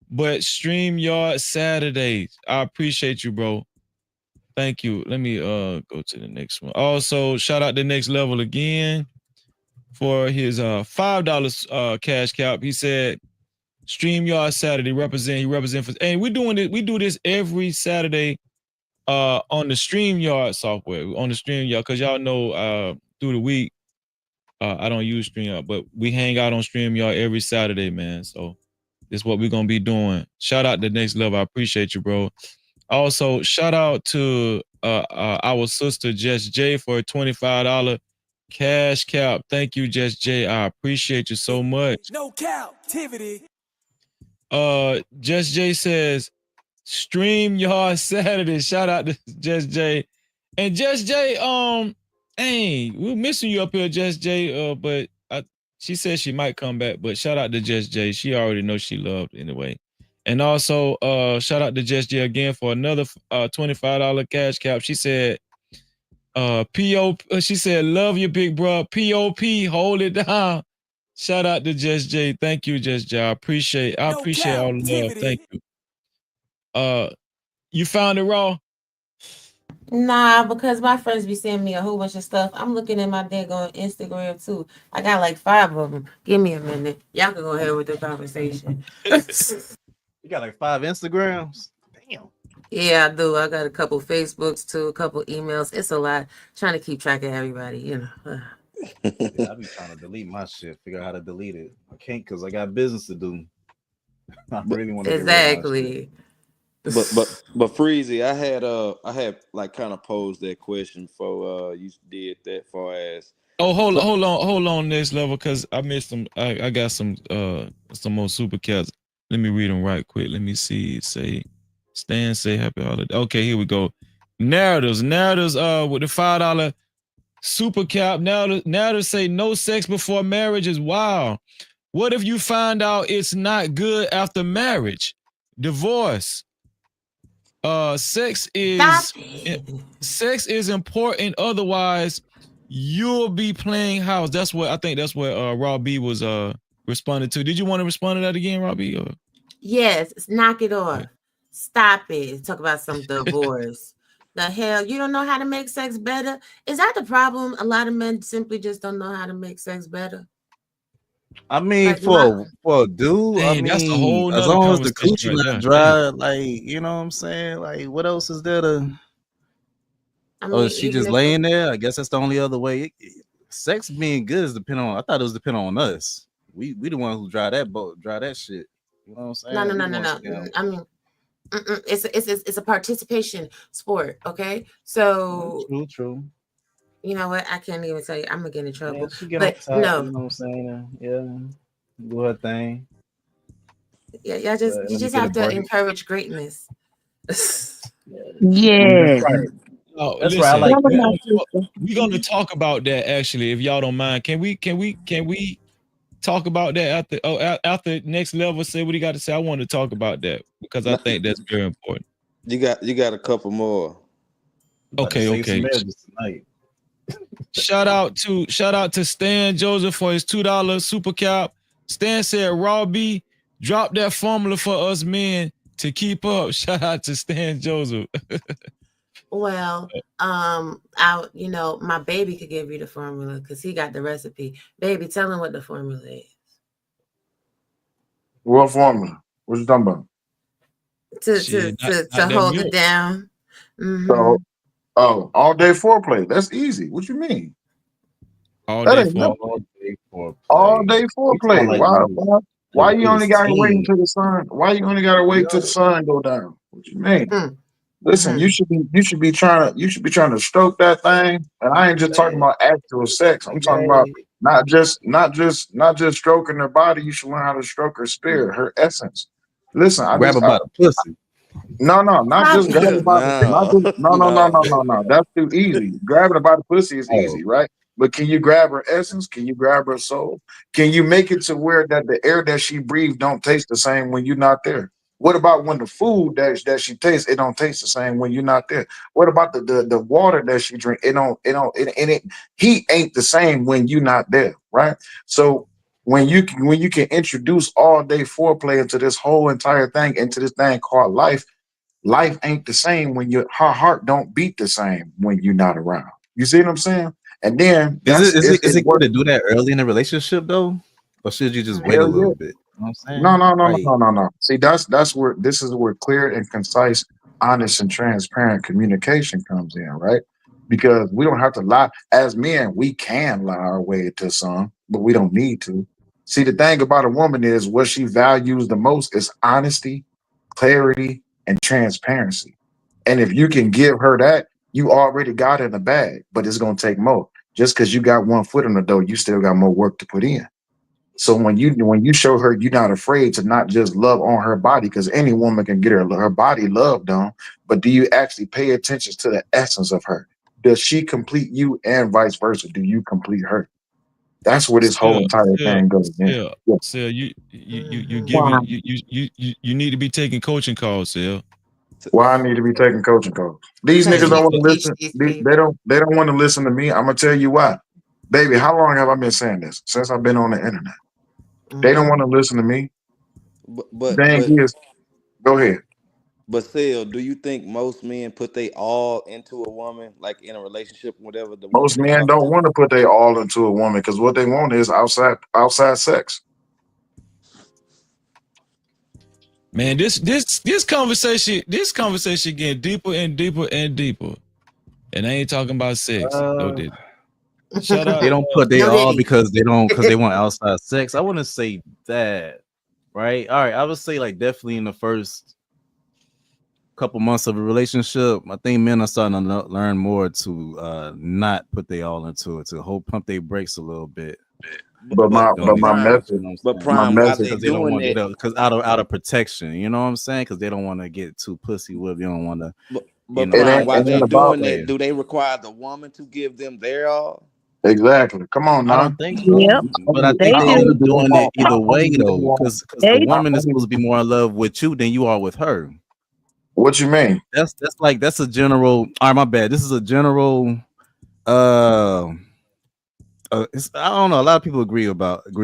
but StreamYard Saturdays. I appreciate you, bro. Thank you. Let me go to the next one. Also, shout out to Next Level again for his $5 cash cap. He said StreamYard Saturday he represent for, and we do this every Saturday on the StreamYard software, on the StreamYard, because y'all know through the week I don't use StreamYard, but we hang out on StreamYard every Saturday, man. So this is what we're gonna be doing. Shout out to Next Level. I appreciate you, bro. Also, shout out to our sister Jess J for a $25 cash cap. Thank you, Jess J. I appreciate you so much. No Cap-tivity. Jess J says, StreamYard Saturday. Shout out to Jess J. And Jess J, hey, we're missing you up here, Jess J. But she said she might come back. But shout out to Jess J. She already knows she loved anyway. And also, shout out to Jess J again for another $25 cash cap. She said, she said, love you, big bro. POP, hold it down. Shout out to Jess J. Thank you, Jess J. I appreciate all the love. Thank you. You found it, Raw? Nah, because my friends be sending me a whole bunch of stuff. I'm looking at my daggone Instagram too. I got like 5 of them. Give me a minute. Y'all can go ahead with the conversation. You got like 5 Instagrams? Damn. Yeah, I do. I got a couple Facebooks too, a couple emails. It's a lot. Trying to keep track of everybody, you know. Yeah, I be trying to delete my shit. Figure out how to delete it. I can't because I got business to do. I really want to exactly. But Freezy, I had like kind of posed that question for you did that far as. Oh, hold on, Next Level, because I missed some. I got some more super cats. Let me read them right quick. Let me see. Say, Stan say happy holiday. Okay, here we go. Narratives with the $5 super cap. Narratives say no sex before marriage is wild. What if you find out it's not good after marriage? Divorce. Sex is important. Otherwise, you'll be playing house. That's what Rob B was responding to. Did you want to respond to that again, Rob B? Yes, knock it off. Stop it. Talk about some divorce. The hell, you don't know how to make sex better? Is that the problem? A lot of men simply just don't know how to make sex better. I mean, like for a dude, man, I mean, that's a whole as long as the coochie not dry, like, you know what I'm saying? Like, what else is there to? I mean, is she just laying there? I guess that's the only other way. Sex being good is depending on. I thought it was depending on us. We the ones who dry that shit. You know what I'm saying? No. I mean, it's a participation sport. Okay, so true. You know what? I can't even tell you. I'm gonna get in trouble. Yeah, but top, no, you know what I'm saying? Yeah, do her thing. Yeah, you just have to encourage greatness. Yeah. Oh, that's listen, right. We're gonna talk about that actually, if y'all don't mind. Can we talk about that after Next Level say what he got to say? I want to talk about that because I think that's very important. You got a couple more. Okay. Tonight. Shout out to Stan Joseph for his $2 super cap. Stan said, Raw B, drop that formula for us men to keep up. Shout out to Stan Joseph. Well, my baby could give you the formula because he got the recipe. Baby, tell him what the formula is. What formula? What you talking about? To hold it down. Mm-hmm. So, all day foreplay. That's easy. What you mean? All day foreplay. Why you only gotta wait until the sun? Why you only gotta wait till the sun go down? What you mean? Listen, you should be trying to stroke that thing. And I ain't just talking about actual sex. I'm talking about not just stroking her body. You should learn how to stroke her spirit, her essence. Listen, grab her by the pussy. No, not just grab her by the no. That's too easy. Grabbing her by the pussy is easy, right? But can you grab her essence? Can you grab her soul? Can you make it to where that the air that she breathes don't taste the same when you're not there? What about when the food that she tastes, it don't taste the same when you're not there? What about the water that she drink? Heat ain't the same when you're not there, right? So when you can introduce all day foreplay into this whole entire thing, into this thing called life, life ain't the same when her heart don't beat the same when you're not around. You see what I'm saying? And then Is it good works. to do that early in a relationship though, or should you just wait a Hell yeah. little bit? You know what I'm No, saying? no, no, no, Like, no, no, no. See, that's where this is where clear and concise, honest and transparent communication comes in, right? Because we don't have to lie. As men, we can lie our way to some, but we don't need to. See, the thing about a woman is what she values the most is honesty, clarity, and transparency. And if you can give her that, you already got it in the bag, but it's gonna take more. Just because you got one foot in the door, you still got more work to put in. So when you show her you're not afraid to not just love on her body, because any woman can get her body loved on, but do you actually pay attention to the essence of her? Does she complete you, and vice versa? Do you complete her? That's where this whole entire thing goes in. Yeah. Sel, you Why, giving you need to be taking coaching calls, Sel. why I need to be taking coaching calls? These Because niggas you don't want can to teach listen. these They people. they don't want to listen to me. I'm gonna tell you why. Baby, how long have I been saying this? Since I've been on the internet. They don't want to listen to me. But but Thing but is, go ahead. but Sel, do you think most men put they all into a woman, like in a relationship, whatever the Most woman they men talking don't to? want to put their all into a woman because what they want is outside sex. Man, this conversation getting deeper and deeper and deeper. And I ain't talking about sex. No did. Shout out. they don't put they No all diddy. because they want outside sex. I wouldn't say that, right? All right, I would say like definitely in the first couple months of a relationship, I think men are starting to learn more to not put they all into it, to pump their brakes a little bit. But my Doing but these my things, Prime, you message, know what but I'm saying? my Prime, while message. they Because they don't doing want that, because out of protection, you know what I'm saying? Because they don't want to get too pussy whipped. You don't want to, you but know, It Prime, ain't while it try they ain't to be a about doing that. that, player. do they require the woman to give them their all? Exactly. Come on I now. don't think so, Yep, but I they think I they do. end only up do doing it I either way only do though, because the They I woman is only, supposed to be more in love with you than you are with her. what you mean? That's a general. All right, my bad. This is a general. Uh, I don't know. A lot of people agree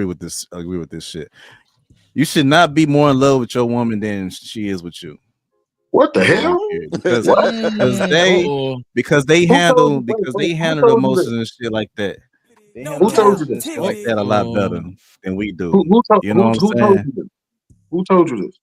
with this shit. You should not be more in love with your woman than she is with you. What the Point hell? period. What? Uh-oh. Because Who they handle the told you this? emotions and shit like that. They No handle Who the told you emotions this? and shit like captivity. that a lot better than we do. You know what I'm Who told saying? you this? Who told you this?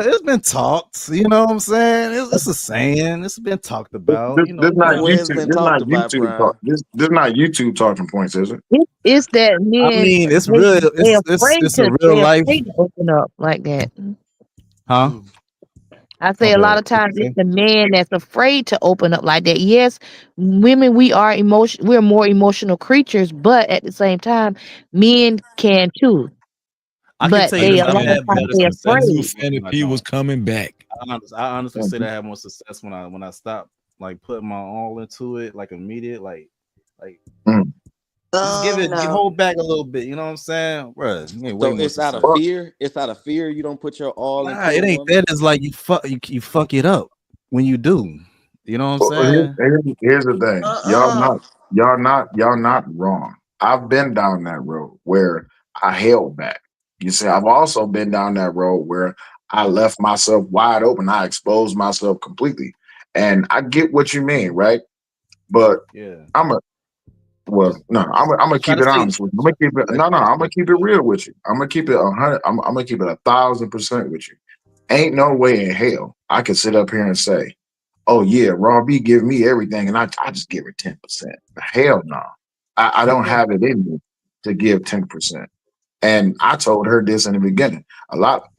It's been talked. You know what I'm saying? It's a saying. It's been talked about. This, You this know, not Where it's YouTube. been This not talked about, YouTube talk. Prime. This not YouTube talking points, is it? It's that I men mean, it's they real. they afraid It's a real they life, afraid to open up like that. huh? I My say a lot bad. of What you times it's say? the man that's afraid to open up like that. Yes, women we're more emotional creatures, but at the same time, men can too. I can But tell you they this. a I've lot of had I times better they success knew afraid. when Fanny I P was don't. coming back. I honestly say that I have more success when I stop like putting my all into it, like immediate, like Mm. just Oh no. hold back a little bit. You know what I'm saying, bro? You get way So more it's out of success. Well, fear. It's out of fear you don't put your all Nah, into it a ain't woman. that. It's like you fuck it up when you do. You know what I'm saying? here's the thing. Uh-uh. Y'all not wrong. I've been down that road where I held back. You see, I've also been down that road where I left myself wide open. I exposed myself completely. And I get what you mean, right? But Yeah. I'm a well, no, I'm gonna keep it honest with you. I'm gonna keep it Like no, I'm gonna like keep it real with you. I'm gonna keep it 100. I'm gonna keep it 1,000% with you. Ain't no way in hell I could sit up here and say, "Oh yeah, Raw B give me everything," and I just give her 10%. Hell no, I don't have it in me to give 10%. And I told her this in the beginning.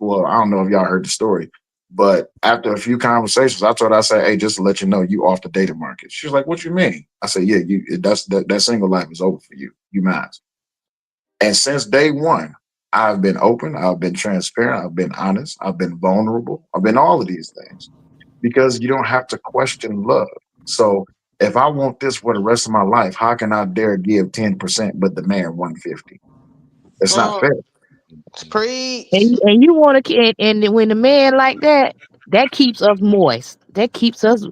Well, I don't know if y'all heard the story, but after a few conversations, I told her, I said, "Hey, just to let you know, you off the dating market." She's like, "What you mean?" I said, "Yeah, that single life is over for you. You mine." And since day one, I've been open, I've been transparent, I've been honest, I've been vulnerable, I've been all of these things because you don't have to question love. So if I want this for the rest of my life, how can I dare give 10% but demand 150? It's not fair. Preach. And you want to and when the man like that, that keeps us moist. That keeps us.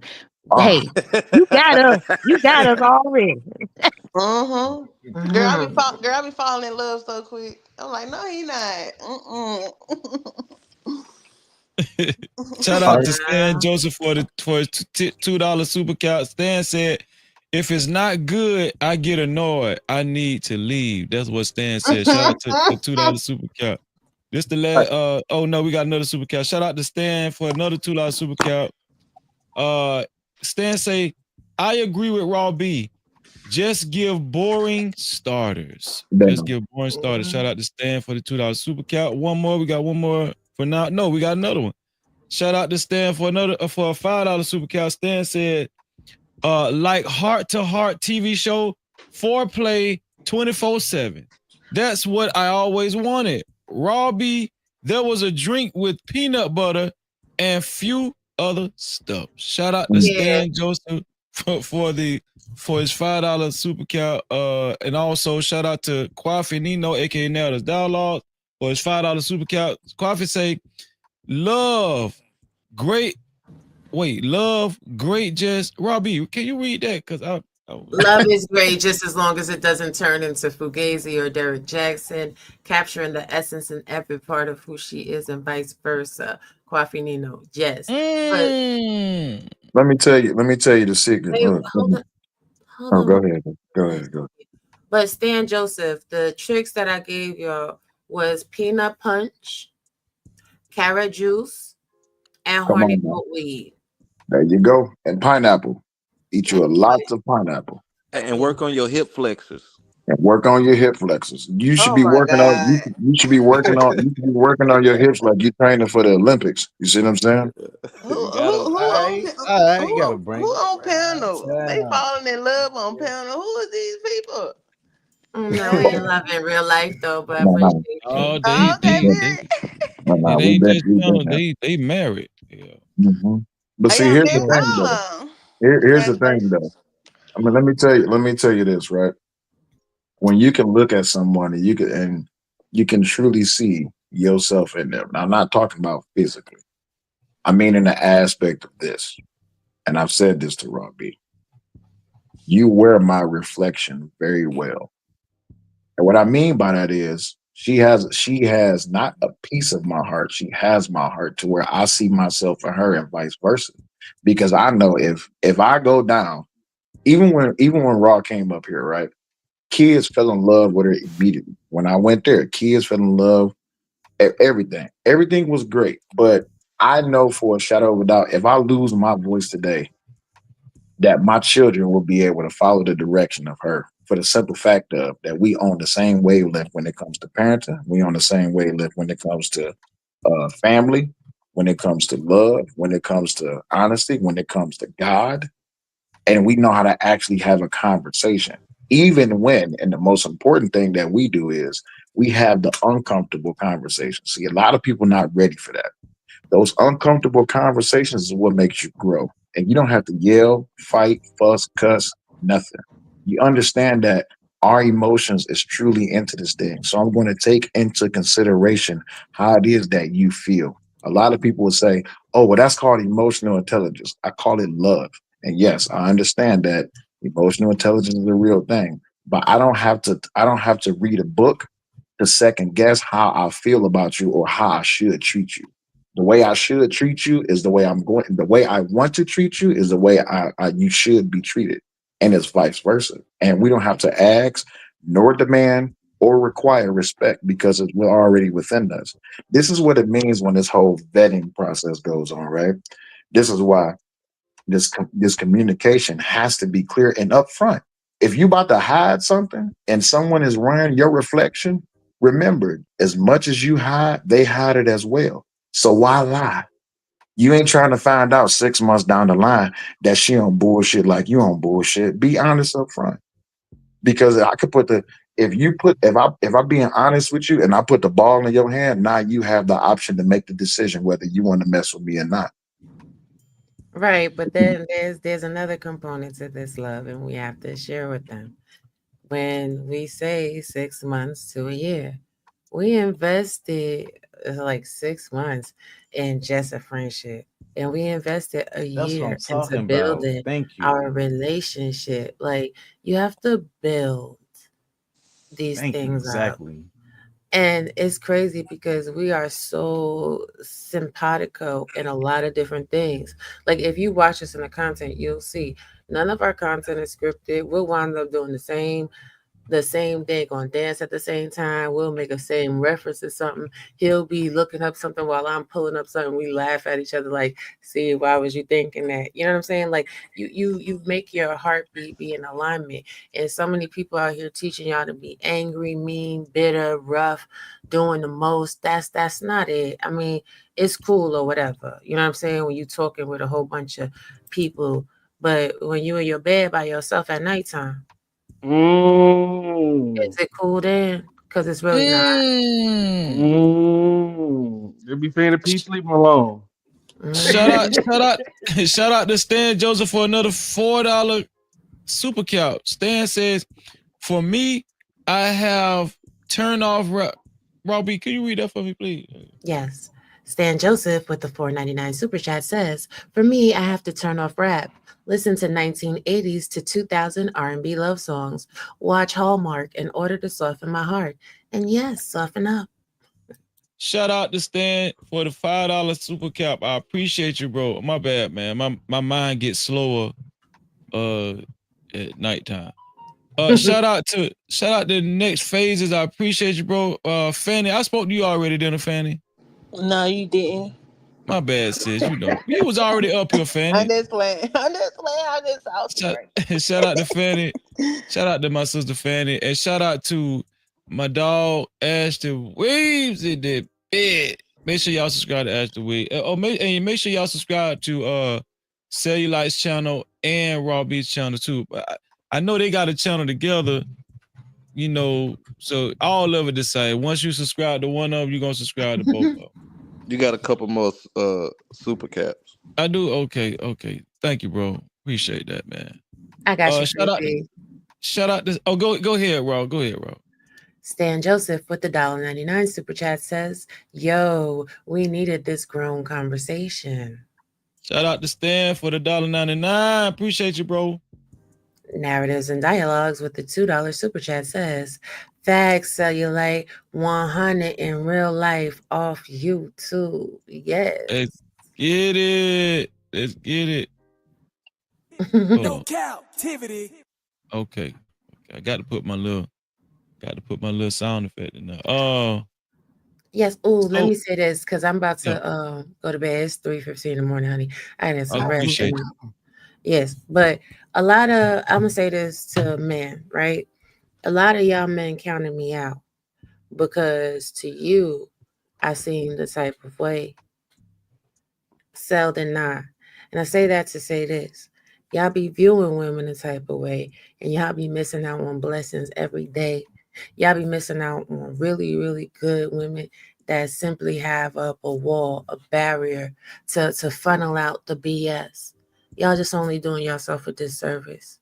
Oh, Hey, you got us already. Girl, I be falling in love so quick. I'm like, no, he not. Shout out to Stan Joseph for his $2 super couch. Stan said, "If it's not good, I get annoyed. I need to leave." That's what Stan said. Shout out to the $2 super couch. This the last. Oh no, we got another super couch. Shout out to Stan for another $2 super couch. Stan say, "I agree with Raw B. Just give boring starters. Just give boring starters." Shout out to Stan for the $2 super couch. One more. We got one more for now. No, we got another one. Shout out to Stan for for a $5 super couch. Stan said, like heart to heart TV show, foreplay 24/7. That's what I always wanted. Robbie, there was a drink with peanut butter and few other stuff. Shout out to Stan Joseph for his $5 super couch. And also shout out to Kwafi Nino, aka Nelda's Dialogue, for his $5 super couch. Kwafi say, love great just Robbie, can you read that? Because love is great just as long as it doesn't turn into Fugazi or Derek Jackson, capturing the essence in every part of who she is and vice versa. Kwafi Nino, yes. Let me tell you the secret. Hey, hold on. Go ahead. But Stan Joseph, the tricks that I gave y'all was peanut punch, carrot juice, and horny goat weed. There you go. And pineapple. Eat you a lot of pineapple. And work on your hip flexors. And work on your hip flexors. You should be working on. You should be working on. You should be working on your hips like you're training for the Olympics. You see what I'm saying? Who on panel? They falling in love on panel. Who are these people? No, we in love in real life though, but No. they just they married. Yeah. Mm-hmm. But see, here's the thing though. Here's the thing though. I mean, let me tell you this, right? When you can look at someone and you can truly see yourself in them. Now, I'm not talking about physically. I mean in the aspect of this. And I've said this to Robbie. You wear my reflection very well. And what I mean by that is she has not a piece of my heart. She has my heart to where I see myself in her and vice versa. Because I know if I go down, even when Raw came up here, right? Kids fell in love with her immediately. When I went there, kids fell in love. Everything. Everything was great. But I know for a shadow of a doubt, if I lose my voice today, that my children will be able to follow the direction of her for the simple fact of that we on the same wavelength when it comes to parenting. We on the same wavelength when it comes to family, when it comes to love, when it comes to honesty, when it comes to God. And we know how to actually have a conversation. Even when, and the most important thing that we do is we have the uncomfortable conversations. See, a lot of people not ready for that. Those uncomfortable conversations is what makes you grow. And you don't have to yell, fight, fuss, cuss, nothing. You understand that our emotions is truly into this thing. So I'm going to take into consideration how it is that you feel. A lot of people will say, oh, well, that's called emotional intelligence. I call it love. And yes, I understand that emotional intelligence is a real thing, but I don't have to read a book to second guess how I feel about you or how I should treat you. The way I should treat you is the way the way I want to treat you is the way you should be treated. And it's vice versa. And we don't have to ask nor demand or require respect because we're already within us. This is what it means when this whole vetting process goes on, right? This is why this communication has to be clear and upfront. If you about to hide something and someone is running your reflection, remember, as much as you hide, they hide it as well. So why lie? You ain't trying to find out 6 months down the line that she on bullshit like you on bullshit. Be honest up front. Because I could if I'm being honest with you and I put the ball in your hand, now you have the option to make the decision whether you want to mess with me or not. Right, but then there's another component to this love, and we have to share with them. When we say 6 months to a year, we invested like 6 months in just a friendship. and we invested a That's what year I'm into talking about. building Thank you. our relationship. Like, you have to build these Thank you. things up. Exactly. And it's crazy because we are so simpatico in a lot of different things. Like, if you watch us in the content, you'll see none of our content is scripted. We'll wind up doing the same day, gonna dance at the same time. We'll make a same reference to something. He'll be looking up something while I'm pulling up something. We laugh at each other like, see, why was you thinking that? You know what I'm saying? Like, you make your heartbeat be in alignment. And so many people out here teaching y'all to be angry, mean, bitter, rough, doing the most. That's not it. I mean, it's cool or whatever. You know what I'm saying? When you talking with a whole bunch of people, but when you in your bed by yourself at nighttime, is it cool then? Because it's really not. They be saying to peace, leave him alone. Shout out to Stan Joseph for another $4 super couch. Stan says, for me, I have turned off Robbie, can you read that for me, please? Yes. Stan Joseph with the $4.99 super chat says, for me, I have to turn off rap. Listen to 1980s to 2000 R&B love songs. Watch Hallmark in order to soften my heart. And yes, soften up. Shout out to Stan for the $5 super cap. I appreciate you, bro. My bad, man. My mind gets slower at nighttime. Shout out to the next phases. I appreciate you, bro. Fanny, I spoke to you already, didn't I, Fanny? No, you didn't. My bad, sis. You know, you was already up here, Fanny. I'm just playing. I'm just out Shout out to Fanny. Shout out to my sister Fanny, and shout out to my dog Ashton Weaves in the bed. Make sure y'all subscribe to Ashton Weaves. Make sure y'all subscribe to Cellulite's channel and Raw Beats channel too. I know they got a channel together, you know, so all of it the same. Once you subscribe to one of them, you're gonna subscribe to both of them. You got a couple more super caps. I do. Okay. Thank you, bro. Appreciate that, man. I got you. Shout out to go ahead, Ro. Go ahead, Ro. Stan Joseph with the $1.99 super chat says, yo, we needed this grown conversation. Shout out to Stan for the $1.99. Appreciate you, bro. Narratives and Dialogues with the $2 super chat says, facts, Cellulite 100 in real life off YouTube. Yes. Let's get it. No Cap-tivity. Okay. I got to put my little sound effect in there. Yes. Let me say this because I'm about to go to bed. It's 3:15 in the morning, honey. I need some rest. Yes, but I'm gonna say this to men, right? A lot of y'all men counted me out because to you, I seem the type of way. Seldom not. And I say that to say this. Y'all be viewing women the type of way, and y'all be missing out on blessings every day. Y'all be missing out on really, really good women that simply have up a wall, a barrier to funnel out the BS. Y'all just only doing yourself a disservice.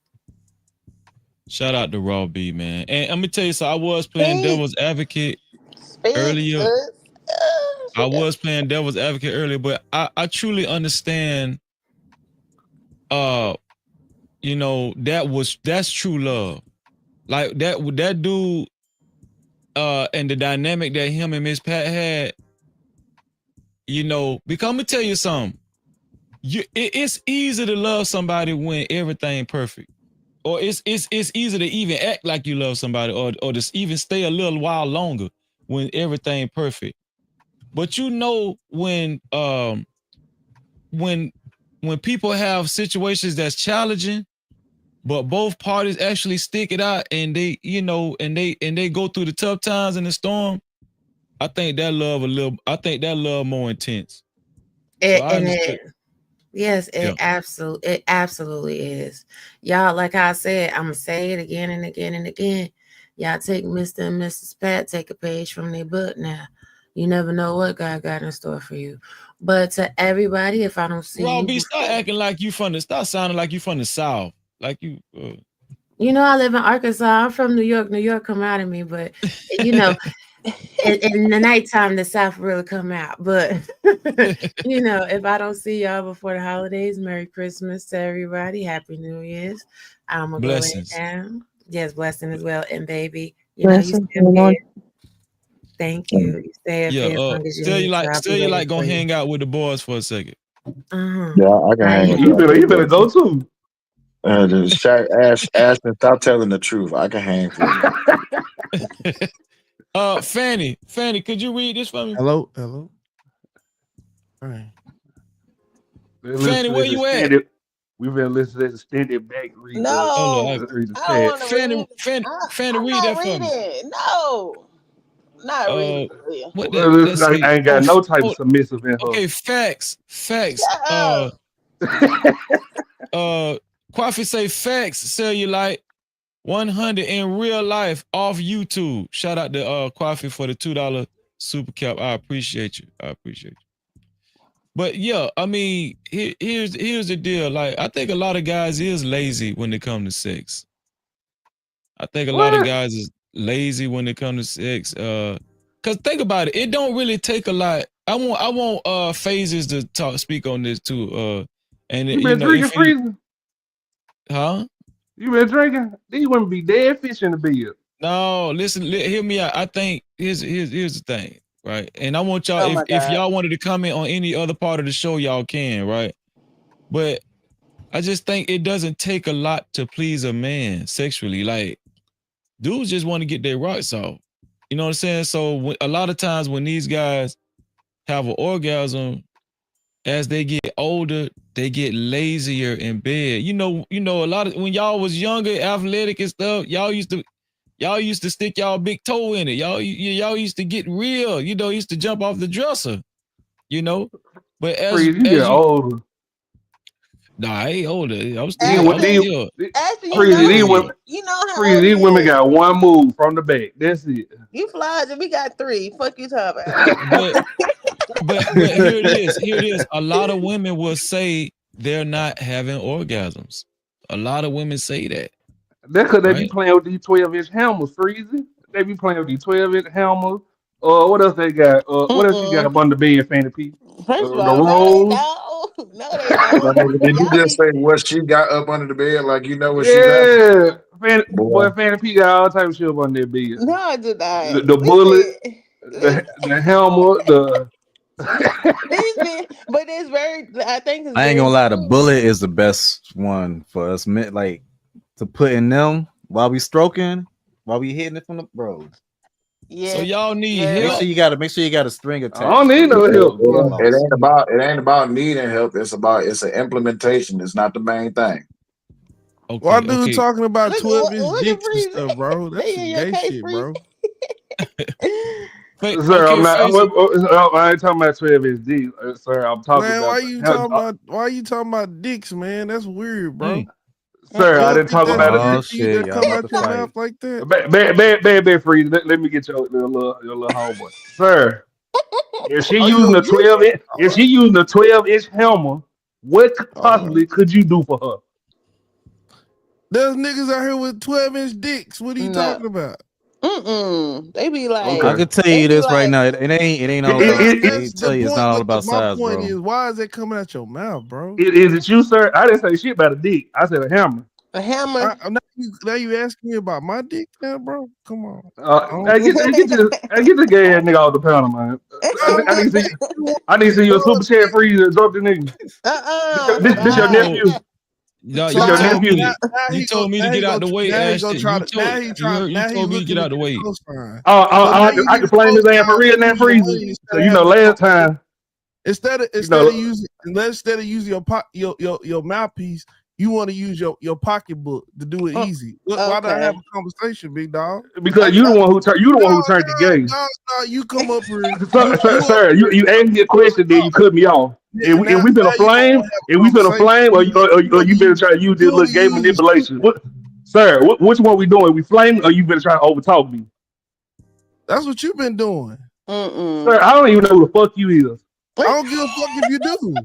Shout out to Raw B, man. And I'm gonna tell you, so I was playing devil's advocate earlier. I was playing devil's advocate earlier, but I truly understand. You know, that's true love. Like that dude, and the dynamic that him and Miss Pat had. You know, because I'm gonna tell you something. It's easy to love somebody when everything perfect, or it's easy to even act like you love somebody, or to even stay a little while longer when everything perfect. But you know when people have situations that's challenging, but both parties actually stick it out and they, you know, and they go through the tough times and the storm. I think that love more intense. Yes, it absolutely is. Y'all, like I said, I'm gonna say it again and again and again. Y'all take Mr. and Mrs. Pat, take a page from their book now. You never know what God got in store for you. But to everybody, if I don't see Robbie, stop acting like you stop sounding like you from the South. Like you You know, I live in Arkansas. I'm from New York. New York come out of me, but you know, in the nighttime, the sarsaparilla come out. But if I don't see y'all before the holidays, Merry Christmas to everybody. Happy New Year's. I'm gonna go lay down. Yes, blessing as well. And baby, you stay up here. Thank you. You stay up here as long as you need to. I'll be waiting gonna for you. hang out with the boys for a second. Yeah, I can hang with You you. better go too. Ashton, stop telling the truth. I can hang for you. Fanny, could you read this for me? Hello. All right. Fanny, where you at? We've been listening to this extended back read. No, I don't want to read. Fanny, I'm read not that for me. reading. No, not reading. I ain't got no type of submissive in her. Okay, facts. Shut up. Quaffy say facts. Cellulite 100 in real life off YouTube. Shout out to Quaffy for the $2 super cap. I appreciate you. But yeah, I mean, here's the deal. Like, I think a lot of guys is lazy when it comes to sex. I think a lot of guys is lazy when it comes to sex. Cause think about it, it don't really take a lot. I want Phases to speak on this too. And You been drinking freezing? Huh? You been drinking? These women be dead fish in the bed. No, listen, hear me out. I think here's the thing, right? And I want y'all, if y'all wanted to comment on any other part of the show, y'all can, right? But I just think it doesn't take a lot to please a man sexually. Like, dudes just want to get their rocks off. You know what I'm saying? So a lot of times when these guys have an orgasm, as they get older, they get lazier in bed. You know, a lot of when y'all was younger, athletic and stuff, y'all used to stick y'all big toe in it. Y'all used to get real, used to jump off the dresser, But as you get older. Nah, I ain't older. I'm These still women got one move from the back. That's it. You flies and we got 3. Fuck you talking about. But here it is. A lot of women will say they're not having orgasms. A lot of women say that. That's because they be playing with these 12-inch hammers, Freezy. They be playing with these 12-inch hammers. What else they got? What else you got up on the bed, Fanny P? First of The all, rolls. no, they don't. Did you just say what she got up under the bed? Like what she got? Boy, Fanny P got all type of shit up on their bed. No, I did not. The bullet, the helmet, but it's very. I think it's I ain't gonna lie, the bullet is the best one for us men, like to put in them while we stroking, while we hitting it from the bro. Yeah. So y'all need Make help. sure you got a string attached. I don't need no help. It ain't about needing help. It's an implementation. It's not the main thing. Okay, Why dude talking about 12-inch dicks and stuff, bro? That's some your gay case, shit, bro. Sir, I ain't talking about 12-inch dick, sir. I'm talking Man, about. why you talking about dicks, man? That's weird, bro. Sir, I didn't talk about it. Oh shit, y'all Come about out to your fight. mouth like that. Bad Freeze. Let me get your little homeboy, sir. If she using a 12-inch, if she using a 12-inch hammer, what possibly could you do for her? There's niggas out here with 12-inch dicks. What are you talking about? They be like. I can tell you this right now. It ain't all about. It's not all about size, my point bro. is, why is it coming out your mouth, bro? Is it you, sir? I didn't say shit about a dick. I said a hammer. A hammer. Now you asking me about my dick, now, bro? Come on. I get the gay ass nigga off the panel, man. I need to see you a super chat Freeze and drop the nigga. This your nephew. No, This your nephew. You told me to get out the way, Ashton. You told me to get out the way. I can flame his ass for real now, Freeze. So last time. Instead of using your mouthpiece, you want to use your pocketbook to do it easy. Why not have a conversation, big dog? Because you the one who turned the game. No, you come up here, sir. You asked me a question, then you cut me off. If we been a flame, or you been trying to use this little game manipulation. Sir, which one we doing? We flame, or you been trying to overtalk me? That's what you've been doing. Sir, I don't even know who the fuck you is. I don't give a fuck if you do.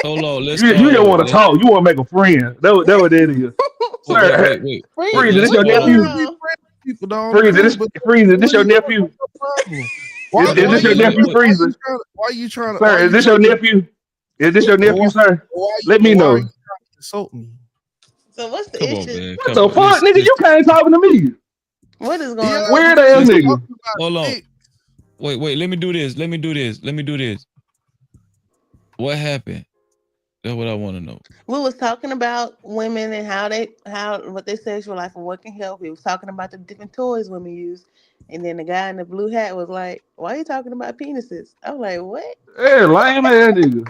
Hold on, let's You just want to talk. You want to make a friend. That what that is. Sir, wait. Freeze, this your nephew. people, dog. Freezer, this your nephew? Why Is this your nephew, Freezer? Why you trying to? Sir, is this your nephew? Is this your nephew, sir? Let me Why know. are you trying to insult me? So what's the Come on, issue? man. What the fuck, nigga? You can't talking to me. What is going on? Weird ass nigga. Hold on. Wait. Let me do this. What happened? That's what I want to know. We was talking about women and what their sexual life and what can help. We was talking about the different toys women use, and then the guy in the blue hat was like, "Why are you talking about penises?" I'm like, "What?" Yeah, lame ass nigga.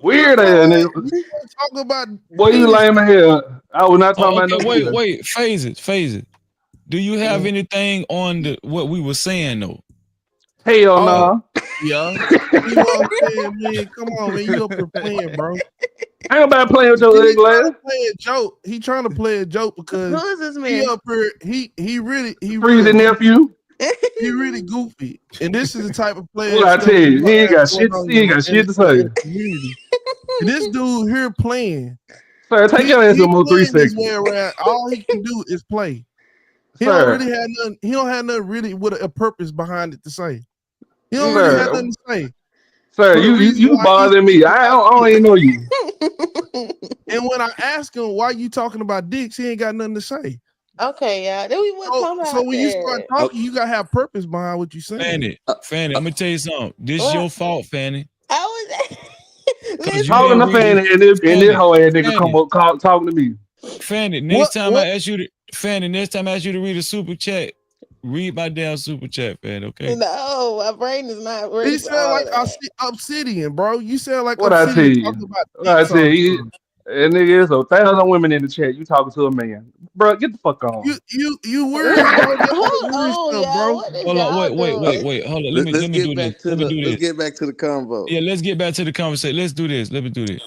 Weird ass nigga. Talk about Boy, you lame as hell. I was not talking about no Wait. Phases. Do you have anything on what we were saying though? Hell no. Yeah. You know what I'm saying, man? Come on, man. You up here playing, bro. I ain't about playing with your ugly trying ass. to play a joke. He trying to play a joke because Who is this man? he up here. He really Freezer nephew. He really goofy, and this is the type of player. What I tell you, he ain't got shit. He ain't got shit to say. Community. And this dude here playing. Sir, take your ass to more 3 playing his seconds. way around. All he can do is play. He Sir. don't really have nothing. He don't have nothing really with a purpose behind it to say. He don't really have nothing to say. Sir, you bothering me. I don't even know you. And when I ask him why you talking about dicks, he ain't got nothing to say. Okay, yeah. Then we went talking about So when you that. start talking, you gotta have purpose behind what you saying. Fanny, I'm gonna tell you something. This is your fault, Fanny. I was Talking to Fanny and this whole ass nigga come up talking to me. Fanny, next time I ask you to read a super chat, read my damn super chat, Fanny. Okay. No, my brain is not ready. He sound like Obsidian, bro. You sound like What I tell Obsidian you? talking about What I dicks tell all the you? time. And nigga, there's 1,000 women in the chat. You talking to a man, bro? Get the fuck on. You weird, bro. Hold on, wait. Hold on. Let me Let's do get this. back to Let me the do let's this. get back to the convo. Yeah, let's get back to the conversation. Let's do this. Let me do this.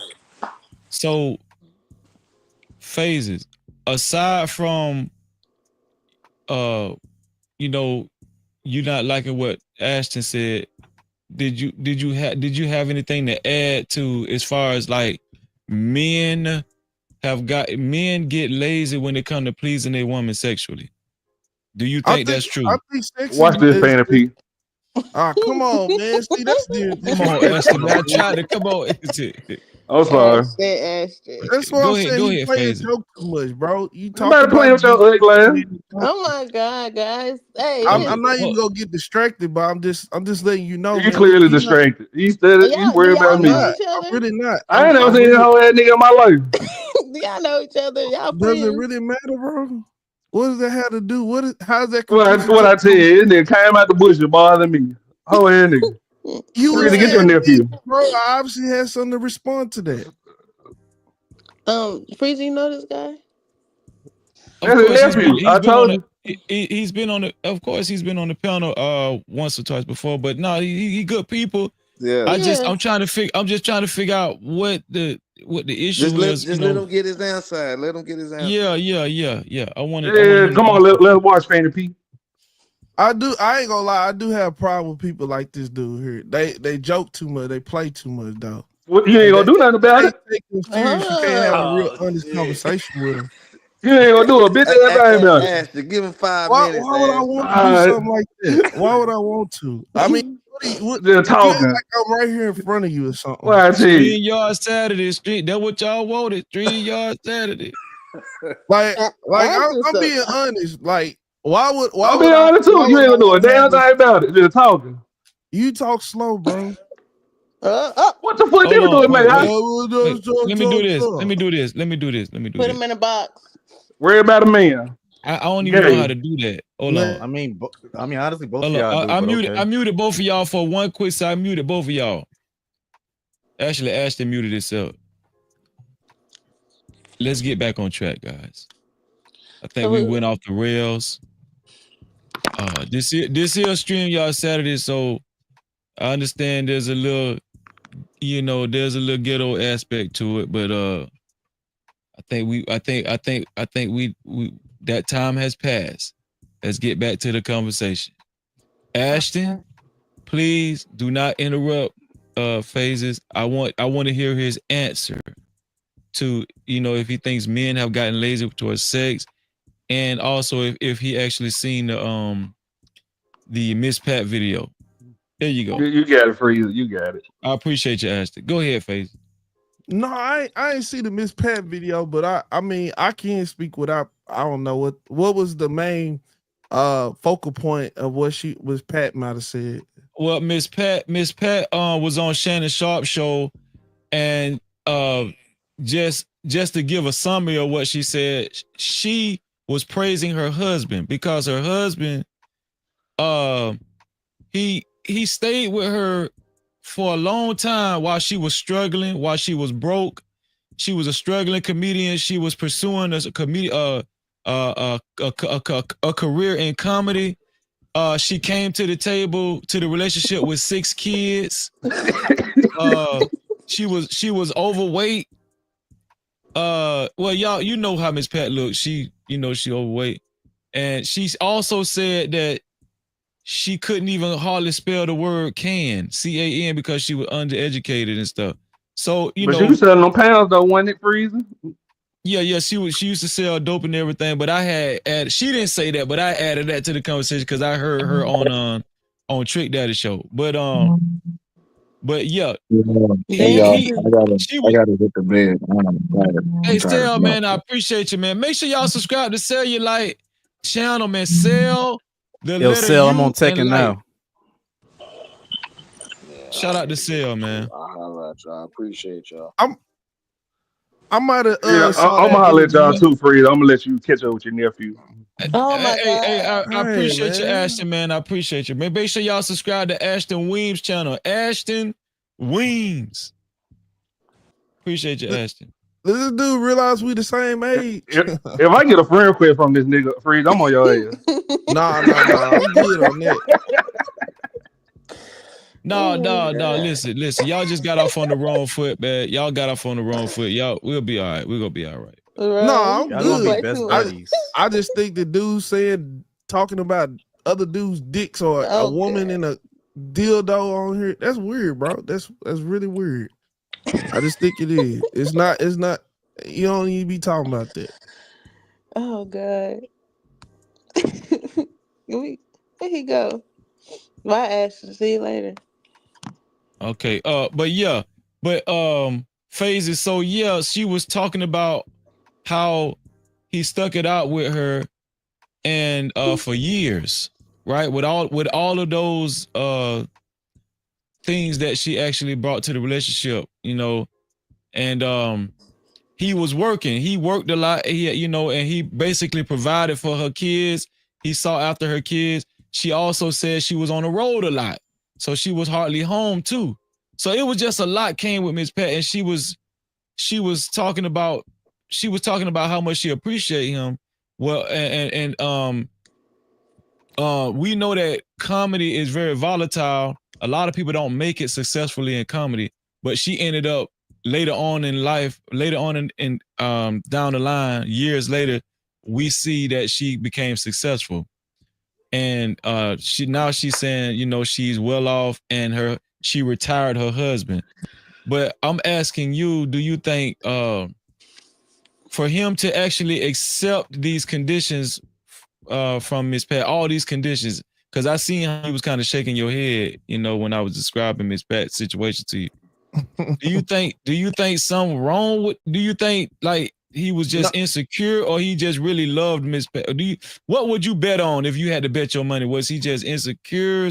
So, phases. Aside from, you not liking what Ashton said, did you have anything to add to as far as like men get lazy when it comes to pleasing a woman sexually? Do you think that's true? I think sex Watch this, Fanny P. Come on, man. See, that's Come on, Ashton. Man, I tried to come on. I'm sorry. That's what Go I'm ahead, saying. go You ahead, playing Phaser. joke too much, bro. You You better talking play with your ugly ass. Oh my god, guys! Hey, I'm not even gonna get distracted, but I'm just letting you know. You Man, clearly distracted. You worried about me. I'm really not. I ain't never seen this whole ass nigga in my life. Do y'all know each other? Y'all Does it friends? really matter, bro? What does that have to do? How's that? What I tell you, this nigga came out the bush and bothered me. Whole ass nigga. You Ready to get your nephew. bro. I obviously had something to respond to that. Freezy, you know this guy? That's his nephew. I told you. He's been on the. Of course, he's been on the panel once or twice before, but no, he good people. Yeah. I'm just trying to figure out what the issue is. Just let him get his answer. Let him get his answer. Yeah. I want to. Yeah, come on, let's watch Fanny P. I ain't gonna lie. I do have a problem with people like this dude here. They joke too much. They play too much, though. Well, you ain't gonna do nothing about it. Take him serious. You can't have a real honest conversation with him. You ain't gonna do a bitch thing about it. Ashton, give him 5 Why minutes. would I want to do something like that? Why would I want to? I mean, they're talking. Like I'm right here in front of you or something. Well, I tell you. 3 yard Saturday street. That's what y'all wanted. 3 yard Saturday. Like I'm being honest. Like, why would I'll be honest too. You ain't gonna do a damn thing about it. Just talking. You talk slow, bro. What the fuck you doing, man? Let me do this. Put him in a box. Worry about a man. I don't even know how to do that. Hold on. I mean, honestly, both Hold of on. y'all. I muted both of y'all for one quick second. I muted both of y'all. Actually, Ashton muted himself. Let's get back on track, guys. I think we went off the rails. This here StreamYard Saturday, so I understand there's a little, ghetto aspect to it, but I think we that time has passed. Let's get back to the conversation. Ashton, please do not interrupt Phases. I want to hear his answer to, if he thinks men have gotten lazy towards sex, and also if he actually seen the Miss Pat video. There you go. You got it, Freezer. You got it. I appreciate you, Ashton. Go ahead, FaZe. No, I ain't see the Miss Pat video, but I mean I can't speak without I don't know what was the main focal point of what Pat might have said. Well, Miss Pat was on Shannon Sharp show, and just to give a summary of what she said, she was praising her husband because her husband he stayed with her for a long time while she was struggling, while she was broke. She was a struggling comedian. She was pursuing a career in comedy. She came to the table to the relationship with 6 kids. She was overweight. Well, y'all, you know how Miss Pat looks. She overweight, and she also said that she couldn't even hardly spell the word can, C-A-N, because she was undereducated and stuff. So but she was selling them pounds though, wasn't it, Freezer? Yeah, she used to sell dope and everything, but I had added, she didn't say that, but I added that to the conversation because I heard her on Trick Daddy show. But yeah. I gotta hit the bed. Hey, Sell, man, I appreciate you, man. Make sure y'all subscribe to Cellulite channel, man. Sell the Yo, letter Sell, U I'm on Tekken and now. Shout out to Sell, man. I appreciate y'all. I might have. I'm gonna holler at y'all too, Freezer. I'm gonna let you catch up with your nephew. Oh my Hey, I Hey, appreciate you, man. Ashton, man. I appreciate you. Man, make sure y'all subscribe to Ashton Weems channel. Ashton Weems. Appreciate you, Ashton. Does this dude realize we the same age? If I get a friend request from this nigga, Freeze, I'm on your ass. Nah. I'm good on that. No. Listen. Y'all just got off on the wrong foot, man. Y'all got off on the wrong foot. We'll be all right. We're gonna be all right. No, I'm Y'all gonna good. be best buddies. I just think the dude said talking about other dudes' dicks or a woman in a dildo on here. That's weird, bro. That's really weird. I just think it is. It's not. You don't need to be talking about that. Oh God. Where he go? Bye, Ashton. See you later. Okay. Phases. So yeah, she was talking about how he stuck it out with her and for years, right? With all of those things that she actually brought to the relationship, and he was working. He worked a lot, and he basically provided for her kids. He saw after her kids. She also said she was on the road a lot, so she was hardly home too. So it was just a lot came with Miss Pat, and she was talking about how much she appreciated him. Well, and we know that comedy is very volatile. A lot of people don't make it successfully in comedy, but she ended up later on in life, in down the line, years later, we see that she became successful. And she's saying, she's well off and she retired her husband. But I'm asking you, do you think for him to actually accept these conditions from Miss Pat, all these conditions, because I seen how he was kind of shaking your head, when I was describing Miss Pat's situation to you. Do you think something wrong with? Do you think like he was just insecure, or he just really loved Miss Pat? What would you bet on if you had to bet your money? Was he just insecure,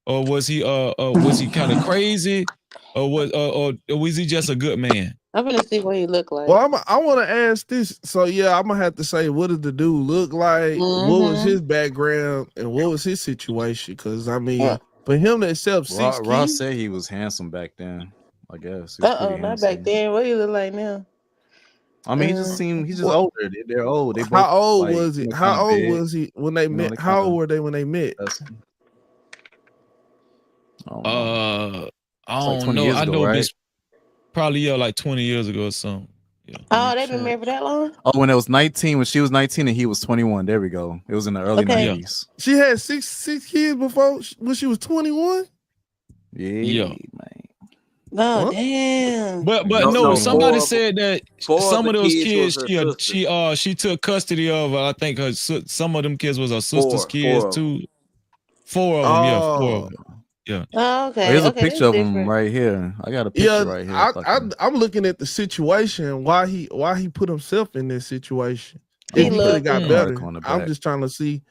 or was he kind of crazy, or was he just a good man? I'm gonna see what he looked like. Well, I want to ask this. So yeah, I'm gonna have to say, what did the dude look like? What was his background, and what was his situation? Because I mean, for him to accept 6 kids, Ross said he was handsome back then. I guess. Not back then. What do you look like now? I mean, he's just older. They're old. They both, how old was he? How old was he when they met? How old were they when they met? I don't like know. I know right? this probably like 20 years ago or something. Yeah. Oh, they've been married for that long? Oh, when it was 19, when she was 19 and he was 21. There we go. It was in the early 90s. She had six kids before when she was 21. Yeah, man. Oh Huh? damn. But No, no, no, somebody said that four of some the of those kids was kids her sisters. she took custody of. I think some of them kids was her sister's Four kids of them. too. 4 of them, yeah, 4 of Oh, them, yeah. Oh, Oh, okay. here's a Okay, picture that's of him different. right here. I got a picture yeah. right here. If I can. I'm looking at the situation. Why he put himself in this situation? I'm He If gonna he could put have loved got an him. better, article on the I'm back. just trying to see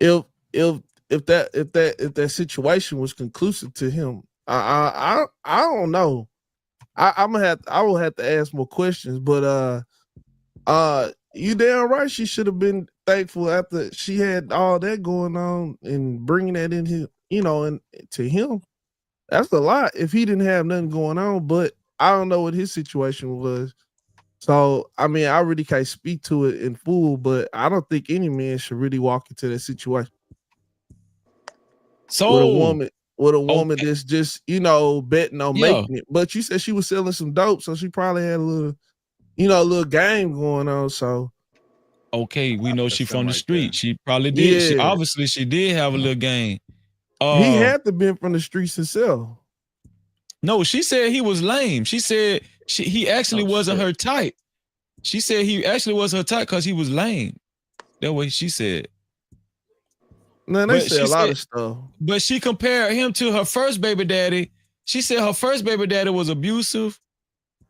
if if if that situation was conclusive to him. I don't know. I will have to ask more questions, but you damn right she should have been thankful after she had all that going on and bringing that in his, and to him. That's a lot if he didn't have nothing going on, but I don't know what his situation was. So, I mean, I really can't speak to it in full, but I don't think any man should really walk into that situation with a So, woman with a woman okay, that's just, betting on yeah, making it. But you said she was selling some dope, so she probably had a little game going on. So okay, we know she That's him from the right street. there. She probably did. yeah, She did have a little game. he Uh, had to been from the streets himself. no, she said he was lame. She said he actually Oh wasn't shit. her type. She said he actually was her type because he was lame. That way she said. Man, they But say she a lot said, of stuff. but she compared him to her first baby daddy. She said her first baby daddy was abusive.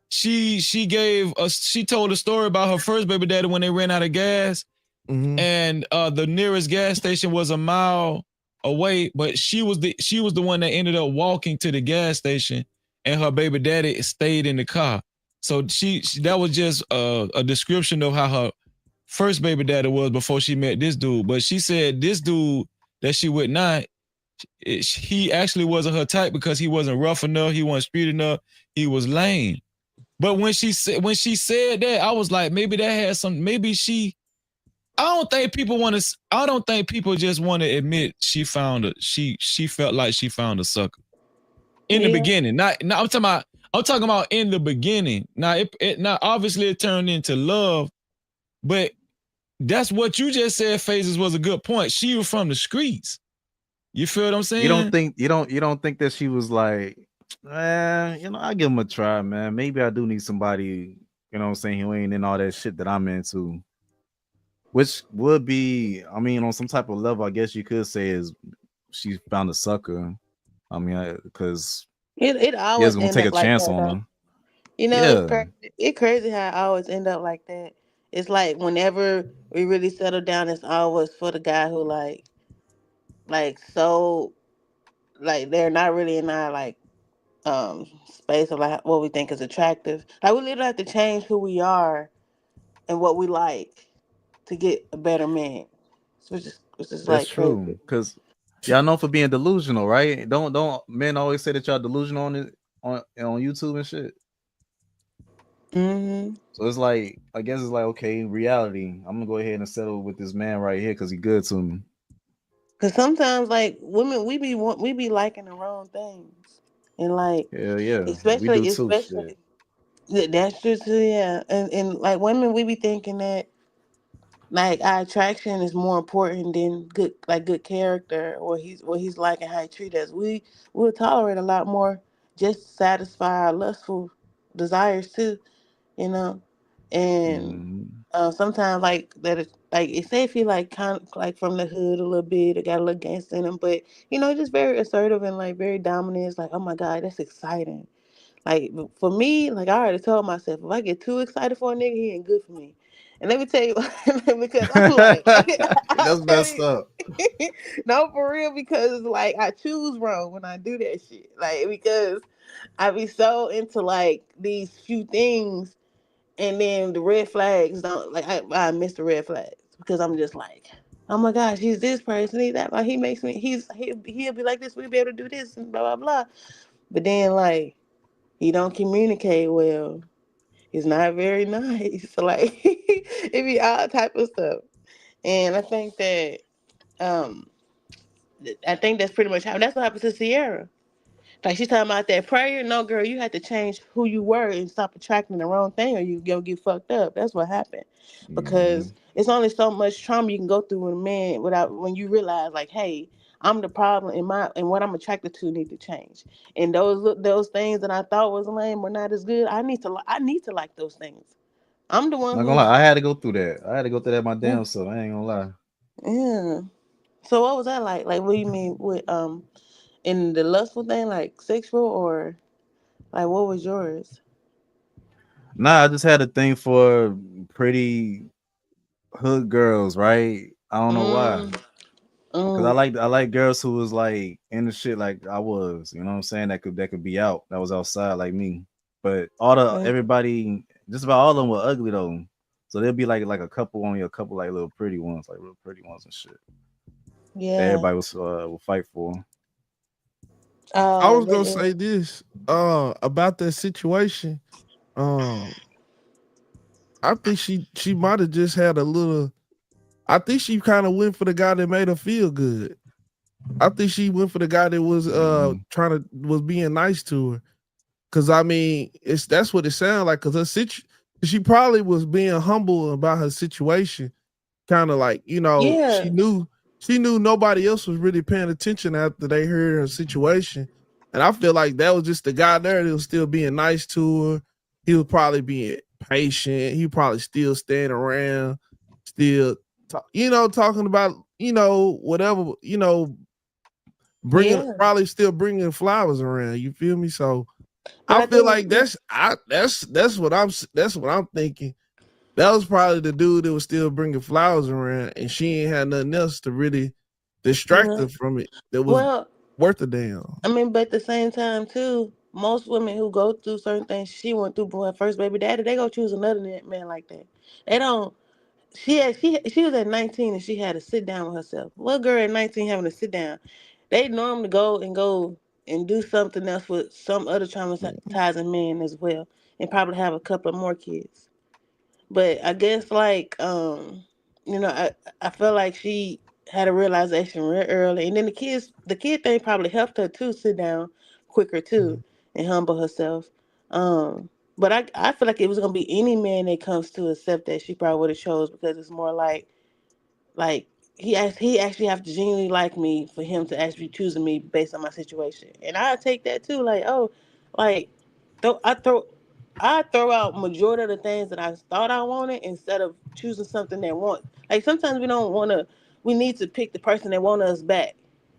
She told a story about her first baby daddy when they ran out of gas, Mhm. and the nearest gas station was a mile away. But she was the one that ended up walking to the gas station, and her baby daddy stayed in the car. So that was just a description of how her first baby daddy was before she met this dude. But she said this dude that she with now, he actually wasn't her type because he wasn't rough enough, he wasn't street enough, he was lame. But when she said that, I was like, maybe that had some. Maybe she. I don't think people want to. I don't think people just want to admit she found a. She felt like she found a sucker in the Yeah. beginning. Not. I'm talking about. I'm talking about in the beginning. Now now obviously it turned into love, but that's what you just said. Phases was a good point. She was from the streets. You feel what I'm saying? You don't think that she was like, I give him a try, man. Maybe I do need somebody, you know what I'm saying, who ain't in all that shit that I'm into. Which would be, I mean, on some type of level, I guess you could say is she found a sucker. I mean, because It he was always gonna end take up a like chance that on though. her. It's Yeah, crazy. It's crazy how I always end up like that. It's like whenever we really settle down, it's always for the guy who so like they're not really in our space of like what we think is attractive. Like we literally have to change who we are and what we like to get a better man. Which is that's like true. crazy. Cause y'all known for being delusional, right? Don't men always say that y'all delusional on it on YouTube and shit? Hmm. So it's like, I guess it's like, okay, reality. I'm gonna go ahead and settle with this man right here because he good to me. Cause sometimes like women, we be liking the wrong things, and like Hell yeah, we do too. Shit. especially that's true too. Yeah, and like women, we be thinking that like our attraction is more important than good character or he's like and how he treat us. We'll tolerate a lot more just to satisfy our lustful desires too, you know. And Mhm. sometimes like that is like it say if he like kind of like from the hood a little bit or got a little gangster in him, but just very assertive and like very dominant. It's like, oh my god, that's exciting. Like for me, like I already told myself, if I get too excited for a nigga, he ain't good for me. And let me tell you, because I'm like, I'll That's tell messed you, up. no, for real, because like I choose wrong when I do that shit. Like because I be so into like these few things, and then the red flags don't like I miss the red flags because I'm just like, oh my gosh, he's this person, he's that, like he makes me, he'll be like this, we'll be able to do this and blah blah blah. But then like he don't communicate well. He's not very nice. Like it be all type of stuff. And um I think that's pretty much how that's what happened to Sierra. Like she's talking about that prayer. No, girl, you had to change who you were and stop attracting the wrong thing, or you go get fucked up. That's what happened. Mhm. Because it's only so much trauma you can go through with a man without when you realize, like, hey, I'm the problem, and what I'm attracted to need to change. And those things that I thought was lame or not as good, I need to like those things. I'm the one Not gonna who's lie, I had to go through that. I had to go through that my yeah. damn self. I ain't gonna lie. Yeah. So what was that like? Like, what do you mean with in the lustful thing, like sexual, or like what was yours? Nah, I just had a thing for pretty hood girls, right? I don't know why. Mm, Cause mm, I like girls who was like in the shit like I was, you know what I'm saying? That could be out, that was outside like me. But okay. everybody, just about all of them were ugly though. So there'll be like a couple, only a couple like little pretty ones, like real pretty ones and shit. That Yeah. everybody was will fight for. I Oh, was gonna say this about that situation. Um, I think she might have just had a little. I think she kind of went for the guy that made her feel good. I think she went for the guy that was was being nice to her. Cause I mean, that's what it sounded like. Cause she probably was being humble about her situation. Kind of like, yeah. she knew nobody else was really paying attention after they heard her situation. And I feel like that was just the guy there that was still being nice to her. He was probably being patient. He probably still staying around, still talking about, whatever, Yeah. probably still bringing flowers around. You feel me? So But I I feel think like that's what I'm thinking. That was probably the dude that was still bringing flowers around, and she ain't had nothing else to really distract yeah. her from it that was Well, worth a damn. I mean, but at the same time too, most women who go through certain things she went through with her first baby daddy, they go choose another man like that. They don't. She was at 19 and she had to sit down with herself. What girl at 19 having to sit down? They normally go and do something else with some other traumatizing man as well, and probably have a couple of more kids. But I guess like I feel like she had a realization real early, and then the kid thing probably helped her to sit down quicker too and humble herself. But I feel like it was gonna be any man that comes to accept that she probably would have chose, because it's more like he actually have to genuinely like me for him to actually choosing me based on my situation. And I take that too, like, oh, like throw I throw I throw out majority of the things that I thought I wanted instead of choosing something that want, like, sometimes we need to pick the person that want us back.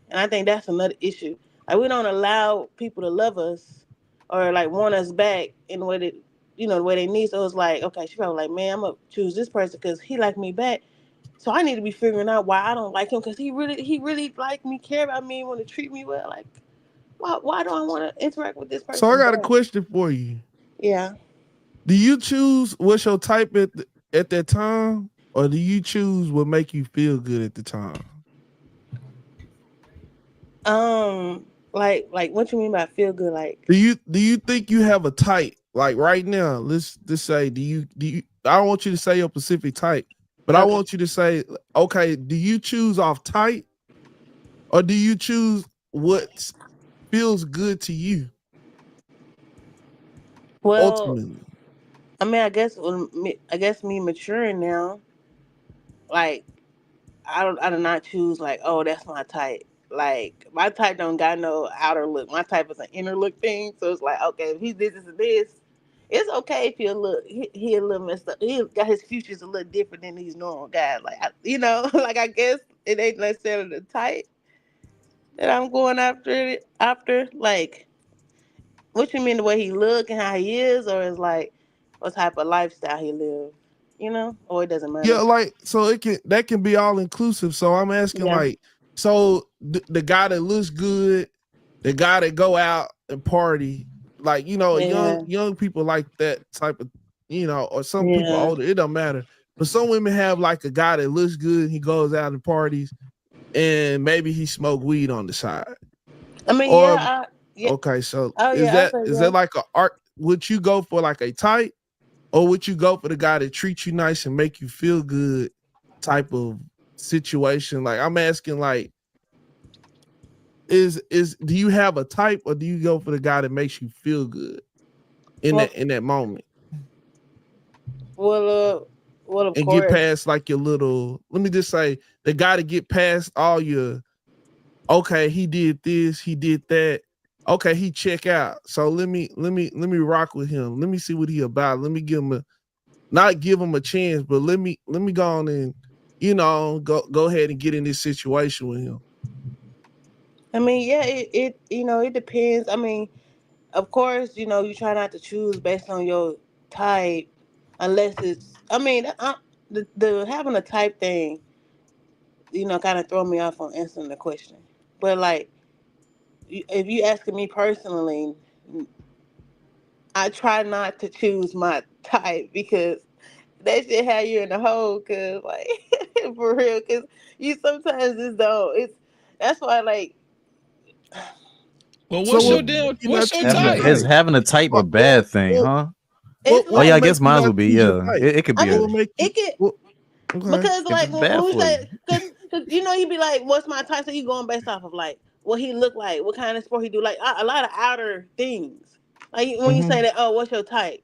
And I think that's another issue. Like, we don't allow people to love us or like want us back in what it the way they need. So it's like, okay, she probably like, man, I'm gonna choose this person because he like me back. So I need to be figuring out why I don't like him, because he really like me, care about me, want to treat me well. Like, why do I want to interact with this So I person got a back? question for you. Yeah. Do you choose what's your type at that time, or do you choose what make you feel good at the time? Like what you mean by feel good? Like, Do you think you have a type? Like right now, let's just say, do you I don't want you to say your specific type, but I okay, want you to say, okay, do you choose off type, or do you choose what feels good to you well, ultimately? I mean, I guess me maturing now, like, I do not choose like, oh, that's my type. Like, my type don't got no outer look. My type is an inner look thing. So it's like, okay, if he's this and this, it's okay if he a little messed up. He got his features a little different than these normal guys. Like, like, I guess it ain't necessarily the type that I'm going after. Like, what you mean, the way he look and how he is, or is like what type of lifestyle he live? Or it doesn't Yeah, matter. like, so that can be all inclusive. So I'm asking, Yeah. like, so the guy that looks good, the guy that go out and party, like, Yeah. young people like that type of, or some people Yeah. older, it don't matter. But some women have like a guy that looks good, he goes out and parties, and maybe he smoke weed on the side. I mean, Or yeah. okay, so Oh is yeah, I that say is yeah. that like a art? Would you go for like a type, or would you go for the guy that treats you nice and make you feel good type of situation? Like, I'm asking, like, is do you have a type, or do you go for the guy that makes you feel good in Well, that moment well, of and get course. past like your little, let me just say, the guy to get past okay, he did this, he did that. Okay, he check out. So let me rock with him. Let me see what he about. Let me give him not give him a chance, but let me go on and go ahead and get in this situation with him. I mean, yeah, it it depends. I mean, of course, you try not to choose based on your type, unless it's. I mean, the having a type thing, kind of throw me off on answering the question. But like, if you asking me personally, I try not to choose my type because that shit have you in the hole. Cause like, for real, cause you sometimes just don't. That's why like. Well, So what's what your damn? you not What's your choose your type? Is type? having a type a bad thing, huh? It's Oh yeah, like I make guess you mine not would be. choose your Yeah, type? it could I be What mean, a. will make you it can what, okay. because If like it's when bad we for you. say because you be like, what's my type? So you going based off of like what he look like, what kind of sport he do, like a lot of outer things. Like when you say Mm-hmm. that, oh, what's your type?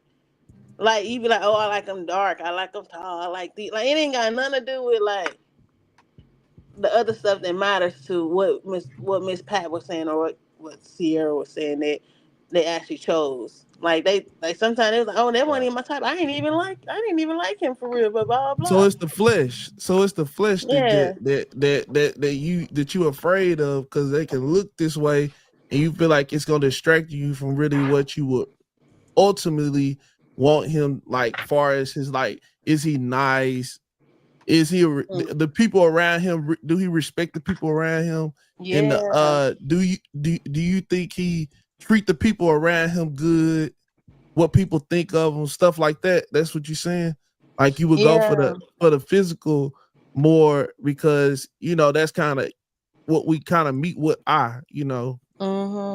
Like you be like, oh, I like them dark, I like them tall, I like these. Like it ain't got nothing to do with like the other stuff that matters to what Miss Pat was saying or what Sierra was saying that they actually chose. Like they like sometimes it was like, oh, that wasn't even my type. I didn't even like him for real, but blah So blah. it's the flesh. So it's the flesh Yeah. that you afraid of because they can look this way and you feel like it's gonna distract you from really what you would ultimately want him like far as his like is he nice, is he Mm. the people around him, do he respect the people around him, and Yeah. do you think he treat the people around him good, what people think of him, stuff like that? That's what you're saying. Like you would go for Yeah. the physical more because that's kind of what we kind of meet with Yeah.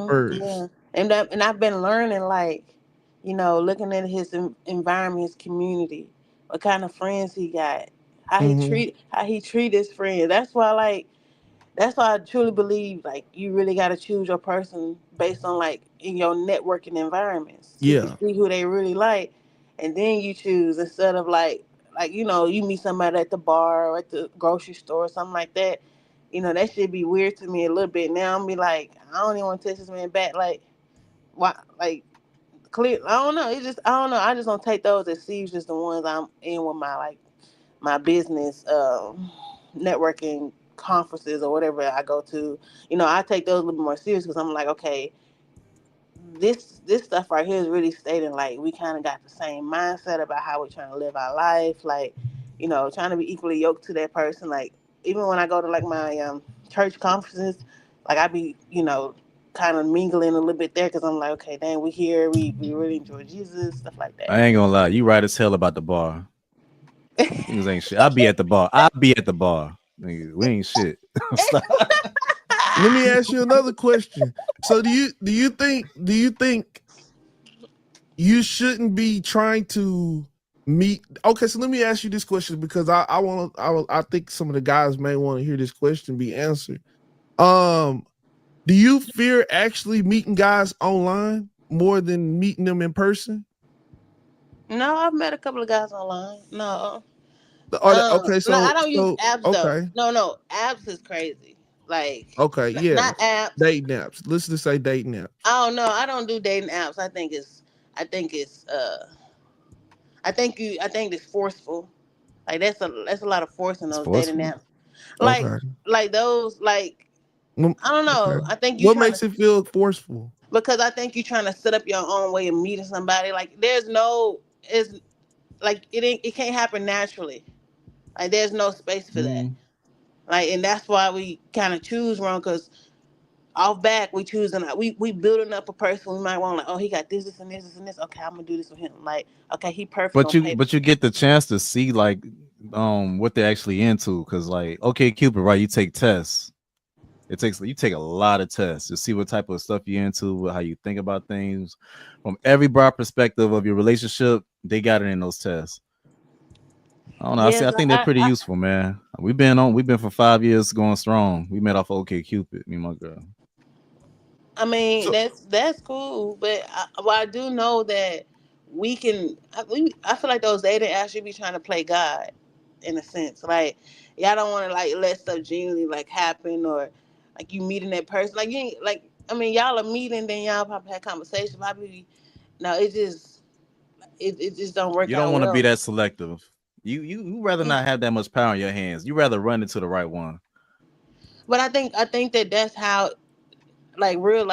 first. And I've been learning like, looking at his environment, his community, what kind of friends he got, Mm-hmm. how he treat his friends. That's why I truly believe like you really got to choose your person based on like in your networking environments so you can Yeah. see who they really like, and then you choose instead of like you meet somebody at the bar or at the grocery store or something like that. That should be weird to me a little bit. Now I'm be like, I don't even want to text this man back. Like, why? Like, clear. I don't know. It's just I don't know. I just don't take those as serious as the ones I'm in with my business networking conferences or whatever I go to. I take those a little bit more serious because I'm like, okay, this stuff right here is really stating like we kind of got the same mindset about how we're trying to live our life, like trying to be equally yoked to that person. Like even when I go to like my church conferences, like I be kind of mingling a little bit there because I'm like, okay, dang, we here, we really enjoy Jesus, stuff like that. I ain't gonna lie, you right as hell about the bar. Niggas ain't shit. I'll be at the bar. I'll be at the bar. Niggas, we ain't shit. Stop. Let me ask you another question. So do you think you shouldn't be trying to meet? Okay, so let me ask you this question because I think some of the guys may want to hear this question be answered. Um, do you fear actually meeting guys online more than meeting them in person? No, I've met a couple of guys online. No, Okay, no, I don't use so apps though. okay, No, apps is crazy. Like, okay, yeah, not apps. dating apps. Let's just say dating apps. I don't know. I don't do dating apps. I think it's, I think it's forceful. Like that's a lot of force in It's those dating forceful. apps. Like, Okay, those, like, I don't know. Okay. I think you What trying makes to it feel forceful? because I think you trying to set up your own way of meeting somebody. Like, it's like it can't happen naturally. Like, there's no space for that. Mm. Like, and that's why we kind of choose wrong because off back we choosing we building up a person we might want like, oh, he got this and this and this. Okay, I'm gonna do this with him. Like, okay, he perfect But on you paper. but you get the chance to see like what they're actually into because like okay Cupid, right, you take tests. You take a lot of tests to see what type of stuff you're into, how you think about things from every broad perspective of your relationship. They got it in those tests. I don't know. Yes, I think they're pretty useful, man. We've been for 5 years going strong. We met off of OK Cupid, me and my girl. I mean, So that's cool, but I do know that I feel like those dating apps should be trying to play God in a sense. Like, y'all don't want to like let stuff genuinely like happen or like you meeting that person. Like you ain't like I mean y'all are meeting, then y'all probably had conversation. Probably no, it just don't work You don't out want to be well. that selective. You rather not have that much power in your hands. You rather run into the right one. But I think that that's how real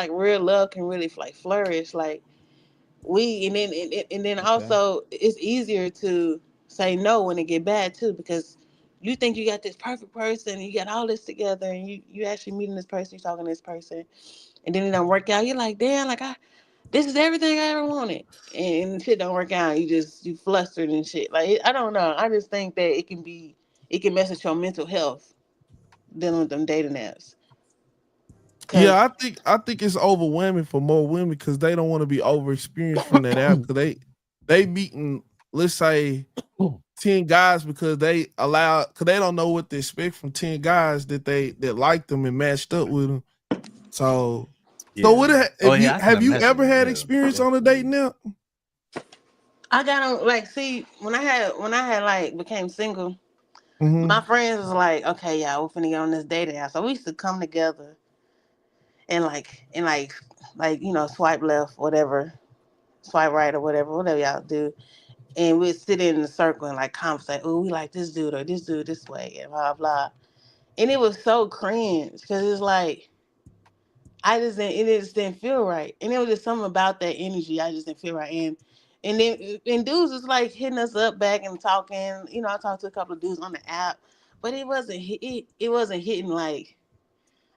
love can really like flourish. Like and then Okay. also it's easier to say no when it get bad too, because you think you got this perfect person, you got all this together, and you actually meeting this person, you talking to this person, and then it don't work out. You're like, damn, like this is everything I ever wanted, and shit don't work out. You flustered and shit. Like I don't know. I just think that it can mess with your mental health dealing with them dating apps. Yeah, Cause I think it's overwhelming for more women because they don't want to be over experienced from that app because they meeting, let's say, 10 guys because they don't know what to expect from 10 guys that like them and matched up with them. So what Yeah. Oh yeah, I can have you ever imagine. had Yeah, experience on a definitely. dating app? I got on like see when I had like became single. Mm-hmm. My friends was like, okay, y'all, we're finna get on this dating app. So we used to come together and swipe left, whatever, swipe right or whatever y'all do. And we'd sit in the circle and like conversate, oh, we like this dude or this dude this way and blah blah. And it was so cringe because it's like it just didn't feel right. And it was just something about that energy I just didn't feel right. And dudes was like hitting us up back and talking. I talked to a couple of dudes on the app, but it wasn't hitting like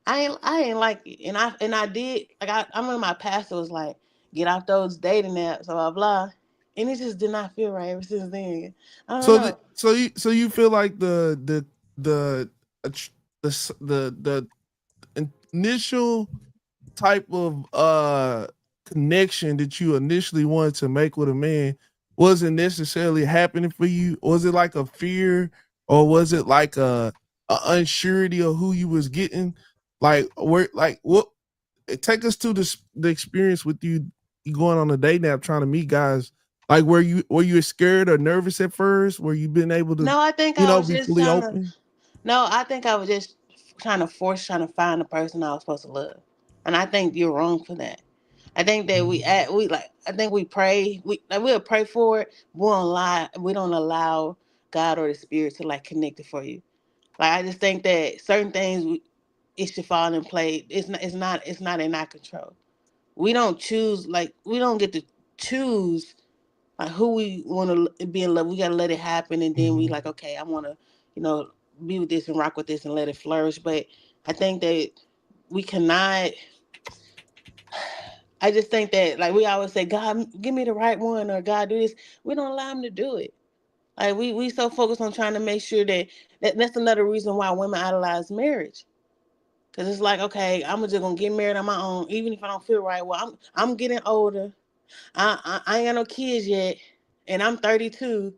I ain't like it. And I did like I remember my pastor was like, get off those dating apps, blah blah blah. And it just did not feel right ever since then. I don't know. So you feel like the the initial type of connection that you initially wanted to make with a man wasn't necessarily happening for you? Was it like a fear, or was it like a unsurety of who you was getting? Like what? Take us to the experience with you going on a date now, trying to meet guys. Like were you scared or nervous at first? Were you been able to No, I think I was be just fully trying to. open? No, I think I was just trying to find the person I was supposed to love, and I think you're wrong for that. I think that I think we pray, we'll pray for it. We don't lie. We don't allow God or the Spirit to like connect it for you. Like I just think that certain things it should fall in place. It's not in our control. We don't choose. Like we don't get to choose like who we want to be in love. We gotta let it happen, and then we like, okay, I want to, you know, be with this and rock with this and let it flourish. But I think that we cannot. I just think that like we always say, God, give me the right one, or God do this. We don't allow him to do it. Like we so focused on trying to make sure that's another reason why women idolize marriage. Cause it's like, okay, I'm just gonna get married on my own, even if I don't feel right. Well, I'm getting older. I ain't got no kids yet, and I'm 32.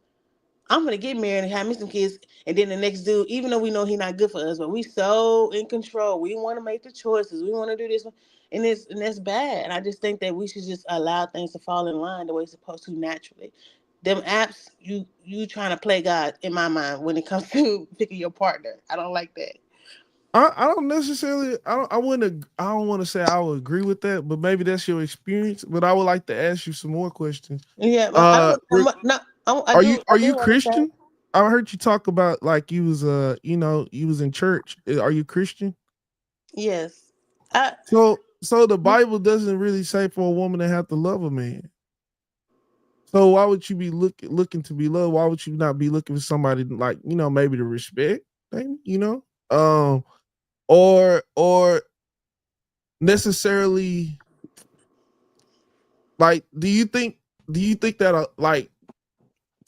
I'm gonna get married and have me some kids, and then the next dude, even though we know he's not good for us, but we so in control. We want to make the choices. We want to do this, and that's bad. And I just think that we should just allow things to fall in line the way it's supposed to naturally. Them apps, you trying to play God in my mind when it comes to picking your partner. I don't like that. I don't necessarily I don't want to say I would agree with that, but maybe that's your experience. But I would like to ask you some more questions. Yeah, I don't. No, I do. Are I you do understand. Christian? I heard you talk about like you was you was in church. Are you Christian? Yes. I So the Bible doesn't really say for a woman to have to love a man. So why would you be looking to be loved? Why would you not be looking for somebody like, maybe to respect, maybe, or necessarily like do you think that like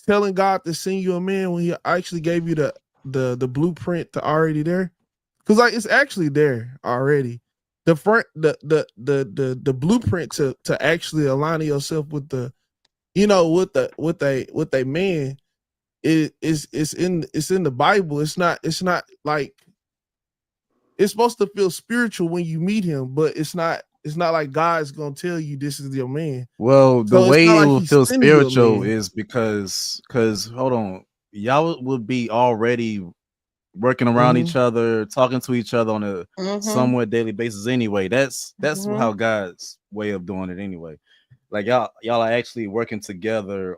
telling God to send you a man when he actually gave you the blueprint to already there? Because like it's actually there already. The front the blueprint to actually align yourself with the with a man it's in the Bible. It's not like it's supposed to feel spiritual when you meet him, but it's not like God's gonna tell you this is your man. Well, the So it's way not it like will he's feel sending you a spiritual man. is because hold on, y'all would be already working around each other, talking to each other on a somewhat daily basis anyway. That's how God's way of doing it anyway. Like y'all are actually working together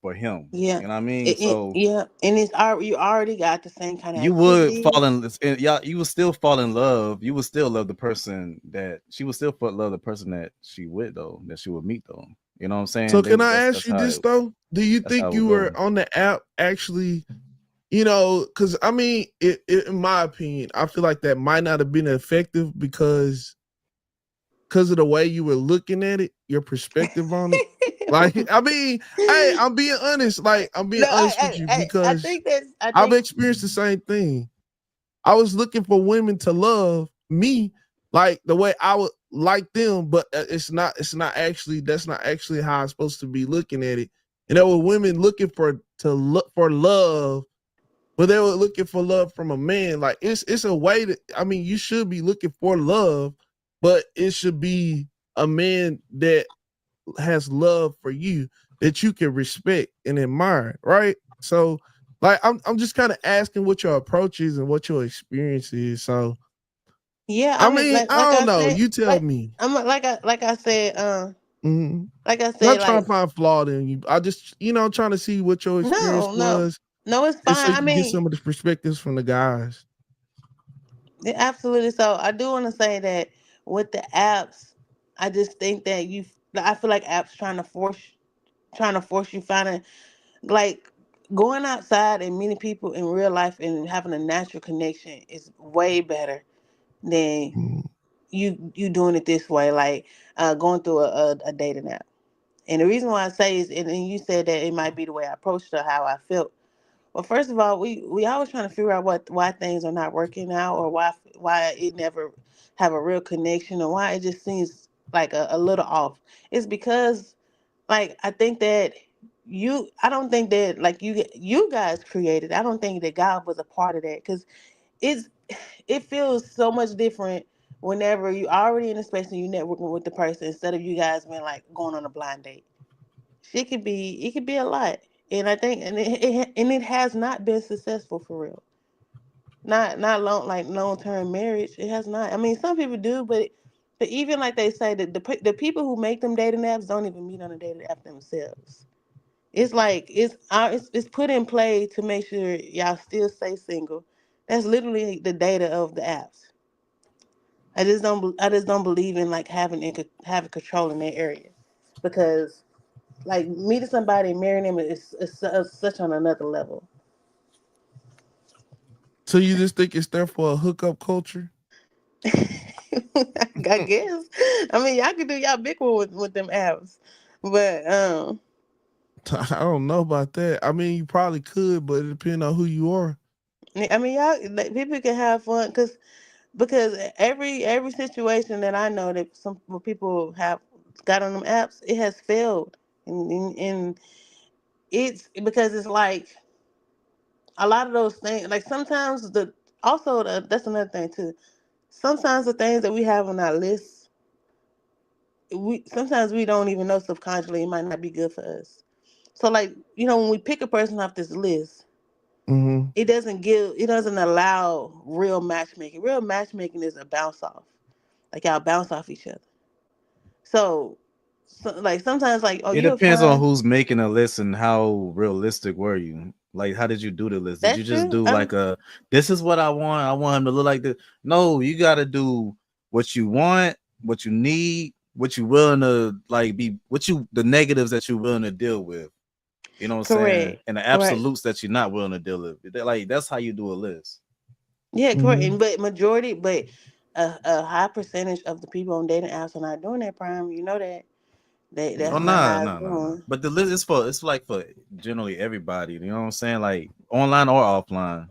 for him. Yeah. You know what I mean? So yeah, and it's you already got the same kind of you would fall activities. in you would still fall in love. You would still love the person that she would still love the person that she would meet though. You know what I'm saying? So can I ask you this though? Do you that's how think it you would were go. on the app actually, because I mean, in my opinion, I feel like that might not have been effective because of the way you were looking at it, your perspective on it. Like, I mean, hey, I'm being honest. Like, I'm being honest with you I because think that's I've experienced the same thing. I was looking for women to love me like the way I would like them, but that's not actually how I'm supposed to be looking at it. And there were women looking for love, but they were looking for love from a man. Like it's a way that, I mean, you should be looking for love, but it should be a man that has love for you that you can respect and admire, right? So like I'm just kind of asking what your approach is and what your experience is. So yeah, I I mean, mean, I like don't I know. said, You tell me. I'm like I said, Mhm. like I Not said, trying like to find flaw in you. I just, trying to see what your experience no, was, no, it's and so fine. you I can get mean, some of the perspectives from the guys. yeah, absolutely. So I do want to say that with the apps, I just think that I feel like apps trying to force you finding like going outside and meeting people in real life and having a natural connection is way better than you doing it this way, like going through a dating app. And the reason why I say is, and you said that it might be the way I approached it or how I felt. Well, first of all, we always trying to figure out why things are not working out or why it never have a real connection or why it just seems like a little off. It's because like I don't think that like you guys created. I don't think that God was a part of that because it's it feels so much different whenever you already in a space and you networking with the person instead of you guys being like going on a blind date. It could be a lot, and I think and it has not been successful for real. Not long term marriage. It has not. I mean, some people do, but even like they say that the people who make them dating apps don't even meet on a dating app themselves. It's like it's put in play to make sure y'all still stay single. That's literally the data of the apps. I just don't believe in like having control in that area because like meeting somebody and marrying them is such on another level. So you just think it's there for a hookup culture? I guess. I mean, y'all can do y'all big one with them apps, but I don't know about that. I mean, you probably could, but it depends on who you are. I mean, y'all like, people can have fun because every situation that I know that some people have got on them apps, it has failed, and it's because it's like a lot of those things. Like sometimes that's another thing too. Sometimes the things that we have on our list, we sometimes we don't even know subconsciously it might not be good for us. So like when we pick a person off this list, Mm-hmm. it doesn't allow real matchmaking. Real matchmaking is a bounce off. Like y'all bounce off each other. So like sometimes like It you'll depends on find who's making a list and how realistic were you. Like, how did you do the list? Did you that's just true. do like this is what I want. I want him to look like this. No, you got to do what you want, what you need, what you willing to like the negatives that you're willing to deal with. You know what I'm saying? Correct. And the Correct. absolutes that you're not willing to deal with. Like, that's how you do a list. Yeah, correct. Mm-hmm. But a high percentage of the people on dating apps are not doing that prime. You know that. Oh That's not no, how it's no, no, no. going. But the list is it's like for generally everybody. You know what I'm saying? Like online or offline.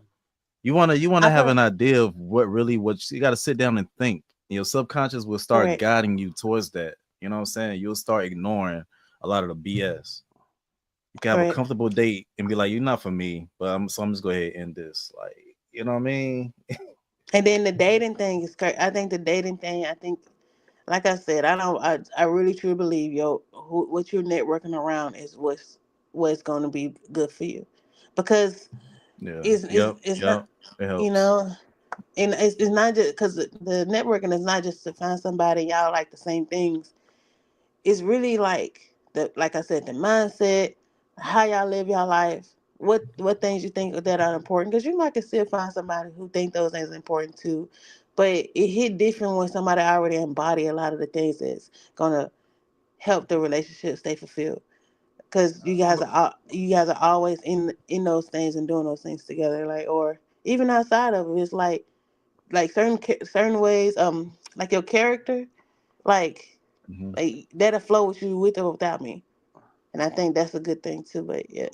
You wanna I have feel an idea of what you gotta sit down and think. Your subconscious will start correct. guiding you towards that. You know what I'm saying? You'll start ignoring a lot of the BS. You can have a Correct. comfortable date and be like, "You're not for me," but I'm just go ahead and end this. Like, you know what I mean? And then the dating thing is correct. I think the dating thing. I think, like I said, I don't. I really truly believe what you're networking around is what's going to be good for you, because Yeah. It's not, It helps. you know, and it's not just because the networking is not just to find somebody y'all like the same things. It's really like like I said, the mindset, how y'all live your life, what things you think that are important. Because you might can still find somebody who think those things are important too, but it hit different when somebody already embody a lot of the things that's gonna help the relationship stay fulfilled. Because you guys are always in those things and doing those things together, like, or even outside of it. It's like certain ways, like your character, like like that'll flow with you with or without me, and I think that's a good thing too. But yeah,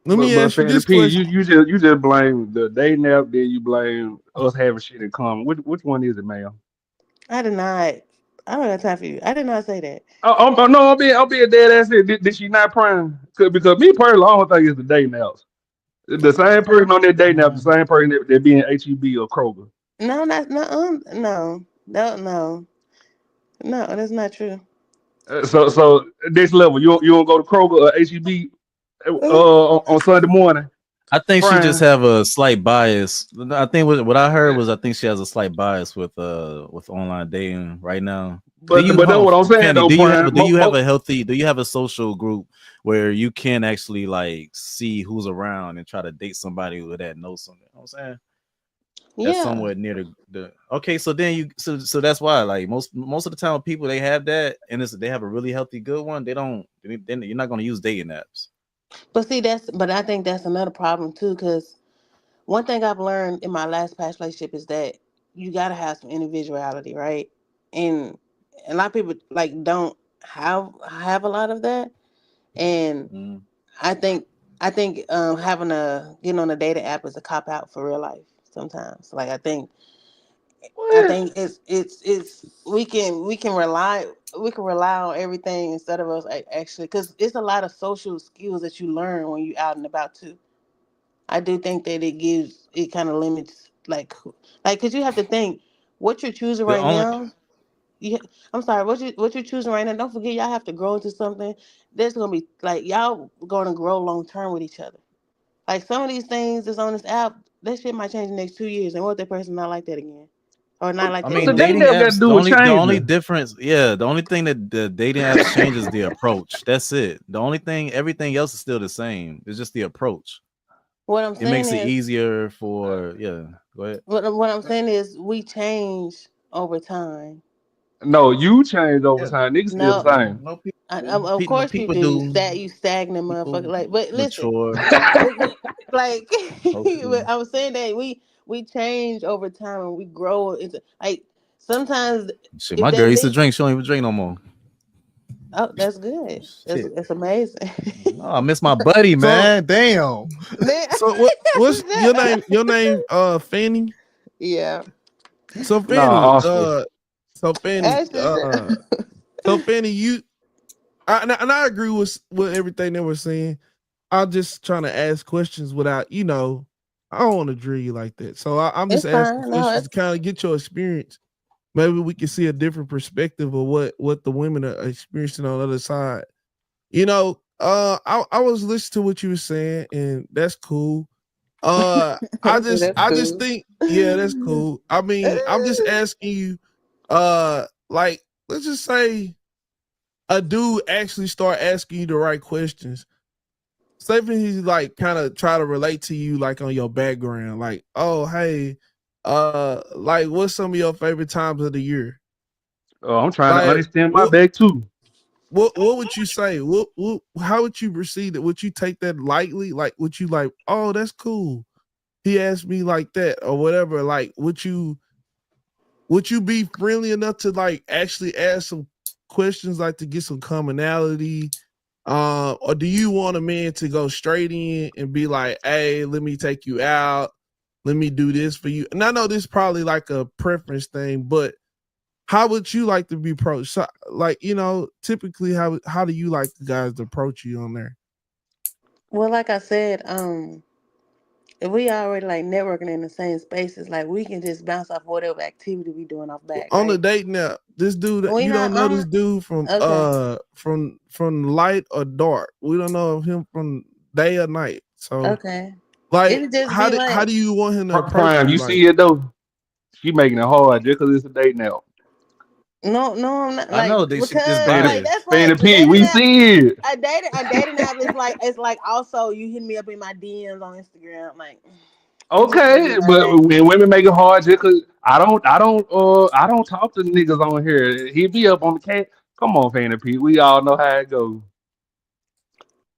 Let me But ask you Fanny this P, question. you just blame the dating app, then you blame us having shit in common. Which one is it, man? I did not. I don't have time for you. I did not say that. No, I'm being dead ass. Did she not prime? Because me personally, I don't think it's the dating apps. The same person on that dating app, the same person that be in HEB or Kroger. No, not no, no. That's not true. So next level, you don't go to Kroger or HEB on Sunday morning. I think she just Prime. have a slight bias. I think what I heard was I think she has a slight bias with online dating right now. But that's what I'm saying Fanny, though, Prime. do you have a healthy, do you have a social group where you can actually like see who's around and try to date somebody that knows something? You know what I'm saying? That's Yeah, somewhat near the okay. So then so that's why like most of the time people they have that and they have a really healthy good one. Then you're not going to use dating apps. but I think that's another problem too. Because one thing I've learned in my last past relationship is that you gotta have some individuality, right? And a lot of people like don't have a lot of that, and Mm. I think having getting on a dating app is a cop out for real life sometimes. Like I think it's we can rely on everything instead of us actually, because it's a lot of social skills that you learn when you out and about too. I do think that it kind of limits like because you have to think what you're choosing The right only now. I'm sorry, what you're choosing right now. Don't forget, y'all have to grow into something. There's gonna be like y'all gonna grow long term with each other. Like some of these things that's on this app, that shit might change in the next 2 years, and what if that person not like that again, or not like I that mean, The dating dating anymore. app got to apps. do with The only changing. difference, yeah, the only thing that the dating apps change is the approach. That's it. The only thing, everything else is still the same. It's just the approach. What I'm It saying makes it is, easier for yeah. Go ahead. what I'm saying is, we change over time. No, you change over Yeah, time. Niggas still the No, same. no people do. of No course you people do. You do. you stagnant motherfucker. People Like, but listen, mature. like Hopefully, I was saying that we change over time and we grow into like sometimes shit. if My girl that used to link. drink. She don't even drink no more. Oh, that's good. Shit. That's amazing. Oh, I miss my buddy, So man. Damn. Man, so what's your name? Your name Fanny? yeah. So Nah, Fanny, Oscar. so Fanny, Actually, so Fanny, and I agree with everything they were saying. I'm just trying to ask questions without, I don't want to drill you like that. So I'm just it's asking fine. No, questions to kind of get your experience. Maybe we can see a different perspective of what the women are experiencing on the other side. I was listening to what you were saying, and that's cool. that's I just cool. think, yeah, that's cool. I mean, I'm just asking you, like, let's just say a dude actually start asking you the right questions. Say if he's like kind of try to relate to you like on your background, like, oh hey, like what's some of your favorite times of the year? Oh, I'm trying to Like understand my back too. what would you say? What how would you proceed it? Would you take that lightly? Like would you like, oh that's cool. He asked me like that or whatever. Like would you be friendly enough to like actually ask some questions like to get some commonality? Or do you want a man to go straight in and be like, hey, let me take you out, let me do this for you? And I know this is probably like a preference thing, but how would you like to be approached? So, like, typically how do you like the guys to approach you on there? Well, like I said, if we already like networking in the same spaces, like we can just bounce off whatever activity we doing off back, On the right? date now, this dude, We you not don't know this dude from okay. from light or dark. We don't know him from day or night. So Okay. Like, It'd just be like, how do you want him to approach Prime, you? you Like, see it though. She making it hard just because it's a date now. no, I'm not I know like they should just because like biased. that's Fanny like the P, dating we app. see it. A dating app is like it's like also you hit me up in my DMs on Instagram. Like it just be Okay, but like when women make it hard just because I don't talk to niggas on here. He be up on the cat. Come on, Fanny P. We all know how it goes.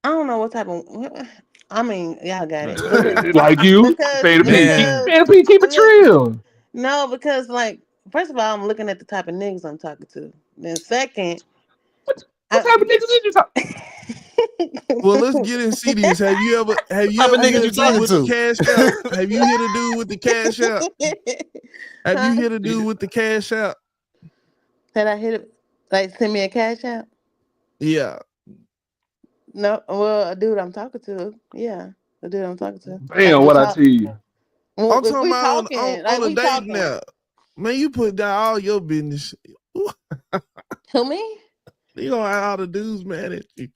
I don't know what type of. I mean, y'all got it, but listen, Like you, because Fanny P, Man, Fanny P, keep but it listen, real. no, because like first of all, I'm looking at the type of niggas I'm talking to. Then second, What I, type of niggas is you talking? well, let's get in serious. Have you ever type of hit niggas a you dude talking with the to? cash out? Have you hit a dude with the cash out? Have you huh? hit a dude with the cash out? That I hit it like send me a cash out. Yeah. No, well, a dude I'm talking to, yeah, the dude I'm talking to, like Damn, we what I talk. tell you. I'm Well, if talking we about talking, like on a we date talking. now. Man, you put down all your business. Who me? You gonna have all the dudes mad at you.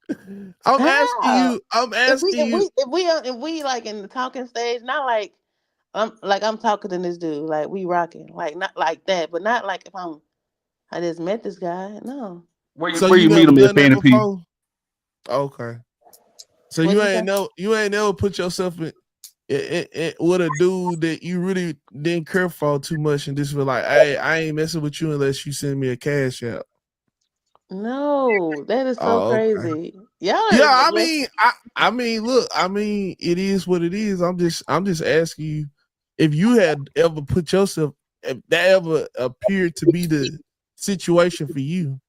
I'm asking How? you. I'm If we asking if you. we if we if we like in the talking stage, not like I'm talking to this dude, like we rocking, like not like that, but not like if I just met this guy. No. So Where you you meet never them at, done that Fanny P? before? Okay. So What'd you you ain't say? never put yourself in with a dude that you really didn't care for too much and just be like, hey, I ain't messing with you unless you send me a cash out. No, that is so Oh, okay. crazy. Y'all Yeah, are I like, mean, I mean, look, I mean, it is what it is. I'm just asking you if you had ever put yourself, if that ever appeared to be the situation for you.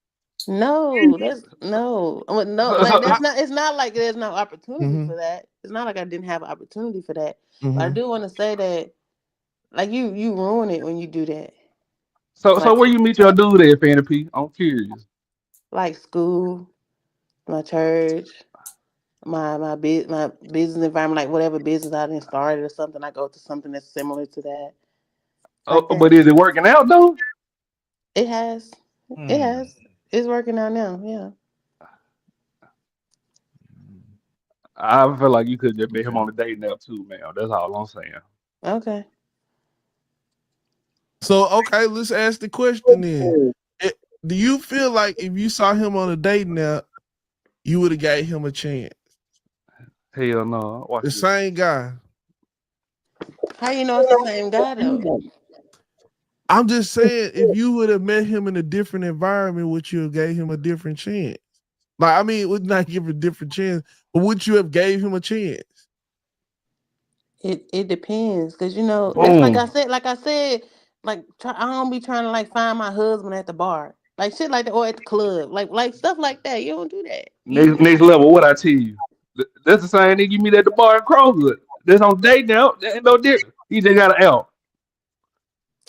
no, that's no, no, So, like so, that's not. It's not like there's no opportunity Mm-hmm. for that. It's not like I didn't have an opportunity for that. But I Mm-hmm. do want to say that, like you ruin it when you do that. so Like where you meet your dude at, Fanny P? I'm curious. school, my church, my business environment, like whatever business I didn't started or something. I go to something that's similar to that, like But that. is it working out though? It has, it Hmm. has. It's working out now. Yeah. I feel like you could just met him Okay. on a date now too, man. That's all I'm saying. Okay. So okay, let's ask the question then. It- do you feel like if you saw him on a date now, you would have gave him a chance? Hell no. Watch The this. same guy. How you know it's the same guy though? I'm just saying, if you would have met him in a different environment, would you have gave him a different chance? Like, I mean, would not give a different chance, but would you have gave him a chance? It depends, cause that's like I Boom. said, I don't be trying to like find my husband at the bar, like shit like that, or at the club, like stuff like that. You don't do that. Next level, what I tell you. That's the same nigga you meet at the bar in Kroger. That's on date now. That ain't no different. He just got an L.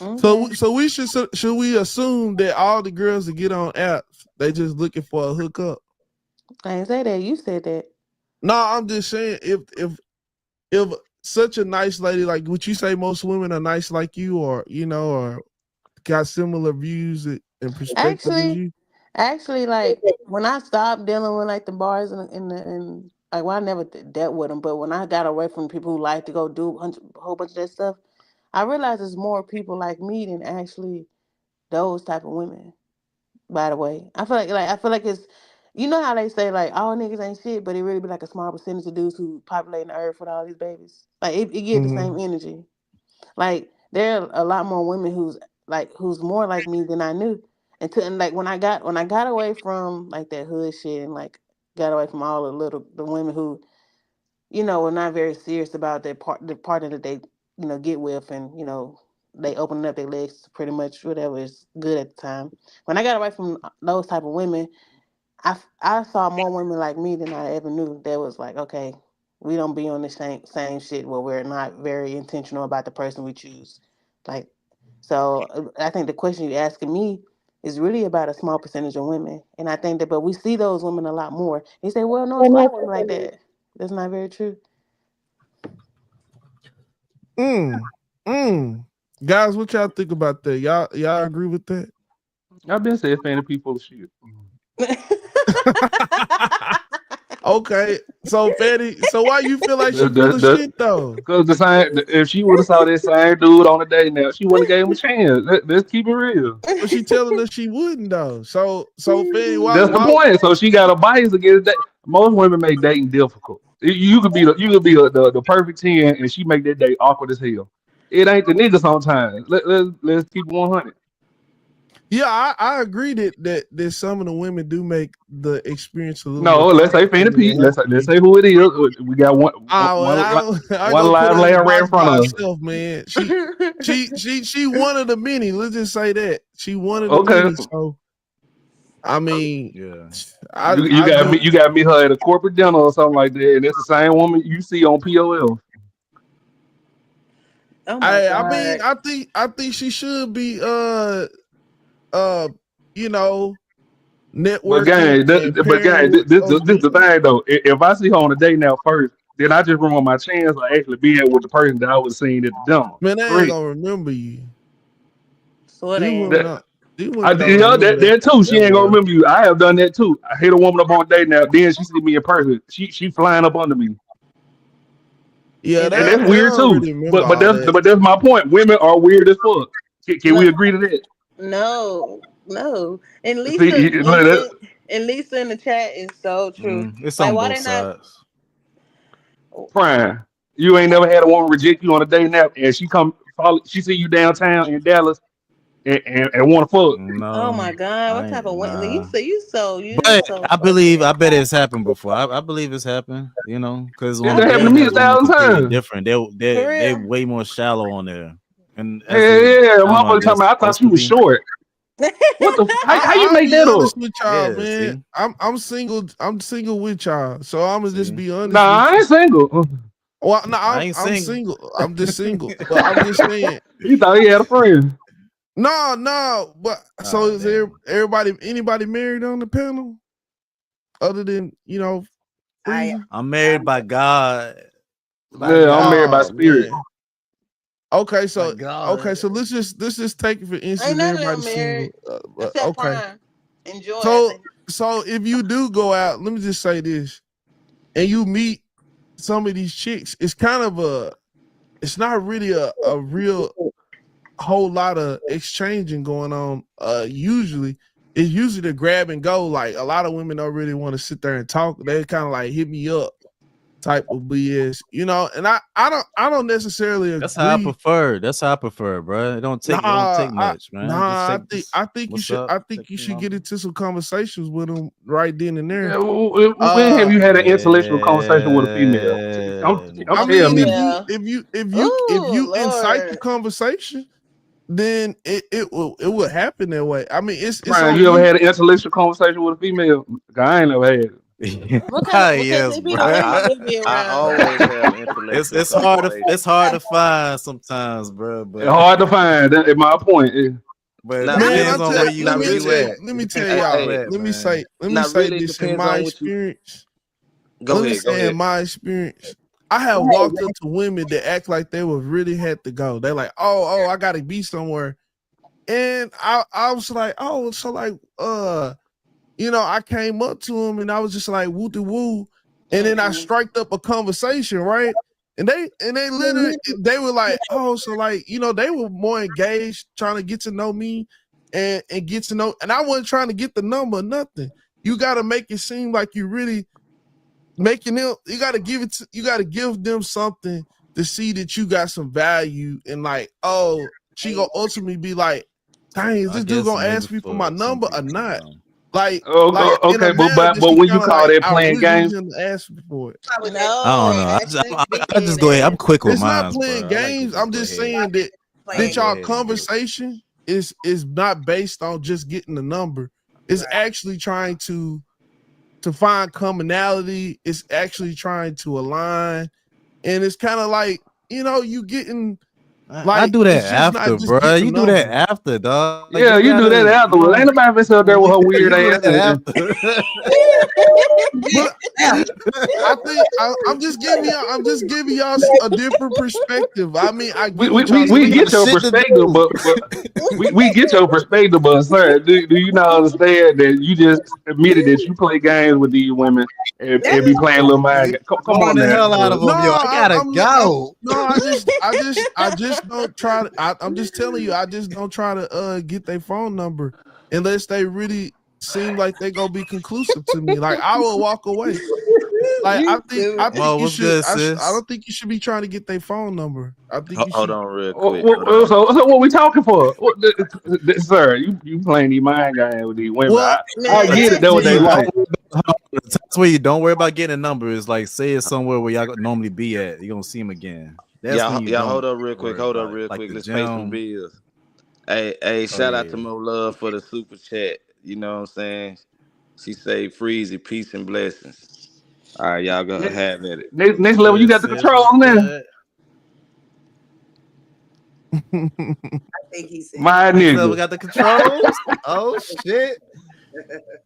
Okay. So we should we assume that all the girls that get on apps, they just looking for a hookup? I didn't say that. You said that. No, I'm just saying if such a nice lady, like would you say most women are nice like you, or or got similar views and perspective as Actually, you? actually, like when I stopped dealing with like the bars and like well, I never dealt with them, but when I got away from people who like to go do a whole bunch of that stuff, I realized there's more people like me than actually those type of women. By the way, I feel like it's how they say like all niggas ain't shit, but it really be like a small percentage of dudes who populating the earth with all these babies. Like it get the Mm-hmm. same energy. Like there are a lot more women who's more like me than I knew. And like when I got away from like that hood shit and like got away from all the women who were not very serious about the partner that they get with, and they opening up their legs to pretty much whatever is good at the time. When I got away from those type of women, I saw more women like me than I ever knew. That was like, okay, we don't be on the same shit where we're not very intentional about the person we choose. Like, so I think the question you're asking me is really about a small percentage of women, and I think that, but we see those women a lot more. You say, well, no, it's a lot of women like that. That's not very true. Mm. Guys, what y'all think about that? Y'all agree with that? I've been saying Fanny P full of shit. Okay, so Fatty, so why you feel like she full of The shit though? because the same if she would have saw that same dude on the day now, she wouldn't have gave him a chance. Let's keep it real. But she telling us she wouldn't though. So Fatty, why That's the point. So she got a bias against that. Most women make dating difficult. You could be the perfect 10 and she make that date awkward as hell. It ain't the nigga sometimes. Let's keep it 100. Yeah, I agree that some of the women do make the experience a little more No, let's say Fanny complicated Pete. than it has to Let's be. say who it is. We got Well, I ain't one gonna put live her in the land right in box front by of us. herself, man. She one of the many. Let's just say that she one of the Okay. many. So I mean, Yeah. You got to meet her at a corporate dinner or something like that, and it's the same woman you see on POL. Oh my I god. mean, I think she should be you know, But networking gang, and pairing with other this the people. thing though. If I see her on a date now first, then I just remember my chance of actually being with the person that I was seeing at the dinner. Man, they ain't Correct. gonna remember you. Swear These they women ain't. don't. These women don't remember That too. She that ain't gonna well. remember you. I have done that too. I hit a woman up on a date now. Then she see me in person. She flying up under me, Yeah, and that's they weird don't too. really remember all that. But that's my point. Women are weird as fuck. Can we No, agree to that? no. And See, look at that. Lisa in the chat is so true. It's Like, on why both they not? sides. Prime. You ain't never had a woman reject you on a date now, and she see you downtown in Dallas and want to fuck. Oh No, my god, what I type ain't. of women? Nah. You But so I fucking. believe, I bet it's happened before. I believe it's happened. You know, because This on done the happened to me a internet, women thousand completely times. different. For They real. way more shallow on there, and Yeah, as they, yeah. I don't know. I Motherfucker talking guess about, I thought supposed you to was be. short. What the? How you I'll make be that up? honest with y'all, Yeah. man. See. I'm single. I'm single with y'all, so I'm gonna just See. be honest Nah, with I you. ain't single. Well, no, I ain't I'm single. single. I'm just single, but I'm just saying. He thought he had a friend. No. But so Oh is damn. anybody married on the panel other than Freezer? I'm married by God. By Yeah, I'm married by God. Oh spirit. man. Okay, By so God. let's just take it for Ain't instance. none of them Everybody's married single. except Okay. Prime. Enjoy, I So think. if you do go out, let me just say this, and you meet some of these chicks, it's not really a real whole lot of exchanging going on. Usually it's usually the grab and go. Like a lot of women don't really want to sit there and talk. They kind of like hit me up type of BS, and I don't necessarily That's how I agree. prefer. That's how I prefer, bro. It don't take much, man. Just take this. I think What's up? Take you your should get number. into some conversations with them right then and Yeah, there. when have you had an intellectual conversation with a female? Yeah. I'm I telling mean, me. if Ooh, you incite the Lord. conversation, then it will happen that way. I mean, it's Brian, on you ever you. had an intellectual conversation with a female? I ain't never had it. Because Yes, it be bro. the women that be I around. always have intellectual It's conversations. hard to find sometimes, bro. It's But hard to find. That's my point. it Not Man, depends really, on not, not where you at. let It me tell depends hey, on where y'all. you hey, at, man. Let me not say really. It this in depends my on what you. experience. Go ahead. Go ahead. I have walked up to women that act like they would really had to go. They're like, oh, I gotta be somewhere. And I was like, oh, so like, I came up to him and I was just like, woo de woo. And then I striked up a conversation, right? And they literally they were like, oh, so like, they were more engaged trying to get to know me and get to know, and I wasn't trying to get the number, nothing. You gotta make it seem like you really making them, you gotta give them something to see that you got some value, and like, oh, she gonna ultimately be like, dang, is I this dude guess gonna maybe ask me for my for some number or people, not? you know. Like in a Okay, manner that but she when you kind of call like, that I playing really need games, him to ask me for it. I don't No, know. actually I just go ahead. I'm speaking, quick with It's not mines, playing bro. I like to games. just I'm go just ahead. saying that I like to go y'all ahead and get it. conversation is not based on just getting the number. It's actually trying to find commonality. It's actually trying to align, and it's kind of like, you getting Like I do that it's just not after, just bro. getting a You do that number. after, dog. Like, Yeah, you do that afterwards. Ain't nobody been sitting there with her weird you do ass. that after. But I'm just giving y'all a different perspective. I mean, I get what y'all We saying. get your perspective, but we get your perspective, but sir, do you not understand that you just admitted that you play games with these women and be playing little mind games? Come Blowing on the now. hell out of No, them, yo. I gotta go. I just don't try to. I'm just telling you, I just don't try to get their phone number unless they really seem like they gonna be conclusive to me. Like I will walk away. Like I think Well, you what's should. good, I sis? don't think you should be trying to get their phone number. I think you Hold should. on real quick. Hold on. So what we talking for? Sir, you playing these mind games with these women. Well, I get it. That's what they like. That's where you don't worry about getting a number. It's like say it's somewhere where y'all normally be at. You're gonna see them again. That's when you don't Hold up real quick. worry Hold up about it. real Like quick. the Let's pay some gym. bills. Hey, Oh shout out yeah. to Mo Love for the super chat. You know what I'm saying? She say freezy, peace and blessings. All right, y'all go have at it. Next What's level, you good, got the sis? control What's on there. good? I think he said. My Next level nigga. got the controls. Oh shit.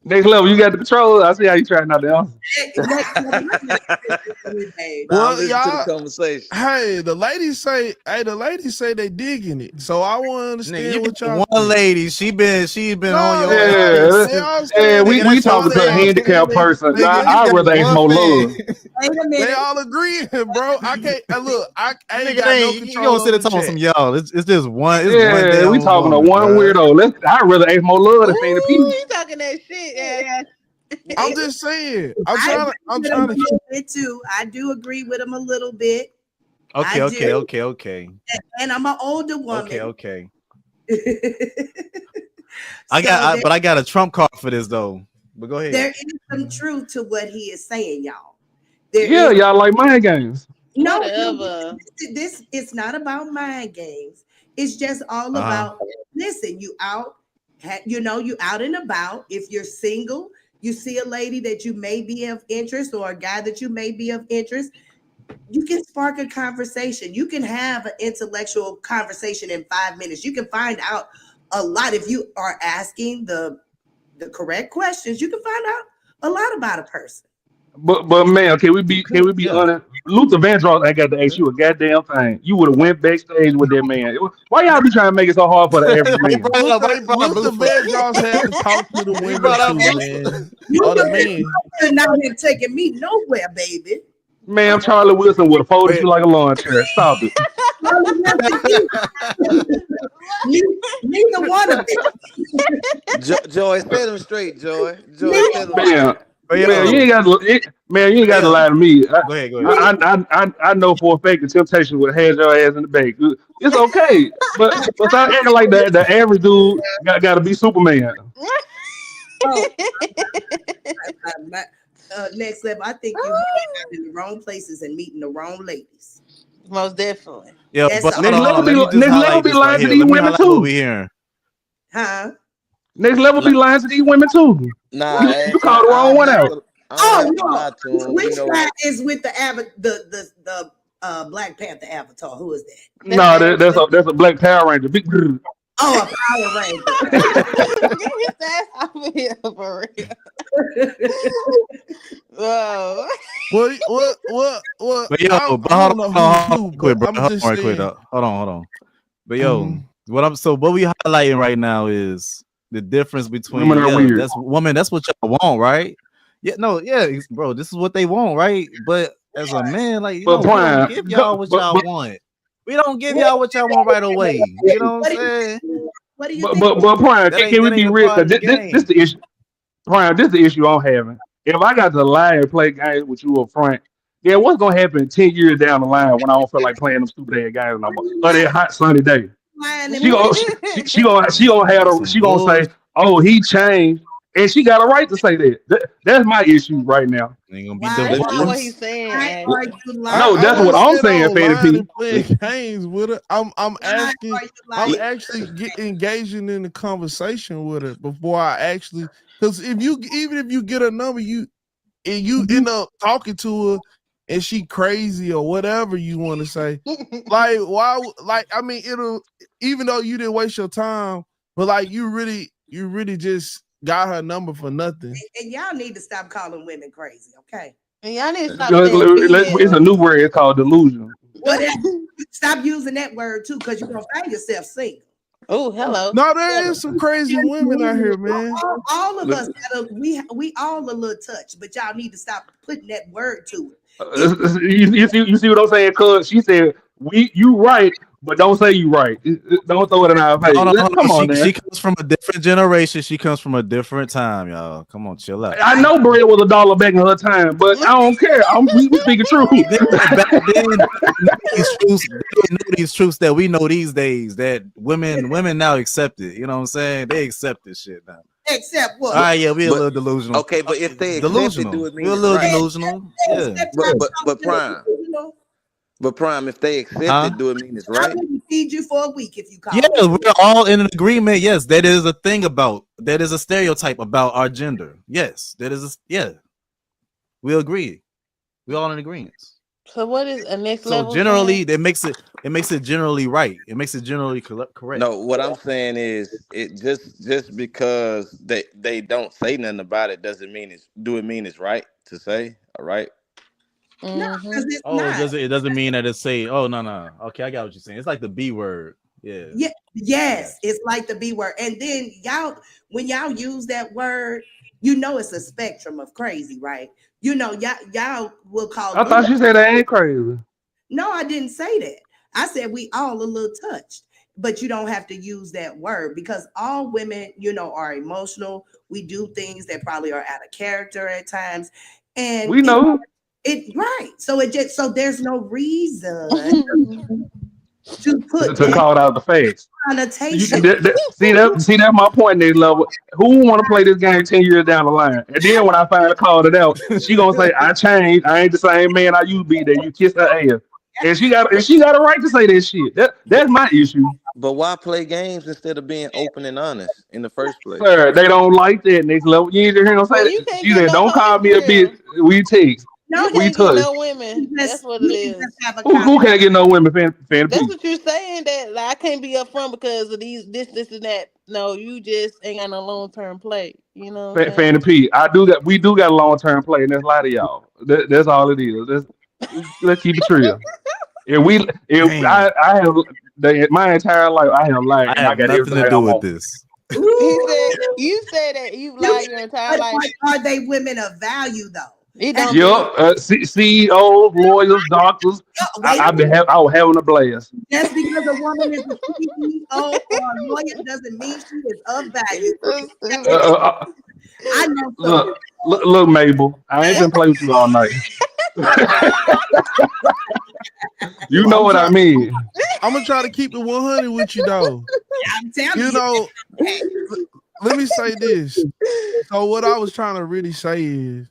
Next level, you got the control. I see how you trying not to answer. Well, listen to the y'all. conversation. Hey, the ladies say they digging it. So I want to understand Nigga, you what got y'all one think. lady. She been on No, your ass. they all Yeah, saying they. we Nigga, that's talking They to a all saying handicapped person. they Nah, getting I'd it. rather ask Mo Love. Wait a They minute. all agreeing, bro. I can't look. I ain't Nigga, got no you control gonna sit over there the talking about chat. some y'all. It's just one. It's one Yeah, we damn talking to woman, one bro. weirdo. I'd rather ask Mo Love to say the Ooh, peace. you talking that shit, yeah. I'm just saying. I'm I trying agree with him a to. little bit too. I do agree with him a little bit. I Okay, do. okay. And I'm an older woman. Okay. So but I got a trump card for this though. But go ahead. there is some truth to what he is saying, y'all. There Yeah, is y'all like mind games. no, Whatever. this it's not about mind games. It's just all Uh-huh. about listen, you out, you out and about. If you're single, you see a lady that you may be of interest or a guy that you may be of interest, you can spark a conversation. You can have an intellectual conversation in 5 minutes. You can find out a lot if you are asking the correct questions. You can find out a lot about a person. But man, can we be Yeah. honest? Luther Vandross ain't got to ask you a goddamn thing. You would have went backstage with that man. Why y'all be trying to make it so hard for the average Why you man? brought up Luther Luther? Vandross had to talk to the You women brought up too, Luther. man. You Or the could men. not have taken me nowhere, baby. Man, Charlie Wilson would have folded you like a lawn chair. Stop it. Neither one of them. Joy, set him straight, Joy. Joy, set him Man, straight. man, you Yo, ain't got to. Man, you ain't got to lie to me. go ahead. I know for a fact the temptation would have your ass in the bag. It's okay, but stop acting like the average dude got to be Superman. Oh, next level. I think you in the wrong places and meeting the wrong ladies. Most definitely. Yo, That's but all. hold on. Let me just Next level highlight be this right lying to here. these Let me women highlight what we too. hearing. Huh? Next level be lying to these women too. Nah, You called the wrong one out. I ain't have to lie to him. Which You know, guy is with the Black Panther avatar? Who is that? No, that's a Black Power Ranger. Big. Oh, a Power Ranger. Get his ass off of here for real. Whoa. What? But yo, I don't know who's who, but I'm just saying. Hold on. But yo, what we highlighting right now is the difference between Women are weird. that's what y'all want, right? Bro, this is what they want, right? But as a man, like But we don't Prime, give y'all what y'all want. We don't give y'all what y'all want right away. You know what I'm saying? What do you think? but Prime, can we that be ain't a real? part Because of the this game. the issue. Prime, this the issue I'm having. If I got to lie and play games with you up front, then what's gonna happen 10 years down the line when I don't feel like playing them stupid ass games no more? Or that hot sunny day. She gonna say, "Oh, he changed," and she got a right to say that. That's my issue right now. Ain't gonna be That's not what divorced. he's saying, Why Ash. are you lying? No, I that's what wouldn't I'm say saying, no Faded lying P. and playing games with her. I'm asking. Are you I'm lying? actually engaging in the conversation with her before I actually. Because even if you get a number, you end up talking to her, and she crazy or whatever you want to say. Like, why? Like, I mean, it'll, even though you didn't waste your time, but like you really just got her number for nothing. And y'all need to stop calling women crazy, okay? And y'all need to stop saying It's a new word. It's called delusion. Whatever. Stop using that word too, because you're gonna find yourself single. Oh, hello. No, there is some crazy women out here, man. All of us, we all a little touch, but y'all need to stop putting that word to it. You see what I'm saying? Cause she said you right, but don't say you right. Don't throw it in our face. Hold on. Come on, man. She comes from a different generation. She comes from a different time, y'all. Come on, chill out. I know bread was $1 back in her time, but I don't care. We speaking truth. Back then, they didn't know these truths that we know these days. That women now accept it. You know what I'm saying? They accept this shit now. Except what? All right, yeah, we a little delusional. Okay, but if they delusional, do it, mean we're a it's little right. delusional. Yeah, But Prime. But Prime, if they accept it, do it mean it's right? I wouldn't feed you for a week if you call. Yeah, we're all in an agreement. Yes, that is a thing that is a stereotype about our gender. Yes, that is we agree. We all in agreement. So what is a next level? So generally, it makes it generally right. It makes it generally correct. No, what I'm saying is it just because they don't say nothing about it doesn't mean it's right to say, all right? No, because it's not. It doesn't mean that it's say, oh no. Okay, I got what you're saying. It's like the B word. Yeah. Yes, it's like the B word. And then when y'all use that word, you know it's a spectrum of crazy, right? You know, y'all will call. I thought she said I ain't crazy. No, I didn't say that. I said we all a little touched, but you don't have to use that word because all women, are emotional. We do things that probably are out of character at times, and we know it right. So there's no reason to call it out the face. Connotation. See that's my point. Next level. Who want to play this game 10 years down the line? And then when I finally called it out, she gonna say I changed. I ain't the same man I used to be. That you kiss her ass, and she got a right to say that shit. That's my issue. But why play games instead of being open and honest in the first place? Sir, they don't like that. Next level. You ain't hear them say that. She said, "Don't call me a bitch. We text. No, we can't touch." get no women. That's what it is. Who can't get no women? That's what you're saying. That I can't be upfront because of this, and that. No, you just ain't got no long term play. You know, Fanny P. We do got a long term play, and that's a lot of y'all. That's all it is. Let's keep it real. I have my entire life I have lied. I have nothing to do with this. You said that you've lied your entire life. Are they women of value though? Yep, CEOs, lawyers, doctors. I was having a blast. Just because a woman is a CEO or a lawyer doesn't mean she is of value. I know. Look, Mabel. I ain't been playing with you all night. You know what I mean. I'm gonna try to keep it 100 with you, though. I'm telling you. Let me say this. So what I was trying to really say is,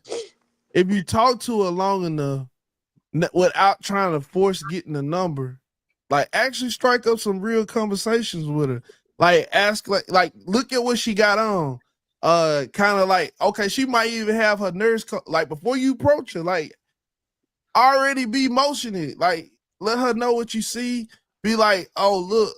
if you talk to her long enough, without trying to force getting the number, like actually strike up some real conversations with her. Like ask, like look at what she got on. Kind of like, okay, she might even have her nerves like before you approach her, like already be motioning. Like let her know what you see. Be like, oh look,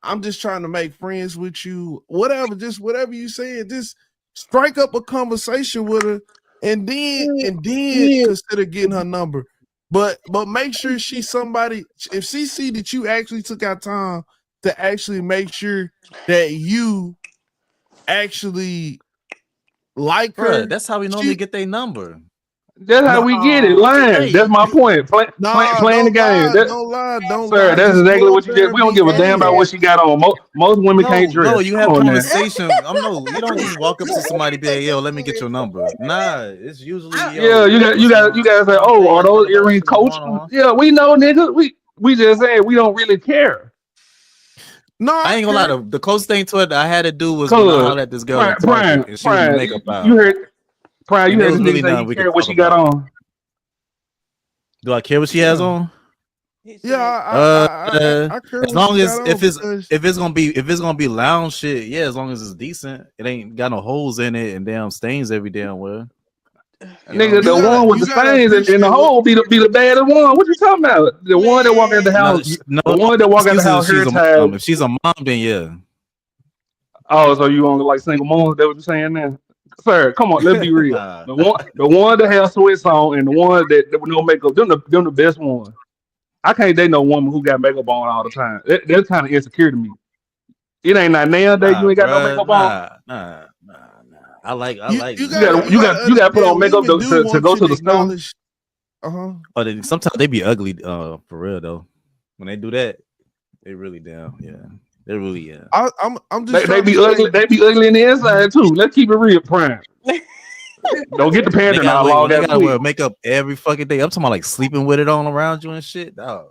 I'm just trying to make friends with you. Whatever, just whatever you saying, just strike up a conversation with her. And then consider getting her number, but make sure she's somebody. If she see that you actually took out time to actually make sure that you actually like her, that's how we normally get their number. That's how we get it. Lying. That's my point. Playing the game. Don't lie. Sir, that's exactly what you did. We don't give a damn about what she got on. Most women can't dress. No, you have conversation. You don't just walk up to somebody and be like, yo, let me get your number. Nah, it's usually you guys say, oh, are those earrings Coach? Yeah, we know, nigga. We just saying we don't really care. No, I ain't gonna lie. The closest thing to it that I had to do was when I hollered at this girl in Target and she was in makeup out. You heard this really say you care what she got on. Do I care what she has on? Yeah, I care as long as if it's gonna be lounge shit, yeah, as long as it's decent, it ain't got no holes in it and damn stains every damn where. Nigga, the one with the stains and the hole be the baddest one. What you talking about? The one that walk out the house. The one that walk out the house hair tied. If she's a mom, then yeah. Oh, so you only like single moms? That what you saying now? Sir, come on, let's be real. Nah. The one that has sweats on and the one that with no makeup, them the best ones. I can't date no woman who got makeup on all the time. That's kind of insecure to me. It ain't not nowadays you ain't got no makeup on. Nah. I like. You gotta put on makeup to go to the store. But sometimes they be ugly. For real though, when they do that, they really down. Yeah, they really I'm just. They be ugly. They be ugly in the inside too. Let's keep it real, prime. Don't get the pandering all long. They gotta wear makeup every fucking day. I'm talking about like sleeping with it all around you and shit. Dog.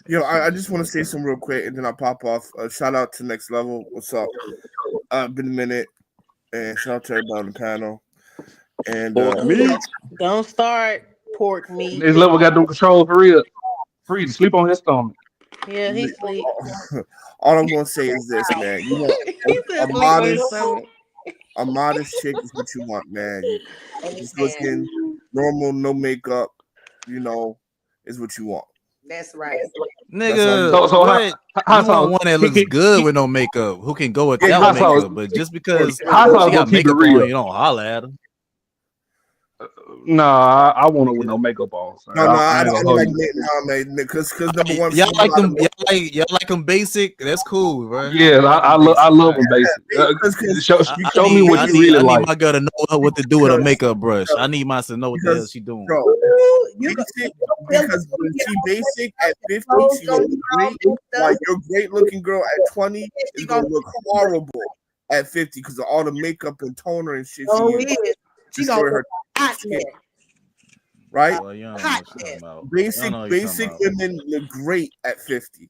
Yo, I just want to say some real quick, and then I'll pop off. Shout out to Next Level. What's up? Been a minute, and shout out to everybody on the panel. And don't start pork meat. This level got no control for real. Free to sleep on his stomach. Yeah, he sleep. All I'm gonna say is this, man. You know, a modest chick is what you want, man. Just looking normal, no makeup. You know, is what you want. That's right. Nigga, what? You want one that looks good with no makeup, who can go without makeup, but just because she got makeup on, you don't holler at her. Nah, I want her with no makeup on. I don't like man. Because number one, y'all like them basic. That's cool, right? Yeah, I love them basic. Show me what you really like. I need my girl to know what to do with a makeup brush. I need mine to know what the hell she doing. Bro, because when she basic at 50, she gonna look great. While your great looking girl at 20 is gonna look horrible at 50 because of all the makeup and toner and shit. She gonna look hot man. Right? Basic women look great at 50.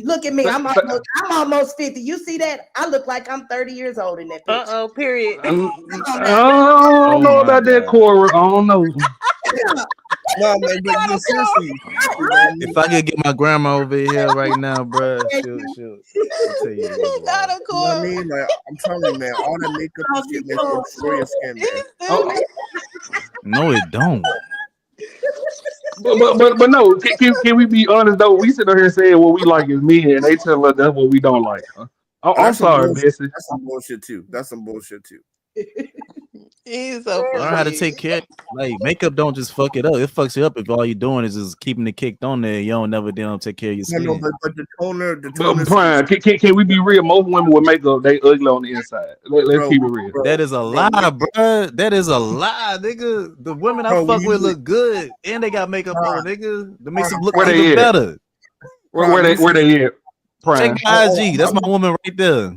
Look at me. I'm almost 50. You see that? I look like I'm 30 years old in that picture. Period. I don't know about that, Cora. I don't know. No, man, but seriously. If I could get my grandma over here right now, bro, she'll tell you. He's not a Cora. You know what I mean? Like, I'm telling you, man, all that makeup and shit makes you destroy your skin, man. No, it don't. But no, can we be honest though? We sit here saying what we like is me, and they tell us that's what we don't like. I'm sorry, Bessie. That's some bullshit too. He's so funny. Learn how to take care. Like makeup don't just fuck it up. It fucks you up if all you're doing is just keeping it kicked on there. You don't never damn take care of your skin. No, but the toner. Brian, can we be real? Most women with makeup, they ugly on the inside. Let's keep it real. That is a lie, bro. That is a lie, nigga. The women I fuck with look good, and they got makeup on, nigga. That makes them look even better. Where they at? Prime. Check IG. That's my woman right there.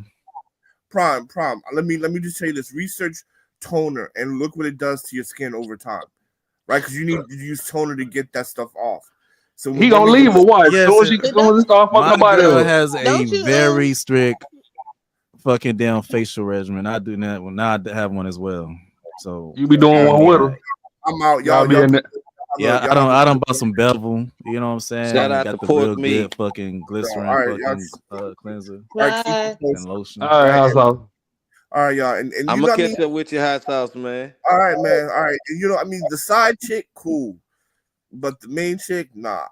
Prime. Let me just tell you this. Research toner and look what it does to your skin over time, right? Because you need to use toner to get that stuff off. So he gonna leave a wife. My girl has a very strict fucking damn facial regimen. I do that. Well, now I have one as well. So you be doing one with her. I'm out, y'all. Yeah, I don't buy some Bevel. You know what I'm saying? Shout out got to the real Pork Meat. good fucking glycerin, fucking cleanser, and lotion. All right, all right, y'all. And I'm gonna catch up with your hot sauce, man. All right, man. All right. You know, I mean, the side chick, cool, but the main chick, nah.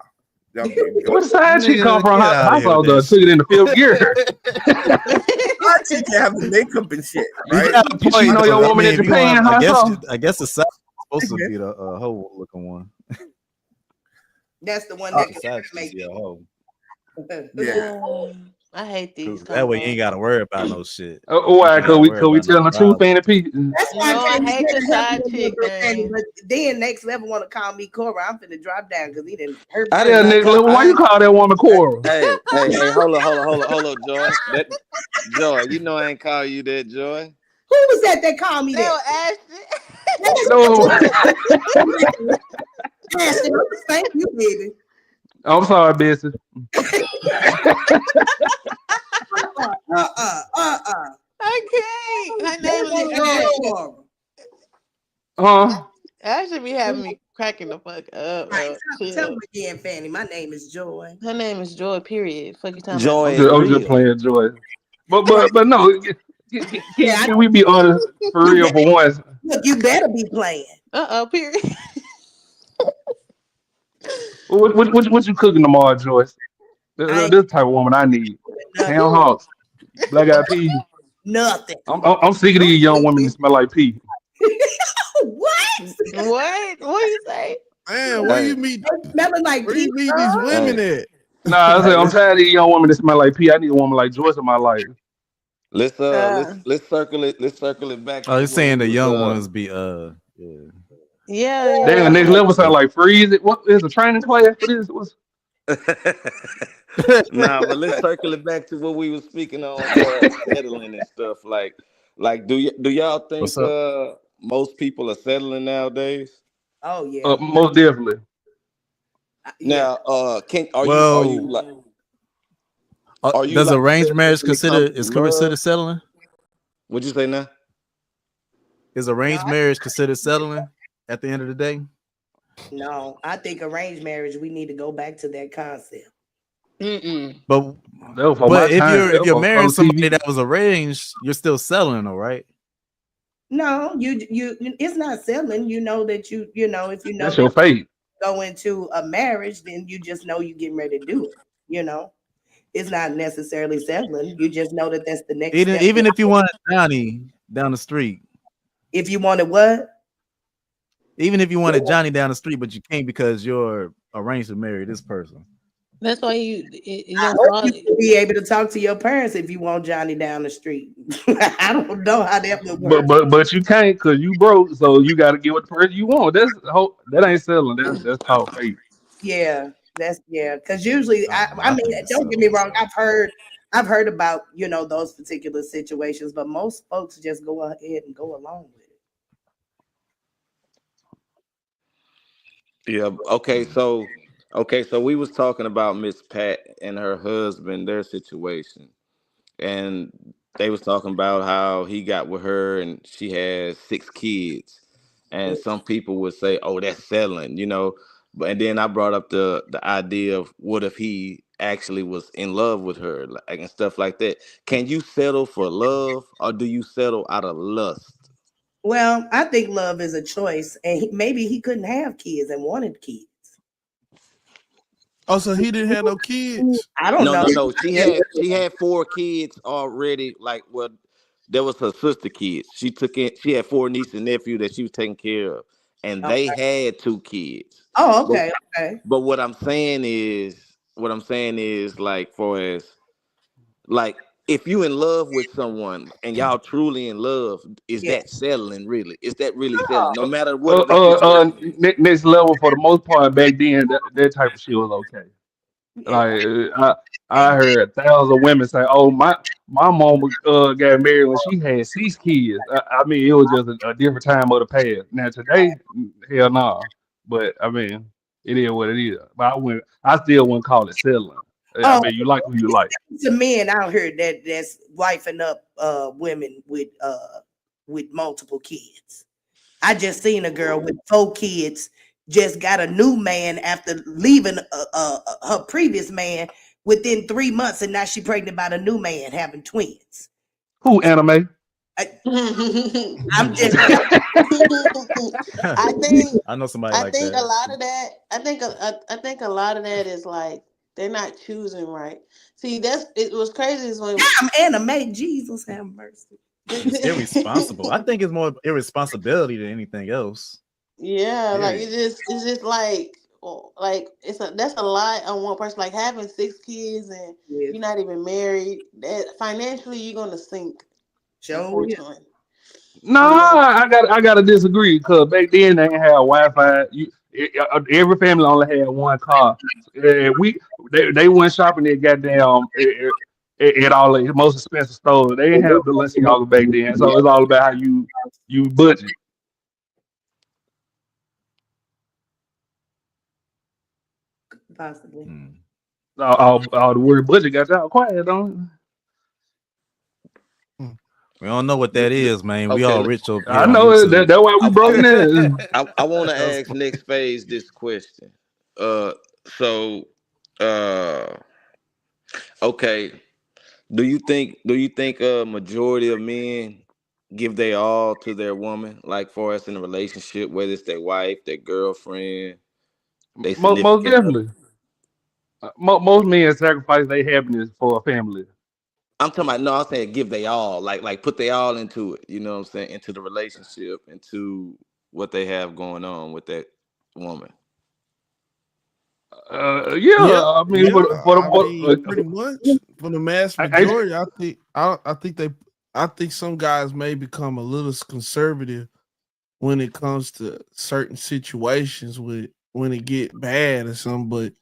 Where the side chick come from? Hot sauce though. Took it in the field gear. Side chick can have the makeup and shit, right? You know your woman in Japan. I guess the side is supposed to be the whole looking one. That's the one that can make it. Yeah. I hate these. That way you ain't gotta worry about no shit. Why? Cause we tell the truth, ain't it, Pete? That's why I hate the side chick. But then Next Level want to call me Cora. I'm finna drop down because he didn't hurt. Next Level. Why you call that woman Cora? Hey, hold on, Joy. Joy, you know I ain't call you that, Joy. Who was that called me that? Ashton, thank you, baby. I'm sorry, Bessie. I can't. Her name is That should be having me cracking the fuck up. Tell me again, Fanny. My name is Joy. Her name is Joy. Period. Fuck you talking Joy. about? I'm just playing Joy. But no. Can we be honest for real for once? Look, you better be playing. Period. What you cooking tomorrow, Joyce? I ain't This type of woman I need. nothing. Ham hocks, black eyed peas. Nothing. I'm sick of these young women that smell like pee. What? What you say? Man, where Hey, you meet? Smelling like Where you meet these women hey, at? Nah, I hey, said I'm tired of these young women that smell like pee. I need a woman like Joyce in my life. let's circle it. Let's circle it back Oh, to you're what we saying the was young ones be yeah. Damn, the next Yeah. level sound like freeze it. What is a training class for this? What's Nah, but let's circle it back to what we was speaking on, far as settling and stuff. Like, do y'all What's think up? most people are settling nowadays? Oh yeah. most definitely. Yeah. Now, are you Well, like does arranged settling marriage when it comes to considered love? settling? What'd you say now? Is arranged marriage considered settling at the end of the day? No, I think arranged marriage, we need to go back to that concept. But That was for my if time. That you're was marrying on somebody TV. that was arranged, you're still settling, though, right? No, you it's not selling. You know that you know if you know That's that your you fate. go into a marriage, then you just know you getting ready to do it. You know, it's not necessarily selling. You just know that that's the next step. Even if you wanted Johnny down the street, If you wanted what? even if you wanted Johnny down the street, but you can't because you're arranged to marry this person. That's why I hope you will be able to talk to your parents if you want Johnny down the street. I don't know how that would work. But you can't because you broke, so you got to get what the person you want. That ain't selling. That's called fate. Yeah, that's because usually I don't know. I I mean, think it's don't get me settling. wrong. I've heard about those particular situations, but most folks just go ahead and go along with it. Yeah. Okay. So we was talking about Miss Pat and her husband, their situation, and they was talking about how he got with her and she has 6 kids, and some people would say, "Oh, that's settling." But and then I brought up the idea of what if he actually was in love with her, like, and stuff like that. Can you settle for love, or do you settle out of lust? Well, I think love is a choice, and maybe he couldn't have kids and wanted kids. Oh, so he didn't have no kids? I don't No, know. no, no. She had 4 kids already. Like, well, there was her sister kids. She took in. She had 4 nieces and nephews that she was taking care of, and they Okay. had 2 kids. Oh, But okay, okay. but what I'm saying is like, for as like, if you in love with someone and y'all truly in love, is Yeah. that settling really? Is that really settling? No Oh, matter what the situation is. Next level for the most part back then. That type of shit was okay. yeah. Like I heard 1,000 women say, "Oh, my mom got married when she had 6 kids." I mean, it was just a different time of the past. Now today, hell no. But I mean, it is what it is. But I still wouldn't call it settling. I Oh, mean, you like who you like. to men out here that's wifing up women with multiple kids. I just seen a girl with 4 kids just got a new man after leaving her previous man within 3 months, and now she pregnant by the new man having twins. Who anime? I'm just I think I know somebody I like think a that. lot of that. I think a lot of that is like they're not choosing right. See, it was crazy is when I'm anime. Jesus have mercy. It's irresponsible. I think it's more irresponsibility than anything else. Yeah, like Period. it's just like that's a lot on one person. Like having 6 kids and Yes. you're not even married. That financially you're gonna sink. Show you. Unfortunately, No, you know. I gotta disagree because back then they ain't have Wi-Fi. Every family only had one car. They went shopping at goddamn at all the most expensive stores. They didn't have Balenciaga back then, so it's all about how you budget. Possibly. All the word budget got y'all quiet, don't We don't know what that is, man. We Okay, all rich over it? here I on know it. YouTube. That's why we broke now. I want to That was ask next phase this question. So, uh, okay. Do you think a majority of men give their all to their woman, like for us in a relationship, whether it's their wife, their girlfriend, their Most significant other? definitely. Most men sacrifice their happiness for a family. I'm talking about no, I'm saying give they all, like put they all into it. You know what I'm saying? Into the relationship, into what they have going on with that woman. Yeah, Yeah, I mean, yeah. I for mean, pretty much for the mass I, majority, I think some guys may become a little conservative when it comes to certain situations with when it get bad or something. But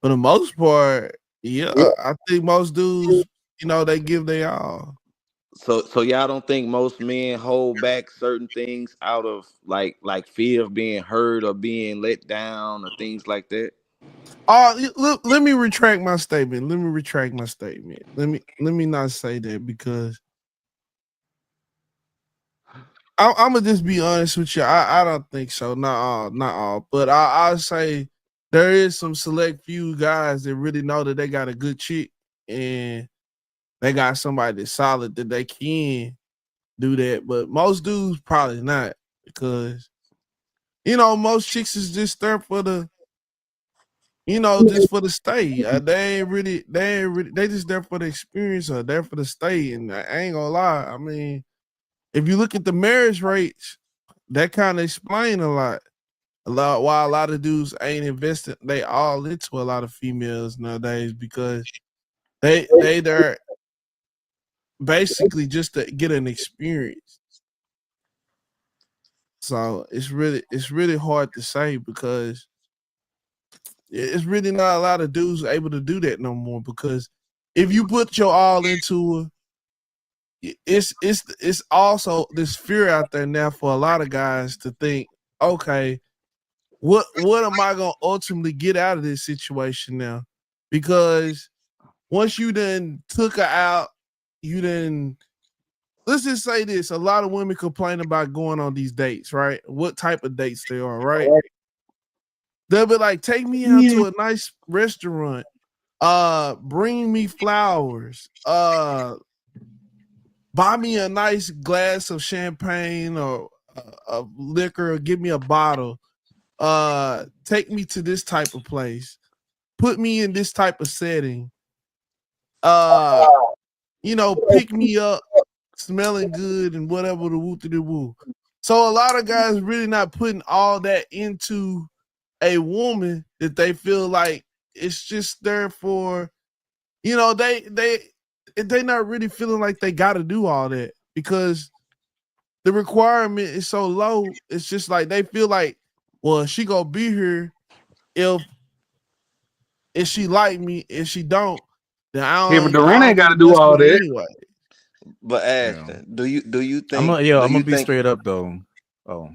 for the most part, yeah, I think most dudes, they give their all. So y'all don't think most men hold back certain things out of like fear of being hurt or being let down or things like that? Let me retract my statement. Let me not say that because I'm gonna just be honest with you. I don't think so. Not all. But I'll say there is some select few guys that really know that they got a good chick and they got somebody that's solid that they can do that. But most dudes probably not because most chicks is just there for the just for the stay. They just there for the experience or there for the stay. And I ain't gonna lie. I mean, if you look at the marriage rates, that kind of explain a lot. Why a lot of dudes ain't invested they all into a lot of females nowadays because they're basically just to get an experience. So it's really hard to say because it's really not a lot of dudes able to do that no more because if you put your all into it's also this fear out there now for a lot of guys to think, okay, what am I gonna ultimately get out of this situation now? Because once you then took her out, you then let's just say this: a lot of women complain about going on these dates, right? What type of dates they are, right? They'll be like, take me out to a nice restaurant, bring me flowers, buy me a nice glass of champagne or of liquor, or give me a bottle, take me to this type of place, put me in this type of setting, uh, pick me up smelling good and whatever the woo the woo. So a lot of guys really not putting all that into a woman that they feel like it's just there for, they not really feeling like they got to do all that because the requirement is so low. It's just like they feel like, well, she gonna be here if she like me. If she don't, then Kevin I Durant ain't don't got need to to do mess all with her that. anyway. But Yeah. Ashton, do you I'm think gonna yo, do I'm you gonna be think straight up though. Oh,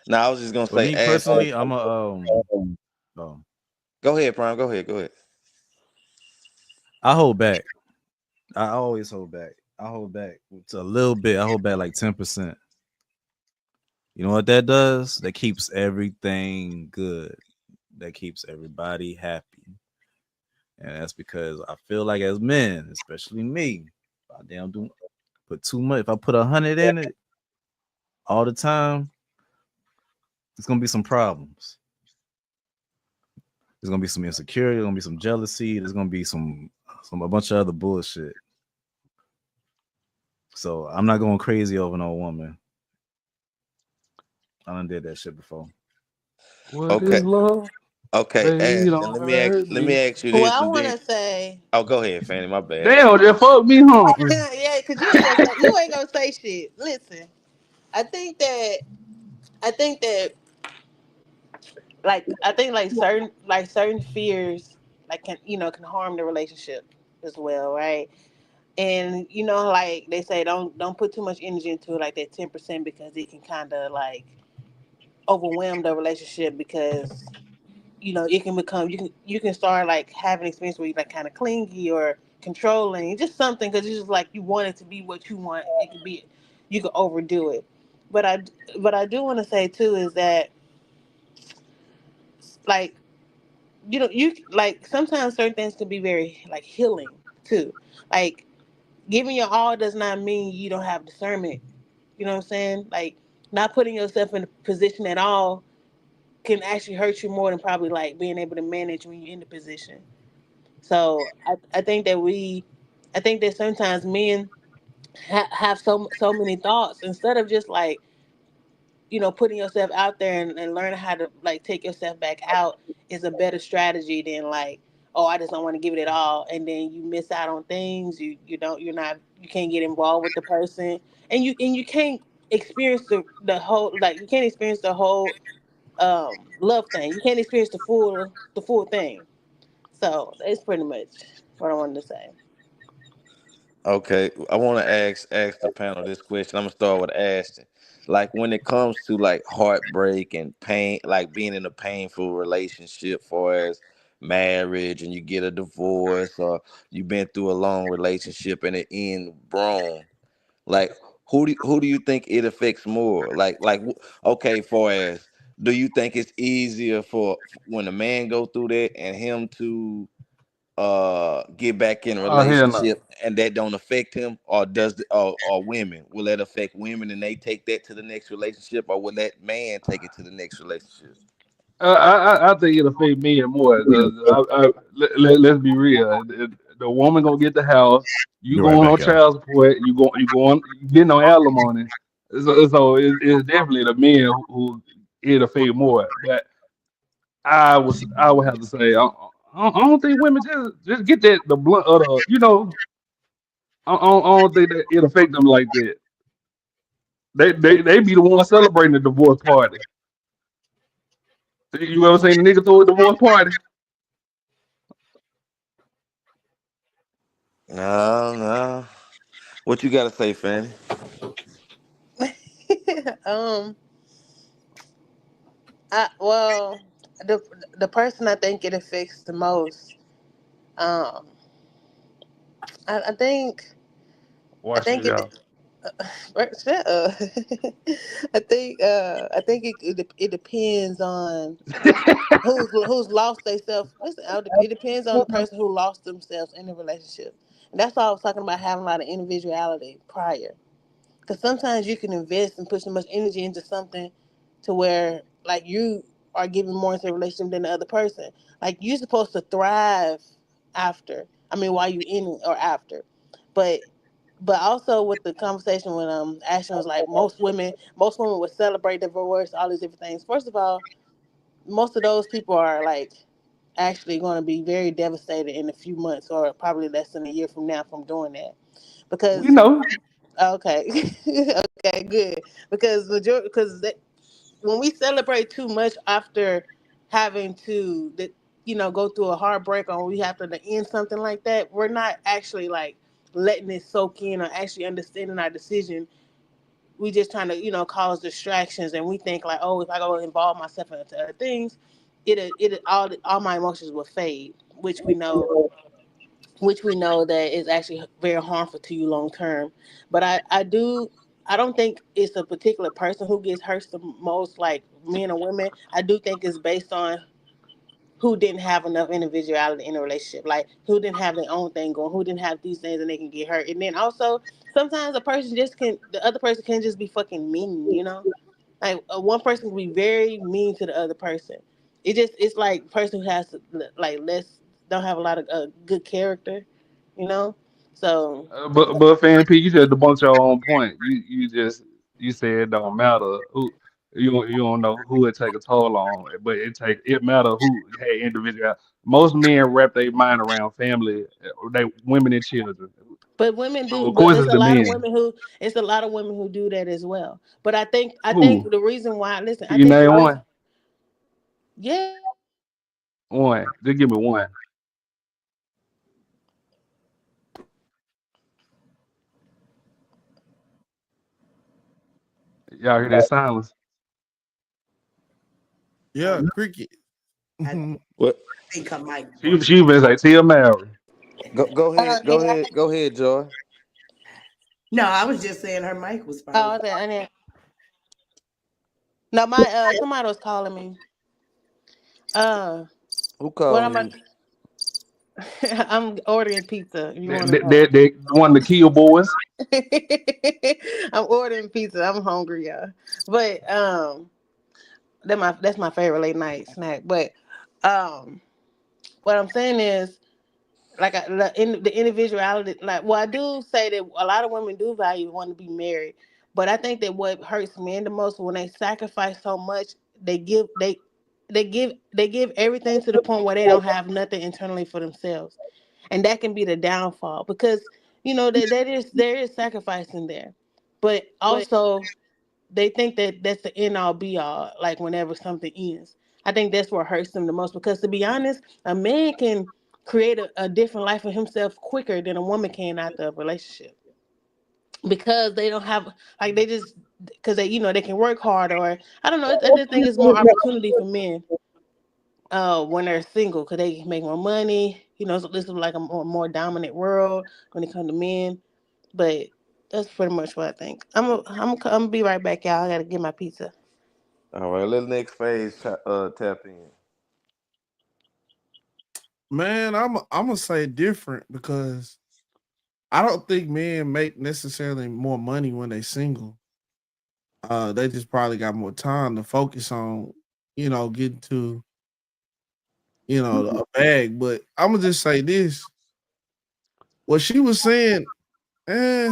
now I was just gonna for say me Ashton. personally, oh, Go ahead, Prime. Go ahead. I hold back. I always hold back. I hold back to a little bit. I hold back like 10%. You know what that does? That keeps everything good. That keeps everybody happy. And that's because I feel like as men, especially me, if I damn do put too much. If I put 100 in it all the time, it's gonna be some problems. There's gonna be some insecurity. There's gonna be some jealousy. There's gonna be a bunch of other bullshit. So I'm not going crazy over no woman. I done did that shit before. What Okay. is love? Okay, Baby, Ashton. don't hurt Let me me. ask you Well, this I and want then to say, oh go ahead, Fanny. My bad. Damn, that fuck me, huh? yeah, because you ain't gonna say shit. Listen, I think that I think that I think certain fears can harm the relationship as well, right? And like they say, don't put too much energy into it, like that 10%, because it can kind of like overwhelm the relationship because it can become you can start like having experience where you like kind of clingy or controlling, just something because it's just like you want it to be what you want. It could be you could overdo it, but I do want to say too is that like you like sometimes certain things can be very like healing. too. Like giving your all does not mean you don't have discernment. You know what I'm saying? Like not putting yourself in a position at all can actually hurt you more than probably like being able to manage when you're in the position. So I think that I think that sometimes men have so many thoughts instead of just like putting yourself out there and learning how to like take yourself back out is a better strategy than like, oh, I just don't want to give it all, and then you miss out on things. You can't get involved with the person, and you can't experience the whole, like you can't experience the whole love thing. You can't experience the full thing. So that's pretty much what I wanted to say. Okay, I want to ask the panel this question. I'm gonna start with Ashton. Like when it comes to like heartbreak and pain, like being in a painful relationship, for as marriage, and you get a divorce, or you've been through a long relationship and it ends wrong. Like who do you think it affects more? Okay, for as do you think it's easier for when a man go through that and him to get back in a Oh hell no. relationship and that don't affect him, or or women, will that affect women and they take that to the next relationship, or will that man take it to the next relationship? I think it'll affect me and more because let's be real. The woman gonna get the house. You Be right going on back, y'all. child support. You getting on alimony. So it's definitely the men who it'll affect more. But I would have to say I don't think women just get that the blunt of the I don't think that it affect them like that. They be the ones celebrating the divorce party. You ever seen a nigga throw a divorce party? No. What you gotta say, Fanny? um, well, the person I think it affects the most, um, I think I Watch think this, y'all. it. Shut up. I think it depends on who's lost themselves. Listen, it depends on the person who lost themselves in the relationship, and that's why I was talking about having a lot of individuality prior. Because sometimes you can invest and put so much energy into something to where like you are giving more into a relationship than the other person. Like you're supposed to thrive after. I mean, while you in it or after, but also with the conversation when Ashton was like most women would celebrate divorce, all these different things. First of all, most of those people are like actually going to be very devastated in a few months or probably less than a year from now from doing that We because know. okay okay good because when we celebrate too much after having to go through a heartbreak or we have to end something like that, we're not actually like letting it soak in or actually understanding our decision. We just trying to cause distractions, and we think like, oh, if I go involve myself into other things, it all my emotions will fade, which we know that is actually very harmful to you long term. But I don't think it's a particular person who gets hurt the most, like men or women. I do think it's based on who didn't have enough individuality in a relationship, like who didn't have their own thing going, who didn't have these things, and they can get hurt. And then also sometimes the other person can just be fucking mean. Like one person can be very mean to the other person. It's like person who has like less don't have a lot of good character, you know. So But fan P, you just debunked your own point. You said it don't matter who you don't know who it take a toll on, but it matter who had individual. Most men wrap their mind around family, they women and children. but women So do, of but course it's it's a the lot of men. women who do that as well. But I think Who? the reason why, listen, Can I you think the name reason, one? yeah. One. Just give me one. Y'all hear that silence? Yeah, cricket. What? think I might. She been like Tia Mary. Go ahead, And I, go ahead, Joy. No, I was just saying her mic was probably. oh, okay, and then, no, my somebody was calling me. Uh, Who what calling am I? you? I'm ordering pizza. If you want to know. They one of the kill boys. I'm ordering pizza. I'm hungry, y'all. But that's my favorite late night snack. But um, what I'm saying is, like the individuality. Like, well, I do say that a lot of women do value want to be married, but I think that what hurts men the most when they sacrifice so much, they give they give everything to the point where they don't have nothing internally for themselves, and that can be the downfall because there is sacrifice in there, but also they think that that's the end all be all. Like whenever something ends, I think that's what hurts them the most. Because to be honest, a man can create a different life for himself quicker than a woman can after a relationship because they don't have like they just because they can work hard or I don't know. I just think it's more opportunity for men when they're single because they can make more money. So this is like a more dominant world when it comes to men. But that's pretty much what I think. I'm gonna be right back, y'all. I gotta get my pizza. All right, let the next phase tap in. Man, I'm gonna say different because I don't think men make necessarily more money when they single. They just probably got more time to focus on, getting to, a bag. But I'm gonna just say this: what she was saying,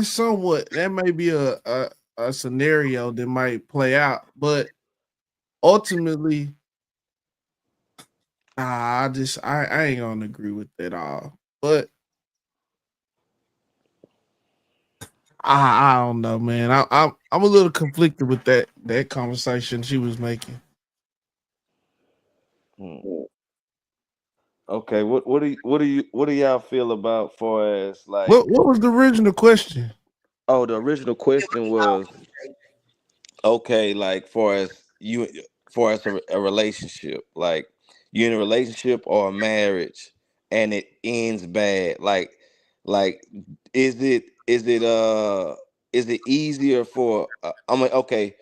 somewhat that may be a scenario that might play out, but ultimately, I ain't gonna agree with that all. But I don't know, man. I'm a little conflicted with that conversation she was making. Okay, what do y'all feel about far as like? What was the original question? Oh, the original question was okay, like for as a relationship, like you in a relationship or a marriage, and it ends bad. Like is it easier for? I mean, okay,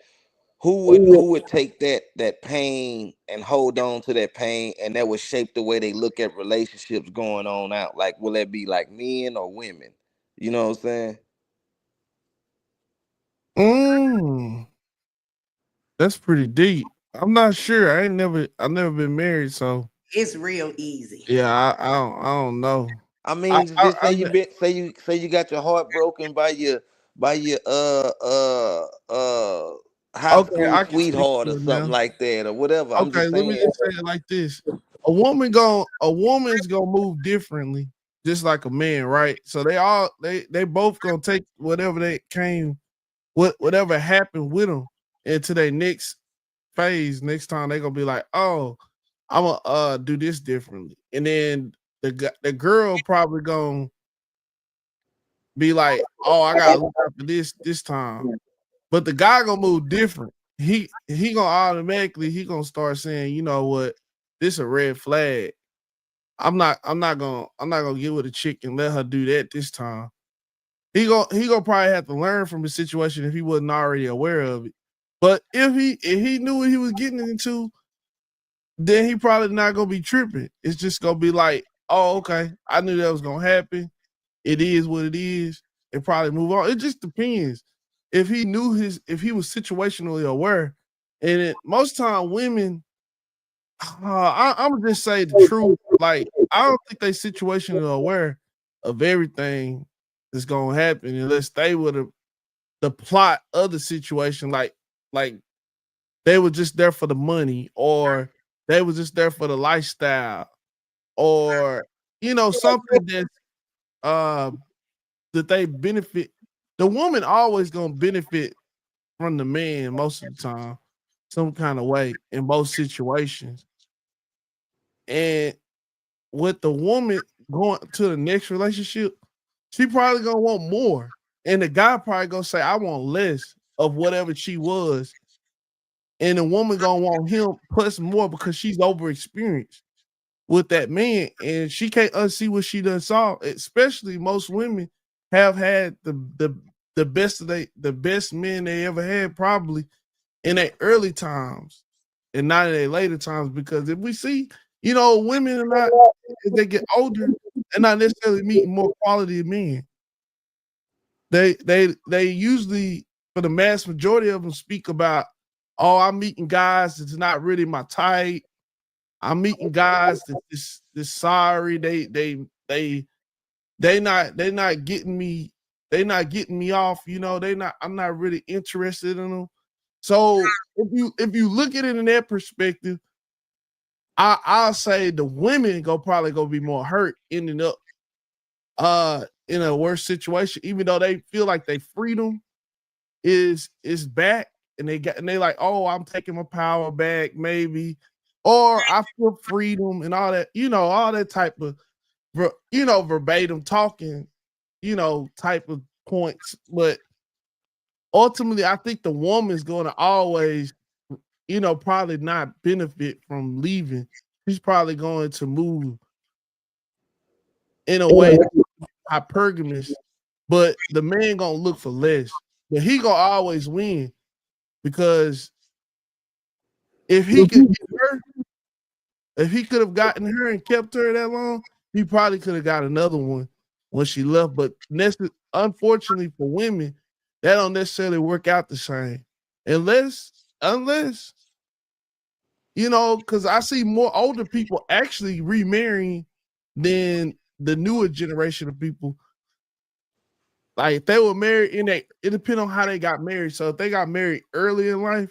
who would take that pain and hold on to that pain, and that would shape the way they look at relationships going on out? Like, will that be like men or women? You know what I'm saying? Mm, that's pretty deep. I'm not sure. I've never been married, so It's real easy. yeah, I don't know. I I, mean, I, just I ne- say you got your heart broken by your high okay, school I can speak sweetheart or to it something now. like that or whatever. I'm Okay, just let me saying. just say it like this: a woman's gonna move differently, just like a man, right? So they both gonna take whatever they came, whatever happened with them into their next phase. Next time they gonna be like, oh, I'm gonna do this differently, and then the girl probably gonna be like, oh, I gotta look out for this time. But the guy gonna move different. He gonna automatically he gonna start saying, you know what, this a red flag. I'm not gonna get with a chick and let her do that this time. He gonna probably have to learn from the situation if he wasn't already aware of it. But if he knew what he was getting into, then he probably not gonna be tripping. It's just gonna be like, oh, okay, I knew that was gonna happen. It is what it is, and probably move on. It just depends. If he was situationally aware, and most time women, I'm gonna just say the truth. Like I don't think they situationally aware of everything that's gonna happen unless they would have the plot of the situation. Like they were just there for the money, or they were just there for the lifestyle, or something that's uh that they benefit. The woman always gonna benefit from the man most of the time, some kind of way in both situations. And with the woman going to the next relationship, she probably gonna want more. And the guy probably gonna say, I want less of whatever she was. And the woman gonna want him plus more because she's over experienced with that man, and she can't unsee what she done saw. Especially most women have had the best the best men they ever had probably in their early times and not in their later times. Because if we see, women are not as they get older, they're not necessarily meeting more quality men. They usually, for the mass majority of them, speak about, oh, I'm meeting guys that's not really my type. I'm meeting guys that's just sorry. They not getting me. They not getting me off. You know, I'm not really interested in them. So if you look at it in that perspective, I'll say the women probably gonna be more hurt, ending up in a worse situation, even though they feel like their freedom is back, and they like, oh, I'm taking my power back, maybe, or I feel freedom and all that, all that type of verbatim talking, type of points. But ultimately, I think the woman's going to always, probably not benefit from leaving. She's probably going to move in a way hypergamous, but the man gonna look for less. But he gonna always win, because if he could get her, if he could have gotten her and kept her that long, he probably could have got another one when she left. But unfortunately for women, that don't necessarily work out the same. Unless, because I see more older people actually remarrying than the newer generation of people. Like, if they were married it depends on how they got married. So if they got married early in life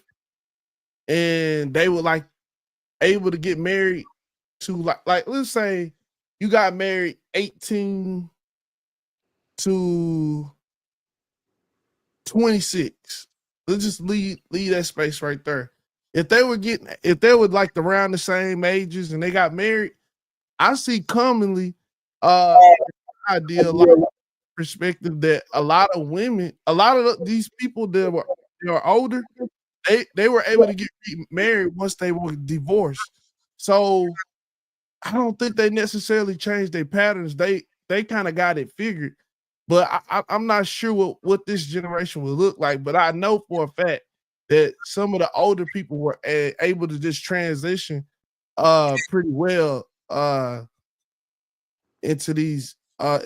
and they were like able to get married to like let's say you got married 18 to 26. Let's just leave that space right there. If they were like around the same ages and they got married, I see commonly idea like perspective that a lot of women, these people that were older, they were able to get married once they were divorced. So I don't think they necessarily changed their patterns. They kind of got it figured. But I'm not sure what this generation will look like. But I know for a fact that some of the older people were able to just transition pretty well into these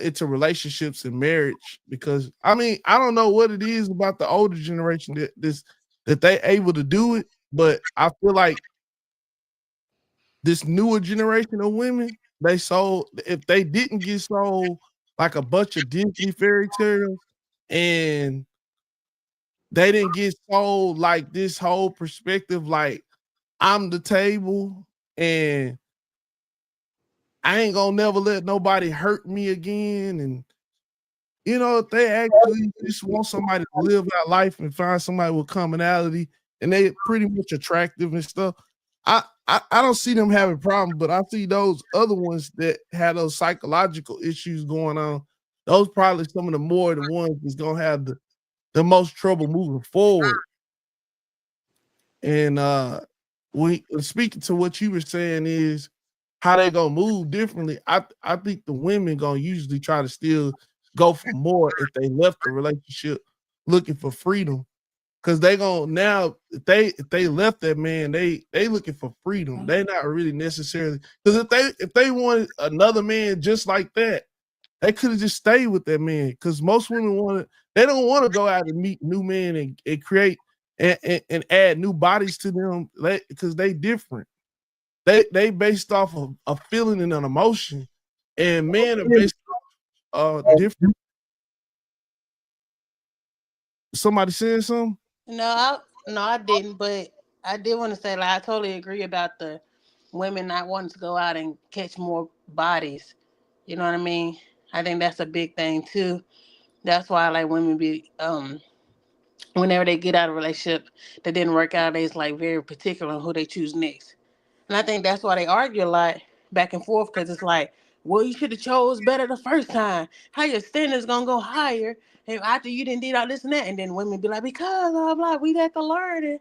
into relationships and marriage. Because I mean, I don't know what it is about the older generation that they able to do it, but I feel like this newer generation of women, if they didn't get sold like a bunch of Disney fairy tales, and they didn't get sold like this whole perspective, like I'm the table and I ain't gonna never let nobody hurt me again. And if they actually just want somebody to live that life and find somebody with commonality and they pretty much attractive and stuff, I don't see them having problems, but I see those other ones that had those psychological issues going on. Those probably some of the ones that's gonna have the most trouble moving forward. And speaking to what you were saying is how they gonna move differently. I think the women gonna usually try to still go for more if they left the relationship looking for freedom. Cause they gonna now if they left that man, they looking for freedom. They not really necessarily, because if they wanted another man just like that, they could have just stayed with that man. Because most women they don't want to go out and meet new men and create and add new bodies to them, because they different. They based off of a feeling and an emotion, and men are based off different. Somebody saying something? No, I didn't, but I did want to say, like, I totally agree about the women not wanting to go out and catch more bodies. You know what I mean? I think that's a big thing too. That's why, like, women be whenever they get out of a relationship that didn't work out, they's like very particular on who they choose next. And I think that's why they argue a lot back and forth, because it's like, well, you should have chose better the first time. How your standards gonna go higher and after you didn't did all this and that? And then women be like, because blah blah, we had to learn it.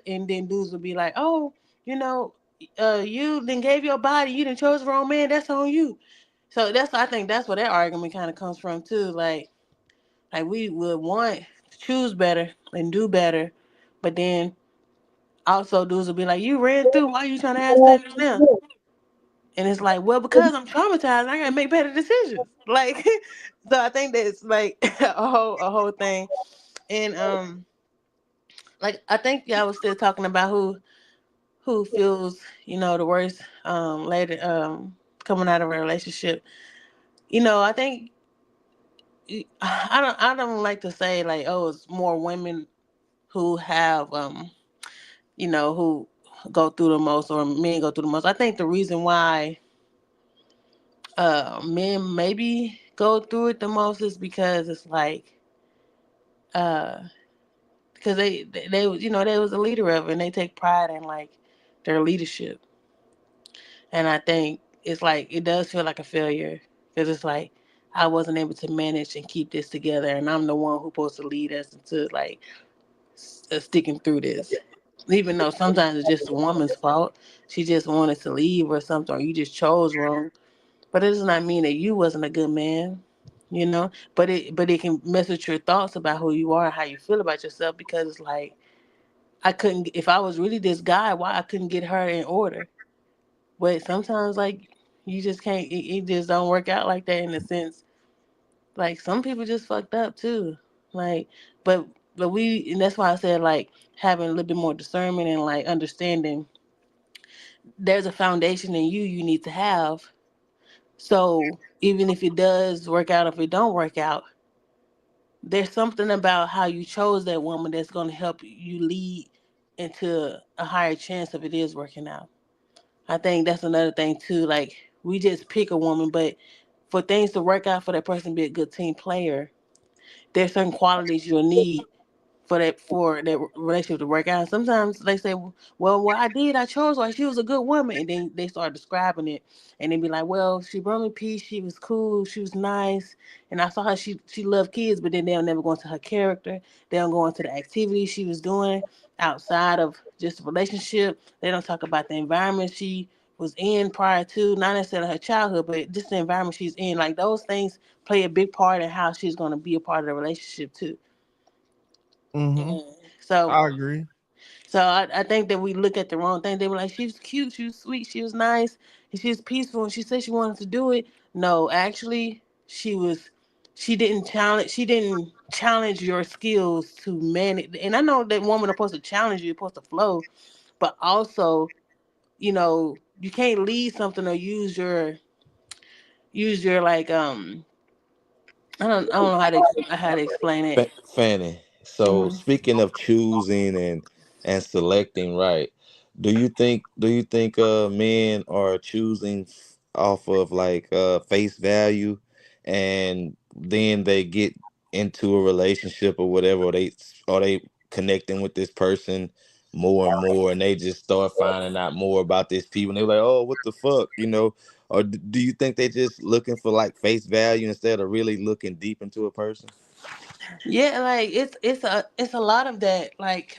And then dudes will be like, oh, you then gave your body, you didn't chose the wrong man. That's on you. So I think that's where that argument kind of comes from too. Like we would want to choose better and do better, but then also dudes will be like, you ran through. Why you trying to have sex now? And it's like, well, because I'm traumatized, I gotta make better decisions. Like, so I think that's like a whole thing. And like I think y'all was still talking about who feels, the worst later coming out of a relationship. I think I don't like to say like, oh, it's more women who have who go through the most or men go through the most. I think the reason why men maybe go through it the most is because it's like uh because they they was a leader of it and they take pride in like their leadership. And I think it's like it does feel like a failure because it's like I wasn't able to manage and keep this together, and I'm the one who's supposed to lead us into like sticking through this. Even though sometimes it's just a woman's fault, she just wanted to leave or something, or you just chose wrong. But it does not mean that you wasn't a good man, you know. But it can mess with your thoughts about who you are and how you feel about yourself because it's like I couldn't. If I was really this guy, why I couldn't get her in order? But sometimes, like, you just can't. It just don't work out like that in a sense. Like some people just fucked up too. Like, but and that's why I said like having a little bit more discernment and like understanding. There's a foundation in you need to have. So even if it does work out, if it don't work out, there's something about how you chose that woman that's going to help you lead into a higher chance of it is working out. I think that's another thing too. Like we just pick a woman, but for things to work out for that person to be a good team player, there's certain qualities you'll need for that relationship to work out. Sometimes they say, "Well, what I did, I chose her. She was a good woman," and then they start describing it, and they be like, "Well, she brought me peace. She was cool. She was nice, and I saw her. She loved kids, but then they'll never go into her character. They don't go into the activities she was doing outside of just a relationship. They don't talk about the environment she was in prior to, not necessarily her childhood, but just the environment she's in. Like those things play a big part in how she's going to be a part of the relationship too." Mm-hmm. And so, I agree. I think that we look at the wrong thing. They were like, she was cute, she was sweet, she was nice, and she was peaceful, and she said she wanted to do it. No, actually, she didn't challenge your skills to manage. And I know that women are supposed to challenge you, you're supposed to flow, but also, you can't lead something or use your like I don't know how to explain it. Fanny. So Hmm. speaking of choosing and selecting right, do you think men are choosing off of like face value, and then they get into a relationship or whatever, or they connecting with this person more and more, and they just start finding out more about this people, and they're like, oh, what the fuck, or do you think they just looking for like face value instead of really looking deep into a person? Yeah, like it's a lot of that. Like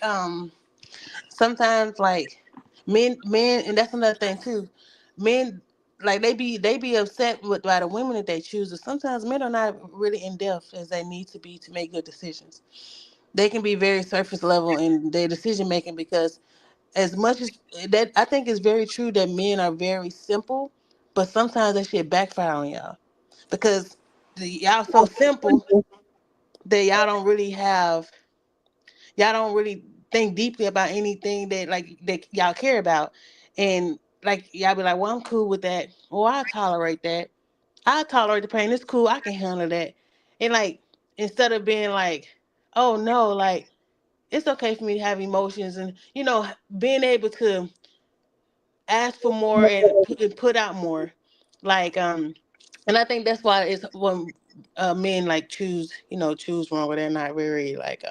sometimes like men, and that's another thing too. Men like they be upset with by the women that they choose. But sometimes men are not really in depth as they need to be to make good decisions. They can be very surface level in their decision making because as much as that, I think it's very true that men are very simple, but sometimes that shit backfire on y'all because y'all so simple that y'all don't really think deeply about anything that y'all care about. And like y'all be like, well, I'm cool with that. Or I tolerate that. I tolerate the pain. It's cool. I can handle that. And like instead of being like, oh no, like it's okay for me to have emotions and being able to ask for more and put out more. Like and I think that's why it's when men like choose wrong, where they're not very like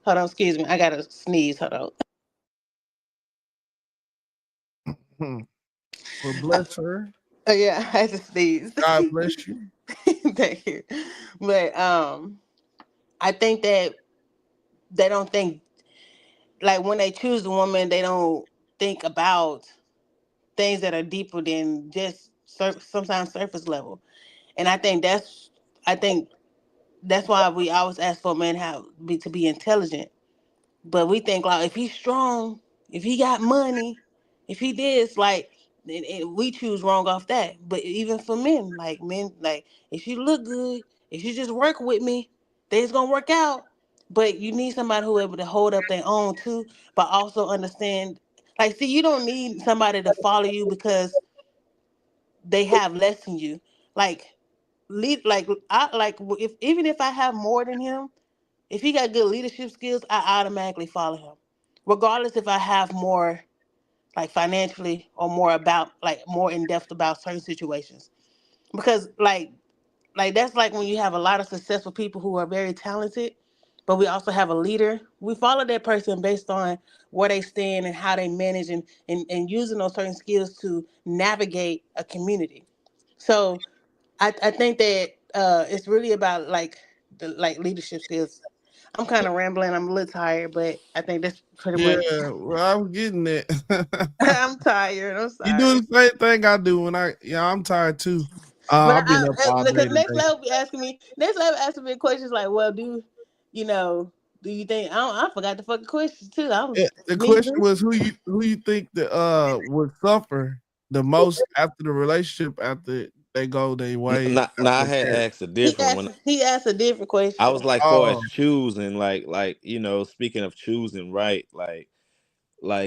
hold on, excuse me. I gotta sneeze. Hold on. Hmm. Well, bless her. Oh yeah, I had to sneeze. God bless you. Thank you. But I think that they don't think like when they choose a woman, they don't think about things that are deeper than just sometimes surface level. And I think that's why we always ask for a man to be intelligent. But we think like if he's strong, if he got money, if he this, like and we choose wrong off that. But even for men, like if you look good, if you just work with me, things gonna work out. But you need somebody who able to hold up their own too, but also understand. Like, see, you don't need somebody to follow you because they have less than you. Like, if even if I have more than him, if he got good leadership skills, I automatically follow him, regardless if I have more, like financially, or more about like more in depth about certain situations. Because like that's like when you have a lot of successful people who are very talented, but we also have a leader. We follow that person based on where they stand and how they manage and using those certain skills to navigate a community. So I think that it's really about like the leadership skills. I'm kind of rambling. I'm a little tired, but I think that's pretty much. Yeah, well, I'm getting it. I'm tired. I'm You do sorry. the same thing I do when I'm tired too. But I've been up all day because today. next level asking me questions like, well, you know, do you think I forgot the fucking question too. I was Yeah, the question sneezing. was who you think that would suffer the most after the relationship after they go their way Nah, I after had marriage. asked a different one. He asked a different I question. was like, for as Oh, choosing, like speaking of choosing, right? Like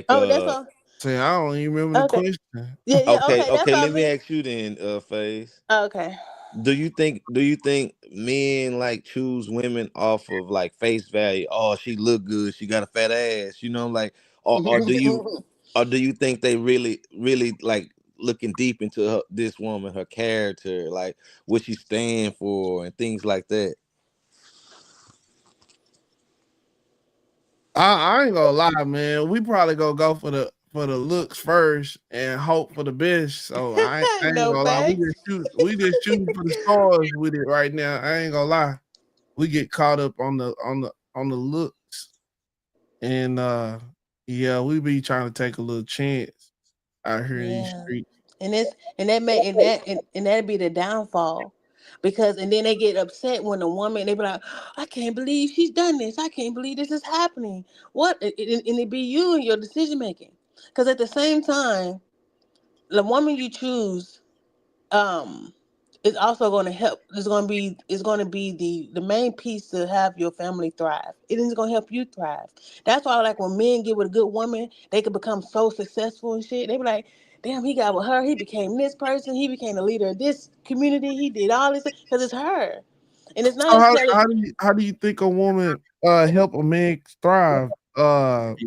Oh, that's all. see, I don't even remember the Okay. question. Yeah. okay, Okay, that's okay. what I Let me meant. ask you then, Phase. Okay. Do you think men like choose women off of like face value? Oh, she look good, she got a fat ass, like, or do you think they really like looking deep into this woman, her character, like what she stand for and things like that? I ain't gonna lie, man. We probably gonna go for the looks first and hope for the best. So I ain't No gonna lie. We facts. just shooting for the stars with it right now. I ain't gonna lie. We get caught up on the looks. And yeah, we be trying to take a little chance out here in these Yeah. streets. And that'd be the downfall. Because and then they get upset when a woman they be like, I can't believe she's done this. I can't believe this is happening. What and it be you and your decision making. Because at the same time, the woman you choose um is also going to help. It's going to be the main piece to have your family thrive. It is going to help you thrive. That's why, like, when men get with a good woman, they can become so successful and shit. They be like, damn, he got with her, he became this person, he became the leader of this community, he did all this because it's her. And it's not So necessarily how do you think a woman help a man thrive?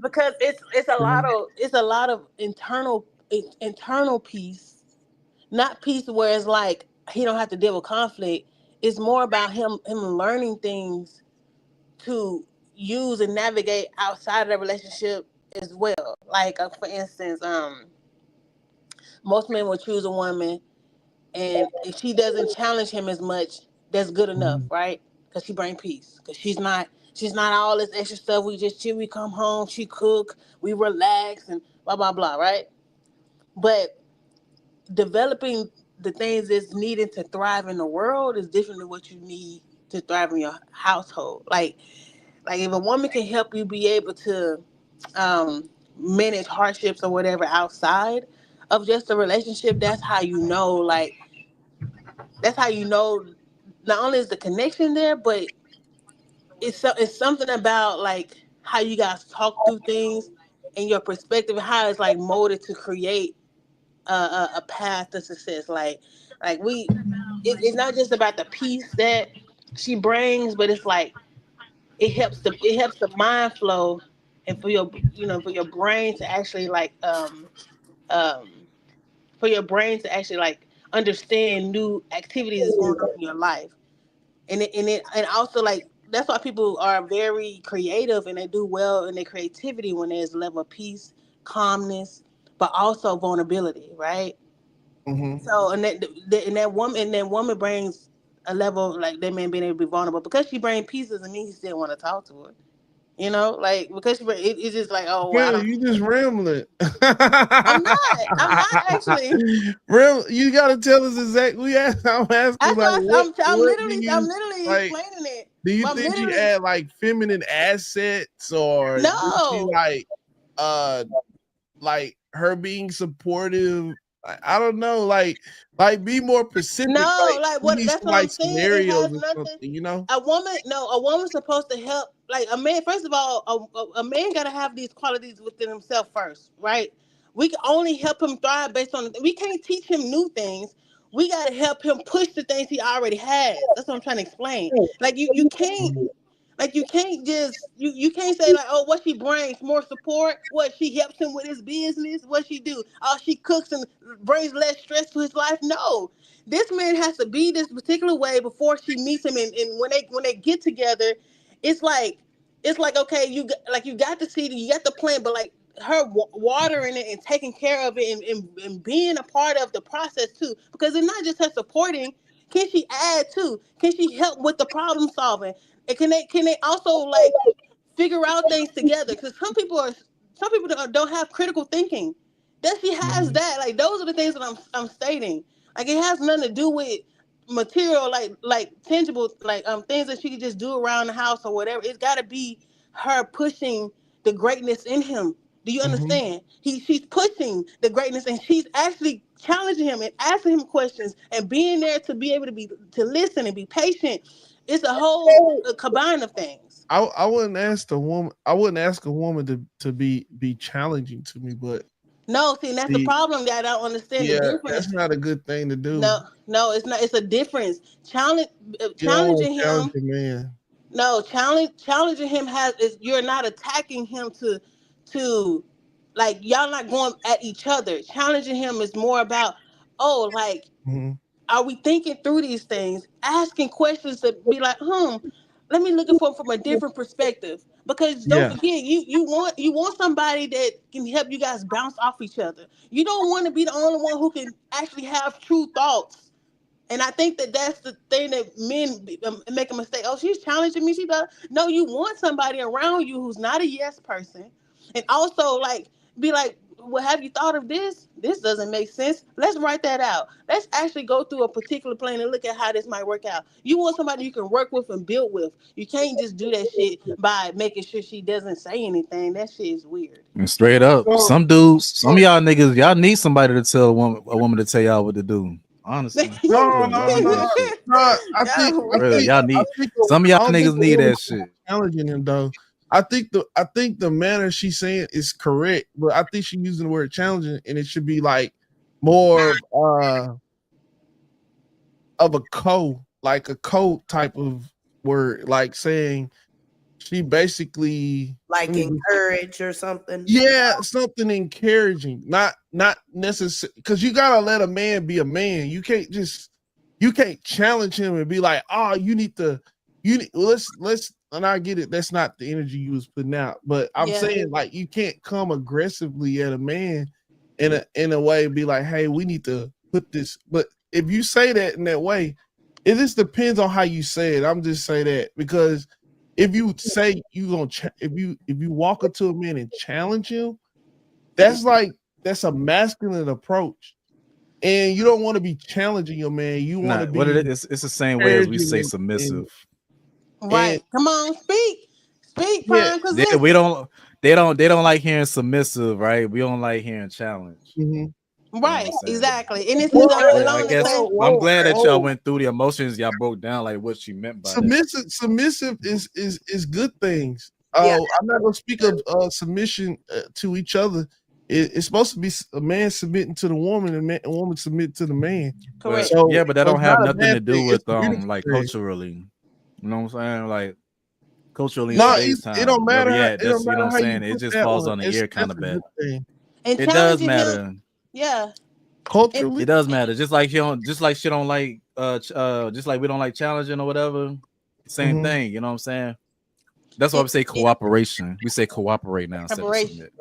because it's a lot of internal peace, not peace where it's like he don't have to deal with conflict. It's more about him learning things to use and navigate outside of the relationship as well. Like, for instance, most men will choose a woman, and if she doesn't challenge him as much, that's good enough, right? Because she bring peace. Because she's not all this extra stuff. We just chill. We come home. She cook. We relax and blah blah blah, right? But developing the things that's needed to thrive in the world is different than what you need to thrive in your household. Like if a woman can help you be able to manage hardships or whatever outside of just a relationship, that's how you know not only is the connection there, but it's something about like how you guys talk through things and your perspective, how it's like molded to create a path to success. Like it's not just about the peace that she brings, but it's like it helps the mind flow and for your brain to actually um for your brain to actually like understand new activities that's going on in your life. And also, like, that's why people are very creative and they do well in their creativity when there's a level of peace, calmness, but also vulnerability, right? Mhm. So and that woman brings a level like that man being able to be vulnerable because she brings peace doesn't mean he still want to talk to her. Like because it's just like, oh, well, I Yeah, don't. you just rambling. I'm not actually. You gotta tell us exactly. I'm asking That's like why I'm what do I'm you literally like? explaining it. Do you But I'm think she literally add like feminine assets or do she no. like her being supportive I don't know, like be more specific. No, Like like we what? need That's some what I'm like saying. It scenarios has or nothing. something, you know. A woman's supposed to help. Like a man, first of all, a man gotta have these qualities within himself first, right? We can only help him thrive based on. We can't teach him new things. We gotta help him push the things he already has. That's what I'm trying to explain. Like you can't. Like you can't just you can't say like, oh, what she brings more support, what she helps him with his business, what she do, oh, she cooks and brings less stress to his life. No, this man has to be this particular way before she meets him, and when they get together, it's like okay, you got the seed, you got the plant, but like her watering it and taking care of it and being a part of the process too, because it's not just her supporting. Can she add too? Can she help with the problem solving? And can they also like figure out things together? Because some people don't have critical thinking. That she has that. Like those are the things that I'm stating. Like it has nothing to do with material, like tangible, like things that she can just do around the house or whatever. It's got to be her pushing the greatness in him. Do you understand? She's pushing the greatness, and she's actually challenging him and asking him questions and being there to be able to listen and be patient. It's a whole combine of things. I wouldn't ask a woman. I wouldn't ask a woman to be challenging to me, but No, see, that's the problem that I don't understand the yeah, difference. that's not a good thing to do. No, it's not. It's a difference. You don't want Challenging to challenge him. a man. No, challenging him is you're not attacking him to like y'all not going at each other. Challenging him is more about like are we thinking through these things, asking questions to be like, let me look at it from a different perspective. Because don't Yeah. forget, you want somebody that can help you guys bounce off each other. You don't want to be the only one who can actually have true thoughts. And I think that's the thing that men make a mistake. Oh, she's challenging me. She does. No, you want somebody around you who's not a yes person, and also like be like, well, have you thought of this? This doesn't make sense. Let's write that out. Let's actually go through a particular plan and look at how this might work out. You want somebody you can work with and build with. You can't just do that shit by making sure she doesn't say anything. That shit is weird. And straight up, some dudes, some of y'all niggas, y'all need somebody to tell a woman to tell y'all what to do. Honestly, No. y'all need some of y'all niggas need that shit. Challenging him though. I think the manner she's saying is correct, but I think she's using the word challenging, and it should be like more of a code type of word, like saying she basically like encourage or something. Yeah, something encouraging, not necessary, because you gotta let a man be a man. You can't challenge him and be like, oh, let's and I get it. That's not the energy you was putting out, but I'm saying like you can't come aggressively at a man in a way and be like, hey, we need to put this. But if you say that in that way, it just depends on how you say it. I'm just saying that because if you say you gonna if you walk up to a man and challenge him, that's a masculine approach, and you don't want to be challenging your man. You want to be. What it's the same way as we say submissive. Right. Come on, speak, prime. Because we don't. They don't like hearing submissive, right? We don't like hearing challenge. Right, exactly. And it's I guess I'm glad that y'all went through the emotions. Y'all broke down like what she meant by that. Submissive is good things. I'm not gonna speak of submission to each other. It's supposed to be a man submitting to the woman and a woman submitting to the man. Correct. So, but that don't have nothing to do with like culturally. You know what I'm saying? Like culturally, no, it don't matter. It don't you know what I'm saying? It just falls on the ear kind of bad. It does matter. Yeah. Culturally, it does matter. Just like she don't like just like we don't like challenging or whatever. Same thing, you know what I'm saying? That's why we say cooperation. We say cooperate now instead of submit.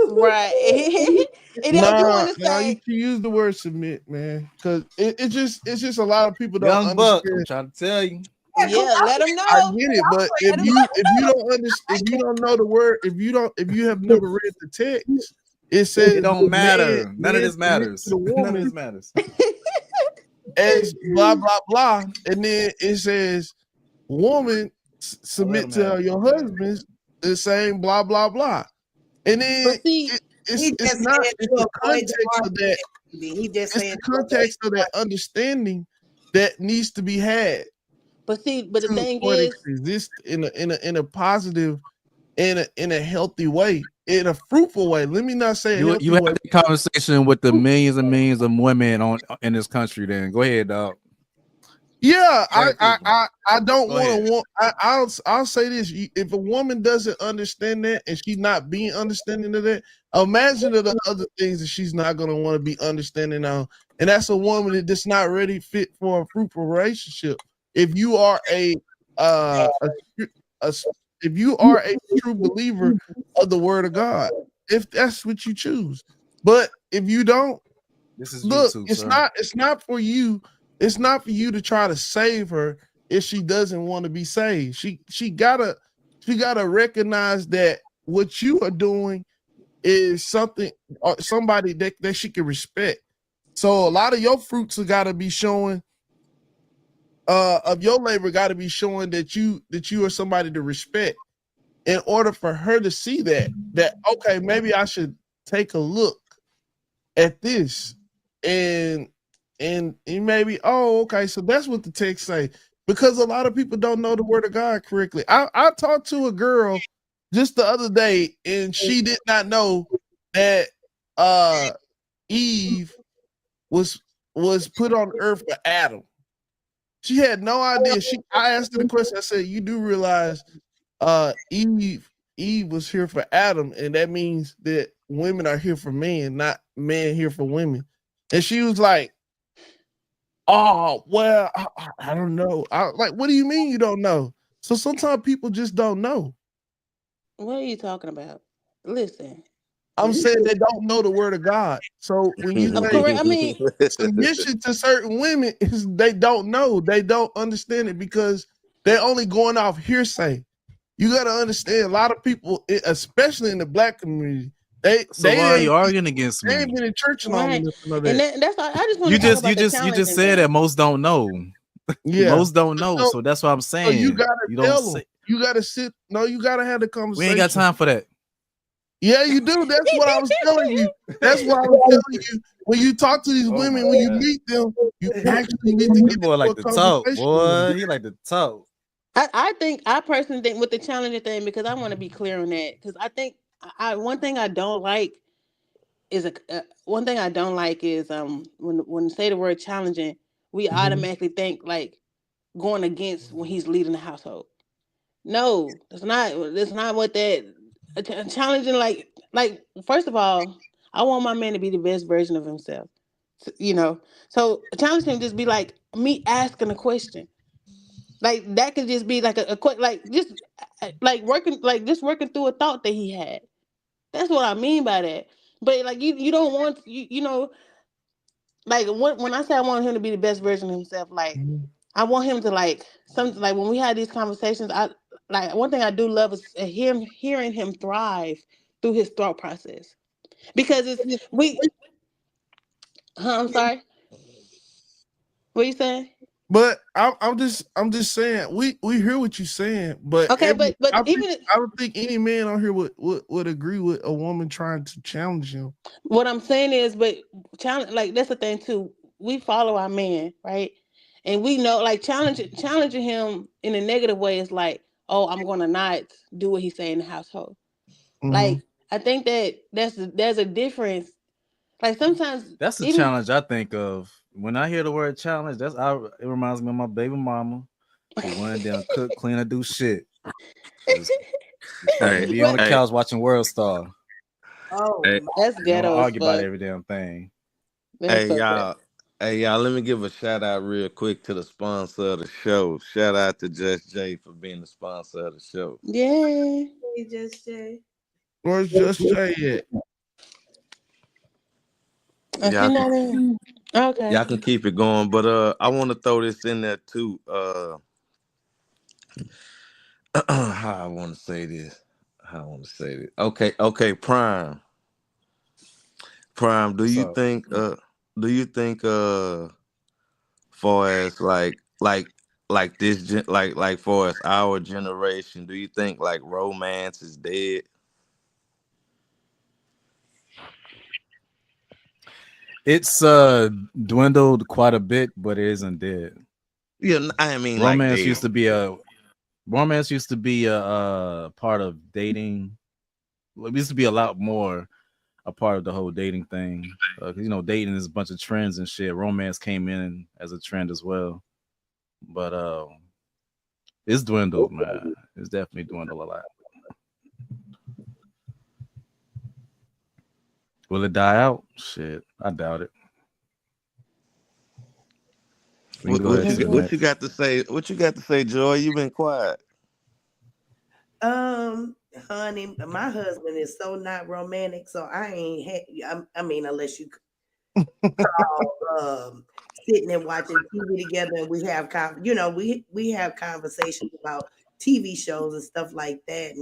Right. You can use the word submit, man, because it's just a lot of people don't understand. Buck, I'm trying to tell you. Yeah, let them know. I get it, but if you don't understand, if you don't know the word, if you have never read the text, it says it don't matter. None of this matters. None of this matters. As blah blah blah, and then it says woman submit to your husbands the same blah blah blah, and then it's not. It's the context of that. He just It's saying the context of that understanding that needs to be had. But the thing for it is, to exist in a positive, in a healthy way, in a fruitful way. Let me not say a healthy You had way. the conversation with the millions and millions of women in this country. Then go ahead, dog. Yeah, Go ahead, I don't Go want ahead. to. I'll say this: if a woman doesn't understand that, and she's not being understanding of that, imagine the other things that she's not going to want to be understanding on. And that's a woman that just not ready fit for a fruitful relationship. If you are if you are a true believer of the Word of God, if that's what you choose, but if you don't, This is look, YouTube, it's sir. not for you. It's not for you to try to save her if she doesn't want to be saved. She gotta recognize that what you are doing is something or somebody that she can respect. So a lot of your fruits have got to be showing of your labor got to be showing that you are somebody to respect in order for her to see that okay, maybe I should take a look at this and maybe, oh, okay, so that's what the text say, because a lot of people don't know the Word of God correctly. I talked to a girl just the other day and she did not know that Eve was put on earth for Adam. She had no idea. I asked her the question. I said, you do realize Eve was here for Adam, and that means that women are here for men, not men here for women. And she was like, oh, well, I don't know. Like, what do you mean you don't know? So sometimes people just don't know. what are you talking about? Listen, I'm saying they don't know the Word of God. So when you I'm say correct. I mean, submission to certain women, is they don't know, they don't understand it because they're only going off hearsay. You got to understand, a lot of people, especially in the Black community, they So why are ain't you arguing against they me? ain't been in church long right, enough to know and that. that's all. I just want to talk about the You just challenging said thing. that most don't know. Yeah, Most don't know. so, So that's what I'm so you saying. gotta You don't tell them. say. You gotta sit. No, you gotta have the We ain't got conversation. time for that. Yeah, you do. That's what I was telling you. That's what I was telling you. When you talk to these Oh my women, when you God. meet them, you actually need to This get boy into like a to talk, conversation with them. boy. He like to talk. I personally think with the challenging thing, because I want to be clear on that, because I think one thing I don't like is one thing I don't like is when say the word challenging, we automatically think like going against when he's leading the household. No, that's not what that challenging like first of all, I want my man to be the best version of himself. You know. So challenging just be like me asking a question. Like that could just be like a quick like just just working through a thought that he had. That's what I mean by that. But like you don't want you know like when I say I want him to be the best version of himself, like I want him to like something like when we had these conversations, I like one thing I do love is hearing him thrive through his thought process. Because it's we I'm sorry. What you saying? But I'm just saying we hear what you're saying, but Okay, but even I don't think any man on here would agree with a woman trying to challenge him. what I'm saying is, but challenge like that's the thing too. We follow our man, right? And we know like challenging him in a negative way is like, oh, I'm gonna not do what he's saying in the household. Like I think that there's a difference. Like sometimes That's the even challenge I think of when I hear the word challenge. It reminds me of my baby mama who went down, cook, clean, and do shit. Just fucking be on the Hey, couch watching World Star. Oh, hey, that's And don't ghetto as argue about fuck. every damn thing. That's hey, so ghetto. y'all. Hey, y'all. Let me give a shout out real quick to the sponsor of the show. Shout out to Just Jay for being the sponsor of the show. Yeah. Hey, Just Jay. Where's Just Jay at? She Y'all can not in. Okay. y'all can keep it going, but I want to throw this in there too. How I want to say this. How I want to say this. Okay, Prime. Prime, What's up? do you think far as like like far as our generation, do you think like romance is dead? It's dwindled quite a bit, but it isn't dead. Yeah, I mean, romance like used to be a part of dating. It used to be a lot more a part of the whole dating thing. 'Cause, dating is a bunch of trends and shit. Romance came in as a trend as well, but it's dwindled, man. It's definitely dwindled a lot. Will it die out? Shit, I doubt it. We can go ahead to the What next. you got to say? What you got to say, Joy? You been quiet. Honey, my husband is so not romantic, so I ain't I mean, unless you sitting and watching TV together, and we have we have conversations about TV shows and stuff like that,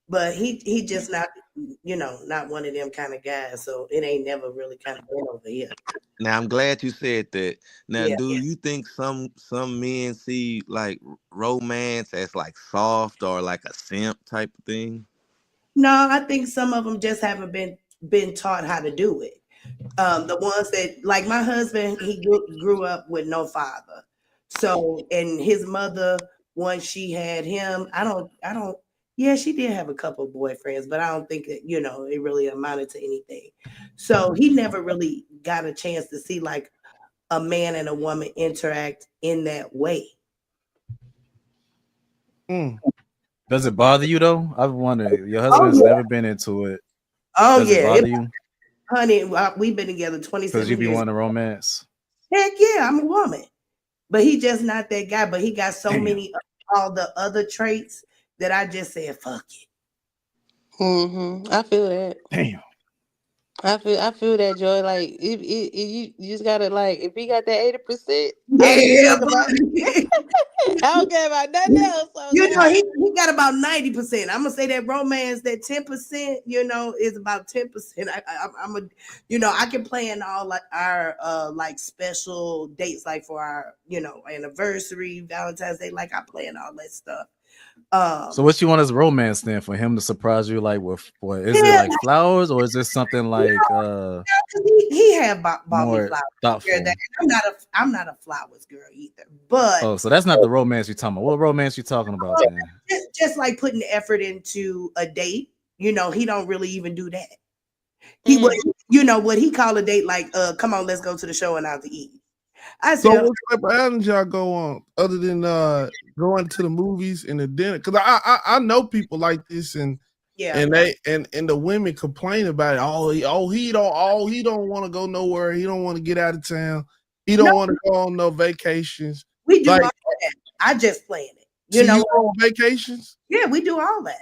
but he just not not one of them kind of guys, so it ain't never really kind of been over here. Now I'm glad you said that. Now, Yeah. do you think some men see like romance as like soft or like a simp type of thing? No, I think some of them just haven't been taught how to do it. The ones that, like my husband, he grew up with no father, so, and his mother, once she had him, I don't. Yeah, she did have a couple of boyfriends, but I don't think that it really amounted to anything. So he never really got a chance to see like a man and a woman interact in that way. Does it bother you though? I've wondered. Your Oh husband's yeah. never been into it. Oh Does yeah, it bother you? honey. We've been together Because 27 you be years. wanting romance. Heck yeah, I'm a woman. But he just not that guy. But he got so Damn. many of all the other traits that I just said, fuck it. I feel that. Damn. I feel that, Joy. Like you just gotta, like, if he got that 80%, Yeah, I don't care about nothing else. So he got about 90%. I'm gonna say that romance, that 10%, is about 10%. I'm a, I can plan all like our like special dates, like for our anniversary, Valentine's Day. Like I plan all that stuff. So what you want as romance then? For him to surprise you like with what? Is it like flowers or is this something like he had bought me more flowers. thoughtful? I'm not a flowers girl either. But Oh, so that's not the romance you're talking about. What romance you talking about then? just like putting effort into a date. He don't really even do that. He would, what he call a date, like, come on, let's go to the show and out to eat. I So said, what type of outings y'all go on other than going to the movies and the dinner? Because I know people like this, and they and the women complain about it. He don't want to go nowhere. He don't want to get out of town. He don't want to go on no vacations. We do like, all that. I just plan it. You go on vacations? Yeah, we do all that.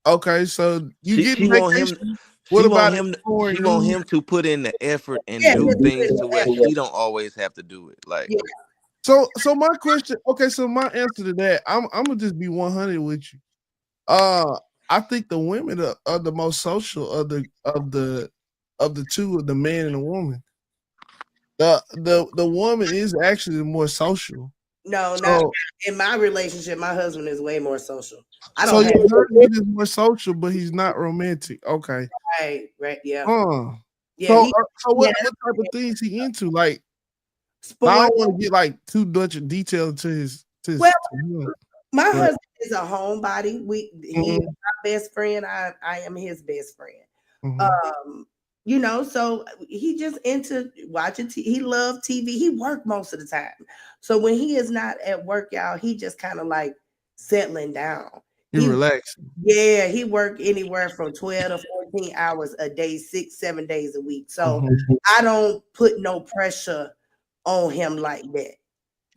Okay, so you get She want him. vacation. What about him? She want him to put in the effort and do things to where she don't always have to do it. Like, So my question, okay, so my answer to that, I'm gonna just be 100 with you. I think the women are the most social of the two, of the man and the woman. The woman is actually more social. No, So- not in my relationship. My husband is way more social. I So don't have your husband is more social, but he's not romantic. Okay. right, yeah. Yeah. So what type of things he into? Like, I don't want to get like too much detail to his. Well, him. my But- husband is a homebody. He is my best friend. I am his best friend. So he just into watching TV. He loves TV. He work most of the time. So when he is not at work, y'all, he just kind of like settling down. He relax. Yeah, he work anywhere from 12 to 14 hours a day, 6-7 days a week. So I don't put no pressure on him like that.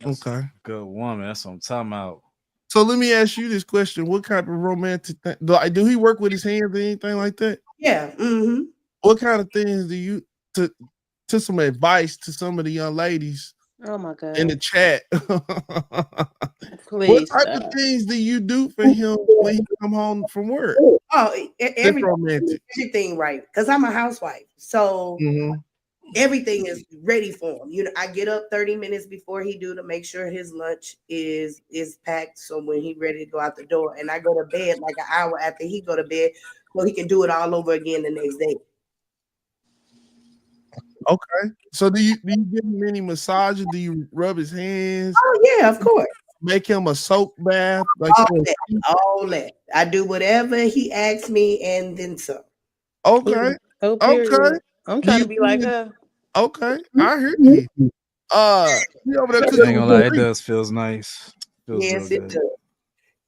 Okay. Good woman. That's what I'm talking about. So let me ask you this question: what kind of romantic thing? Do he work with his hands or anything like that? Yeah. What kind of things do you to some advice to some of the young ladies? Oh my God. In the chat. Please. What type of things do you do for him when he come home from work? Oh, everything right. Because I'm a housewife. So everything is ready for him. I get up 30 minutes before he do to make sure his lunch is packed. So when he ready to go out the door, and I go to bed like an hour after he go to bed, so he can do it all over again the next day. Okay. So do you give him any massages? Do you rub his hands? Oh yeah, of course. Make him a soak bath, like All that. I do whatever he asks me, and then some. Okay. Oh, Okay. period. I'm Do trying you to be like her. Okay, I hear you. You over there I ain't cooking gonna with lie, it Greek. does feels nice. Feels real Yes, it good. does.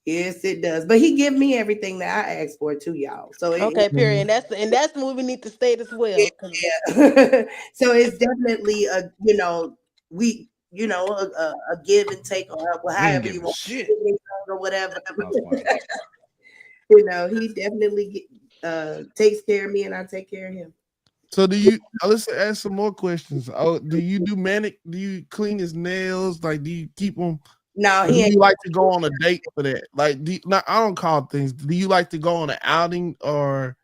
Yes, it does. But he give me everything that I ask for too, y'all. So Okay, period. And that's what we need to state as well. yeah. So it's definitely a we a give and take or We ain't however you giving want shit. or whatever. That's fine. He definitely takes care of me, and I take care of him. So do you? Let's ask some more questions. Oh, do you do manic? Do you clean his nails? Like, do you keep them? No, Or do he ain't. you like to go on a date for that? Like, I don't call things. Do you like to go on an outing or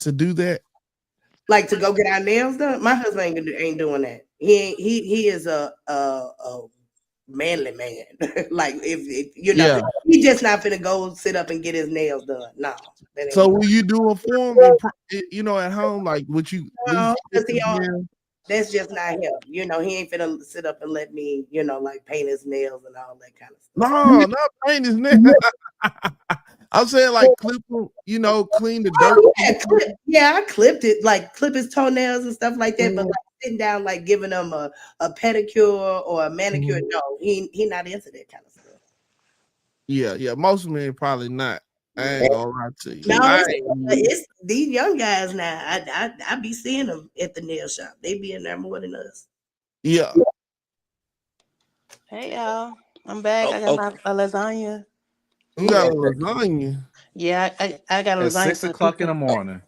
to do that? Like to go get our nails done. My husband ain't doing that. He is a manly man. Like if Yeah. he just not finna go sit up and get his nails done. No, that So ain't. will you do it for him at home? Like, would you at No, least because tip his nails? that's just not him. He ain't finna sit up and let me, like paint his nails and all that kind of stuff. No, not paint his nails. I'm saying like clip them, clean the dirt. Yeah, I clipped it, like clip his toenails and stuff like that. But like sitting down, like giving him a pedicure or a manicure, no, he not into that kind of stuff. Yeah. Most men probably not. I ain't gonna lie to you. No, it's these young guys now. I be seeing them at the nail shop. They be in there more than us. Yeah. Hey y'all, I'm back. I got my a lasagna. You got a lasagna. Yeah, I got a At lasagna 6 for the o'clock in people. the morning.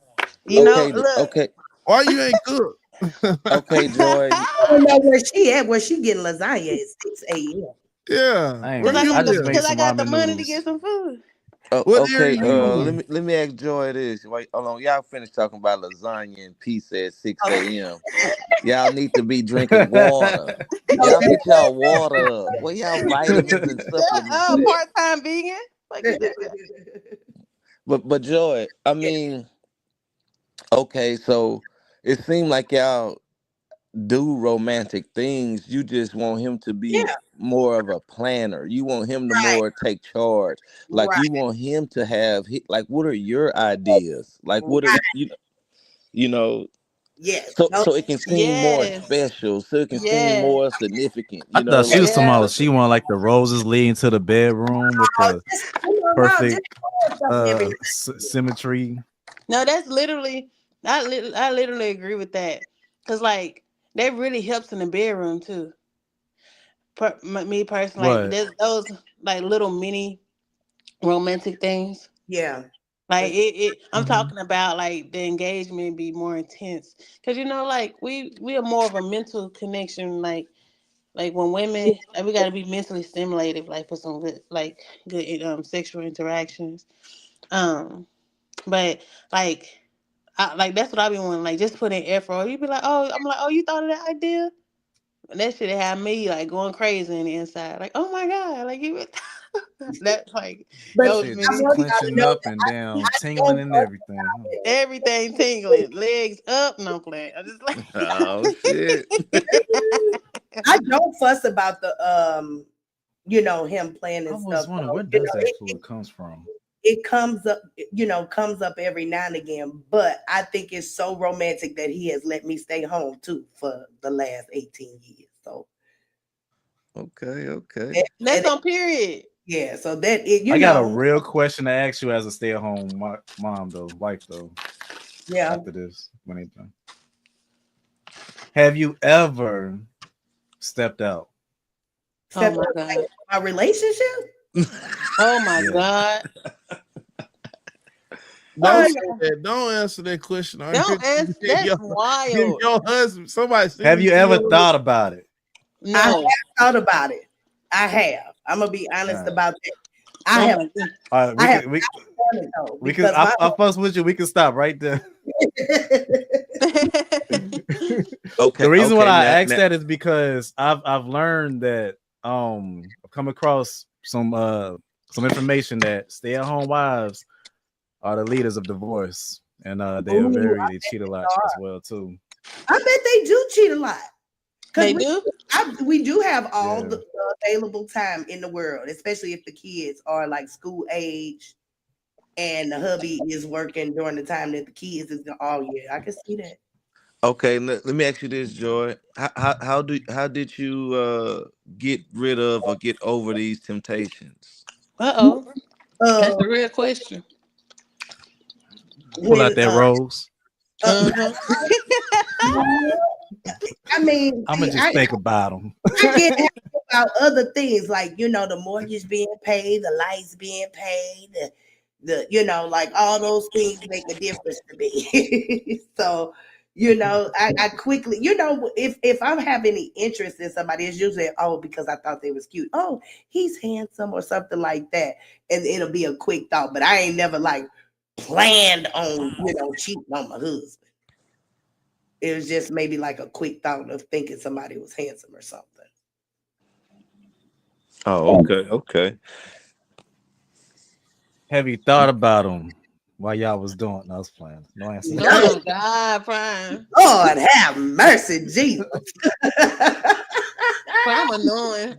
Look. Why you ain't cook? Okay, Joy. I don't know where she at. Where she getting lasagna at 6 a.m. Yeah. I ain't Where right. you I just live? made Because I some got the ramen money to noodles. get some food. What area Okay, you let in? me ask Joy this. Wait, hold on. Y'all finish talking about lasagna and pizza at 6 a.m. Y'all need to be drinking water. Y'all get y'all water up. Where y'all vitamins and supplements at? Part-time vegan. Like you just But Joy, I mean, okay, so it seemed like y'all do romantic things. You just want him to be more of a planner. You want him to more take charge. Like Right. you want him to have like what are your ideas? Like what are you know Yes. so it can seem more special, so it can seem Yes. more significant, I thought she like was talking Yeah. about she wanted like the roses leading to the bedroom with the perfect symmetry. No, that's literally I literally agree with that. Cause like that really helps in the bedroom too. Me personally, like What? there's those like little mini romantic things. Yeah. Like I'm talking about like the engagement be more intense. Cause like we are more of a mental connection. Like when women, like we gotta be mentally stimulated, like for some good sexual interactions. But like that's what I be wanting. Like just put in effort. Or you be like, oh, I'm like, oh, you thought of that idea? And that shit had me like going crazy in the inside. Like, oh my god, like you. That's like But that was Shit, I just me. want y'all to clenching know up that and down, I tingling don't and everything. Huh? Everything tingling, legs up. No playing. I just like. oh shit. I don't fuss about the him playing I and was stuff. wondering So, where does that fluid comes from. it comes up every now and again. But I think it's so romantic that he has let me stay home too for the last 18 years. So Okay. That's on period. Yeah, so that it, I got a real question to ask you as a stay-at-home mom, though, wife, though. Yeah. After this, when it's done, have you ever stepped out? Oh my god. My relationship? Oh my god. Don't say that. Don't answer that question. Don't answer. That's wild. Your husband. Somebody. Have you ever thought about it? I have No. thought about it. I have. I'm gonna be honest Right. about that. I Oh have. my god. All right, we can. I fuss with you. We can stop right there. Okay. The reason why I now, asked that is because I've learned that I've come across some information that stay-at-home wives are the leaders of divorce, and they cheat a lot as well too. I bet they do cheat a lot. They do? We do have all the available time in the world, especially if the kids are like school age and the hubby is working during the time that the kids is I can see that. Okay, let me ask you this, Joy. How did you get rid of or get over these temptations? That's a real question. Pull out that rose. I mean, I'm gonna just think about them. I get happy about other things like the mortgage being paid, the lights being paid, the like all those things make a difference to me. So I quickly if I'm having any interest in somebody, it's usually because I thought they was cute. Oh, he's handsome or something like that, and it'll be a quick thought. But I ain't never like planned on cheating on my husband. It was just maybe like a quick thought of thinking somebody was handsome or something. Oh, okay. Have you thought about them while y'all was doing those plans? No answer. Oh God, Prime. Lord have mercy, Jesus. I'm annoying.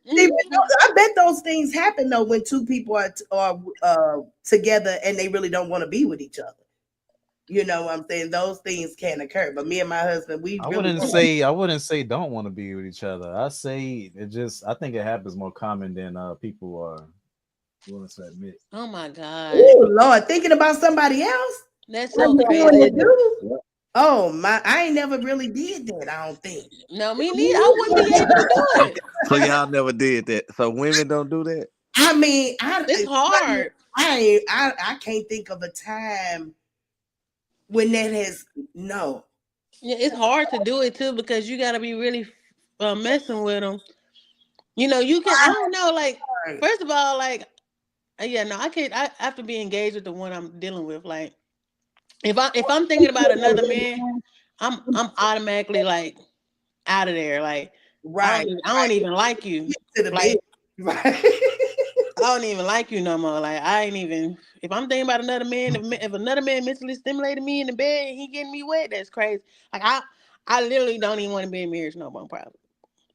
I bet those things happen though when two people are together and they really don't want to be with each other. You know what I'm saying? Those things can occur. But me and my husband, I wouldn't say don't want to be with each other. I say I think it happens more common than people are willing to admit. Oh my God. Oh Lord, thinking about somebody else? That's so crazy. Oh my, I ain't never really did that, I don't think. No, me neither. I wouldn't be able to do it. So y'all never did that. So women don't do that? I mean, it's hard. I can't think of a time when that has no. Yeah, it's hard to do it too because you got to be really messing with them. You can. I don't know. Like, first of all, like, I can't. I have to be engaged with the one I'm dealing with. Like, if I'm thinking about another man, I'm automatically like out of there. Like, I don't even like you. Like, I don't even like you no more. Like, I ain't even. If I'm thinking about another man, if another man mentally stimulated me in the bed and he getting me wet, that's crazy. Like, I literally don't even want to be in marriage no more. Probably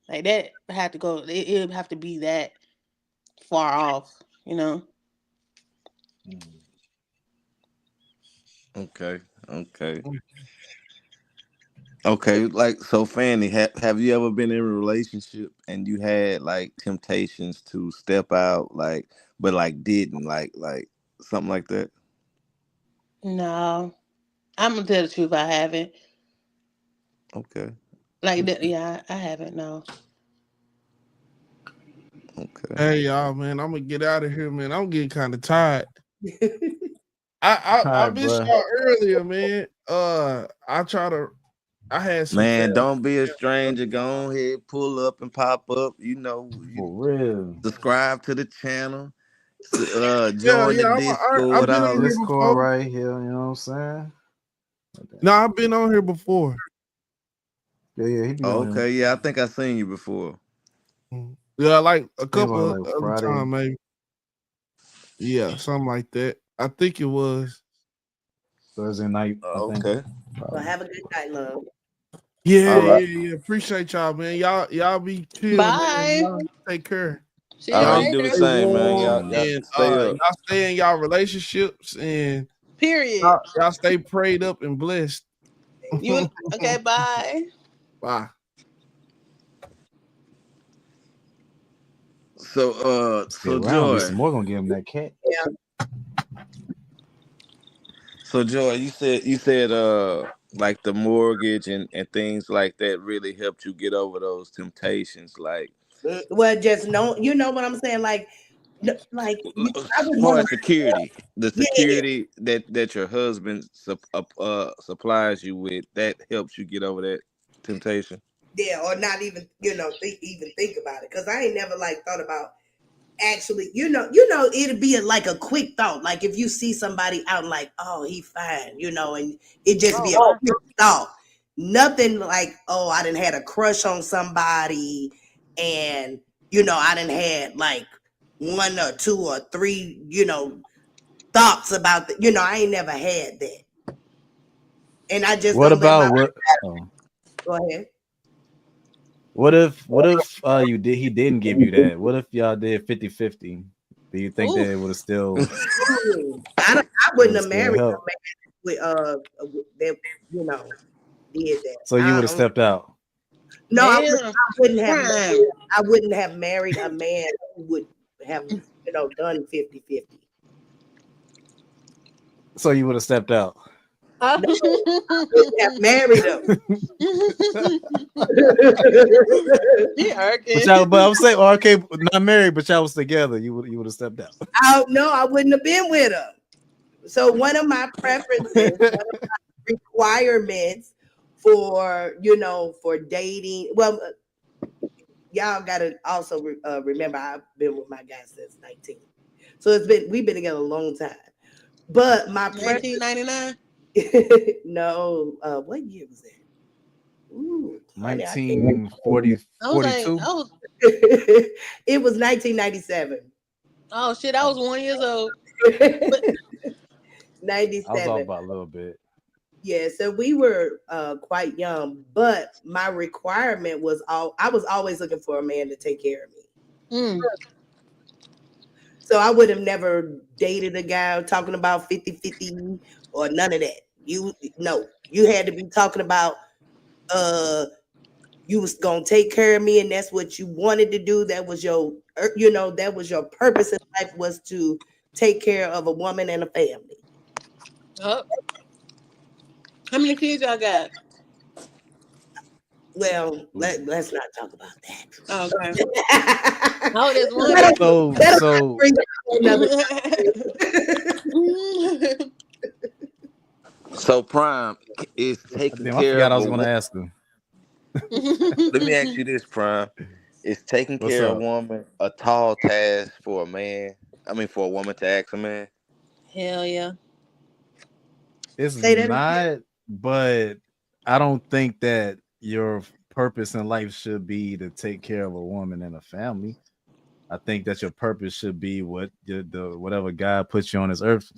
like that have to go. It would have to be that far off. Okay. Like, so Fanny, have you ever been in a relationship and you had like temptations to step out, like, but like didn't like something like that? No, I'm gonna tell the truth. I haven't. Okay. Like that, yeah, I haven't. No. Okay. Hey y'all, man, I'm gonna get out of here, man. I'm getting kind of tired. I missed y'all earlier, man. I had some man. Don't be a stranger. Go ahead, pull up and pop up. For real. Subscribe to the channel. Join the Discord. I've been on here Discord before. right here. You know what I'm saying? No, I've been on here before. Yeah, he be on okay, yeah, I think I seen you before. Yeah, like a couple like of Friday. times, maybe. Yeah, something like that. I think it was Thursday night. Okay. Well, have a good night, love. Yeah. Appreciate y'all, man. Y'all be chill, Bye. man. Y'all take care. See you later. You do the same, man. Y'all And stay up. y'all stay in y'all relationships and period. Y'all stay prayed up and blessed. Okay, bye. Bye. So Joy, Joy, more gonna give him that cat. Yeah. So Joy, you said like the mortgage and things like that really helped you get over those temptations. Like, well, just know, you know what I'm saying? Like as far as security, the security that your husband supplies you with, that helps you get over that temptation. Yeah, or not even, even think about it. Cause I ain't never like thought about actually, it'd be like a quick thought. Like if you see somebody out like, oh, he fine, and it just be a quick thought. Nothing like, oh, I done had a crush on somebody and, I done had like 1 or 2 or 3, thoughts about I ain't never had that. And I just What don't let my about what? Oh. go ahead. What if you did he didn't give you that? What if y'all did 50-50? Do you think that it would have still I would wouldn't have have still married a helped? man with that did that. So you would have stepped out. No, I Damn. wouldn't have Prime. married, I wouldn't have married a man who would have done 50-50. So you would have stepped out. No, I wouldn't have married him. But I'm saying, okay, not married, but y'all was together. You would have stepped out. No, I wouldn't have been with him. So one of my preferences, one of my requirements for for dating. Well, y'all gotta also remember I've been with my guy since 19. So we've been together a long time. But my 1999. No, what year was that? Ooh, honey, 1940, 42. It was 1997. Oh shit, I was 1 year old. 97. I was off by a little bit. Yeah, so we were quite young, but my requirement was I was always looking for a man to take care of me. So I would have never dated a guy talking about 50-50 or none of that. You had to be talking about you was gonna take care of me, and that's what you wanted to do. That was your that was your purpose in life, was to take care of a woman and a family. Oh. How many kids y'all got? Well, let's not talk about that. Okay. Oh, there's one. So Prime is taking Damn, I care forgot of I a was going to woman. ask him. Let me ask you this, Prime. Is taking What's care of up? a woman a tall task for a man? I mean, for a woman to ask a man? Hell yeah. It's not, but I don't think that your purpose in life should be to take care of a woman and a family. I think that your purpose should be what whatever God put you on this earth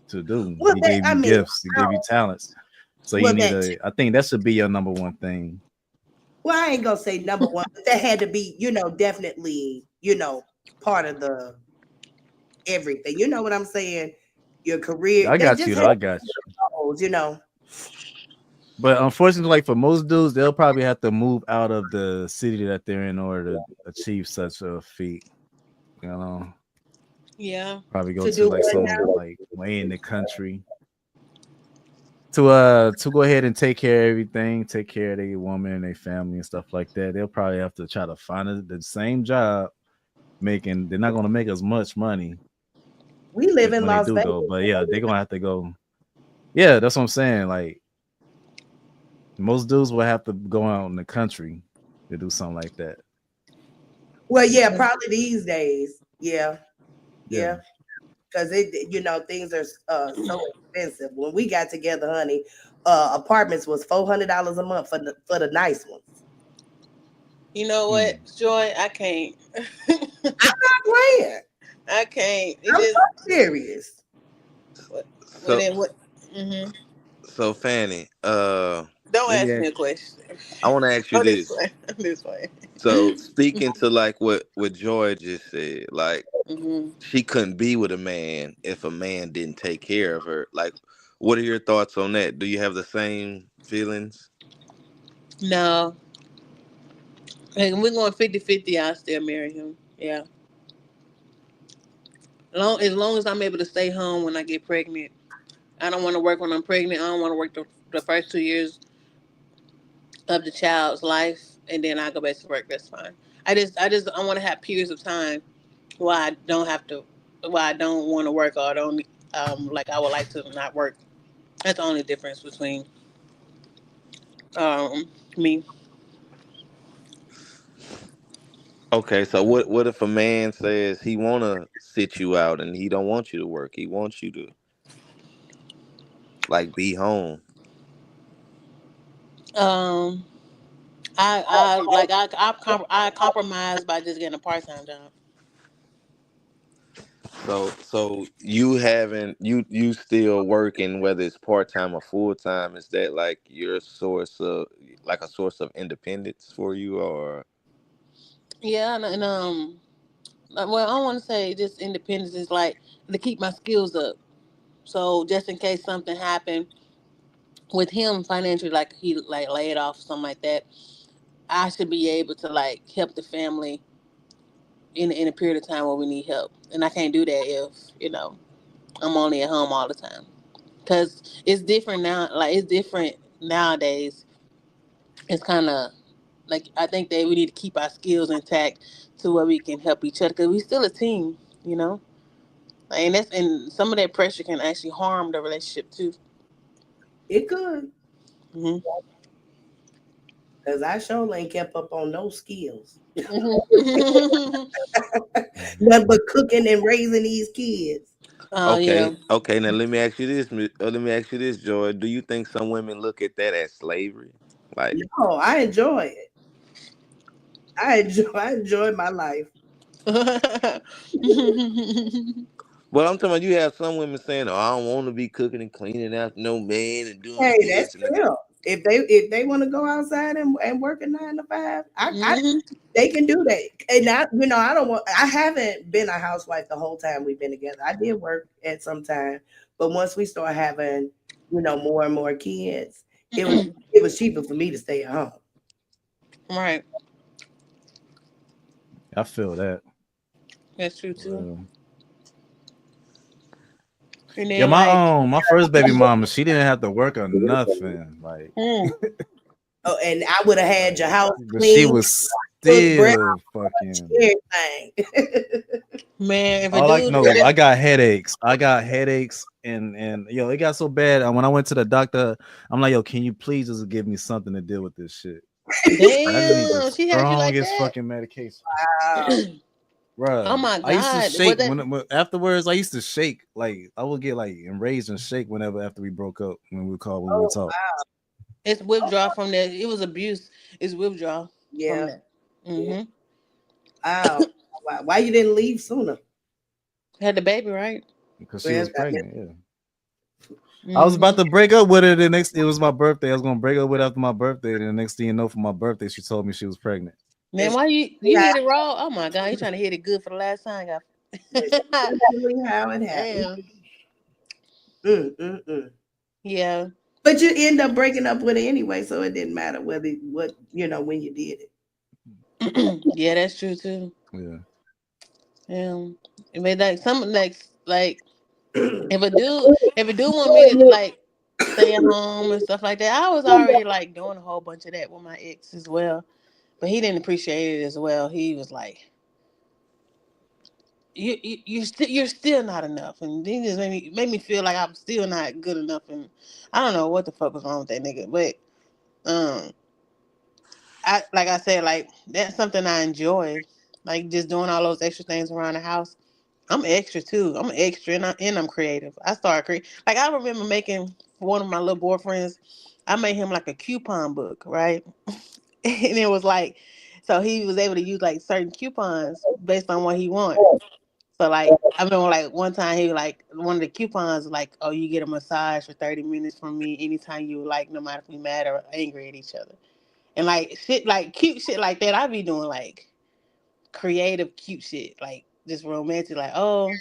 to do. Well, He gave you gifts, he gave you talents. So you need to, I think that should be your number one thing. Well, I ain't gonna say number one, but that had to be, definitely, part of the everything. You know what I'm saying? Your career. I got you though. I got you. But unfortunately, like for most dudes, they'll probably have to move out of the city that they're in order to achieve such a feat. Yeah. Probably go to like some like way in the country to go ahead and take care of everything, take care of their woman and their family and stuff like that. They'll probably have to try to find the same job making. They're not going to make as much money. We live in when Las they do Vegas. though, but yeah, they're gonna have to go. Yeah, that's what I'm saying. Like most dudes will have to go out in the country to do something like that. Well, yeah, probably these days. Yeah. Because things are so expensive. When we got together, honey, apartments was $400 a month for the nice ones. You know what, Joy? I can't. I'm not playing. I can't. I'm so serious. So Fanny, don't ask me a question. I want to ask you this. This way. So speaking to like what Joy just said, like she couldn't be with a man if a man didn't take care of her. Like, what are your thoughts on that? Do you have the same feelings? No. Like, we're going 50-50, I'll still marry him. Yeah. As long as I'm able to stay home when I get pregnant. I don't want to work when I'm pregnant. I don't want to work the first 2 years of the child's life, and then I go back to work. That's fine. I want to have periods of time where I don't want to work, or I don't like I would like to not work. That's the only difference between me. Okay, so what if a man says he wanna sit you out and he don't want you to work? He wants you to like be home. I compromise by just getting a part-time job. So you haven't you still working, whether it's part time or full time? Is that like your source of like a source of independence for you, or? Yeah, and well, I don't want to say just independence is like to keep my skills up. So just in case something happened with him financially, like he like laid off or something like that, I should be able to like help the family in a period of time where we need help. And I can't do that if I'm only at home all the time. Cause it's different now. Like it's different nowadays. It's kind of like I think that we need to keep our skills intact to where we can help each other. Cause we still a team, you know. And some of that pressure can actually harm the relationship too. It could. Mm-hmm. Cause I sure ain't kept up on no skills. Mm-hmm. Nothing but cooking and raising these kids. Oh yeah. Okay. Now let me ask you this. Let me ask you this, Joy. Do you think some women look at that as slavery? Like, No, I enjoy it. I enjoy my life. well, I'm talking about you have some women saying, "Oh, I don't want to be cooking and cleaning after no man and doing Hey, that's this and real. If they want to go outside and work a 9 to 5, they can do that. And I haven't been a housewife the whole time we've been together. I did work at some time, but once we start having, more and more kids, it was cheaper for me to stay at home. Right. I feel that. That's true too. And Yeah, then like my first baby mama, she didn't have to work or nothing. Like, Oh, and I would have had your house but she clean, was cook bread, still fucking. everything. Man, if a All I dude know, I got headaches. And yo, it got so bad. When I went to the doctor, I'm like, yo, can you please just give me something to deal with this shit? Like, I just need the damn, she had you like strongest that. fucking medication. Wow. Bruh, Oh my I used to God. shake when afterwards. I used to shake like I would get like enraged and shake whenever after we broke up when we would talk. It's withdrawal from that. It was abuse. It's withdrawal from Yeah. that. Mm-hmm. Wow. Why you didn't leave sooner? Had the baby, right? Because she was pregnant. Yeah. Mm-hmm. I was about to break up with her the next. It was my birthday. I was gonna break up with her after my birthday. And the next thing you know, for my birthday, she told me she was pregnant. Man, why you hit it raw? Oh my God, you trying to hit it good for the last time, guy. How it happened. Damn. Yeah. But you end up breaking up with it anyway, so it didn't matter when you did it. Yeah, that's true too. Yeah. Yeah. I mean, like some like if a dude want me to like stay at home and stuff like that, I was already like doing a whole bunch of that with my ex as well. But he didn't appreciate it as well. He was like, you're still not enough, and he just made me feel like I'm still not good enough, and I don't know what the fuck was wrong with that nigga, but I like I said, like that's something I enjoy, like just doing all those extra things around the house. I'm extra too. I'm an extra, and I'm creative. I started creating. Like I remember making for one of my little boyfriends. I made him like a coupon book, right? And it was like, so he was able to use like certain coupons based on what he wanted. So like I remember like one time he like one of the coupons was like, oh, you get a massage for 30 minutes from me anytime you like, no matter if we mad or angry at each other. And like shit like cute shit like that, I be doing like creative cute shit. Like just romantic, like, oh,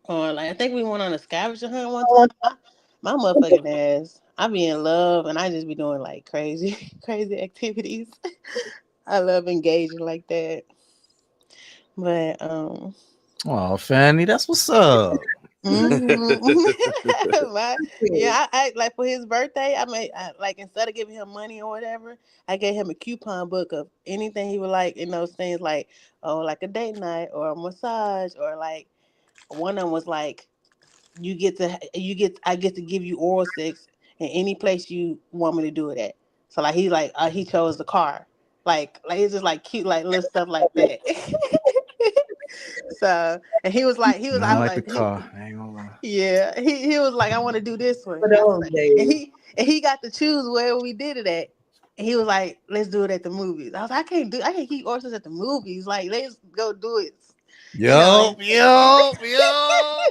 or like I think we went on a scavenger hunt one time. My motherfucking ass. I be in love and I just be doing like crazy, crazy activities. I love engaging like that. But Oh, Fanny, that's what's up. yeah, I like for his birthday, like instead of giving him money or whatever, I gave him a coupon book of anything he would like in those things like like a date night or a massage or like one of them was like I get to give you oral sex in any place you want me to do it at. So like he chose the car. Like it's just like cute like little stuff like that. So and I like the car. I ain't gonna lie. yeah, he was like, I want to do this one. For And I was those like, days. and he got to choose where we did it at. And he was like, let's do it at the movies. I was like, I can't keep horses at the movies. Like, let's go do it You know, Yo, yo,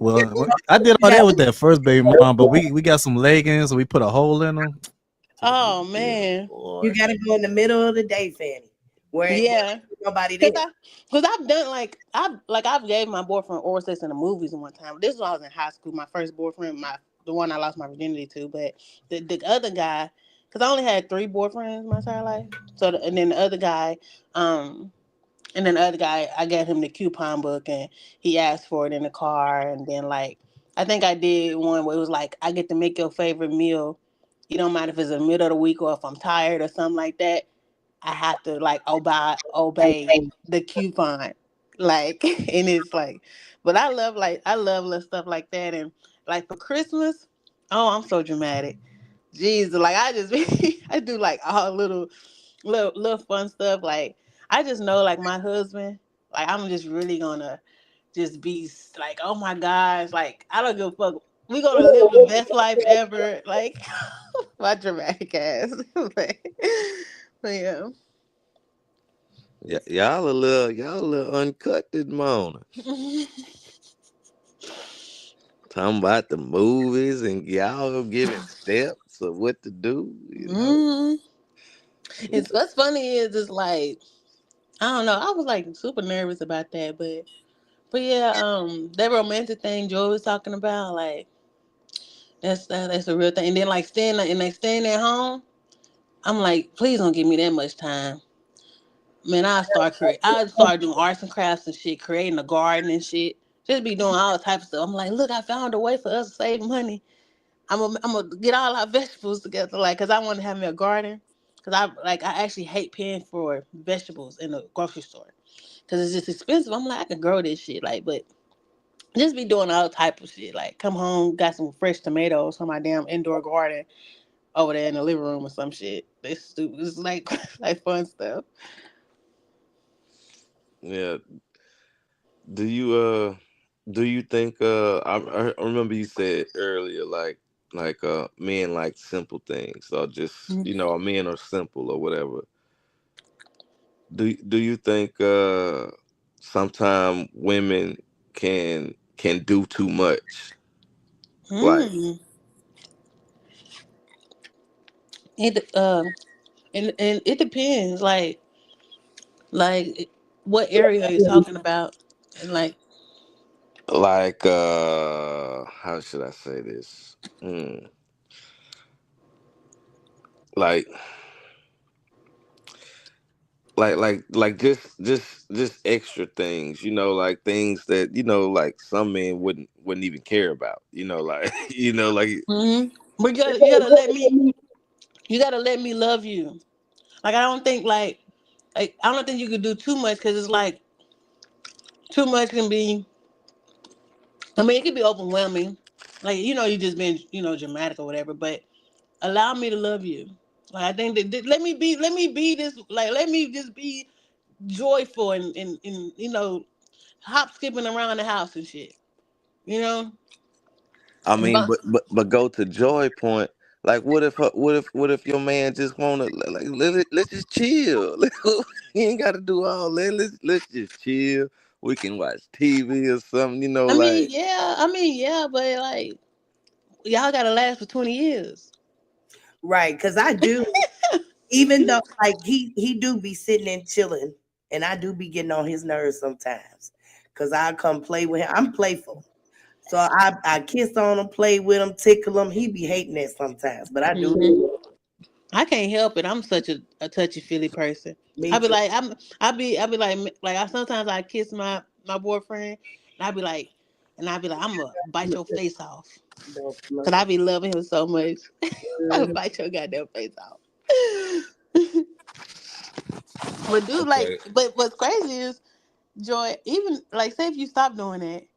yo. I did all that with that first baby mom, but we got some leggings, so we put a hole in them. oh man, You gotta go in the middle of the day, Fanny. Where yeah. nobody there. Cause I've done I've gave my boyfriend oral sex in the movies one time. This was when I was in high school. My first boyfriend, the one I lost my virginity to, but the other guy, cause I only had 3 boyfriends my entire life. So and then the other guy, I gave him the coupon book and he asked for it in the car. And then like I think I did one where it was like I get to make your favorite meal. You don't mind if it's in the middle of the week or if I'm tired or something like that. I have to like obey the coupon. Like and it's like but I love little stuff like that. And like for Christmas, oh I'm so dramatic. Jeez, like I just I do like all little fun stuff. Like I just know like my husband, like I'm just really gonna just be like, oh my gosh, like I don't give a fuck. We gonna live the best life ever. Like my dramatic ass. but yeah. Yeah, y'all a little uncut this morning. Talking about the movies and y'all giving steps of what to do. You know, It's what's funny is like I don't know. I was like super nervous about that, but yeah, that romantic thing Joy was talking about, like that's a real thing. And then like staying at home, I'm like, please don't give me that much time. Man, I start doing arts and crafts and shit, creating a garden and shit. Just be doing all types of stuff. I'm like, look, I found a way for us to save money. I'm gonna get all our vegetables together, like, cause I want to have me a garden. Cause I actually hate paying for vegetables in the grocery store, cause it's just expensive. I'm like, I can grow this shit, like, but just be doing all type of shit. Like, come home, got some fresh tomatoes from my damn indoor garden over there in the living room or some shit. It's stupid. It's like like fun stuff. yeah. Do you think I remember you said earlier men like simple things or just men are simple or whatever. Do you think sometimes women can do too much? Like Hmm. It and it depends. Like what area are you talking about? And like how should I say this? Like just extra things, like things that like some men wouldn't even care about, like like but you gotta let me love you. Like I don't think like I don't think you could do too much because it's like too much can be. I mean, it could be overwhelming. Like you just being dramatic or whatever. But allow me to love you. Like I think that let me be this. Like let me just be joyful and hop skipping around the house and shit. You know. I mean, but go to Joy Point. Like, what if your man just wanna let's just chill. He ain't got to do all that. Let's just chill. We can watch TV or something. Like I mean, yeah, but like y'all gotta last for 20 years. Right, because I do, even though like he do be sitting and chilling, and I do be getting on his nerves sometimes. Cause I come play with him. I'm playful. So I kiss on him, play with him, tickle him. He be hating that sometimes, but I Hmm. do. I can't help it. I'm such a touchy feely person. Me I be too. like I be like I sometimes I kiss my boyfriend and I be like I'm gonna bite your face off because I be loving him so much. I bite your goddamn face off. But dude, like, okay. but what's crazy is Joy. Even like, say if you stop doing it,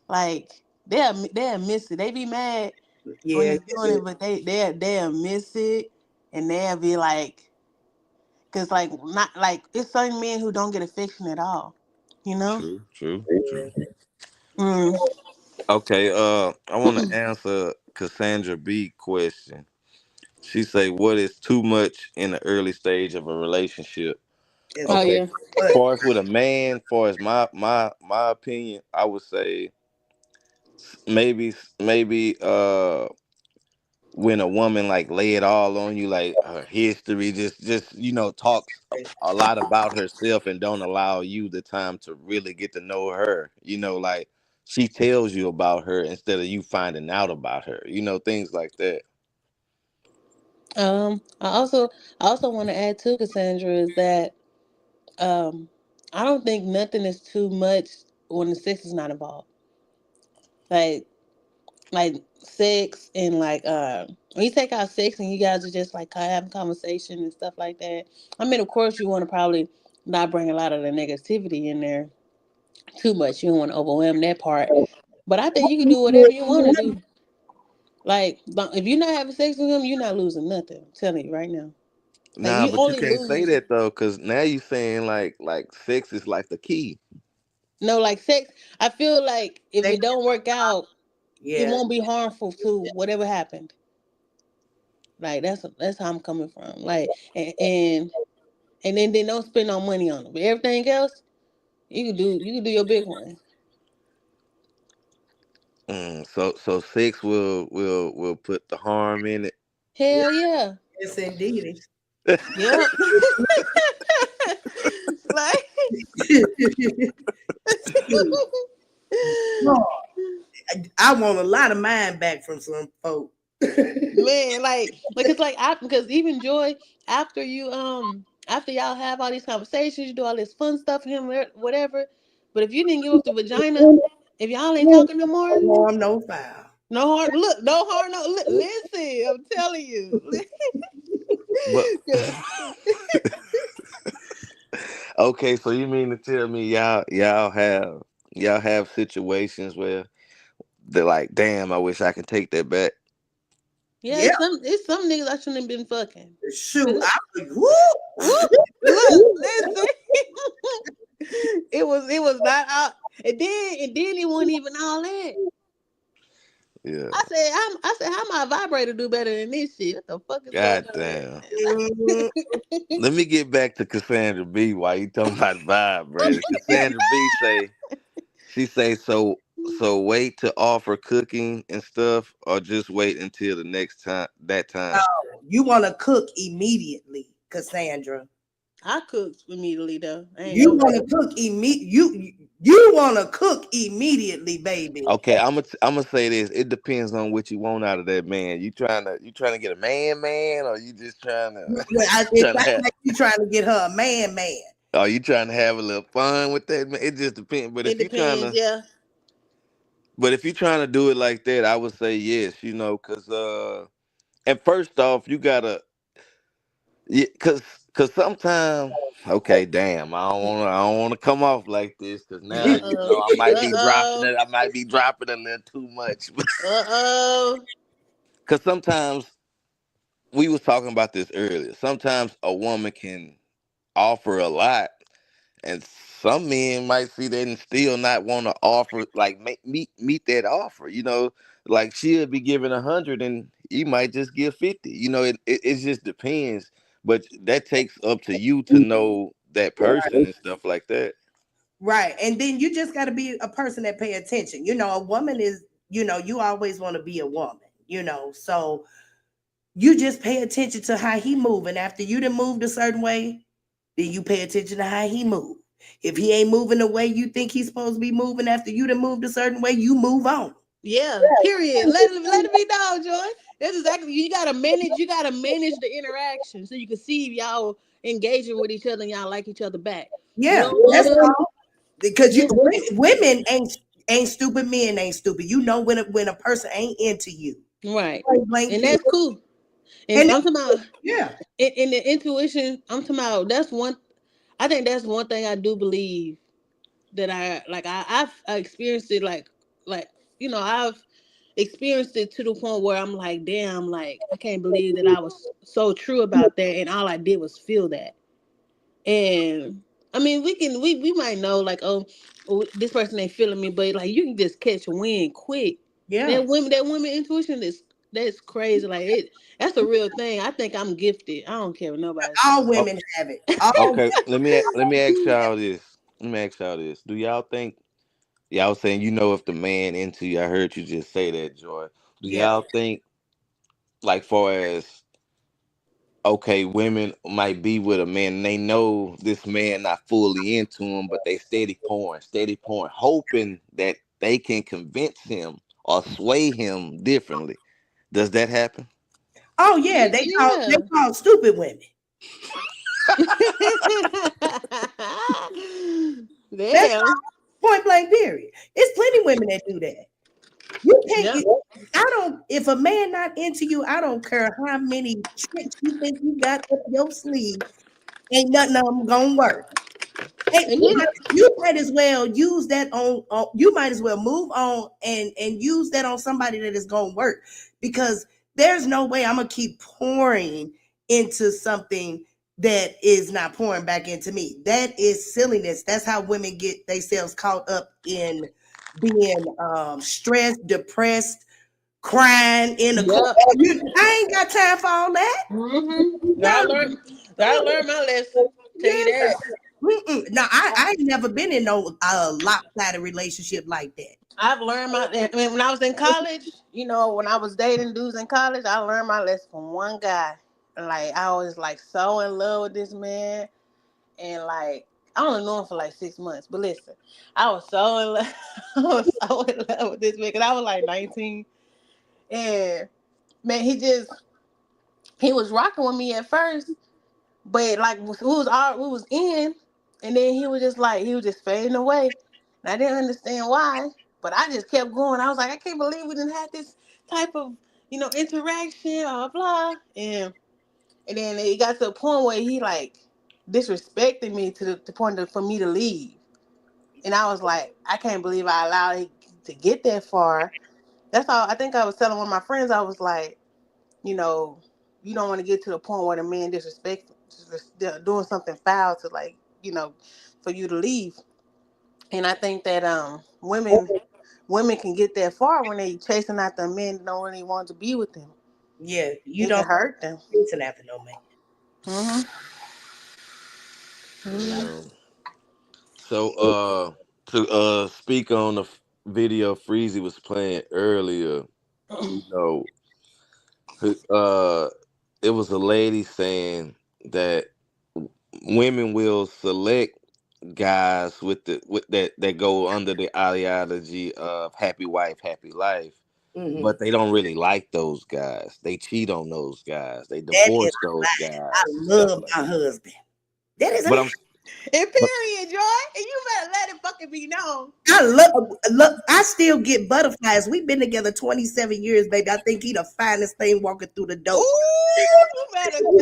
like they'll miss it. They be mad when Yeah. you doing it, but they'll miss it, and they'll be like, cause like not like it's certain men who don't get affection at all, you know. True. Mm. Okay. I want to answer Cassandra B question. She say, "What is too much in the early stage of a relationship?" Okay. yeah. Far as with a man, far as my opinion, I would say maybe when a woman like lay it all on you, like her history, just talks a lot about herself and don't allow you the time to really get to know her. Like she tells you about her instead of you finding out about her. Things like that. I also want to add too, Cassandra, is that um, I don't think nothing is too much when the sex is not involved. Like sex and when you take out sex and you guys are just like having conversation and stuff like that. I mean, of course, you want to probably not bring a lot of the negativity in there too much. You don't want to overwhelm that part. But I think you can do whatever you want to do. Like, if you're not having sex with him, you're not losing nothing. I'm telling you right now. Like, Nah, you but you only can't say lose. that though, because now you saying like sex is like the key. No, like sex. I feel like if They, it don't work out, it yeah. won't be harmful to whatever happened. Like that's how I'm coming from. Like and then don't spend no money on it. But everything else, you can do your big one. So sex will put the harm in it. Hell yeah. Yes, indeed. Yep. Like No, I want a lot of mine back from some folk. man, it's like because even Joy, after after y'all have all these conversations, you do all this fun stuff with him, whatever. But if you didn't give up the vagina, if y'all ain't talking no more, No harm, no foul. no harm. Look, no harm, no. Listen, I'm telling you. But okay, so you mean to tell me y'all have situations where they're like, damn, I wish I could take that back. Yeah, Yeah. it's some niggas I shouldn't have been fucking. Shoot, But I was whoop, look, listen. it was not out, and then it wasn't even all that. Yeah. I said, how my vibrator do better than this shit? What the fuck is going God on? damn. Let me get back to Cassandra B. While you talking about vibrator. Cassandra B say so wait to offer cooking and stuff, or just wait until the next time. You want to cook immediately, Cassandra. I cooked immediately though. I ain't You gonna want to cook you want to cook immediately, baby. Okay, I'm gonna say this. It depends on what you want out of that man. You trying to get a man, or you just trying to Well, it trying to sounds have, like you trying to get her a man. or you trying to have a little fun with that man? It just depends. But It if you trying depends, to yeah. But if you're trying to do it like that, I would say yes, because and first off, you gotta, yeah, because sometimes, okay, damn, I don't wanna come off like this, because now I might be dropping Uh it, I might be dropping a little too much, oh. because sometimes we was talking about this earlier. Sometimes a woman can offer a lot, and some men might see that and still not want to offer, like meet that offer. Like she'll be giving 100, and you might just give 50. It just depends. But that takes up to you to know that person and stuff like that. Right. And then you just got to be a person that pay attention. A woman is, you always want to be a woman. So you just pay attention to how he moving. After you done moved a certain way, then you pay attention to how he move. If he ain't moving the way you think he's supposed to be moving after you done moved a certain way, you move on. Yeah, period. Let it be known, Joy. That's exactly, you gotta manage the interaction so you can see if y'all engaging with each other and y'all like each other back. You Yeah, don't want that's to. all. Because women ain't stupid, men ain't stupid. You know when a person ain't into you. Right. Point blank, And period. that's cool. And And I'm talking about yeah. in the intuition, I'm talking about I think that's one thing I do believe that I've experienced it like I've experienced it to the point where I'm like, damn, like I can't believe that I was so true about that and all I did was feel that. And I mean, we might know like, oh, this person ain't feeling me, but like you can just catch wind quick. Yeah. That women intuition is That's crazy. Like that's a real thing. I think I'm gifted. I don't care what nobody All says. women have it. All Okay, let me ask y'all this. Let me ask y'all this. Do y'all think y'all saying if the man into you? I heard you just say that, Joy. Do yeah. y'all think like far as okay, women might be with a man and they know this man not fully into him, but they steady pouring, hoping that they can convince him or sway him differently. Does that happen? Oh yeah, they call stupid women. That's Damn. all, point blank period. It's plenty of women that do that. You can't. Yep. I don't. If a man not into you, I don't care how many tricks you think you got up your sleeve. Ain't nothing of them gonna work. And you might as well use that on. You might as well move on and use that on somebody that is gonna work, because there's no way I'm gonna keep pouring into something that is not pouring back into me. That is silliness. That's how women get themselves caught up in being stressed, depressed, crying in the corner. I ain't got time for all that. Gotta learn my lesson. Tell you that. No, I ain't never been in no lopsided relationship like that. I've learned when I was in college, when I was dating dudes in college, I learned my lesson from one guy. Like I was like so in love with this man, and like I only knew him for like 6 months. But listen, I was so in love. I was so in love with this man because I was like 19, and man, he was rocking with me at first, but like we was in, and then he was just fading away, and I didn't understand why. But I just kept going. I was like, I can't believe we didn't have this type of interaction, blah blah. And then it got to a point where he like disrespected me to the point for me to leave. And I was like, I can't believe I allowed it to get that far. That's all. I think I was telling one of my friends, I was like, you don't want to get to the point where the man doing something foul to for you to leave. And I think that women can get that far when they chasing after men that don't really want to be with them. Yeah, you It don't can hurt them. chasing after no man. So to speak on the video Freezy was playing earlier, you know, it was a lady saying that women will select guys with that go under the ideology of happy wife, happy life, but they don't really like those guys. They cheat on those guys. They That is divorce a those lie. guys. I And stuff love like my that. husband. That is a But lie. I'm And period, Joy. And you better let it fucking be known. I love. I still get butterflies. We've been together 27 years, baby. I think he the finest thing walking through the door. Ooh, you better tell her.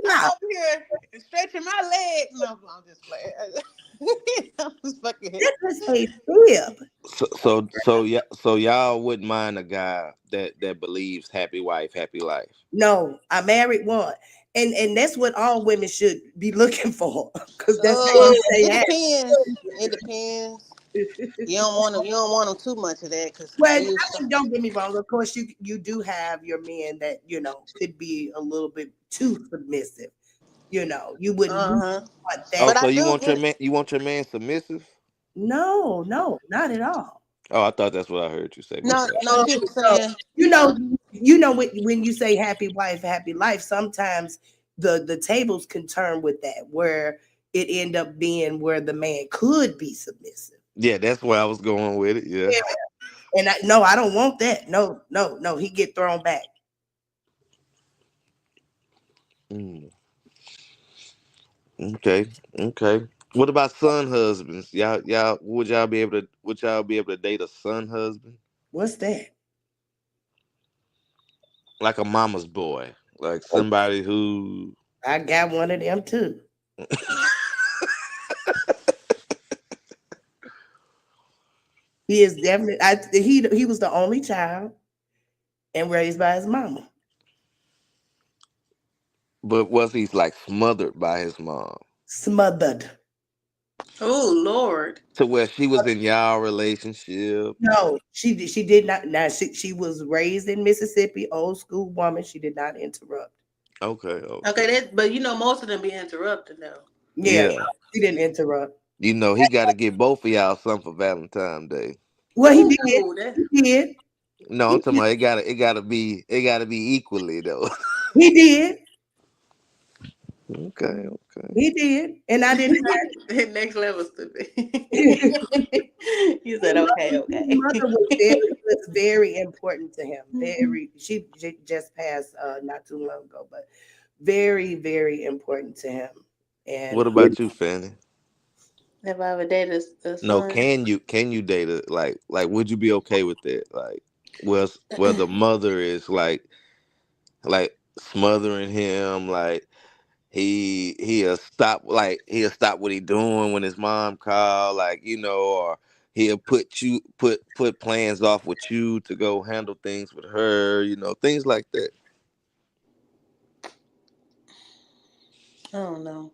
I'm up here stretching my legs. No, I'm just playing. I'm just fucking. That's a fib. so y'all wouldn't mind a guy that believes happy wife, happy life. No, I married one, and that's what all women should be looking for, because that's how you stay It happy. depends. It depends. You don't want them. You don't want them too much of that, because Well, I mean, don't get me wrong. Of course, you do have your men that could be a little bit too submissive. You wouldn't want that. Oh, But so I you do want your get. man? You want your man submissive? No, not at all. Oh, I thought that's what I heard you say. My No, bad. no, she was saying. When you say happy wife, happy life, sometimes the tables can turn with that, where it end up being where the man could be submissive. Yeah, that's where I was going with it. Yeah. Yeah. And I don't want that. No, he get thrown back. Mm. Okay. Okay. What about son husbands? Y'all would y'all be able to date a son husband? What's that? Like a mama's boy. Like somebody who I got one of them too. He is definitely. He was the only child and raised by his mama. but was he like smothered by his mom? Smothered. Oh Lord. To where she was in y'all relationship? No, she did not. Now she was raised in Mississippi, old school woman. She did not interrupt. Okay. Okay, but most of them be interrupted though. Yeah, Yeah. she didn't interrupt. You know, he got to get both of y'all something for Valentine's Day. Well, he did. Ooh, He did. No, I'm talking about it gotta be equally though. He did. Okay. He did. And I didn't. Next level stupid. You said His okay. mother was very important to him. Very. She just passed not too long ago, but very, very important to him. And What about you, Fanny? If I would date a No, son. can you date a like would you be okay with that? Like where the mother is like smothering him, like he'll stop what he doing when his mom call, like, or he'll put plans off with you to go handle things with her, things like that. I don't know.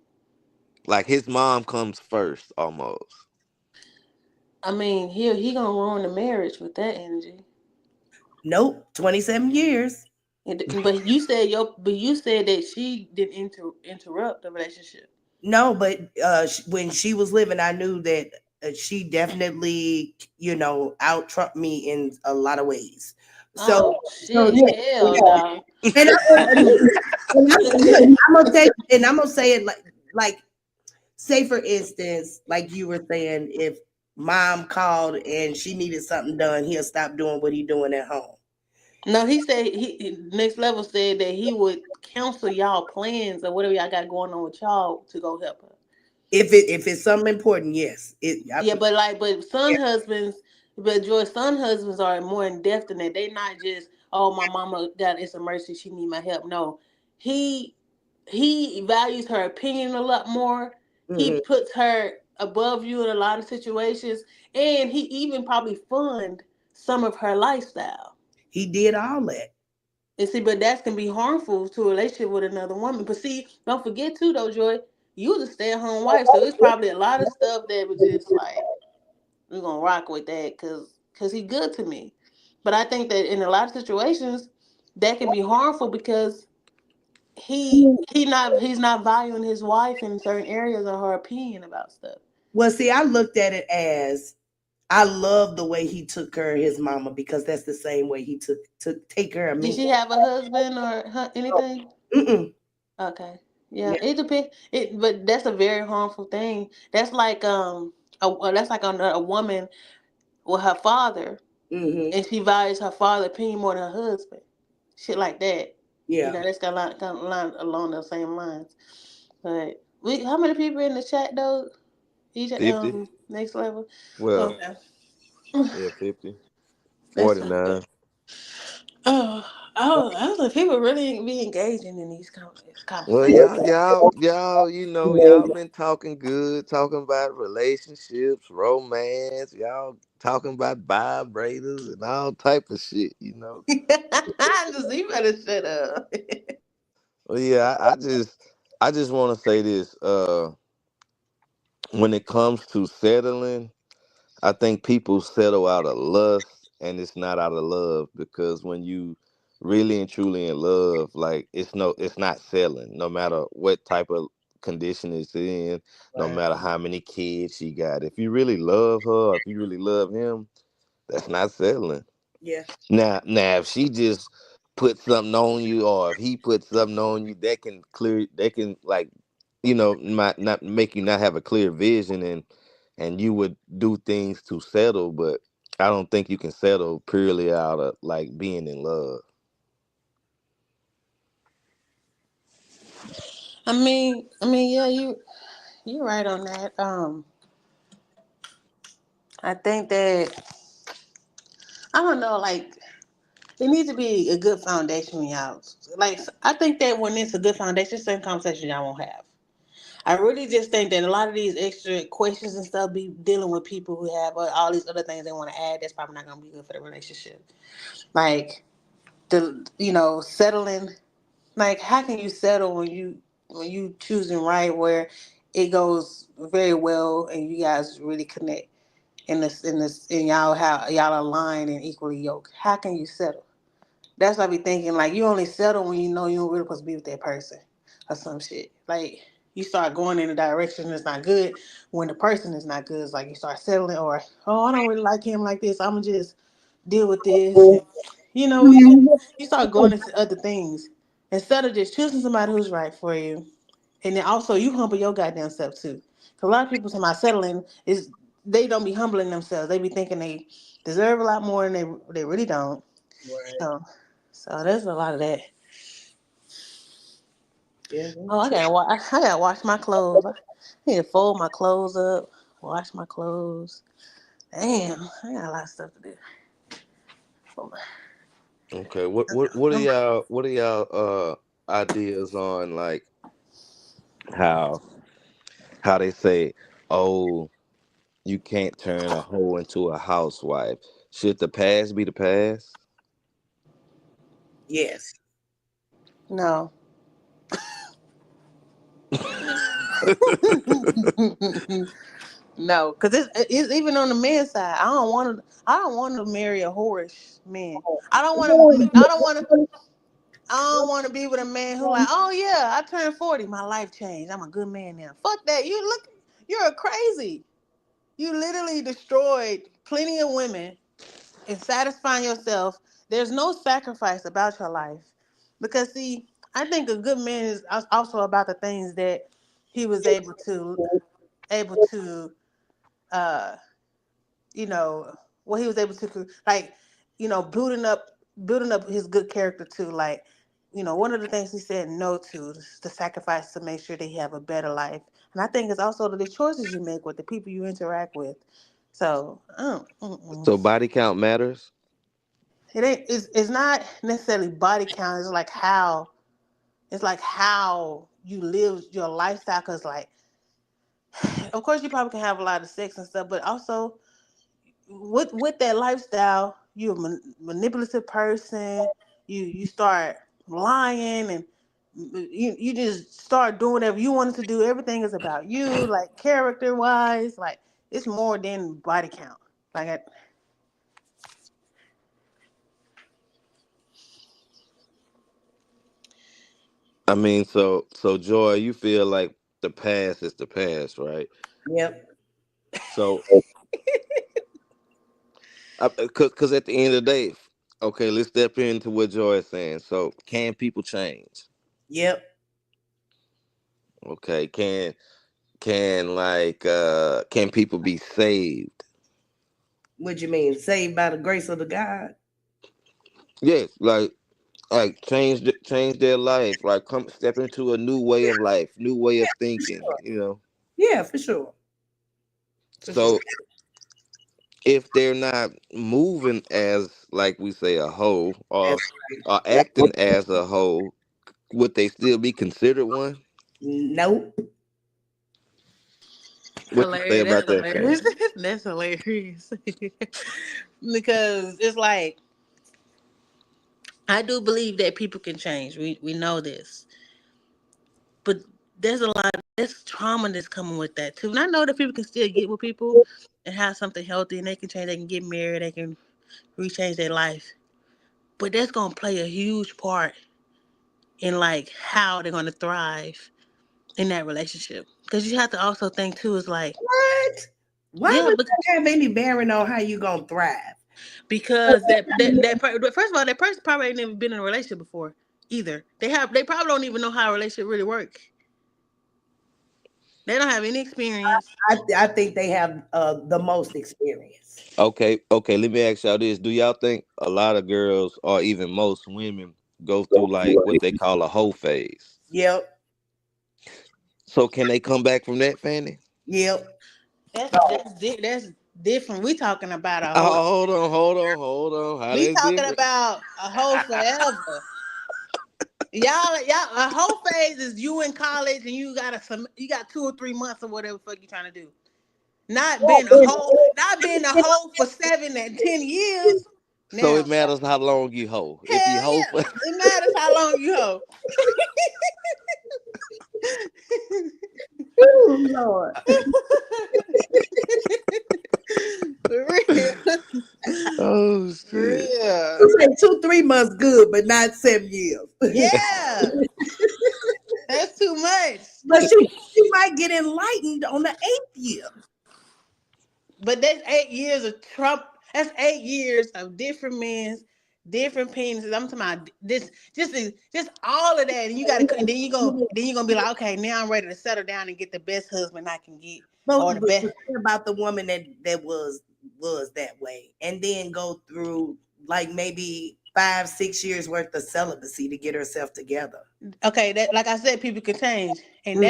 Like his mom comes first almost. I mean, he gonna ruin the marriage with that energy. Nope, 27 years. But you said that she didn't interrupt the relationship. No, but when she was living, I knew that she definitely, out trumped me in a lot of ways. So, Oh so shit! yeah, Hell yeah. no. And I'm gonna say it like, say for instance, like you were saying, if mom called and she needed something done, he'll stop doing what he doing at home. No, he said next level said that he would counsel y'all plans or whatever y'all got going on with y'all to go help her. If it's something important, yes. Yeah, but Joy's son husbands are more in depth than that. They not just, oh, my mama got it's a mercy, she need my help. No, he values her opinion a lot more. He Mhm. puts her above you in a lot of situations, and he even probably fund some of her lifestyle. He did all that. And see, but that can be harmful to a relationship with another woman. But see, don't forget too, though, Joy, you was a stay-at-home wife, so it's probably a lot of stuff that was just like, we're gonna rock with that because he good to me. But I think that in a lot of situations, that can be harmful because he's not valuing his wife in certain areas or her opinion about stuff. Well, see, I looked at it as I love the way he took care of his mama because that's the same way he took to take care of Did me. she have a husband or anything? Mm-mm. Okay. Yeah, Yeah. it depends. But that's a very harmful thing. That's like that's like a woman with her father, Mm-hmm. and she values her father's opinion more than her husband. Shit like that. Yeah. That's got a lot kind of line along those same lines. But how many people in the chat though? Each 50. next level. Well, Okay. yeah, 50. That's fine. 49. I was like, people really be engaging in these Well, conversations. y'all been talking good, talking about relationships, romance, y'all talking about vibrators and all type of shit. Just you better shut up. Well, yeah, I just want to say this. When it comes to settling, I think people settle out of lust and it's not out of love, because when you really and truly in love, like it's not selling, no matter what type of condition it's in, no Right. matter how many kids she got. If you really love her, if you really love him, that's not settling. Yeah. Now, if she just put something on you, or if he put something on you, that can like, might not make you not have a clear vision, and you would do things to settle. But I don't think you can settle purely out of like being in love. Yeah, you're right on that. I think that I don't know, like it needs to be a good foundation when y'all like. I think that when it's a good foundation, certain conversations y'all won't have. I really just think that a lot of these extra questions and stuff be dealing with people who have all these other things they want to add. That's probably not gonna be good for the relationship. Like settling. Like how can you settle when you choosing right where it goes very well, and you guys really connect in y'all how y'all align and equally yoked. How can you settle? That's what I be thinking. Like, you only settle when you know you don't really supposed to be with that person or some shit. Like, you start going in a direction that's not good when the person is not good. It's like you start settling, or, oh, I don't really like him like this. I'm going to just deal with this. And, you start going into other things instead of just choosing somebody who's right for you. And then also, you humble your goddamn self, too. Because a lot of people talking about settling, they don't be humbling themselves. They be thinking they deserve a lot more than they really don't. Right. So there's a lot of that. Yeah. Oh, I gotta wash my clothes. I need to fold my clothes up, wash my clothes. Damn, I got a lot of stuff to do. Okay, what are y'all ideas on, like, how they say, oh, you can't turn a hoe into a housewife? Should the past be the past? Yes. No. No, because it's even on the men's side. I don't want to marry a whorish man. I don't want to. I don't want to be with a man who like, oh yeah, I turned 40, my life changed. I'm a good man now. Fuck that. You're crazy. You literally destroyed plenty of women and satisfying yourself. There's no sacrifice about your life. Because see, I think a good man is also about the things that he was able to uh what he was able to, like, building up his good character too. Like, one of the things he said no to is the sacrifice to make sure they have a better life. And I think it's also the choices you make with the people you interact with. So, So body count matters. it's not necessarily body count. It's like how you live your lifestyle. Cause like, of course, you probably can have a lot of sex and stuff, but also with that lifestyle, you're a manipulative person. You start lying, and you just start doing whatever you wanted to do. Everything is about you, like character wise. Like, it's more than body count. Like, I mean, so Joy, you feel like the past is the past, right? Yep. So, because at the end of the day, okay, let's step into what Joy is saying. So, can people change? Yep. Okay, can people be saved? What you mean? Saved by the grace of the God? Yes, like change their life, like come step into a new way of life, new way of thinking. Yeah, for sure. For sure. So if they're not moving as, like we say, a hoe, or That's acting as a hoe, would they still be considered one? Nope. What you say hilarious. about That's that, hilarious. fan? That's hilarious. Because it's like, I do believe that people can change. We know this, but there's trauma that's coming with that too. And I know that people can still get with people and have something healthy, and they can change. They can get married. They can rechange their life. But that's gonna play a huge part in like how they're gonna thrive in that relationship. Because you have to also think too, is like, What? Why yeah, would but that have any bearing on how you gonna thrive? because first of all, that person probably ain't never been in a relationship before either. They probably don't even know how a relationship really works. They don't have any experience. I think they have the most experience. Okay, let me ask y'all this: do y'all think a lot of girls, or even most women, go through like what they call a hoe phase? Yep. So can they come back from that, Fanny? Yep. That's different. We talking about a whole. Oh, hold on. How We that's talking different? about a whole forever. Y'all, a whole phase is you in college and you got 2 or 3 months or whatever fuck you trying to do. Not being a whole for 7 and 10 years. So it Now, matters how long you hoe. If you hell hoe yeah, for it matters how long you hold. Oh Lord. For real. Oh For shit. real. You say 2-3 months good, but not 7 years. Yeah. That's too much. But she might get enlightened on the 8th year. But that's 8 years of Trump. That's 8 years of different men's, different penises. I'm talking about this, just all of that. And you gotta, and then you're gonna be like, okay, now I'm ready to settle down and get the best husband I can get, or the But best. think about the woman that was that way, and then go through like maybe 5-6 years worth of celibacy to get herself together. Okay, that, like I said, people can change, and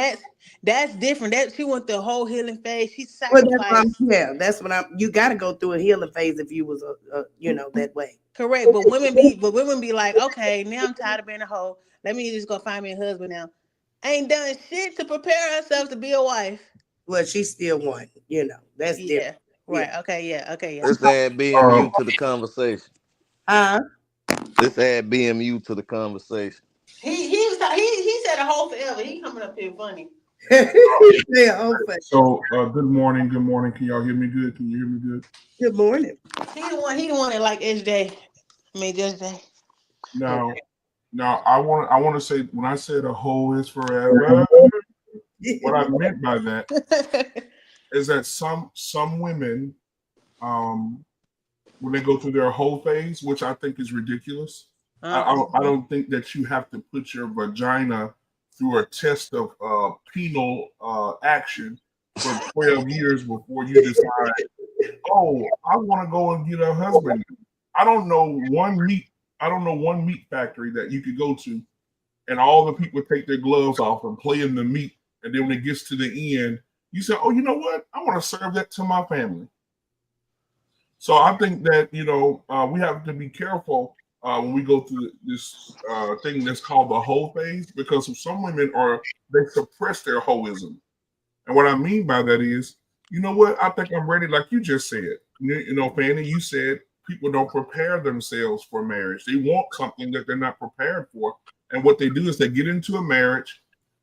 that's different. That she went the whole healing phase. She Well, sacrificed. that's what I'm. You got to go through a healing phase if you was that way. Correct, but women be like, okay, now I'm tired of being a hoe. Let me just go find me a husband now. Ain't done shit to prepare herself to be a wife. Well, she still won. That's Yeah, different. right. Okay, yeah, okay, yeah. Let's add BMU to the conversation. Let's add BMU to the conversation. He said a hoe forever. He coming up here funny. So good morning. Can y'all hear me good? Can you hear me good? Good morning. He the one that like SJ. I mean, just day. Now I want to say when I said a hoe is forever, what I meant by that is that some women, when they go through their hoe phase, which I think is ridiculous. I don't think that you have to put your vagina through a test of penal action for 12 years before you decide, oh, I want to go and get a husband. I don't know one meat factory that you could go to and all the people take their gloves off and play in the meat, and then when it gets to the end, you say, oh, you know what? I want to serve that to my family. So I think that we have to be careful when we go through this thing that's called the hoe phase, because some women they suppress their hoism, and what I mean by that is, you know what? I think I'm ready, like you just said. Fanny, you said people don't prepare themselves for marriage. They want something that they're not prepared for, and what they do is they get into a marriage.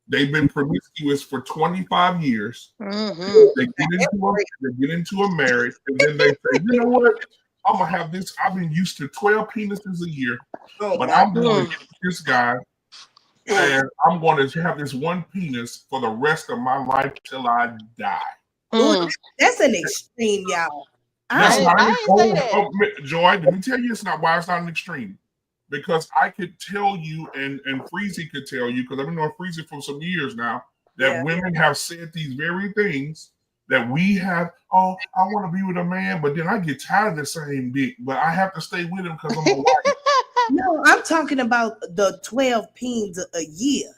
They've been promiscuous for 25 years. Mm-hmm. They get into a marriage, and then they say, you know what? I'm gonna have this. I've been used to 12 penises a year, but I'm going to get this guy, and I'm going to have this one penis for the rest of my life till I die. That's an extreme, y'all. Joy, let me tell you, it's not an extreme. Because I could tell you, and Freezy could tell you, because I've been knowing Freezy for some years now, that women have said these very things that we have. Oh, I want to be with a man, but then I get tired of the same dick, but I have to stay with him because I'm a wife. No, I'm talking about the 12 peens a year.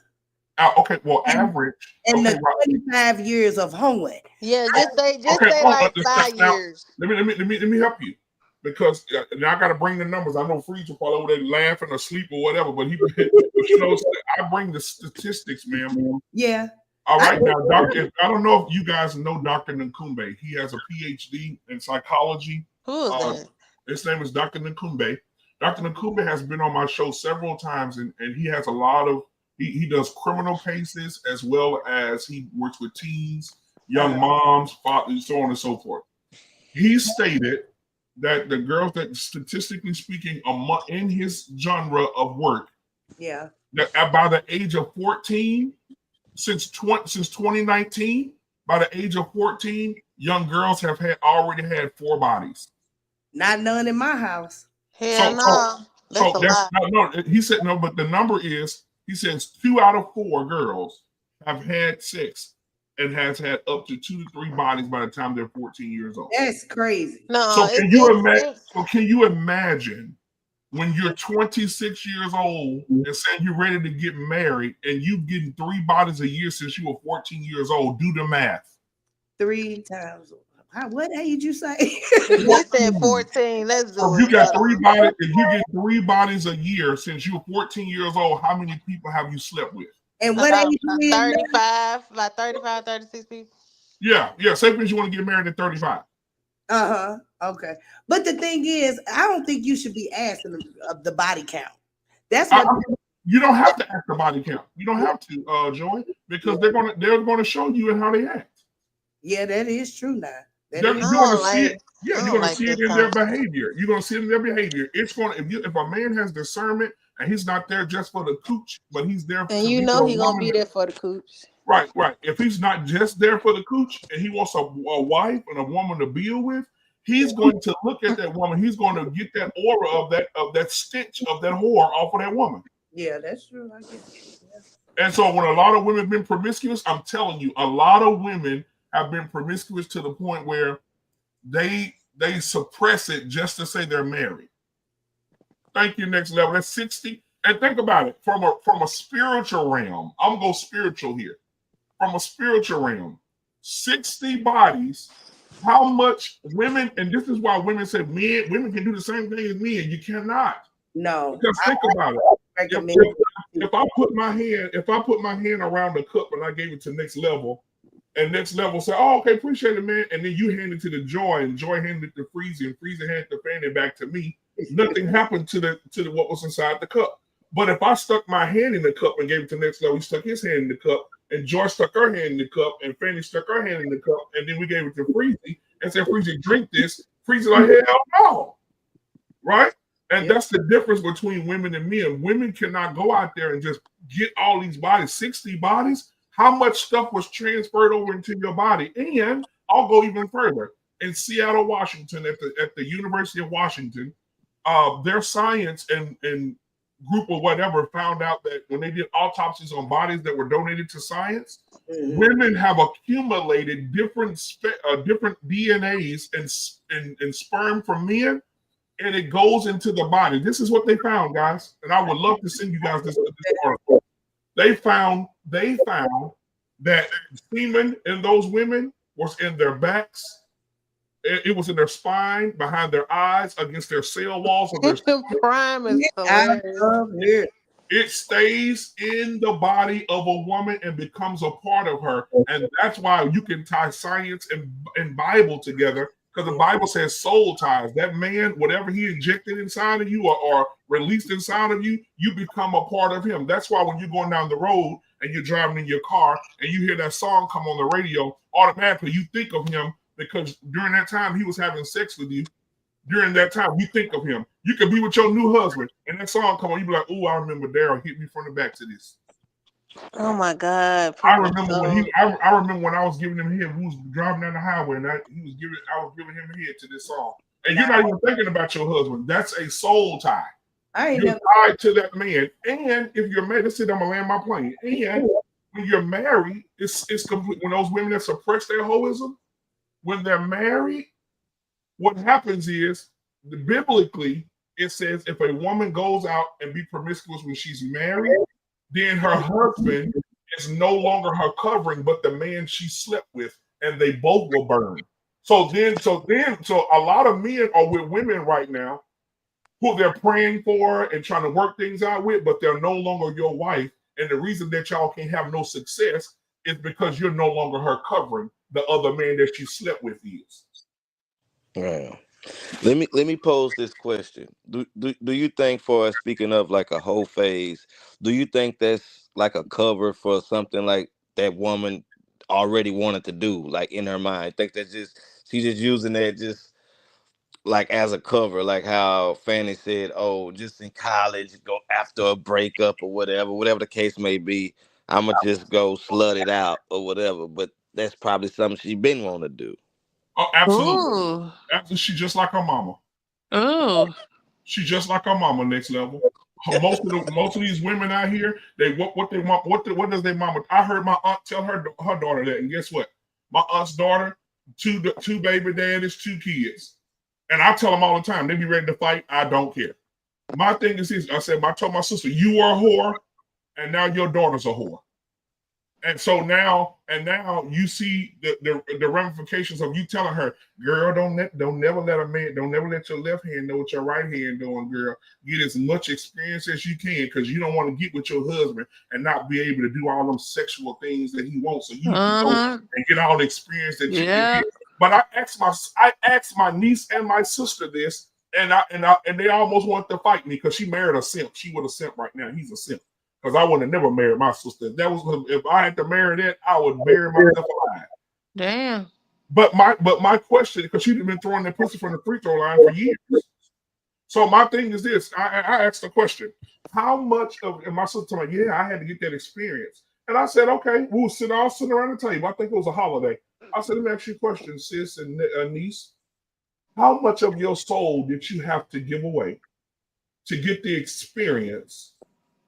Okay, well, average. And the 25 years of hoeing. Yeah, just say like 5 years. Let me help you. Because now I got to bring the numbers. I know Freeze will probably over there laughing or sleep or whatever, but I bring the statistics, man. Yeah. All right, now, Doctor. I don't know if you guys know Dr. Nkumbe. He has a PhD in psychology. Who is that? His name is Dr. Nkumbe. Dr. Nkumbe has been on my show several times, and he has a lot of. He does criminal cases as well as he works with teens, young moms, fathers, so on and so forth. He stated that the girls that, statistically speaking, in his genre of work, that by the age of 14, since 2019, by the age of 14, young girls have already had 4 bodies. Not none in my house. Hell no. That's a lot. No. He said no, but the number is, he says 2 out of 4 girls have had sex and has had up to 2 to 3 bodies by the time they're 14 years old. That's crazy. No. So can you imagine when you're 26 years old and saying you're ready to get married and you getting 3 bodies a year since you were 14 years old? Do the math. 3 times. What age you say? He said 14. Let's do so it. You got 3 bodies. If you get 3 bodies a year since you were 14 years old, how many people have you slept with? And what age you 35, about 35, 36 people. Yeah. Say if you want to get married at 35. Okay. But the thing is, I don't think you should be asking the body count. That's what You don't have to act the body count. You don't have to, Joy, because they're gonna show you in how they act. Yeah, that is true now. You're gonna see it. Yeah, you're gonna see it in their behavior. You're gonna see it in their behavior. It's gonna if a man has discernment and he's not there just for the cooch, but he's there And to you be know with he a gonna woman. be there for the cooch. Right. If he's not just there for the cooch and he wants a wife and a woman to build with, he's going to look at that woman. He's going to get that aura of that stench of that whore off of that woman. Yeah, that's true. I guess. And so when a lot of women have been promiscuous, I'm telling you, a lot of women have been promiscuous to the point where they suppress it just to say they're married. Thank you. Next level. That's 60. And think about it from a spiritual realm. I'm gonna go spiritual here. From a spiritual realm, 60 bodies. How much women? And this is why women say women can do the same thing as men. You cannot. No. Because think about it. If I put my hand around the cup and I gave it to next level, and next level say, "Oh, okay, appreciate it, man," and then you hand it to the Joy, and Joy handed it to Freezy, and Freezy handed the Fanny back to me. Nothing happened to the what was inside the cup. But if I stuck my hand in the cup and gave it to next level, he stuck his hand in the cup, and Joy stuck her hand in the cup, and Fanny stuck her hand in the cup, and then we gave it to Freezy and said, "Freezy, drink this." Freezy like, "Hell no," right? And that's the difference between women and men. Women cannot go out there and just get all these bodies, 60 bodies. How much stuff was transferred over into your body? And I'll go even further. In Seattle, Washington, at the University of Washington, their science and group or whatever found out that when they did autopsies on bodies that were donated to science, women have accumulated different DNAs and sperm from men, and it goes into the body. This is what they found, guys, and I would love to send you guys this article. They found that semen in those women was in their backs. It was in their spine, behind their eyes, against their cell walls of their prime is hilarious. It stays in the body of a woman and becomes a part of her. And that's why you can tie science and Bible together, because the Bible says soul ties. That man, whatever he injected inside of you or released inside of you, you become a part of him. That's why when you're going down the road and you're driving in your car and you hear that song come on the radio, automatically you think of him, because during that time he was having sex with you. During that time, you think of him. You could be with your new husband, and that song come on, you be like, "Oh, I remember Daryl hit me from the back to this." Oh my God! I remember when I was giving him head. We was driving down the highway, and I was giving him head to this song. And you're not even thinking about your husband. That's a soul tie. You're tied to that man. And if you're married, let's say I'm gonna land my plane. And when you're married, it's complete. When those women that suppress their hoism, when they're married, what happens is, biblically, it says if a woman goes out and be promiscuous when she's married, then her husband is no longer her covering, but the man she slept with, and they both will burn. So a lot of men are with women right now who they're praying for and trying to work things out with, but they're no longer your wife. And the reason that y'all can't have no success is because you're no longer her covering. The other man that you slept with is. Right. Let me pose this question. Do you think, for us, speaking of like a whole phase, do you think that's like a cover for something like that woman already wanted to do, like in her mind? I think that's just she's just using that just like as a cover, like how Fanny said, "Oh, just in college, go after a breakup or whatever the case may be. I'ma just go slut it out or whatever." But that's probably something she been wanting to do. Oh, absolutely. Absolutely. She's just like her mama. Oh. She's just like her mama. Next level. Most of these women out here, what they want. What does their mama? I heard my aunt tell her daughter that, and guess what? My aunt's daughter, two baby daddies, 2 kids, and I tell them all the time, they be ready to fight. I don't care. My thing is this: I told my sister, you are a whore, and now your daughter's a whore. And so now you see the ramifications of you telling her, "Girl, don't never let your left hand know what your right hand doing, girl. Get as much experience as you can, because you don't want to get with your husband and not be able to do all them sexual things that he wants. So you can go and get all the experience that you can get." But I asked my niece and my sister this, and they almost wanted to fight me because she married a simp. She would a simp right now. He's a simp. because I would have never married my sister. That was if I had to marry that, I would bury myself alive. Damn. But my question, because she'd been throwing that pussy from the free throw line for years. So my thing is this: I asked the question, how much of? And my sister told me, yeah, I had to get that experience. And I said, okay, we'll sit all sitting around the table. I think it was a holiday. I said, let me ask you a question, sis and niece. How much of your soul did you have to give away to get the experience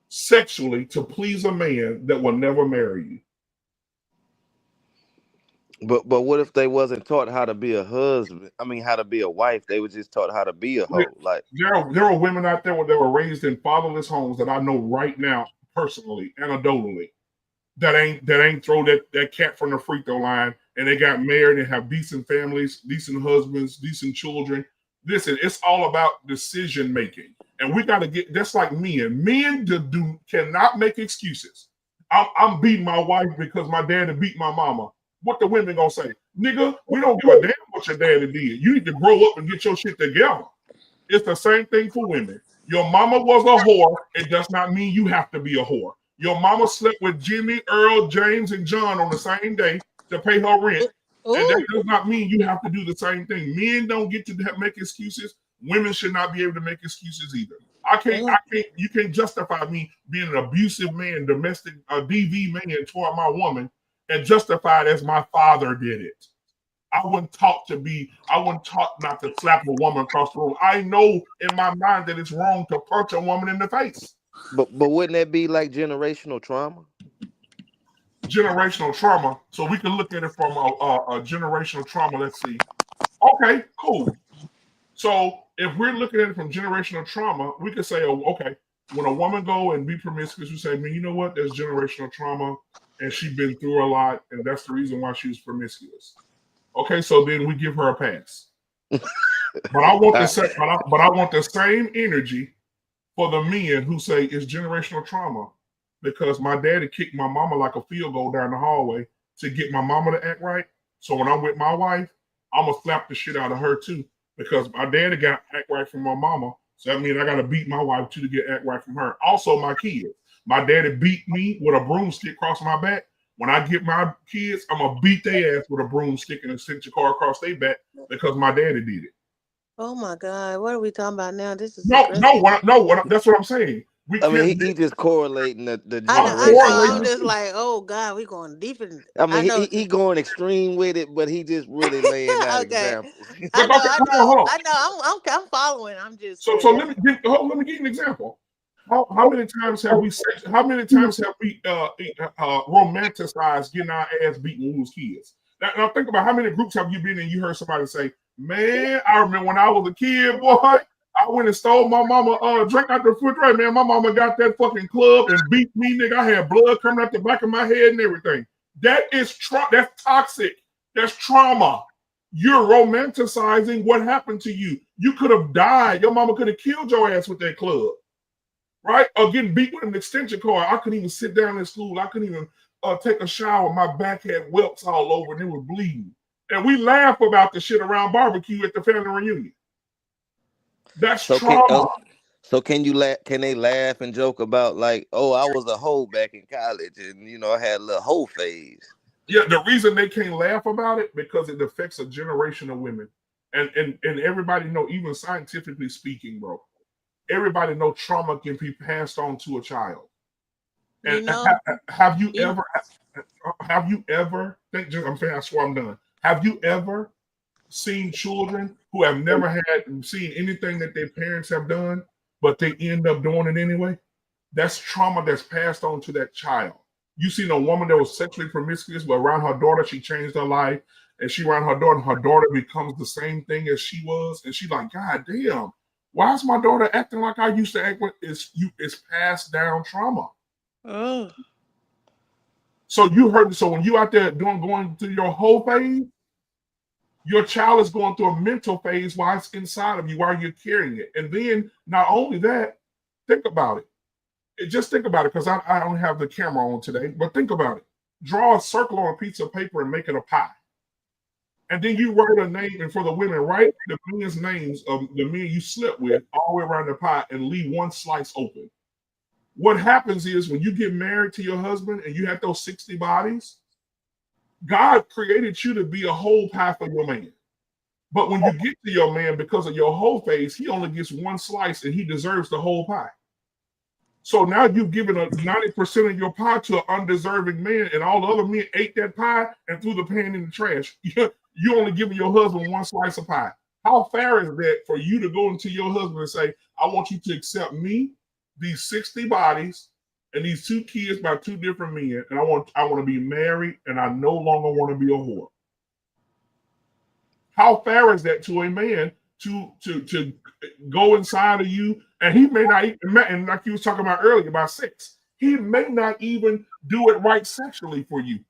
sexually to please a man that will never marry you? But what if they wasn't taught how to be a husband? I mean, how to be a wife. They were just taught how to be a hoe. Like there are women out there that were raised in fatherless homes that I know right now, personally, anecdotally, that ain't throw that cat from the free throw line, and they got married and have decent families, decent husbands, decent children. Listen, it's all about decision making, and we got to get. That's like men. Men cannot make excuses. I'm beating my wife because my daddy beat my mama. What the women gonna say? Nigga, we don't give a damn what your daddy did. You need to grow up and get your shit together. It's the same thing for women. Your mama was a whore. It does not mean you have to be a whore. Your mama slept with Jimmy, Earl, James, and John on the same day to pay her rent. And that does not mean you have to do the same thing. Men don't get to make excuses. Women should not be able to make excuses either. You can't justify me being an abusive man, domestic, DV man toward my woman and justify it as my father did it. I wasn't taught not to slap a woman across the room. I know in my mind that it's wrong to punch a woman in the face. But wouldn't that be like generational trauma? Generational trauma. So we can look at it from a generational trauma. Let's see. Okay, cool. So if we're looking at it from generational trauma, we could say, oh, okay, when a woman go and be promiscuous, we say, man, you know what? There's generational trauma, and she's been through a lot, and that's the reason why she was promiscuous. Okay, so then we give her a pass. But I want the same energy for the men who say it's generational trauma because my daddy kicked my mama like a field goal down the hallway to get my mama to act right. So when I'm with my wife, I'm gonna slap the shit out of her too because my daddy got act right from my mama. So that means I gotta beat my wife too to get act right from her. Also, my kids. My daddy beat me with a broomstick across my back. When I get my kids, I'm gonna beat their ass with a broomstick and send your car across their back because my daddy did it. Oh my God, what are we talking about now? This is that's what I'm saying. He just correlating the I know. I'm just like, oh God, we going deep in. He going extreme with it, but he just really laying out examples. I know. I'm following. I'm just so let me give you an example. How many times have we romanticized getting our ass beaten when we was kids? Now think about how many groups have you been in? You heard somebody say, "Man, I remember when I was a kid, boy. I went and stole my mama drink out the refrigerator. Man, my mama got that fucking club and beat me, nigga. I had blood coming out the back of my head and everything. That is that's toxic. That's trauma. You're romanticizing what happened to you. You could have died. Your mama could have killed your ass with that club." Right? Or getting beat with an extension cord. I couldn't even sit down in school. I couldn't even take a shower. My back had welts all over and it was bleeding. And we laugh about the shit around barbecue at the family reunion. That's trauma. Can they laugh and joke about like, oh, I was a hoe back in college and I had a little hoe phase. Yeah, the reason they can't laugh about it because it affects a generation of women. And everybody know, even scientifically speaking, bro. Everybody know trauma can be passed on to a child. And have you ever? I swear I'm done. Have you ever seen children who have never seen anything that their parents have done, but they end up doing it anyway? That's trauma that's passed on to that child. You seen a woman that was sexually promiscuous, but around her daughter, she changed her life, and she around her daughter becomes the same thing as she was, and she's like, God damn. Why is my daughter acting like I used to act? It's passed down trauma. Oh. So when you out there going through your whole phase, your child is going through a mental phase while it's inside of you, while you're carrying it. And then not only that, think about it. Just think about it, because I don't have the camera on today, but think about it. Draw a circle on a piece of paper and make it a pie. And then you write a name, and for the women, write the men's names of the men you slept with all the way around the pie and leave one slice open. what happens is when you get married to your husband and you have those 60 bodies, God created you to be a whole pie for your man. But when you get to your man, because of your whole face, he only gets one slice and he deserves the whole pie. So now you've given a 90% of your pie to an undeserving man, and all the other men ate that pie and threw the pan in the trash. You only giving your husband one slice of pie. How fair is that for you to go into your husband and say, I want you to accept me, these 60 bodies, and these 2 kids by 2 different men, and I want to be married, and I no longer want to be a whore. How fair is that to a man to go inside of you, and he may not even, and like you was talking about earlier about sex, he may not even do it right sexually for you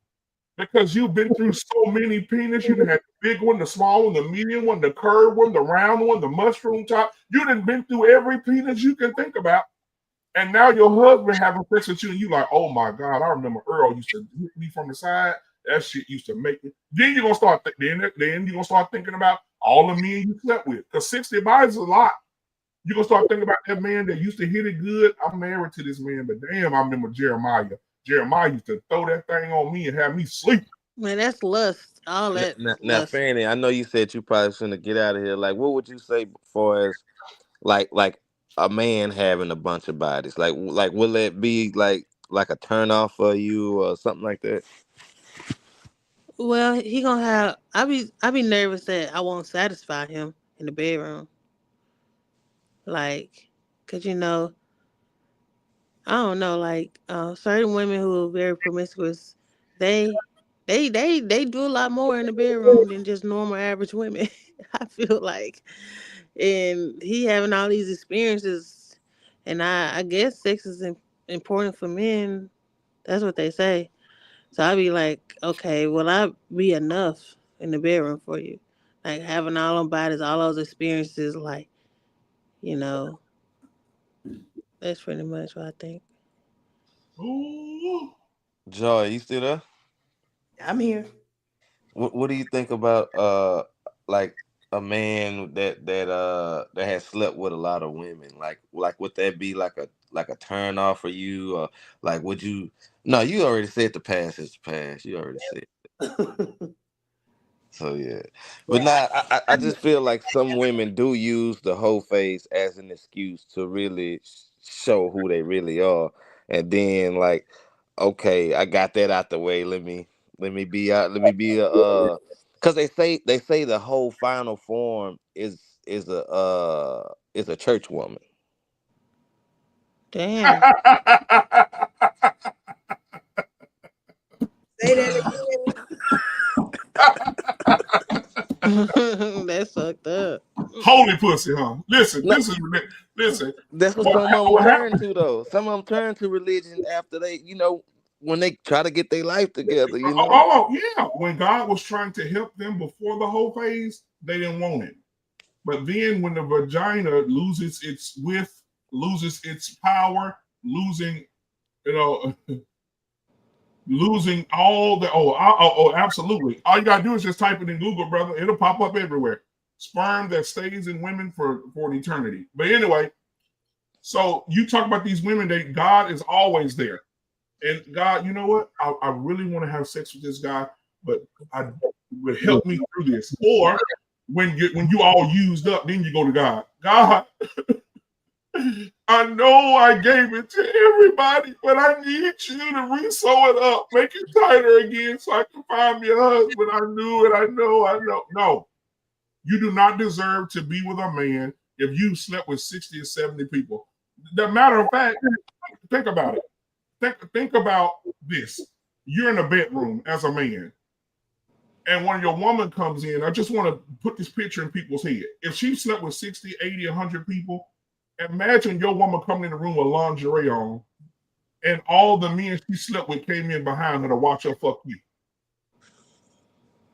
because you've been through so many penis. You had the big one, the small one, the medium one, the curved one, the round one, the mushroom top. You done been through every penis you can think about. And now your husband having sex with you, and you like, oh my God, I remember Earl used to hit me from the side. That shit used to make me. Then you're gonna start then you're gonna start thinking about all the men you slept with. Because 60 bodies is a lot. You're gonna start thinking about that man that used to hit it good. I'm married to this man, but damn, I remember Jeremiah. Jeremiah used to throw that thing on me and have me sleep. Man, that's lust. All that. Now, Fanny, I know you said you probably shouldn't get out of here. Like, what would you say before as like a man having a bunch of bodies? Like will it be like a turn off for you or something like that? Well, he gonna have. I be nervous that I won't satisfy him in the bedroom. Like, cause I don't know. Like, certain women who are very promiscuous, they do a lot more in the bedroom than just normal average women. I feel like, and he having all these experiences, and I guess sex is important for men. That's what they say. So I be like, okay, will I be enough in the bedroom for you? Like having all them bodies, all those experiences, like, that's pretty much what I think. Ooh. Joy, you still there? I'm here. What do you think about like a man that has slept with a lot of women? Like would that be like a turn off for you? Or like would you? No, you already said the past is the past. You already said. So yeah, but now I just feel like some women do use the whole face as an excuse to really show who they really are, and then like, okay, I got that out the way. Let me be because they say the whole final form is a church woman. Damn. Say that again. That's fucked up. Holy pussy, huh? Listen, No, listen. that's what some of them turn to though. Some of them turn to religion after they, when they try to get their life together. Yeah. When God was trying to help them before the whole phase, they didn't want it. But then when the vagina loses its width, loses its power, losing all the absolutely. All you gotta do is just type it in Google, brother. It'll pop up everywhere. Sperm that stays in women for an eternity. But anyway, so you talk about these women that God is always there. And God, you know what? I really want to have sex with this guy, but I would help me through this. Or when you all used up, then you go to God. God, I know I gave it to everybody, but I need you to re-sew it up, make it tighter again so I can find me a husband. I knew it. I know. No, you do not deserve to be with a man if you slept with 60 or 70 people. The matter of fact, think about it. Think about this. You're in a bedroom as a man, and when your woman comes in, I just want to put this picture in people's head. If she slept with 60, 80, 100 people, imagine your woman coming in the room with lingerie on, and all the men she slept with came in behind her to watch her fuck you.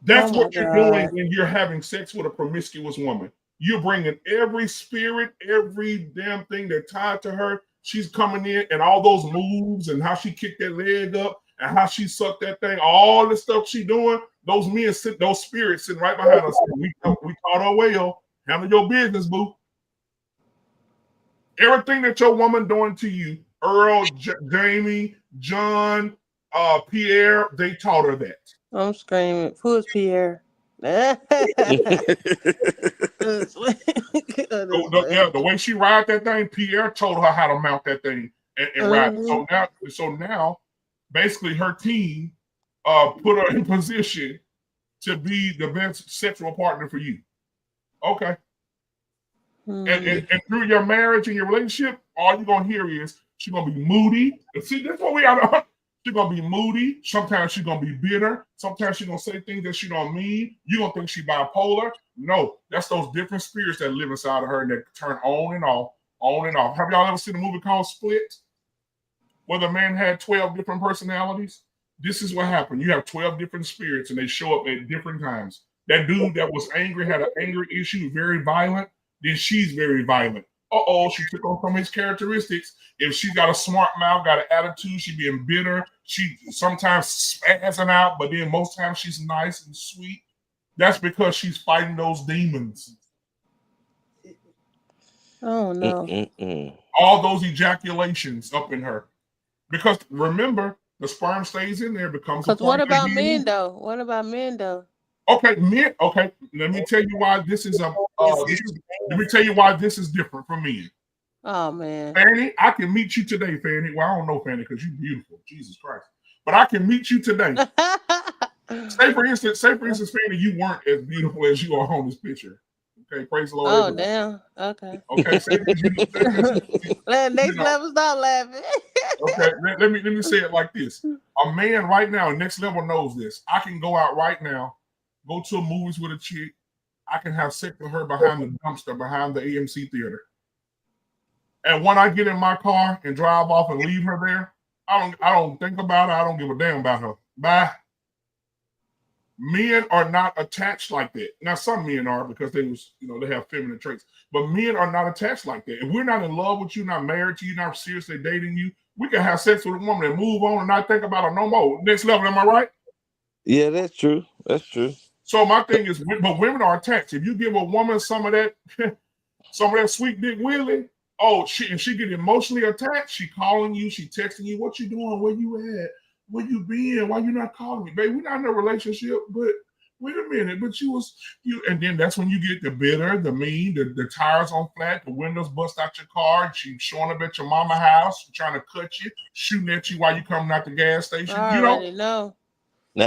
That's what you're doing when you're having sex with a promiscuous woman. You're bringing every spirit, every damn thing that tied to her. She's coming in, and all those moves and how she kicked that leg up and how she sucked that thing, all the stuff she doing, those men sit, those spirits sitting right behind us. We caught her well. Handle your business, boo. Everything that your woman doing to you, Earl, Jamie, John, Pierre, they taught her that. I'm screaming. Who is Pierre? The way she ride that thing, Pierre told her how to mount that thing and ride. So now, basically, her team put her in position to be the best sexual partner for you. Okay. And through your marriage and your relationship, all you're gonna hear is she's gonna be moody. And see, that's what we are. She's gonna be moody. Sometimes she's gonna be bitter. Sometimes she's gonna say things that she don't mean. You don't think she bipolar? No, that's those different spirits that live inside of her and that turn on and off, on and off. Have y'all ever seen a movie called Split, where the man had 12 different personalities? This is what happened. You have 12 different spirits, and they show up at different times. That dude that was angry had an anger issue, very violent. Then she's very violent. She took on some of his characteristics. If she's got a smart mouth, got an attitude, she being bitter. She sometimes spazzing out, but then most times she's nice and sweet. That's because she's fighting those demons. Oh no! All those ejaculations up in her, because remember, the sperm stays in there, becomes. Because what about men though? What about men though? Okay, men. Okay, let me tell you why this is a. Let me tell you why this is different from men. Oh man, Fanny, I can meet you today, Fanny. Well, I don't know Fanny because you're beautiful, Jesus Christ. But I can meet you today. Say for instance, Fanny, you weren't as beautiful as you are on this picture. Okay, praise the Lord. Oh damn. Okay. Okay, Next level, stop laughing. Okay, let me say it like this. A man right now, next level knows this. I can go out right now, go to a movies with a chick. I can have sex with her behind the dumpster, behind the AMC theater. And when I get in my car and drive off and leave her there, I don't think about her. I don't give a damn about her. Bye. Men are not attached like that. Now, some men are because they have feminine traits. But men are not attached like that. If we're not in love with you, not married to you, not seriously dating you, we can have sex with a woman and move on and not think about her no more. Next level, am I right? Yeah, that's true. That's true. So my thing is, but women are attached. If you give a woman some of that sweet dick willy, she get emotionally attached. She calling you, she texting you, what you doing, where you at, where you been, why you not calling me, baby? We're not in a relationship, but wait a minute, but you, and then that's when you get the bitter, the mean, the tires on flat, the windows bust out your car, she showing up at your mama house, trying to cut you, shooting at you while you coming out the gas station. I already know.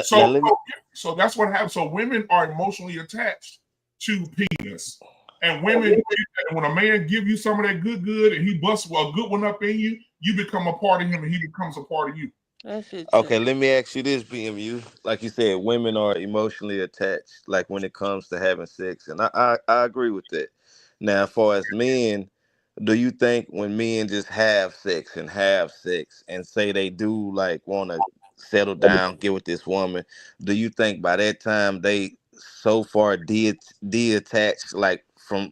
So that's what happens. So women are emotionally attached to penis. And women, when a man give you some of that good and he busts a good one up in you, you become a part of him and he becomes a part of you. Okay, let me ask you this, BMU. Like you said, women are emotionally attached, like when it comes to having sex. And I agree with that. Now, as far as men, do you think when men just have sex and say they do like want to settle down, get with this woman, do you think by that time they so far detached from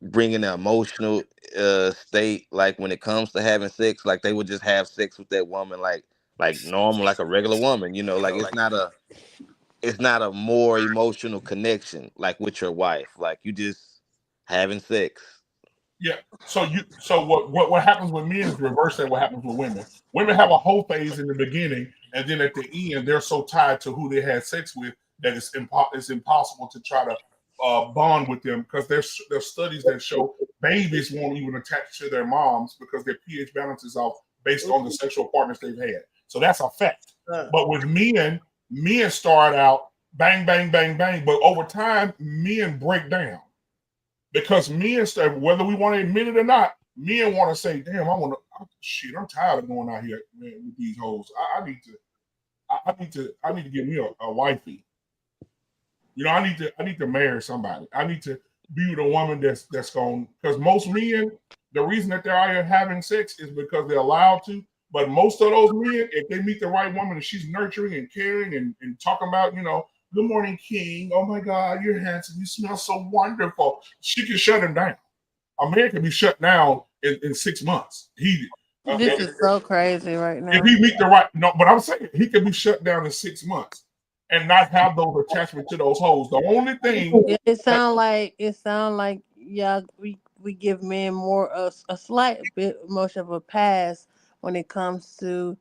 bringing the emotional state, like when it comes to having sex, like they would just have sex with that woman like normal, like a regular woman, like it's not a more emotional connection like with your wife, like you just having sex. Yeah. So what happens with men is reverse that what happens with women. Women have a whole phase in the beginning, and then at the end, they're so tied to who they had sex with that it's impossible to try to bond with them, because there's studies that show babies won't even attach to their moms because their pH balance is off based on the sexual partners they've had. So that's a fact. But with men start out bang, bang, bang, bang, but over time, men break down. Because men, whether we want to admit it or not, men want to say, "Damn, I'm tired of going out here, man, with these hoes. I need to get me a wifey. I need to marry somebody. I need to be with a woman that's going." Because most men, the reason that they're out here having sex is because they're allowed to. But most of those men, if they meet the right woman and she's nurturing and caring and talking about, good morning, King. Oh my God, you're handsome. You smell so wonderful. She can shut him down. A man can be shut down in 6 months. This is so crazy right now. If he meet the right, but I'm saying he can be shut down in 6 months and not have those attachments to those hoes. The only thing it sound like y'all we give men more a slight bit much of a pass when it comes to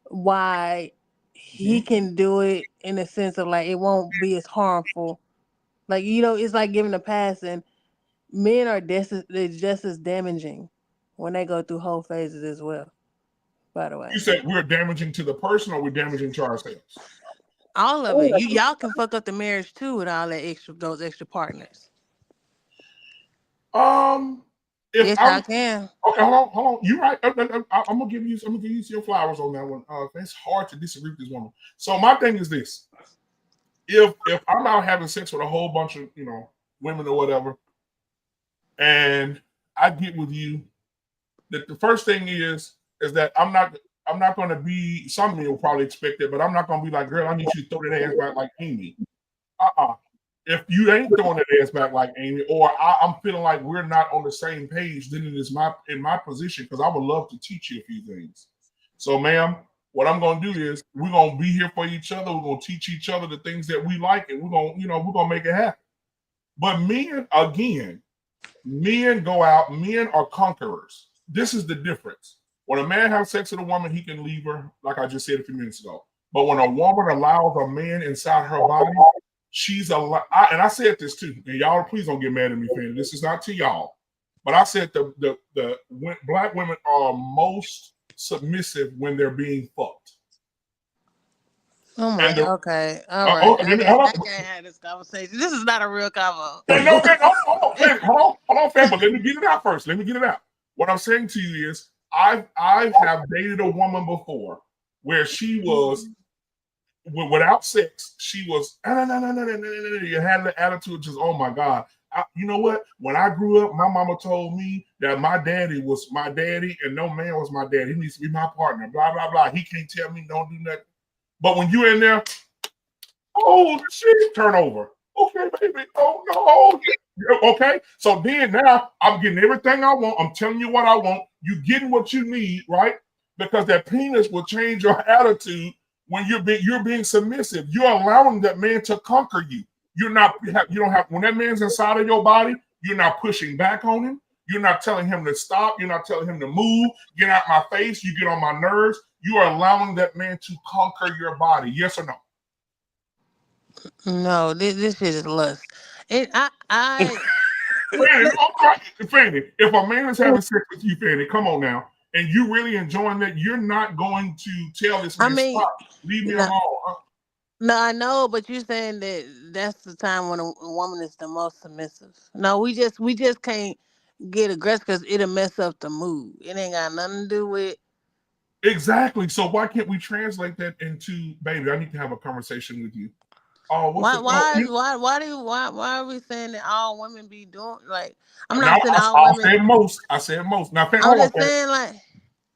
why he can do it in the sense of like it won't be as harmful. Like it's like giving a pass, and men are just as damaging when they go through whole phases as well. By the way, You said we're damaging to the person, or we're damaging to ourselves? all of it. Y'all can fuck up the marriage too with all that those extra partners. If Yes, I'm y'all can. okay, hold on. You're right. I'm gonna give you your flowers on that one. It's hard to disagree with this woman. So my thing is this: if I'm out having sex with a whole bunch of women or whatever, and I get with you, that the first thing is that I'm not going to be. Some men will probably expect it, but I'm not going to be like, girl, I need you to throw that ass back like Amy. If you ain't throwing that ass back like Amy, or I'm feeling like we're not on the same page, then it is in my position, because I would love to teach you a few things. So, ma'am, what I'm going to do is we're going to be here for each other. We're going to teach each other the things that we like, and we're going to make it happen. But men go out. Men are conquerors. This is the difference. When a man has sex with a woman, he can leave her, like I just said a few minutes ago. But when a woman allows a man inside her body, she's and I said this too, and y'all please don't get mad at me, fan. This is not to y'all, but I said the black women are most submissive when they're being fucked. Oh my God. Okay. All right. I can't have this conversation. This is not a real convo. Hold on, fam, but let me get it out first. What I'm saying to you is I have dated a woman before where she was without sex, she was you had the attitude, just oh my God. You know what? When I grew up, my mama told me that my daddy was my daddy and no man was my daddy. He needs to be my partner. Blah blah blah. He can't tell me don't do nothing. But when you're in there, oh shit, turn over. Okay, baby. Oh no. Okay. So then now I'm getting everything I want. I'm telling you what I want. You getting what you need, right? Because that penis will change your attitude when you're being submissive. You're allowing that man to conquer you. You don't have when that man's inside of your body, you're not pushing back on him. You're not telling him to stop. You're not telling him to move. Get out my face. You get on my nerves. You are allowing that man to conquer your body. Yes or no? No, this shit is lust. Fanny, if a man is having sex with you, Fanny, come on now, and you really enjoying that, you're not going to tell this man, stop, leave me alone. No, I know, but you're saying that's the time when a woman is the most submissive. No, we just can't get aggressive because it'll mess up the mood. It ain't got nothing to do with. Exactly. So why can't we translate that into, baby, I need to have a conversation with you. Oh, Why are we saying that all women be doing like? I'm not now, saying all women. I said most. Now, Fanny, I'm just saying like.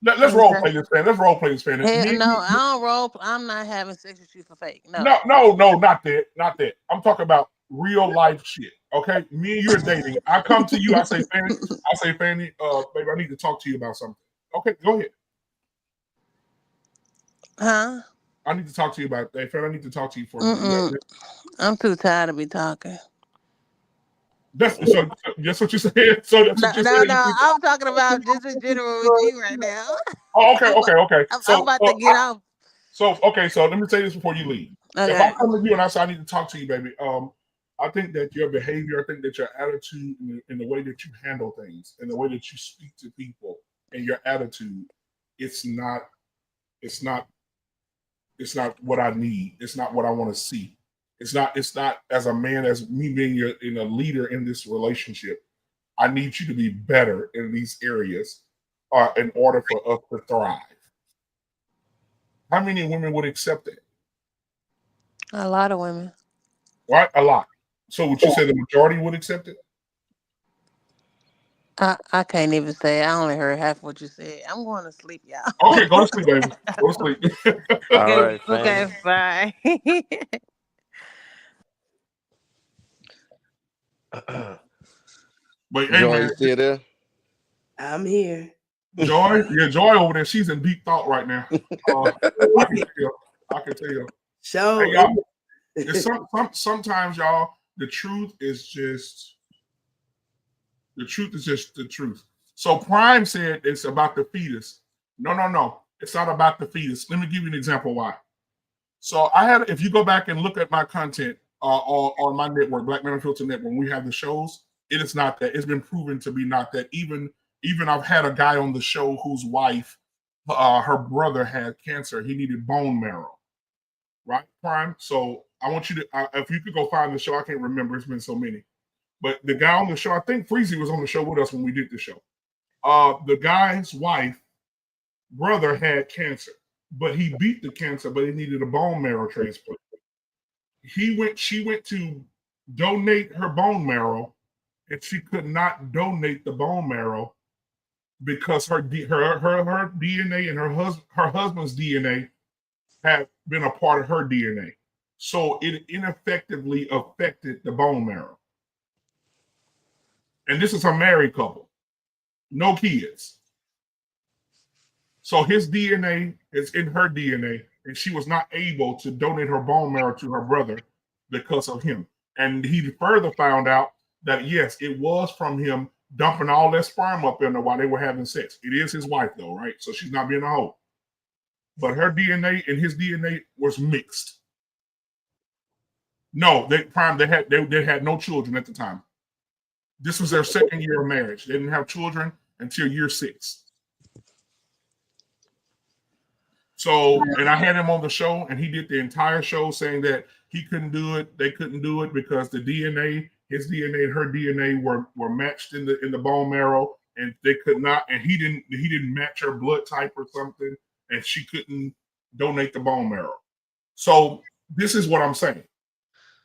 Let's role play this, Fanny. Let's role play this, Fanny. No, I don't role. I'm not having sex with you for fake. No, not that. I'm talking about real life shit. Okay, me and you're dating. I come to you. I say, Fanny, baby, I need to talk to you about something. Okay, go ahead. Huh? I need to talk to you about that. Fanny, I need to talk to you for a minute. I'm too tired to be talking. That's what you said. So that's what you said. No. I'm talking about just in general with you right now. Oh, okay. I'm about to get off. So let me say this before you leave. Okay. If I come to you and I say I need to talk to you, baby, I think that your behavior, I think that your attitude and the way that you handle things and the way that you speak to people and your attitude, it's not what I need. It's not what I want to see. It's not as a man, as me being a leader in this relationship. I need you to be better in these areas in order for us to thrive. How many women would accept that? A lot of women. Right? A lot. So would you say the majority would accept it? I can't even say. I only heard half what you said. I'm going to sleep, y'all. Okay, go to sleep, baby. Go to sleep. All right, okay, bye. But Joy, hey, man, you still there? I'm here. Joy over there. She's in deep thought right now. I can tell. So hey, y'all, it's sometimes, y'all, the truth is just The truth is just the truth. So Prime said it's about the fetus. No. It's not about the fetus. Let me give you an example why. So if you go back and look at my content on my network, Black Men Unfiltered Network, when we have the shows, it is not that. It's been proven to be not that. Even I've had a guy on the show whose wife, her brother had cancer. He needed bone marrow, right, Prime? So I want you to, if you could go find the show, I can't remember. It's been so many. But the guy on the show, I think Freezy was on the show with us when we did the show. The guy's wife, brother had cancer, but he beat the cancer, but he needed a bone marrow transplant. She went to donate her bone marrow, and she could not donate the bone marrow because her DNA and her husband's DNA had been a part of her DNA. So it ineffectively affected the bone marrow. And this is a married couple, no kids. So his DNA is in her DNA, and she was not able to donate her bone marrow to her brother because of him. And he further found out that, yes, it was from him dumping all that sperm up in there while they were having sex. It is his wife, though, right? So she's not being a hoe. But her DNA and his DNA was mixed. No, they had no children at the time. This was their second year of marriage. They didn't have children until year 6. So, and I had him on the show, and he did the entire show saying that he couldn't do it. They couldn't do it because the DNA, his DNA and her DNA were matched in the bone marrow, and they could not. And he didn't match her blood type or something, and she couldn't donate the bone marrow. So this is what I'm saying,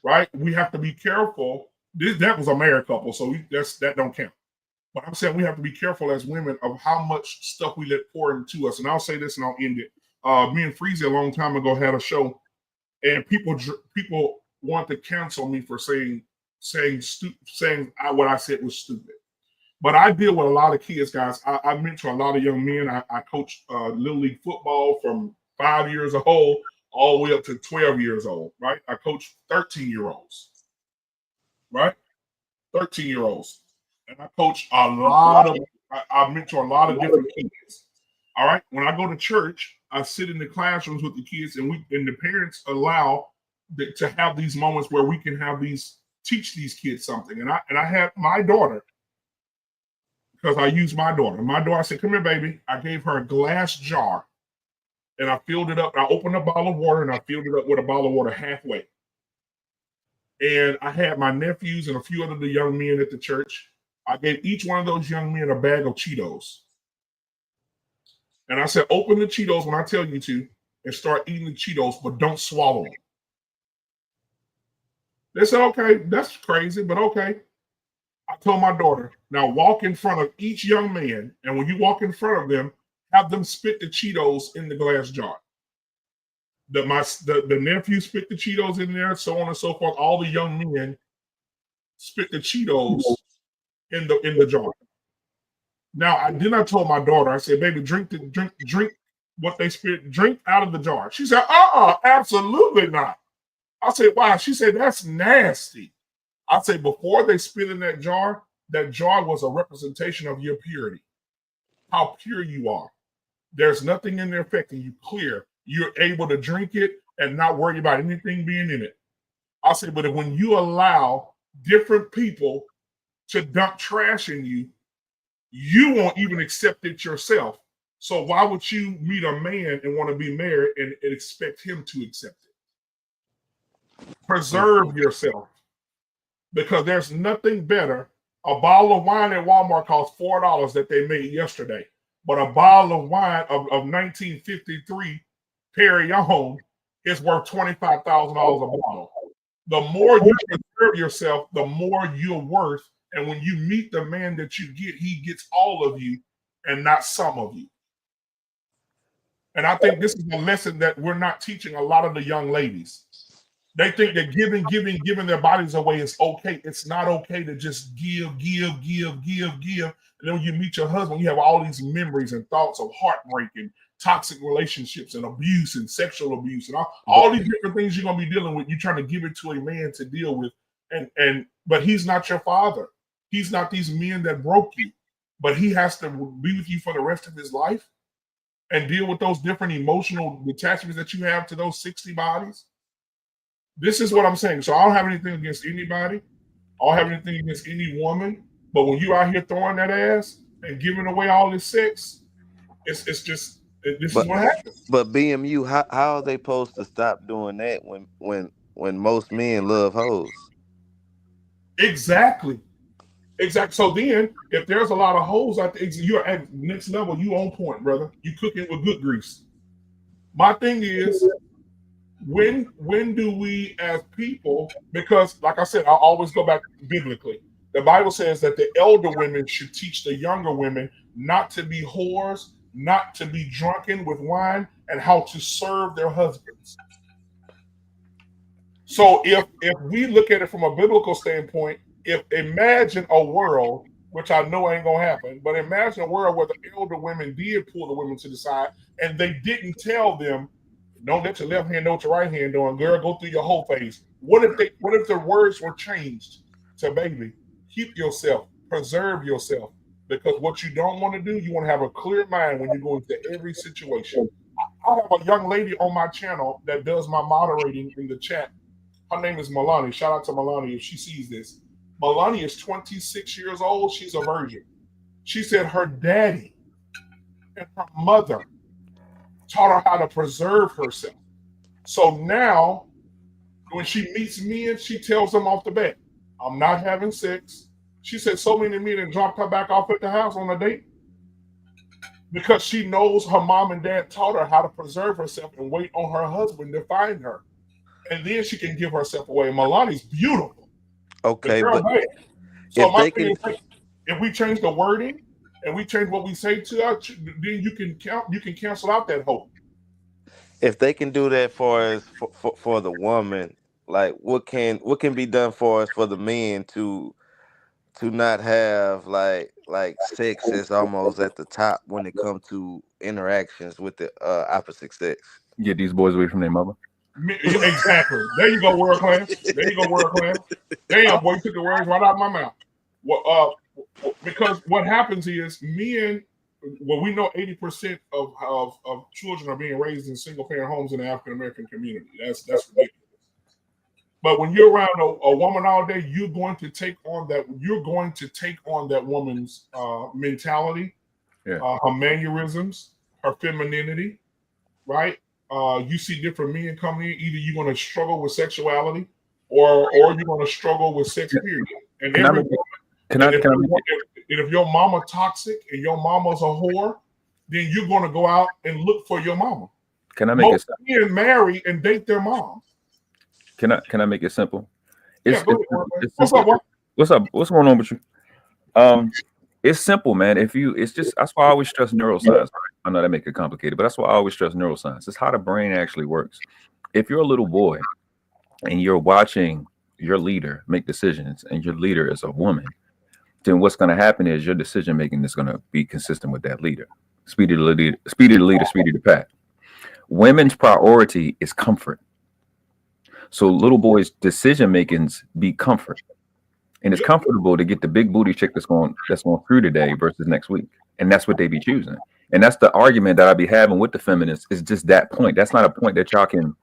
right? We have to be careful. That was a married couple, so that don't count. But I'm saying we have to be careful as women of how much stuff we let pour into us. And I'll say this, and I'll end it. Me and Freezy a long time ago had a show, and people want to cancel me for saying what I said was stupid. But I deal with a lot of kids, guys. I mentor a lot of young men. I coach Little League football from 5 years old all the way up to 12 years old, right? I coach 13-year-olds, right? 13-year-olds. And I coach I mentor a lot of different kids. All right. When I go to church, I sit in the classrooms with the kids, and the parents allow to have these moments where we can teach these kids something. And I had my daughter, because I used my daughter. My daughter, I said, "Come here, baby." I gave her a glass jar, and I filled it up. I opened a bottle of water, and I filled it up with a bottle of water halfway. And I had my nephews and a few other young men at the church. I gave each one of those young men a bag of Cheetos. And I said, open the Cheetos when I tell you to and start eating the Cheetos, but don't swallow them. They said, okay, that's crazy, but okay. I told my daughter, now walk in front of each young man, and when you walk in front of them, have them spit the Cheetos in the glass jar. The nephew spit the Cheetos in there, so on and so forth. All the young men spit the Cheetos in the jar. Now, I told my daughter, I said, baby, drink what they spit, drink out of the jar. She said, absolutely not. I said, why? She said, that's nasty. I said, before they spit in that jar was a representation of your purity, how pure you are. There's nothing in there affecting you, clear. You're able to drink it and not worry about anything being in it. I said, but when you allow different people to dump trash in you, you won't even accept it yourself. So why would you meet a man and want to be married and expect him to accept it? Preserve yourself, because there's nothing better. A bottle of wine at Walmart costs $4 that they made yesterday, but a bottle of wine of 1953 Perrier is worth $25,000 a bottle. The more you preserve yourself, the more you're worth. And when you meet the man that you get, he gets all of you and not some of you. And I think this is a lesson that we're not teaching a lot of the young ladies. They think that giving their bodies away is okay. It's not okay to just give. And then when you meet your husband, you have all these memories and thoughts of heartbreak and toxic relationships and abuse and sexual abuse and all these different things you're going to be dealing with. You're trying to give it to a man to deal with. But he's not your father. He's not these men that broke you, but he has to be with you for the rest of his life and deal with those different emotional attachments that you have to those 60 bodies. This is what I'm saying. So I don't have anything against anybody. I don't have anything against any woman. But when you out here throwing that ass and giving away all this sex, this is what happens. But BMU, how are they supposed to stop doing that when most men love hoes? Exactly. So then, if there's a lot of hoes out there, you're at next level. You on point, brother. You cooking with good grease. My thing is, when do we as people? Because, like I said, I always go back biblically. The Bible says that the elder women should teach the younger women not to be whores, not to be drunken with wine, and how to serve their husbands. So if we look at it from a biblical standpoint, imagine a world, which I know ain't gonna happen, but imagine a world where the elder women did pull the women to the side and they didn't tell them, don't let your left hand know what your right hand doing, girl, go through your whole phase. What if the words were changed to, baby, keep yourself, preserve yourself, because what you don't want to do, you want to have a clear mind when you go into every situation. I have a young lady on my channel that does my moderating in the chat. Her name is Milani. Shout out to Milani if she sees this. Milani is 26 years old. She's a virgin. She said her daddy and her mother taught her how to preserve herself. So now, when she meets men, she tells them off the bat, I'm not having sex. She said so many men have dropped her back off at the house on a date because she knows her mom and dad taught her how to preserve herself and wait on her husband to find her. And then she can give herself away. Milani's beautiful. Okay, but so if my they thing can, is, if we change the wording and we change what we say to her, then you can cancel out that hope. if they can do that for the woman, like what can be done for us for the men to not have like sex is almost at the top when it comes to interactions with the opposite sex. Get these boys away from their mother. Exactly. There you go, world class. There you go, world class. Damn, boy, you took the words right out of my mouth. Well, because what happens is men, well, we know 80% of children are being raised in single parent homes in the African American community. That's ridiculous. But when you're around a woman all day, you're going to take on that woman's mentality, her mannerisms, her femininity, right? You see different men coming in. Either you're going to struggle with sexuality, or you're going to struggle with sex. Period. And if your mama toxic and your mama's a whore, then you're going to go out and look for your mama. Can I make Most men marry and date their moms. Can I make it simple? What's up, boy? What's up? What's going on with you? It's simple, man. That's why I always stress neuroscience. Right? I know that make it complicated, but that's why I always stress neuroscience. It's how the brain actually works. If you're a little boy and you're watching your leader make decisions, and your leader is a woman, then what's going to happen is your decision making is going to be consistent with that leader. Speedy the leader, speedy the pack. Women's priority is comfort. So little boys' decision makings be comfort. And it's comfortable to get the big booty chick that's going through today versus next week. And that's what they be choosing. And that's the argument that I be having with the feminists, is just that point. That's not a point that y'all can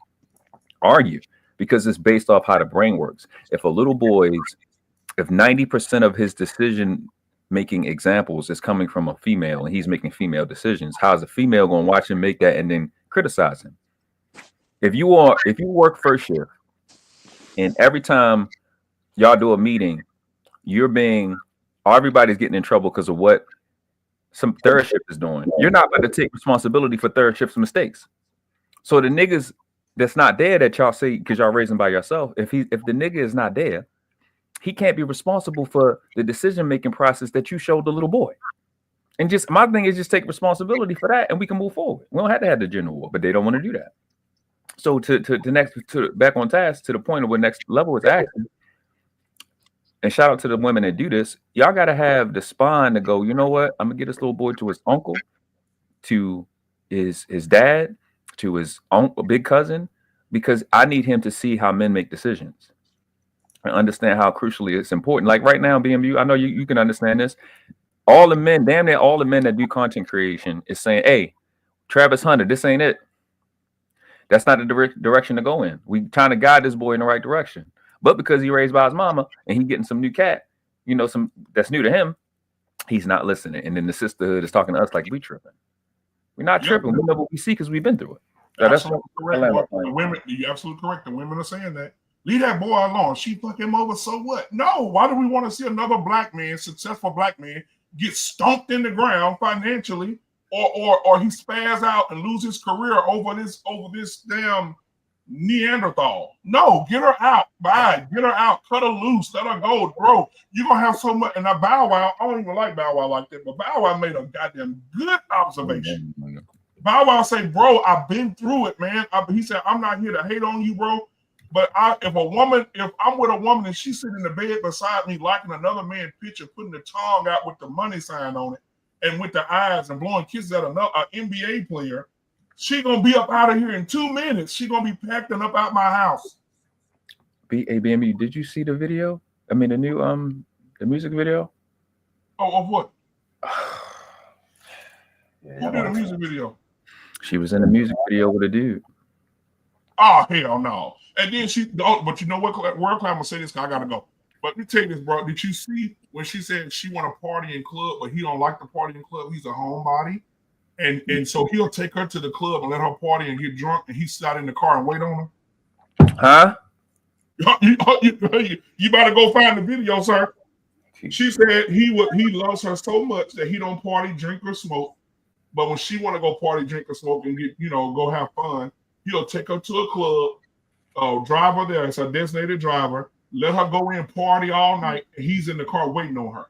argue, because it's based off how the brain works. If 90% of his decision making examples is coming from a female and he's making female decisions, how's a female going to watch him make that and then criticize him? If you work first shift and every time y'all do a meeting, everybody's getting in trouble because of what some third shift is doing, you're not about to take responsibility for third shift's mistakes. So the niggas that's not there, that y'all say because y'all raising by yourself, if the nigga is not there, he can't be responsible for the decision-making process that you showed the little boy. And just my thing is just take responsibility for that and we can move forward. We don't have to have the gender war, but they don't want to do that. So back on task, to the point of what next level is actually, and shout out to the women that do this, y'all got to have the spine to go, you know what? I'm going to get this little boy to his uncle, to his dad, to his uncle, big cousin, because I need him to see how men make decisions. and understand how crucially it's important. Like right now, BMU, I know you can understand this. All the men, damn near all the men that do content creation is saying, hey, Travis Hunter, this ain't it. That's not the direction to go in. We trying to guide this boy in the right direction. But because he raised by his mama and he getting some new cat, some that's new to him, he's not listening. And then the sisterhood is talking to us like we tripping. We're not tripping. We know what we see because we've been through it. So Absolutely correct. The women, you're absolutely correct. The women are saying that. Leave that boy alone. She fuck him over, so what? No. Why do we want to see another black man, successful black man, get stomped in the ground financially, or he spaz out and lose his career over this damn Neanderthal? No, get her out. Bye. Get her out. Cut her loose. Let her go, bro. You're gonna have so much. And now Bow Wow, I don't even like Bow Wow like that, but Bow Wow made a goddamn good observation. Bow Wow say, bro, I've been through it, man. He said, I'm not here to hate on you, bro. But if I'm with a woman and she's sitting in the bed beside me liking another man's picture, putting the tongue out with the money sign on it, and with the eyes and blowing kisses at an NBA player, she gonna be up out of here in 2 minutes. She gonna be packing up out my house. BMU, did you see the video? I mean, the new the music video. Oh, of what? Who did a music video? She was in a music video with a dude. Oh, hell no. And then but you know what? World Class, I'm gonna say this because I gotta go. But let me tell you this, bro. Did you see when she said she want to party in club, but he don't like the party in club? He's a homebody. And so he'll take her to the club and let her party and get drunk, and he sat in the car and wait on her. Huh? You better go find the video, sir. She said he loves her so much that he don't party, drink, or smoke. But when she want to go party, drink, or smoke and get, go have fun, he'll take her to a club, drive her there. It's a designated driver. Let her go in, party all night, and he's in the car waiting on her.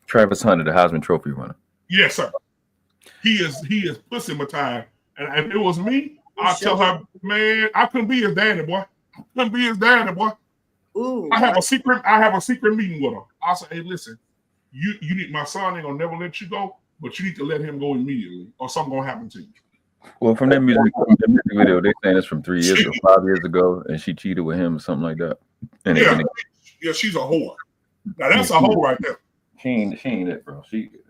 Travis Hunter, the Heisman Trophy winner. Yes, sir. He is pussy my time. And if it was me, I'd tell her, man, I couldn't be his daddy, boy. Ooh, I have a secret meeting with her. I say, hey, listen, you need, my son ain't gonna never let you go, but you need to let him go immediately, or something gonna happen to you. Well, from that music video, they saying it's from 3 years or 5 years ago, and she cheated with him or something like that. And yeah, she's a whore. Now that's a whore right there. She ain't it, bro.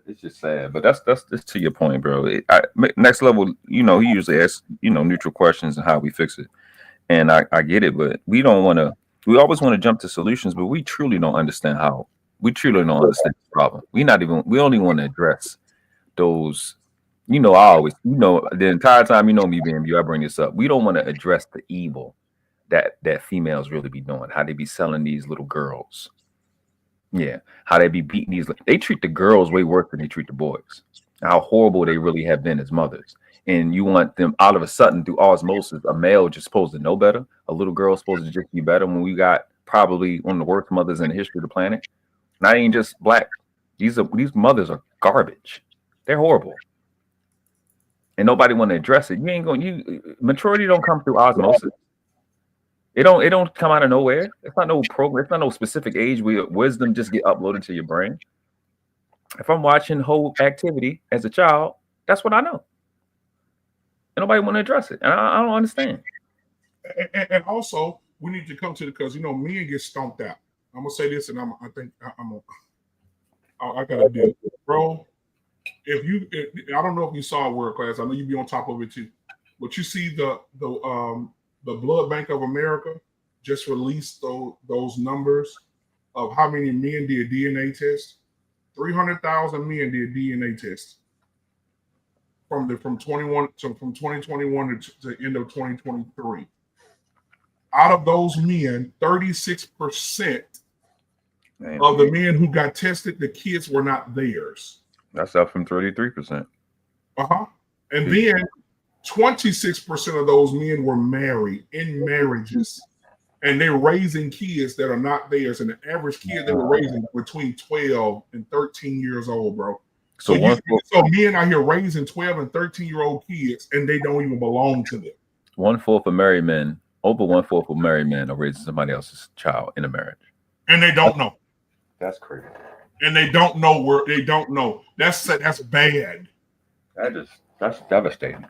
It's just sad. But that's to your point, bro. Next level, he usually asks, neutral questions and how we fix it. And I get it, but we always want to jump to solutions, but we truly don't understand how. We truly don't understand the problem. We only want to address those. I always, the entire time me, BMU, I bring this up. We don't want to address the evil that females really be doing. How they be selling these little girls. Yeah, how they be beating these. They treat the girls way worse than they treat the boys. How horrible they really have been as mothers. And you want them all of a sudden through osmosis, a male just supposed to know better. A little girl supposed to just be better when we got probably one of the worst mothers in the history of the planet. Not even just black. These mothers are garbage. They're horrible. And nobody want to address it. Maturity don't come through osmosis. It don't come out of nowhere. It's not no program. It's not no specific age where wisdom just get uploaded to your brain. If I'm watching whole activity as a child, that's what I know. And nobody want to address it. And I don't understand. And also, we need to come to because men get stomped out. I'm gonna say this, and I gotta do it, bro. I don't know if you saw World Class. I know you be on top of it too. But you see the Blood Bank of America just released those numbers of how many men did DNA tests. 300,000 men did DNA tests from 2021 to end of 2023. Out of those men, 36% of the men who got tested, the kids were not theirs. That's up from 33%. And then 26% of those men were married in marriages, and they're raising kids that are not theirs. And the average kid they were raising between 12 and 13 years old, bro. So men out here raising 12 and 13-year-old kids, and they don't even belong to them. 1/4 of married men, over 1/4 of married men are raising somebody else's child in a marriage. And they don't know. That's crazy. And they don't know where they don't know. That's bad. That's devastating.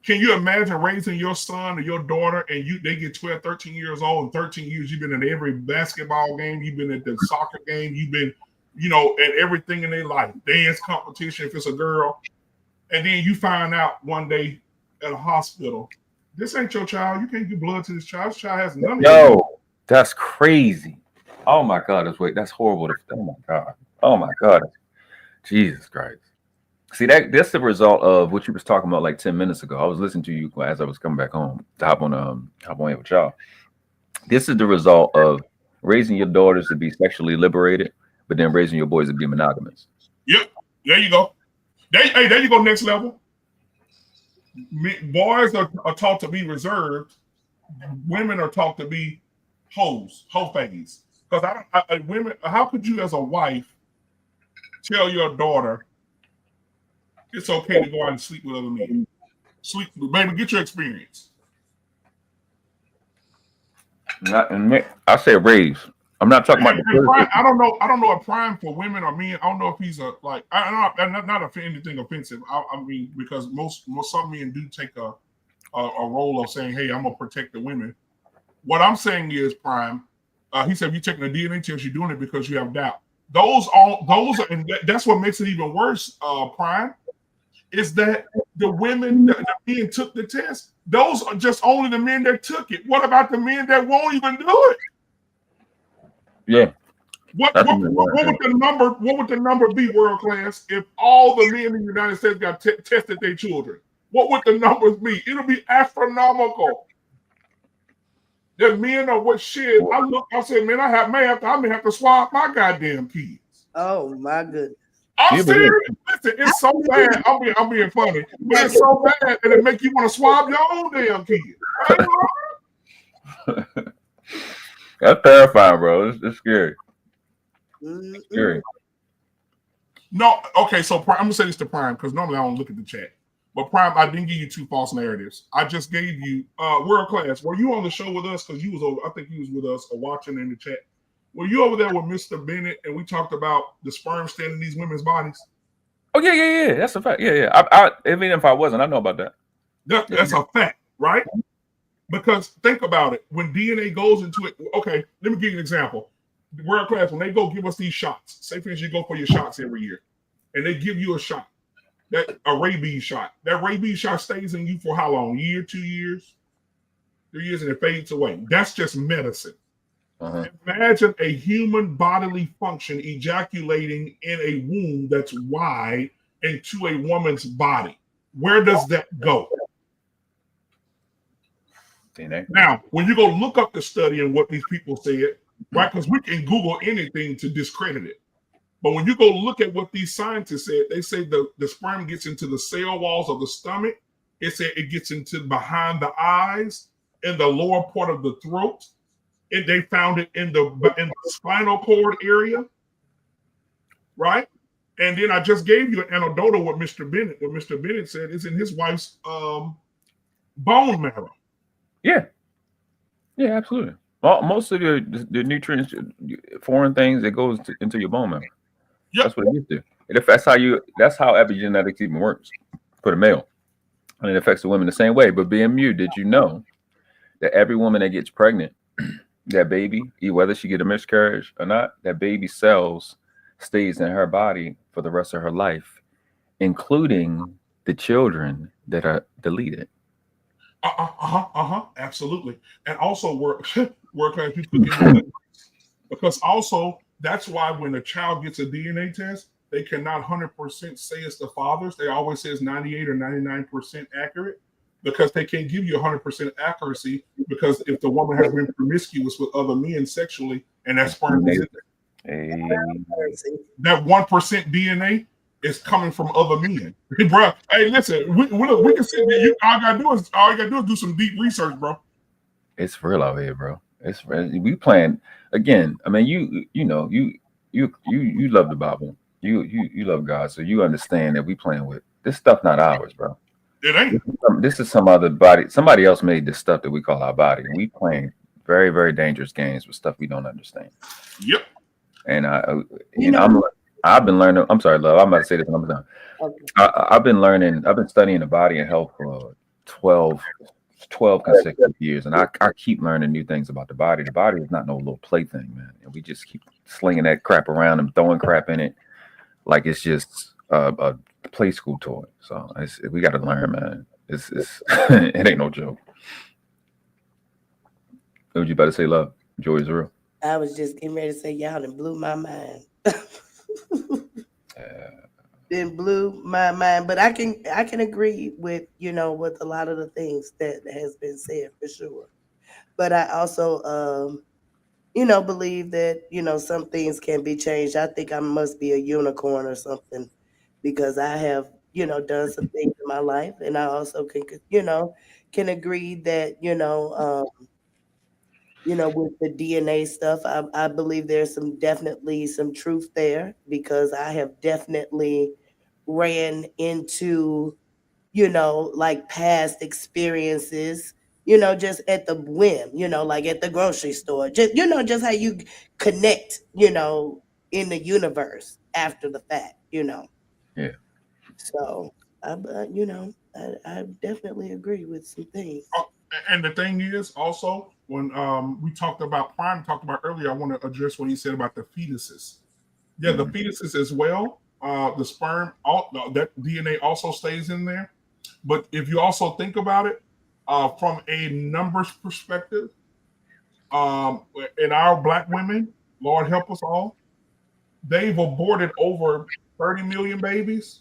Can you imagine raising your son or your daughter and they get 12, 13 years old, and 13 years you've been in every basketball game, you've been at the soccer game, you've been, at everything in their life, dance competition if it's a girl, and then you find out one day at a hospital, this ain't your child. You can't give blood to this child. This child has none of it. Yo, that's crazy. Oh my God, that's horrible. Oh my God. Oh my God. Jesus Christ. See, that's the result of what you was talking about like 10 minutes ago. I was listening to you as I was coming back home to hop on here with y'all. This is the result of raising your daughters to be sexually liberated, but then raising your boys to be monogamous. Yep. There you go. There you go, next level. Boys are taught to be reserved. Women are taught to be hoes, hoe phase. Because women, how could you as a wife tell your daughter it's okay to go out and sleep with other men? Sleep, baby, get your experience. I said raise. I'm not talking about the Prime, I don't know a prime for women or men. I don't know if he's not anything offensive. I mean, because some men do take a role of saying, "Hey, I'm gonna protect the women." What I'm saying is, Prime. He said, if you're taking a DNA test, you're doing it because you have doubt. Those are, and that's what makes it even worse, Prime, is that the women, the men took the test. Those are just only the men that took it. What about the men that won't even do it? Yeah. What would the number be, world class, if all the men in the United States got tested their children? What would the numbers be? It'll be astronomical. The men are what shit. I said, man, I may have to swap my goddamn kids. Oh my goodness. I'm serious. Listen, it's so bad. I'm being funny, but it's so bad that it make you want to swap your own damn kids. That's terrifying, bro. It's scary. Scary. No, okay. So I'm gonna say this to Prime because normally I don't look at the chat. But Prime, I didn't give you two false narratives. I just gave you world class. Were you on the show with us? Because you was over, I think you was with us or watching in the chat. Were you over there with Mr. Bennett and we talked about the sperm staying in these women's bodies? Oh yeah. That's a fact. Yeah. I even if I wasn't, I know about that. That's a fact, right? Because think about it. When DNA goes into it, okay, let me give you an example. World class, when they go give us these shots, say for instance, you go for your shots every year, and they give you a shot. A rabies shot. That rabies shot stays in you for how long? A year, 2 years, 3 years, and it fades away. That's just medicine. Imagine a human bodily function ejaculating in a womb that's wide into a woman's body. Where does that go? DNA. Now, when you go look up the study and what these people said, right? Because we can Google anything to discredit it. But when you go look at what these scientists said, they say the sperm gets into the cell walls of the stomach. It said it gets into behind the eyes, in the lower part of the throat. And they found it in the spinal cord area, right? And then I just gave you an anecdote of what Mr. Bennett said is in his wife's bone marrow. Yeah, absolutely. Well, most of the nutrients, foreign things, it goes into your bone marrow. Yep. That's what it gets to. That's how epigenetics even works for the male, and it affects the women the same way. But being mute, did you know that every woman that gets pregnant, that baby, whether she get a miscarriage or not, that baby cells stays in her body for the rest of her life, including the children that are deleted. Absolutely. And also work class, because also that's why when a child gets a DNA test, they cannot 100% say it's the father's. They always say it's 98 or 99% accurate because they can't give you 100% accuracy because if the woman has been promiscuous with other men sexually and that sperm is in there, that 1% DNA is coming from other men. Bro, hey, listen, we can see that all you gotta do is do some deep research, bro. It's real out here, bro. It's real. We playing again. I mean, you know, you love the Bible. You love God, so you understand that we playing with this stuff, not ours, bro. It ain't. This is some other body. Somebody else made this stuff that we call our body, and we playing very, very dangerous games with stuff we don't understand. Yep. And I've been learning. I'm sorry, love. I'm about to say this and I'm done. Okay. I've been learning. I've been studying the body and health for 12 consecutive years, and I keep learning new things about the body. The body is not no little plaything, man, and we just keep slinging that crap around and throwing crap in it like it's just a play school toy. So we got to learn, man. It's it ain't no joke. What would you better say, love? Joy is real. I was just getting ready to say y'all done blew my mind. Then blew my mind. But I can agree with, with a lot of the things that has been said for sure. But I also believe that, some things can be changed. I think I must be a unicorn or something because I have, done some things in my life. And I also can agree that, with the DNA stuff, I believe there's definitely some truth there because I have definitely ran into, like past experiences, just at the whim, like at the grocery store, just how you connect, in the universe after the fact, Yeah. So, I definitely agree with some things. And the thing is, also, when we talked about earlier, I want to address what he said about the fetuses. Yeah, the fetuses as well. The sperm, that DNA also stays in there. But if you also think about it from a numbers perspective, in our black women, Lord help us all, they've aborted over 30 million babies.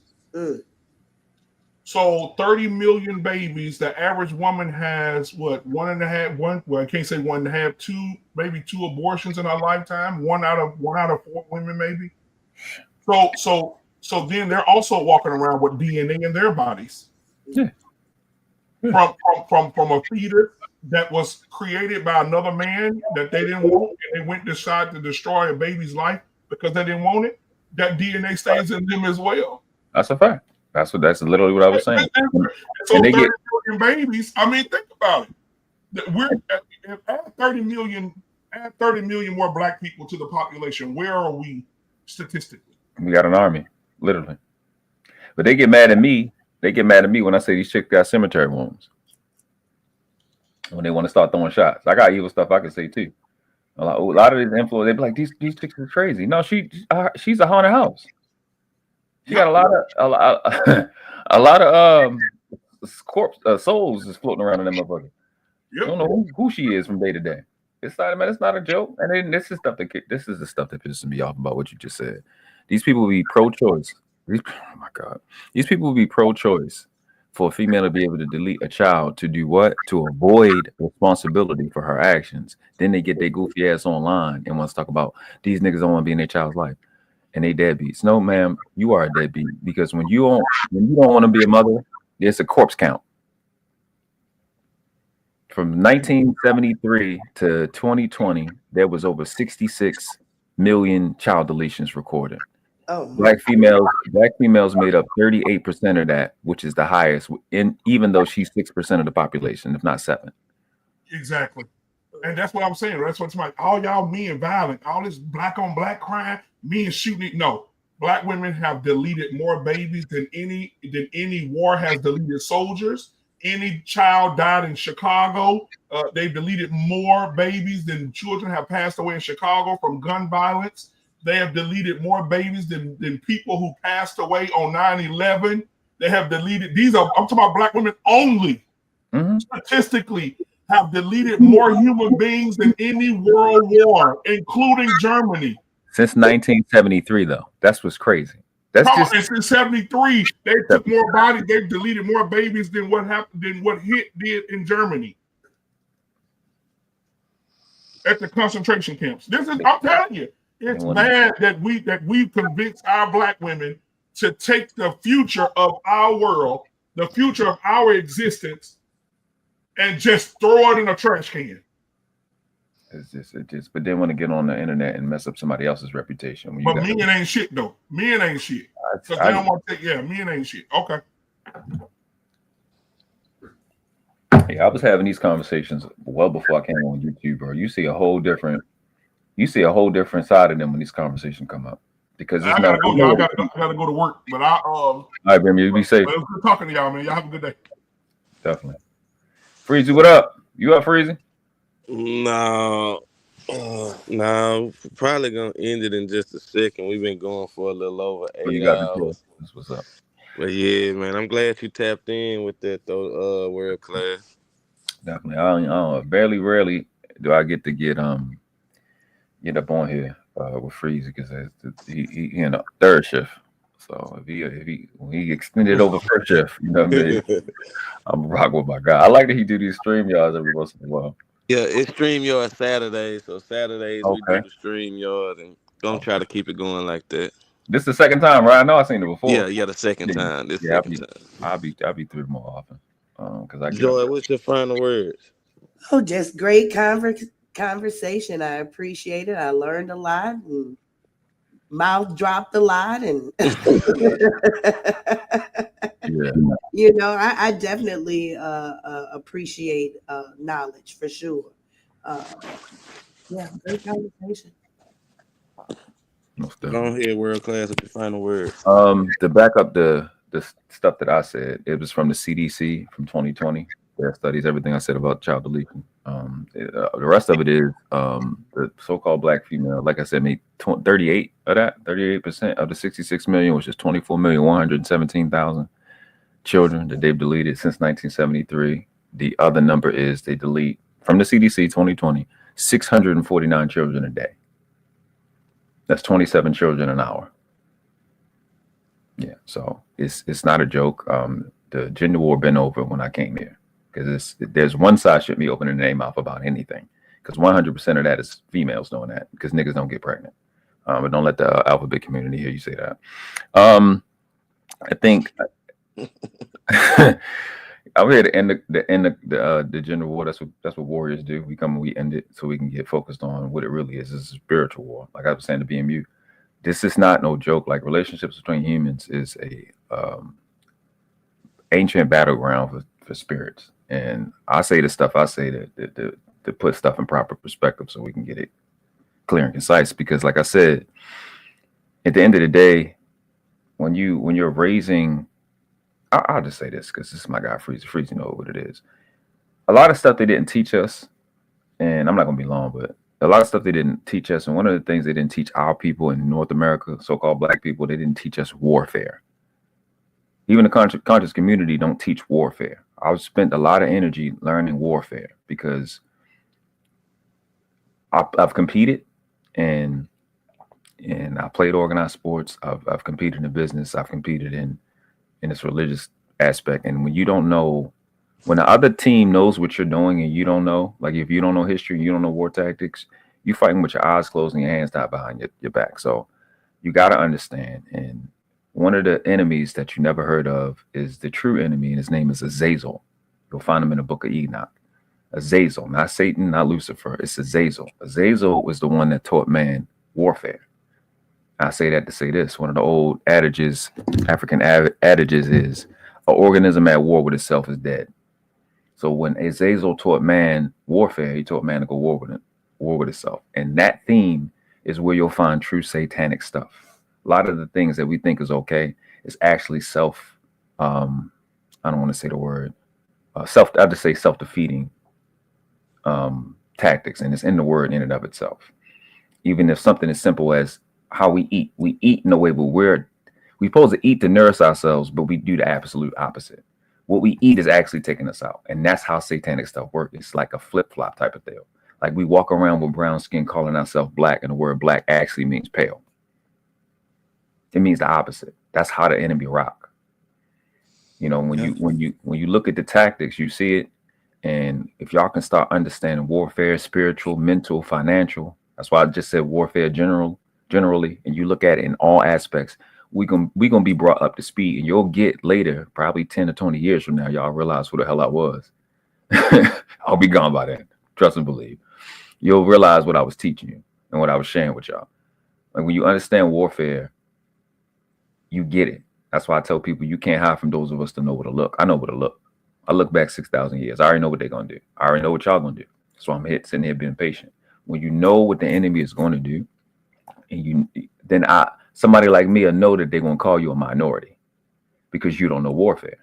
So 30 million babies, the average woman has what, I can't say 1.5, maybe two abortions in her lifetime, one out of 4 women maybe. So then they're also walking around with DNA in their bodies. Yeah. From a fetus that was created by another man that they didn't want, and they went to decide to destroy a baby's life because they didn't want it. That DNA stays in them as well. That's a fact. That's literally what I was saying. So 30 million babies. I mean, think about it. We're add 30 million more black people to the population. Where are we statistically? We got an army, literally. But they get mad at me. They get mad at me when I say these chicks got cemetery wounds. When they want to start throwing shots. I got evil stuff I can say too. A lot of these influencers, they be like, these chicks are crazy. No, she's a haunted house. She got a lot of corpse souls is floating around in that motherfucker. You don't know who she is from day to day. It's not a joke. And then this is the stuff that pisses me off about what you just said. These people will be pro-choice. Oh my God. These people will be pro-choice for a female to be able to delete a child to do what? To avoid responsibility for her actions. Then they get their goofy ass online and want to talk about these niggas don't want to be in their child's life. And they deadbeats. No, ma'am, you are a deadbeat because when you don't want to be a mother, there's a corpse count. From 1973 to 2020, there was over 66 million child deletions recorded. Black females made up 38% of that, which is the highest, even though she's 6% of the population, if not 7%. Exactly. And that's what I'm saying. That's what's like, all y'all men violent, all this black on black crime, men shooting. No, black women have deleted more babies than any war has deleted soldiers. Any child died in Chicago. They've deleted more babies than children have passed away in Chicago from gun violence. They have deleted more babies than people who passed away on 9/11. They have deleted, I'm talking about black women only. Statistically, have deleted more human beings than any world war, including Germany. Since 1973, though. That's what's crazy. Since 73, they took more bodies, they've deleted more babies than what Hitler did in Germany. At the concentration camps. I'm telling you, it's bad that we've convinced our black women to take the future of our world, the future of our existence, and just throw it in a trash can. But they want to get on the internet and mess up somebody else's reputation. But men ain't shit though. Men ain't shit. Because they don't want to take, men ain't shit. Okay. Yeah, I was having these conversations well before I came on YouTube, bro. You see a whole different side of them when these conversations come up. Because it's I gotta go to work. But all right, Brim, you be safe. It was good talking to y'all, man. Y'all have a good day. Definitely. Freezy, what up? You up, Freezy? No, no, probably gonna end it in just a second. We've been going for a little over Oh, you 8 got to close. hours. That's what's up. But yeah, man, I'm glad you tapped in with that though, world class. Definitely. I don't rarely do I get to get up on here with Freezy because he in a third shift. So if he when he extended over first shift, you know what I mean? I'm rock with my guy. I like that he do these stream yards every once in a while. Yeah, it's StreamYard Saturdays. So Saturdays we do Okay. the StreamYard and gonna try to keep it going like that. This is the second time, right? I know I've seen it before. Yeah, the second Yeah, time. This yeah, second time. I'll be through it more often. Because I get up. Joy, what's your final words? Oh, just great conversation. I appreciate it. I learned a lot and mouth dropped a lot. And, Yeah. you know, I definitely appreciate knowledge for sure. Yeah, great conversation. Go ahead, world class, with your final words. To back up the stuff that I said, it was from the CDC from 2020. Their studies, everything I said about child deletion. The rest of it is the so-called black female. Like I said, made 38 of that. 38% of the 66 million, which is 24,117,000 children that they've deleted since 1973. The other number is they delete from the CDC 2020 649 children a day. That's 27 children an hour. Yeah, so it's not a joke. The gender war been over when I came here because there's one side shouldn't be opening their mouth about anything because 100% of that is females doing that because niggas don't get pregnant. But don't let the alphabet community hear you say that. I think I'm here to end the gender war. That's what warriors do. We come and we end it so we can get focused on what it really is. It's a spiritual war. Like I was saying to BMU, this is not no joke. Like relationships between humans is a ancient battleground for spirits. And I say the stuff I say to put stuff in proper perspective so we can get it clear and concise. Because like I said, at the end of the day, when you're raising, I'll just say this because this is my guy Freezy. Freezy know what it is. A lot of stuff they didn't teach us, and I'm not gonna be long, but a lot of stuff they didn't teach us. And one of the things they didn't teach our people in North America, so-called black people, they didn't teach us warfare. Even the conscious community don't teach warfare. I've spent a lot of energy learning warfare because I've competed and I played organized sports. I've competed in business. I've competed in this religious aspect. And when you don't know, when the other team knows what you're doing and you don't know, like if you don't know history, you don't know war tactics, you fighting with your eyes closed and your hands tied behind your back. So you got to understand. And one of the enemies that you never heard of is the true enemy, and his name is Azazel. You'll find him in the book of Enoch. Azazel, not Satan, not Lucifer. It's Azazel. Azazel was the one that taught man warfare. I say that to say this. One of the old adages, African adages is, an organism at war with itself is dead. So when Azazel taught man warfare, he taught man to go war with itself. And that theme is where you'll find true satanic stuff. A lot of the things that we think is okay is actually I don't want to say the word, I'll just say self-defeating tactics. And it's in the word in and of itself. Even if something as simple as how we eat in a way where we're supposed to eat to nourish ourselves, but we do the absolute opposite. What we eat is actually taking us out. And that's how satanic stuff works. It's like a flip-flop type of deal. Like we walk around with brown skin calling ourselves black, and the word black actually means pale. It means the opposite. That's how the enemy rock. You know, when you look at the tactics, you see it. And if y'all can start understanding warfare, spiritual, mental, financial, that's why I just said warfare generally, and you look at it in all aspects, we're gonna be brought up to speed, and you'll get later, probably 10 or 20 years from now, y'all realize who the hell I was. I'll be gone by then. Trust and believe. You'll realize what I was teaching you and what I was sharing with y'all. Like when you understand warfare, you get it. That's why I tell people you can't hide from those of us that know what to look. I know what to look. I look back 6,000 years. I already know what they're gonna do. I already know what y'all gonna do. So I'm sitting here being patient. When you know what the enemy is going to do, and somebody like me will know that they're gonna call you a minority because you don't know warfare.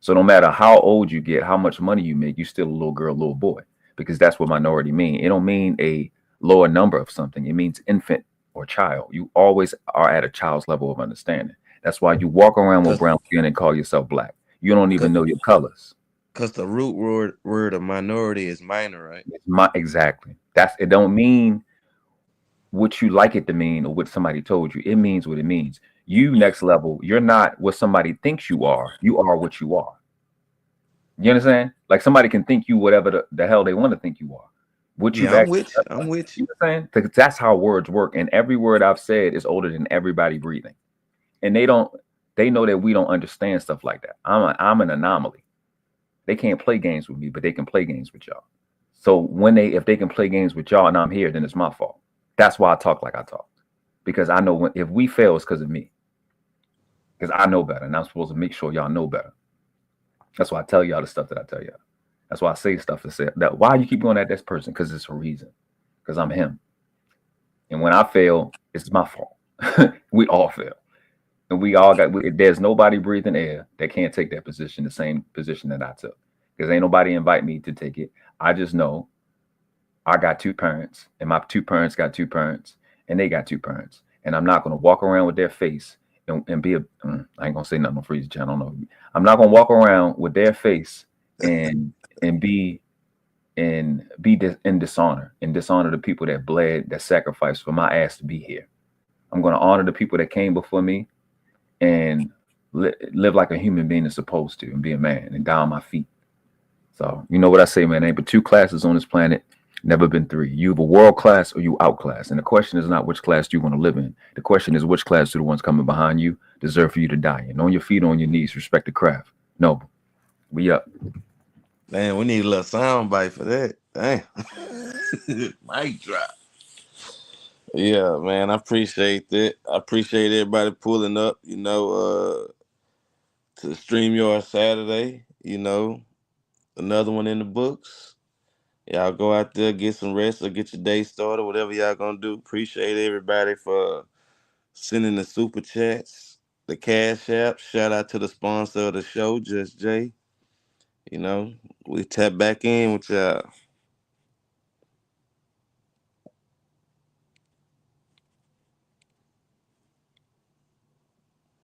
So no matter how old you get, how much money you make, you still a little girl, little boy, because that's what minority mean. It don't mean a lower number of something. It means infant or child. You always are at a child's level of understanding. That's why you walk around with brown skin and call yourself black. You don't even know your colors. Because the root word of minority is minor, right? Exactly. It don't mean what you like it to mean or what somebody told you. It means what it means. You next level, you're not what somebody thinks you are. You are what you are. You understand? Like somebody can think you whatever the hell they want to think you are. What you've I'm actually, with you. I'm with you. You know what I'm saying? Because that's how words work. And every word I've said is older than everybody breathing. And they know that we don't understand stuff like that. I'm an anomaly. They can't play games with me, but they can play games with y'all. So if they can play games with y'all and I'm here, then it's my fault. That's why I talk like I talk. Because I know if we fail, it's because of me. Because I know better, and I'm supposed to make sure y'all know better. That's why I tell y'all the stuff that I tell y'all. That's why I say stuff to say that. Why you keep going at this person? Because it's a reason. Because I'm him. And when I fail, it's my fault. We all fail. And there's nobody breathing air that can't take that position, the same position that I took. Because ain't nobody invite me to take it. I just know I got two parents, and my two parents got two parents, and they got two parents. And I'm not going to walk around with their face and be I ain't going to say nothing on Freeze Channel. I don't know. I'm not going to walk around with their face and be in dishonor and dishonor the people that bled, that sacrificed for my ass to be here. I'm going to honor the people that came before me and live like a human being is supposed to and be a man and die on my feet. So you know what I say, man? Ain't but two classes on this planet, never been three. You either world class or you outclass. And the question is not which class do you want to live in. The question is which class do the ones coming behind you deserve for you to die in. On your feet, on your knees, respect the craft. No, we up. Man, we need a little sound bite for that. Damn. Mic drop. Yeah, man, I appreciate that. I appreciate everybody pulling up, to StreamYard Saturday, another one in the books. Y'all go out there, get some rest or get your day started, whatever y'all gonna do. Appreciate everybody for sending the super chats, the cash app. Shout out to the sponsor of the show, Just Jay. We tap back in with y'all.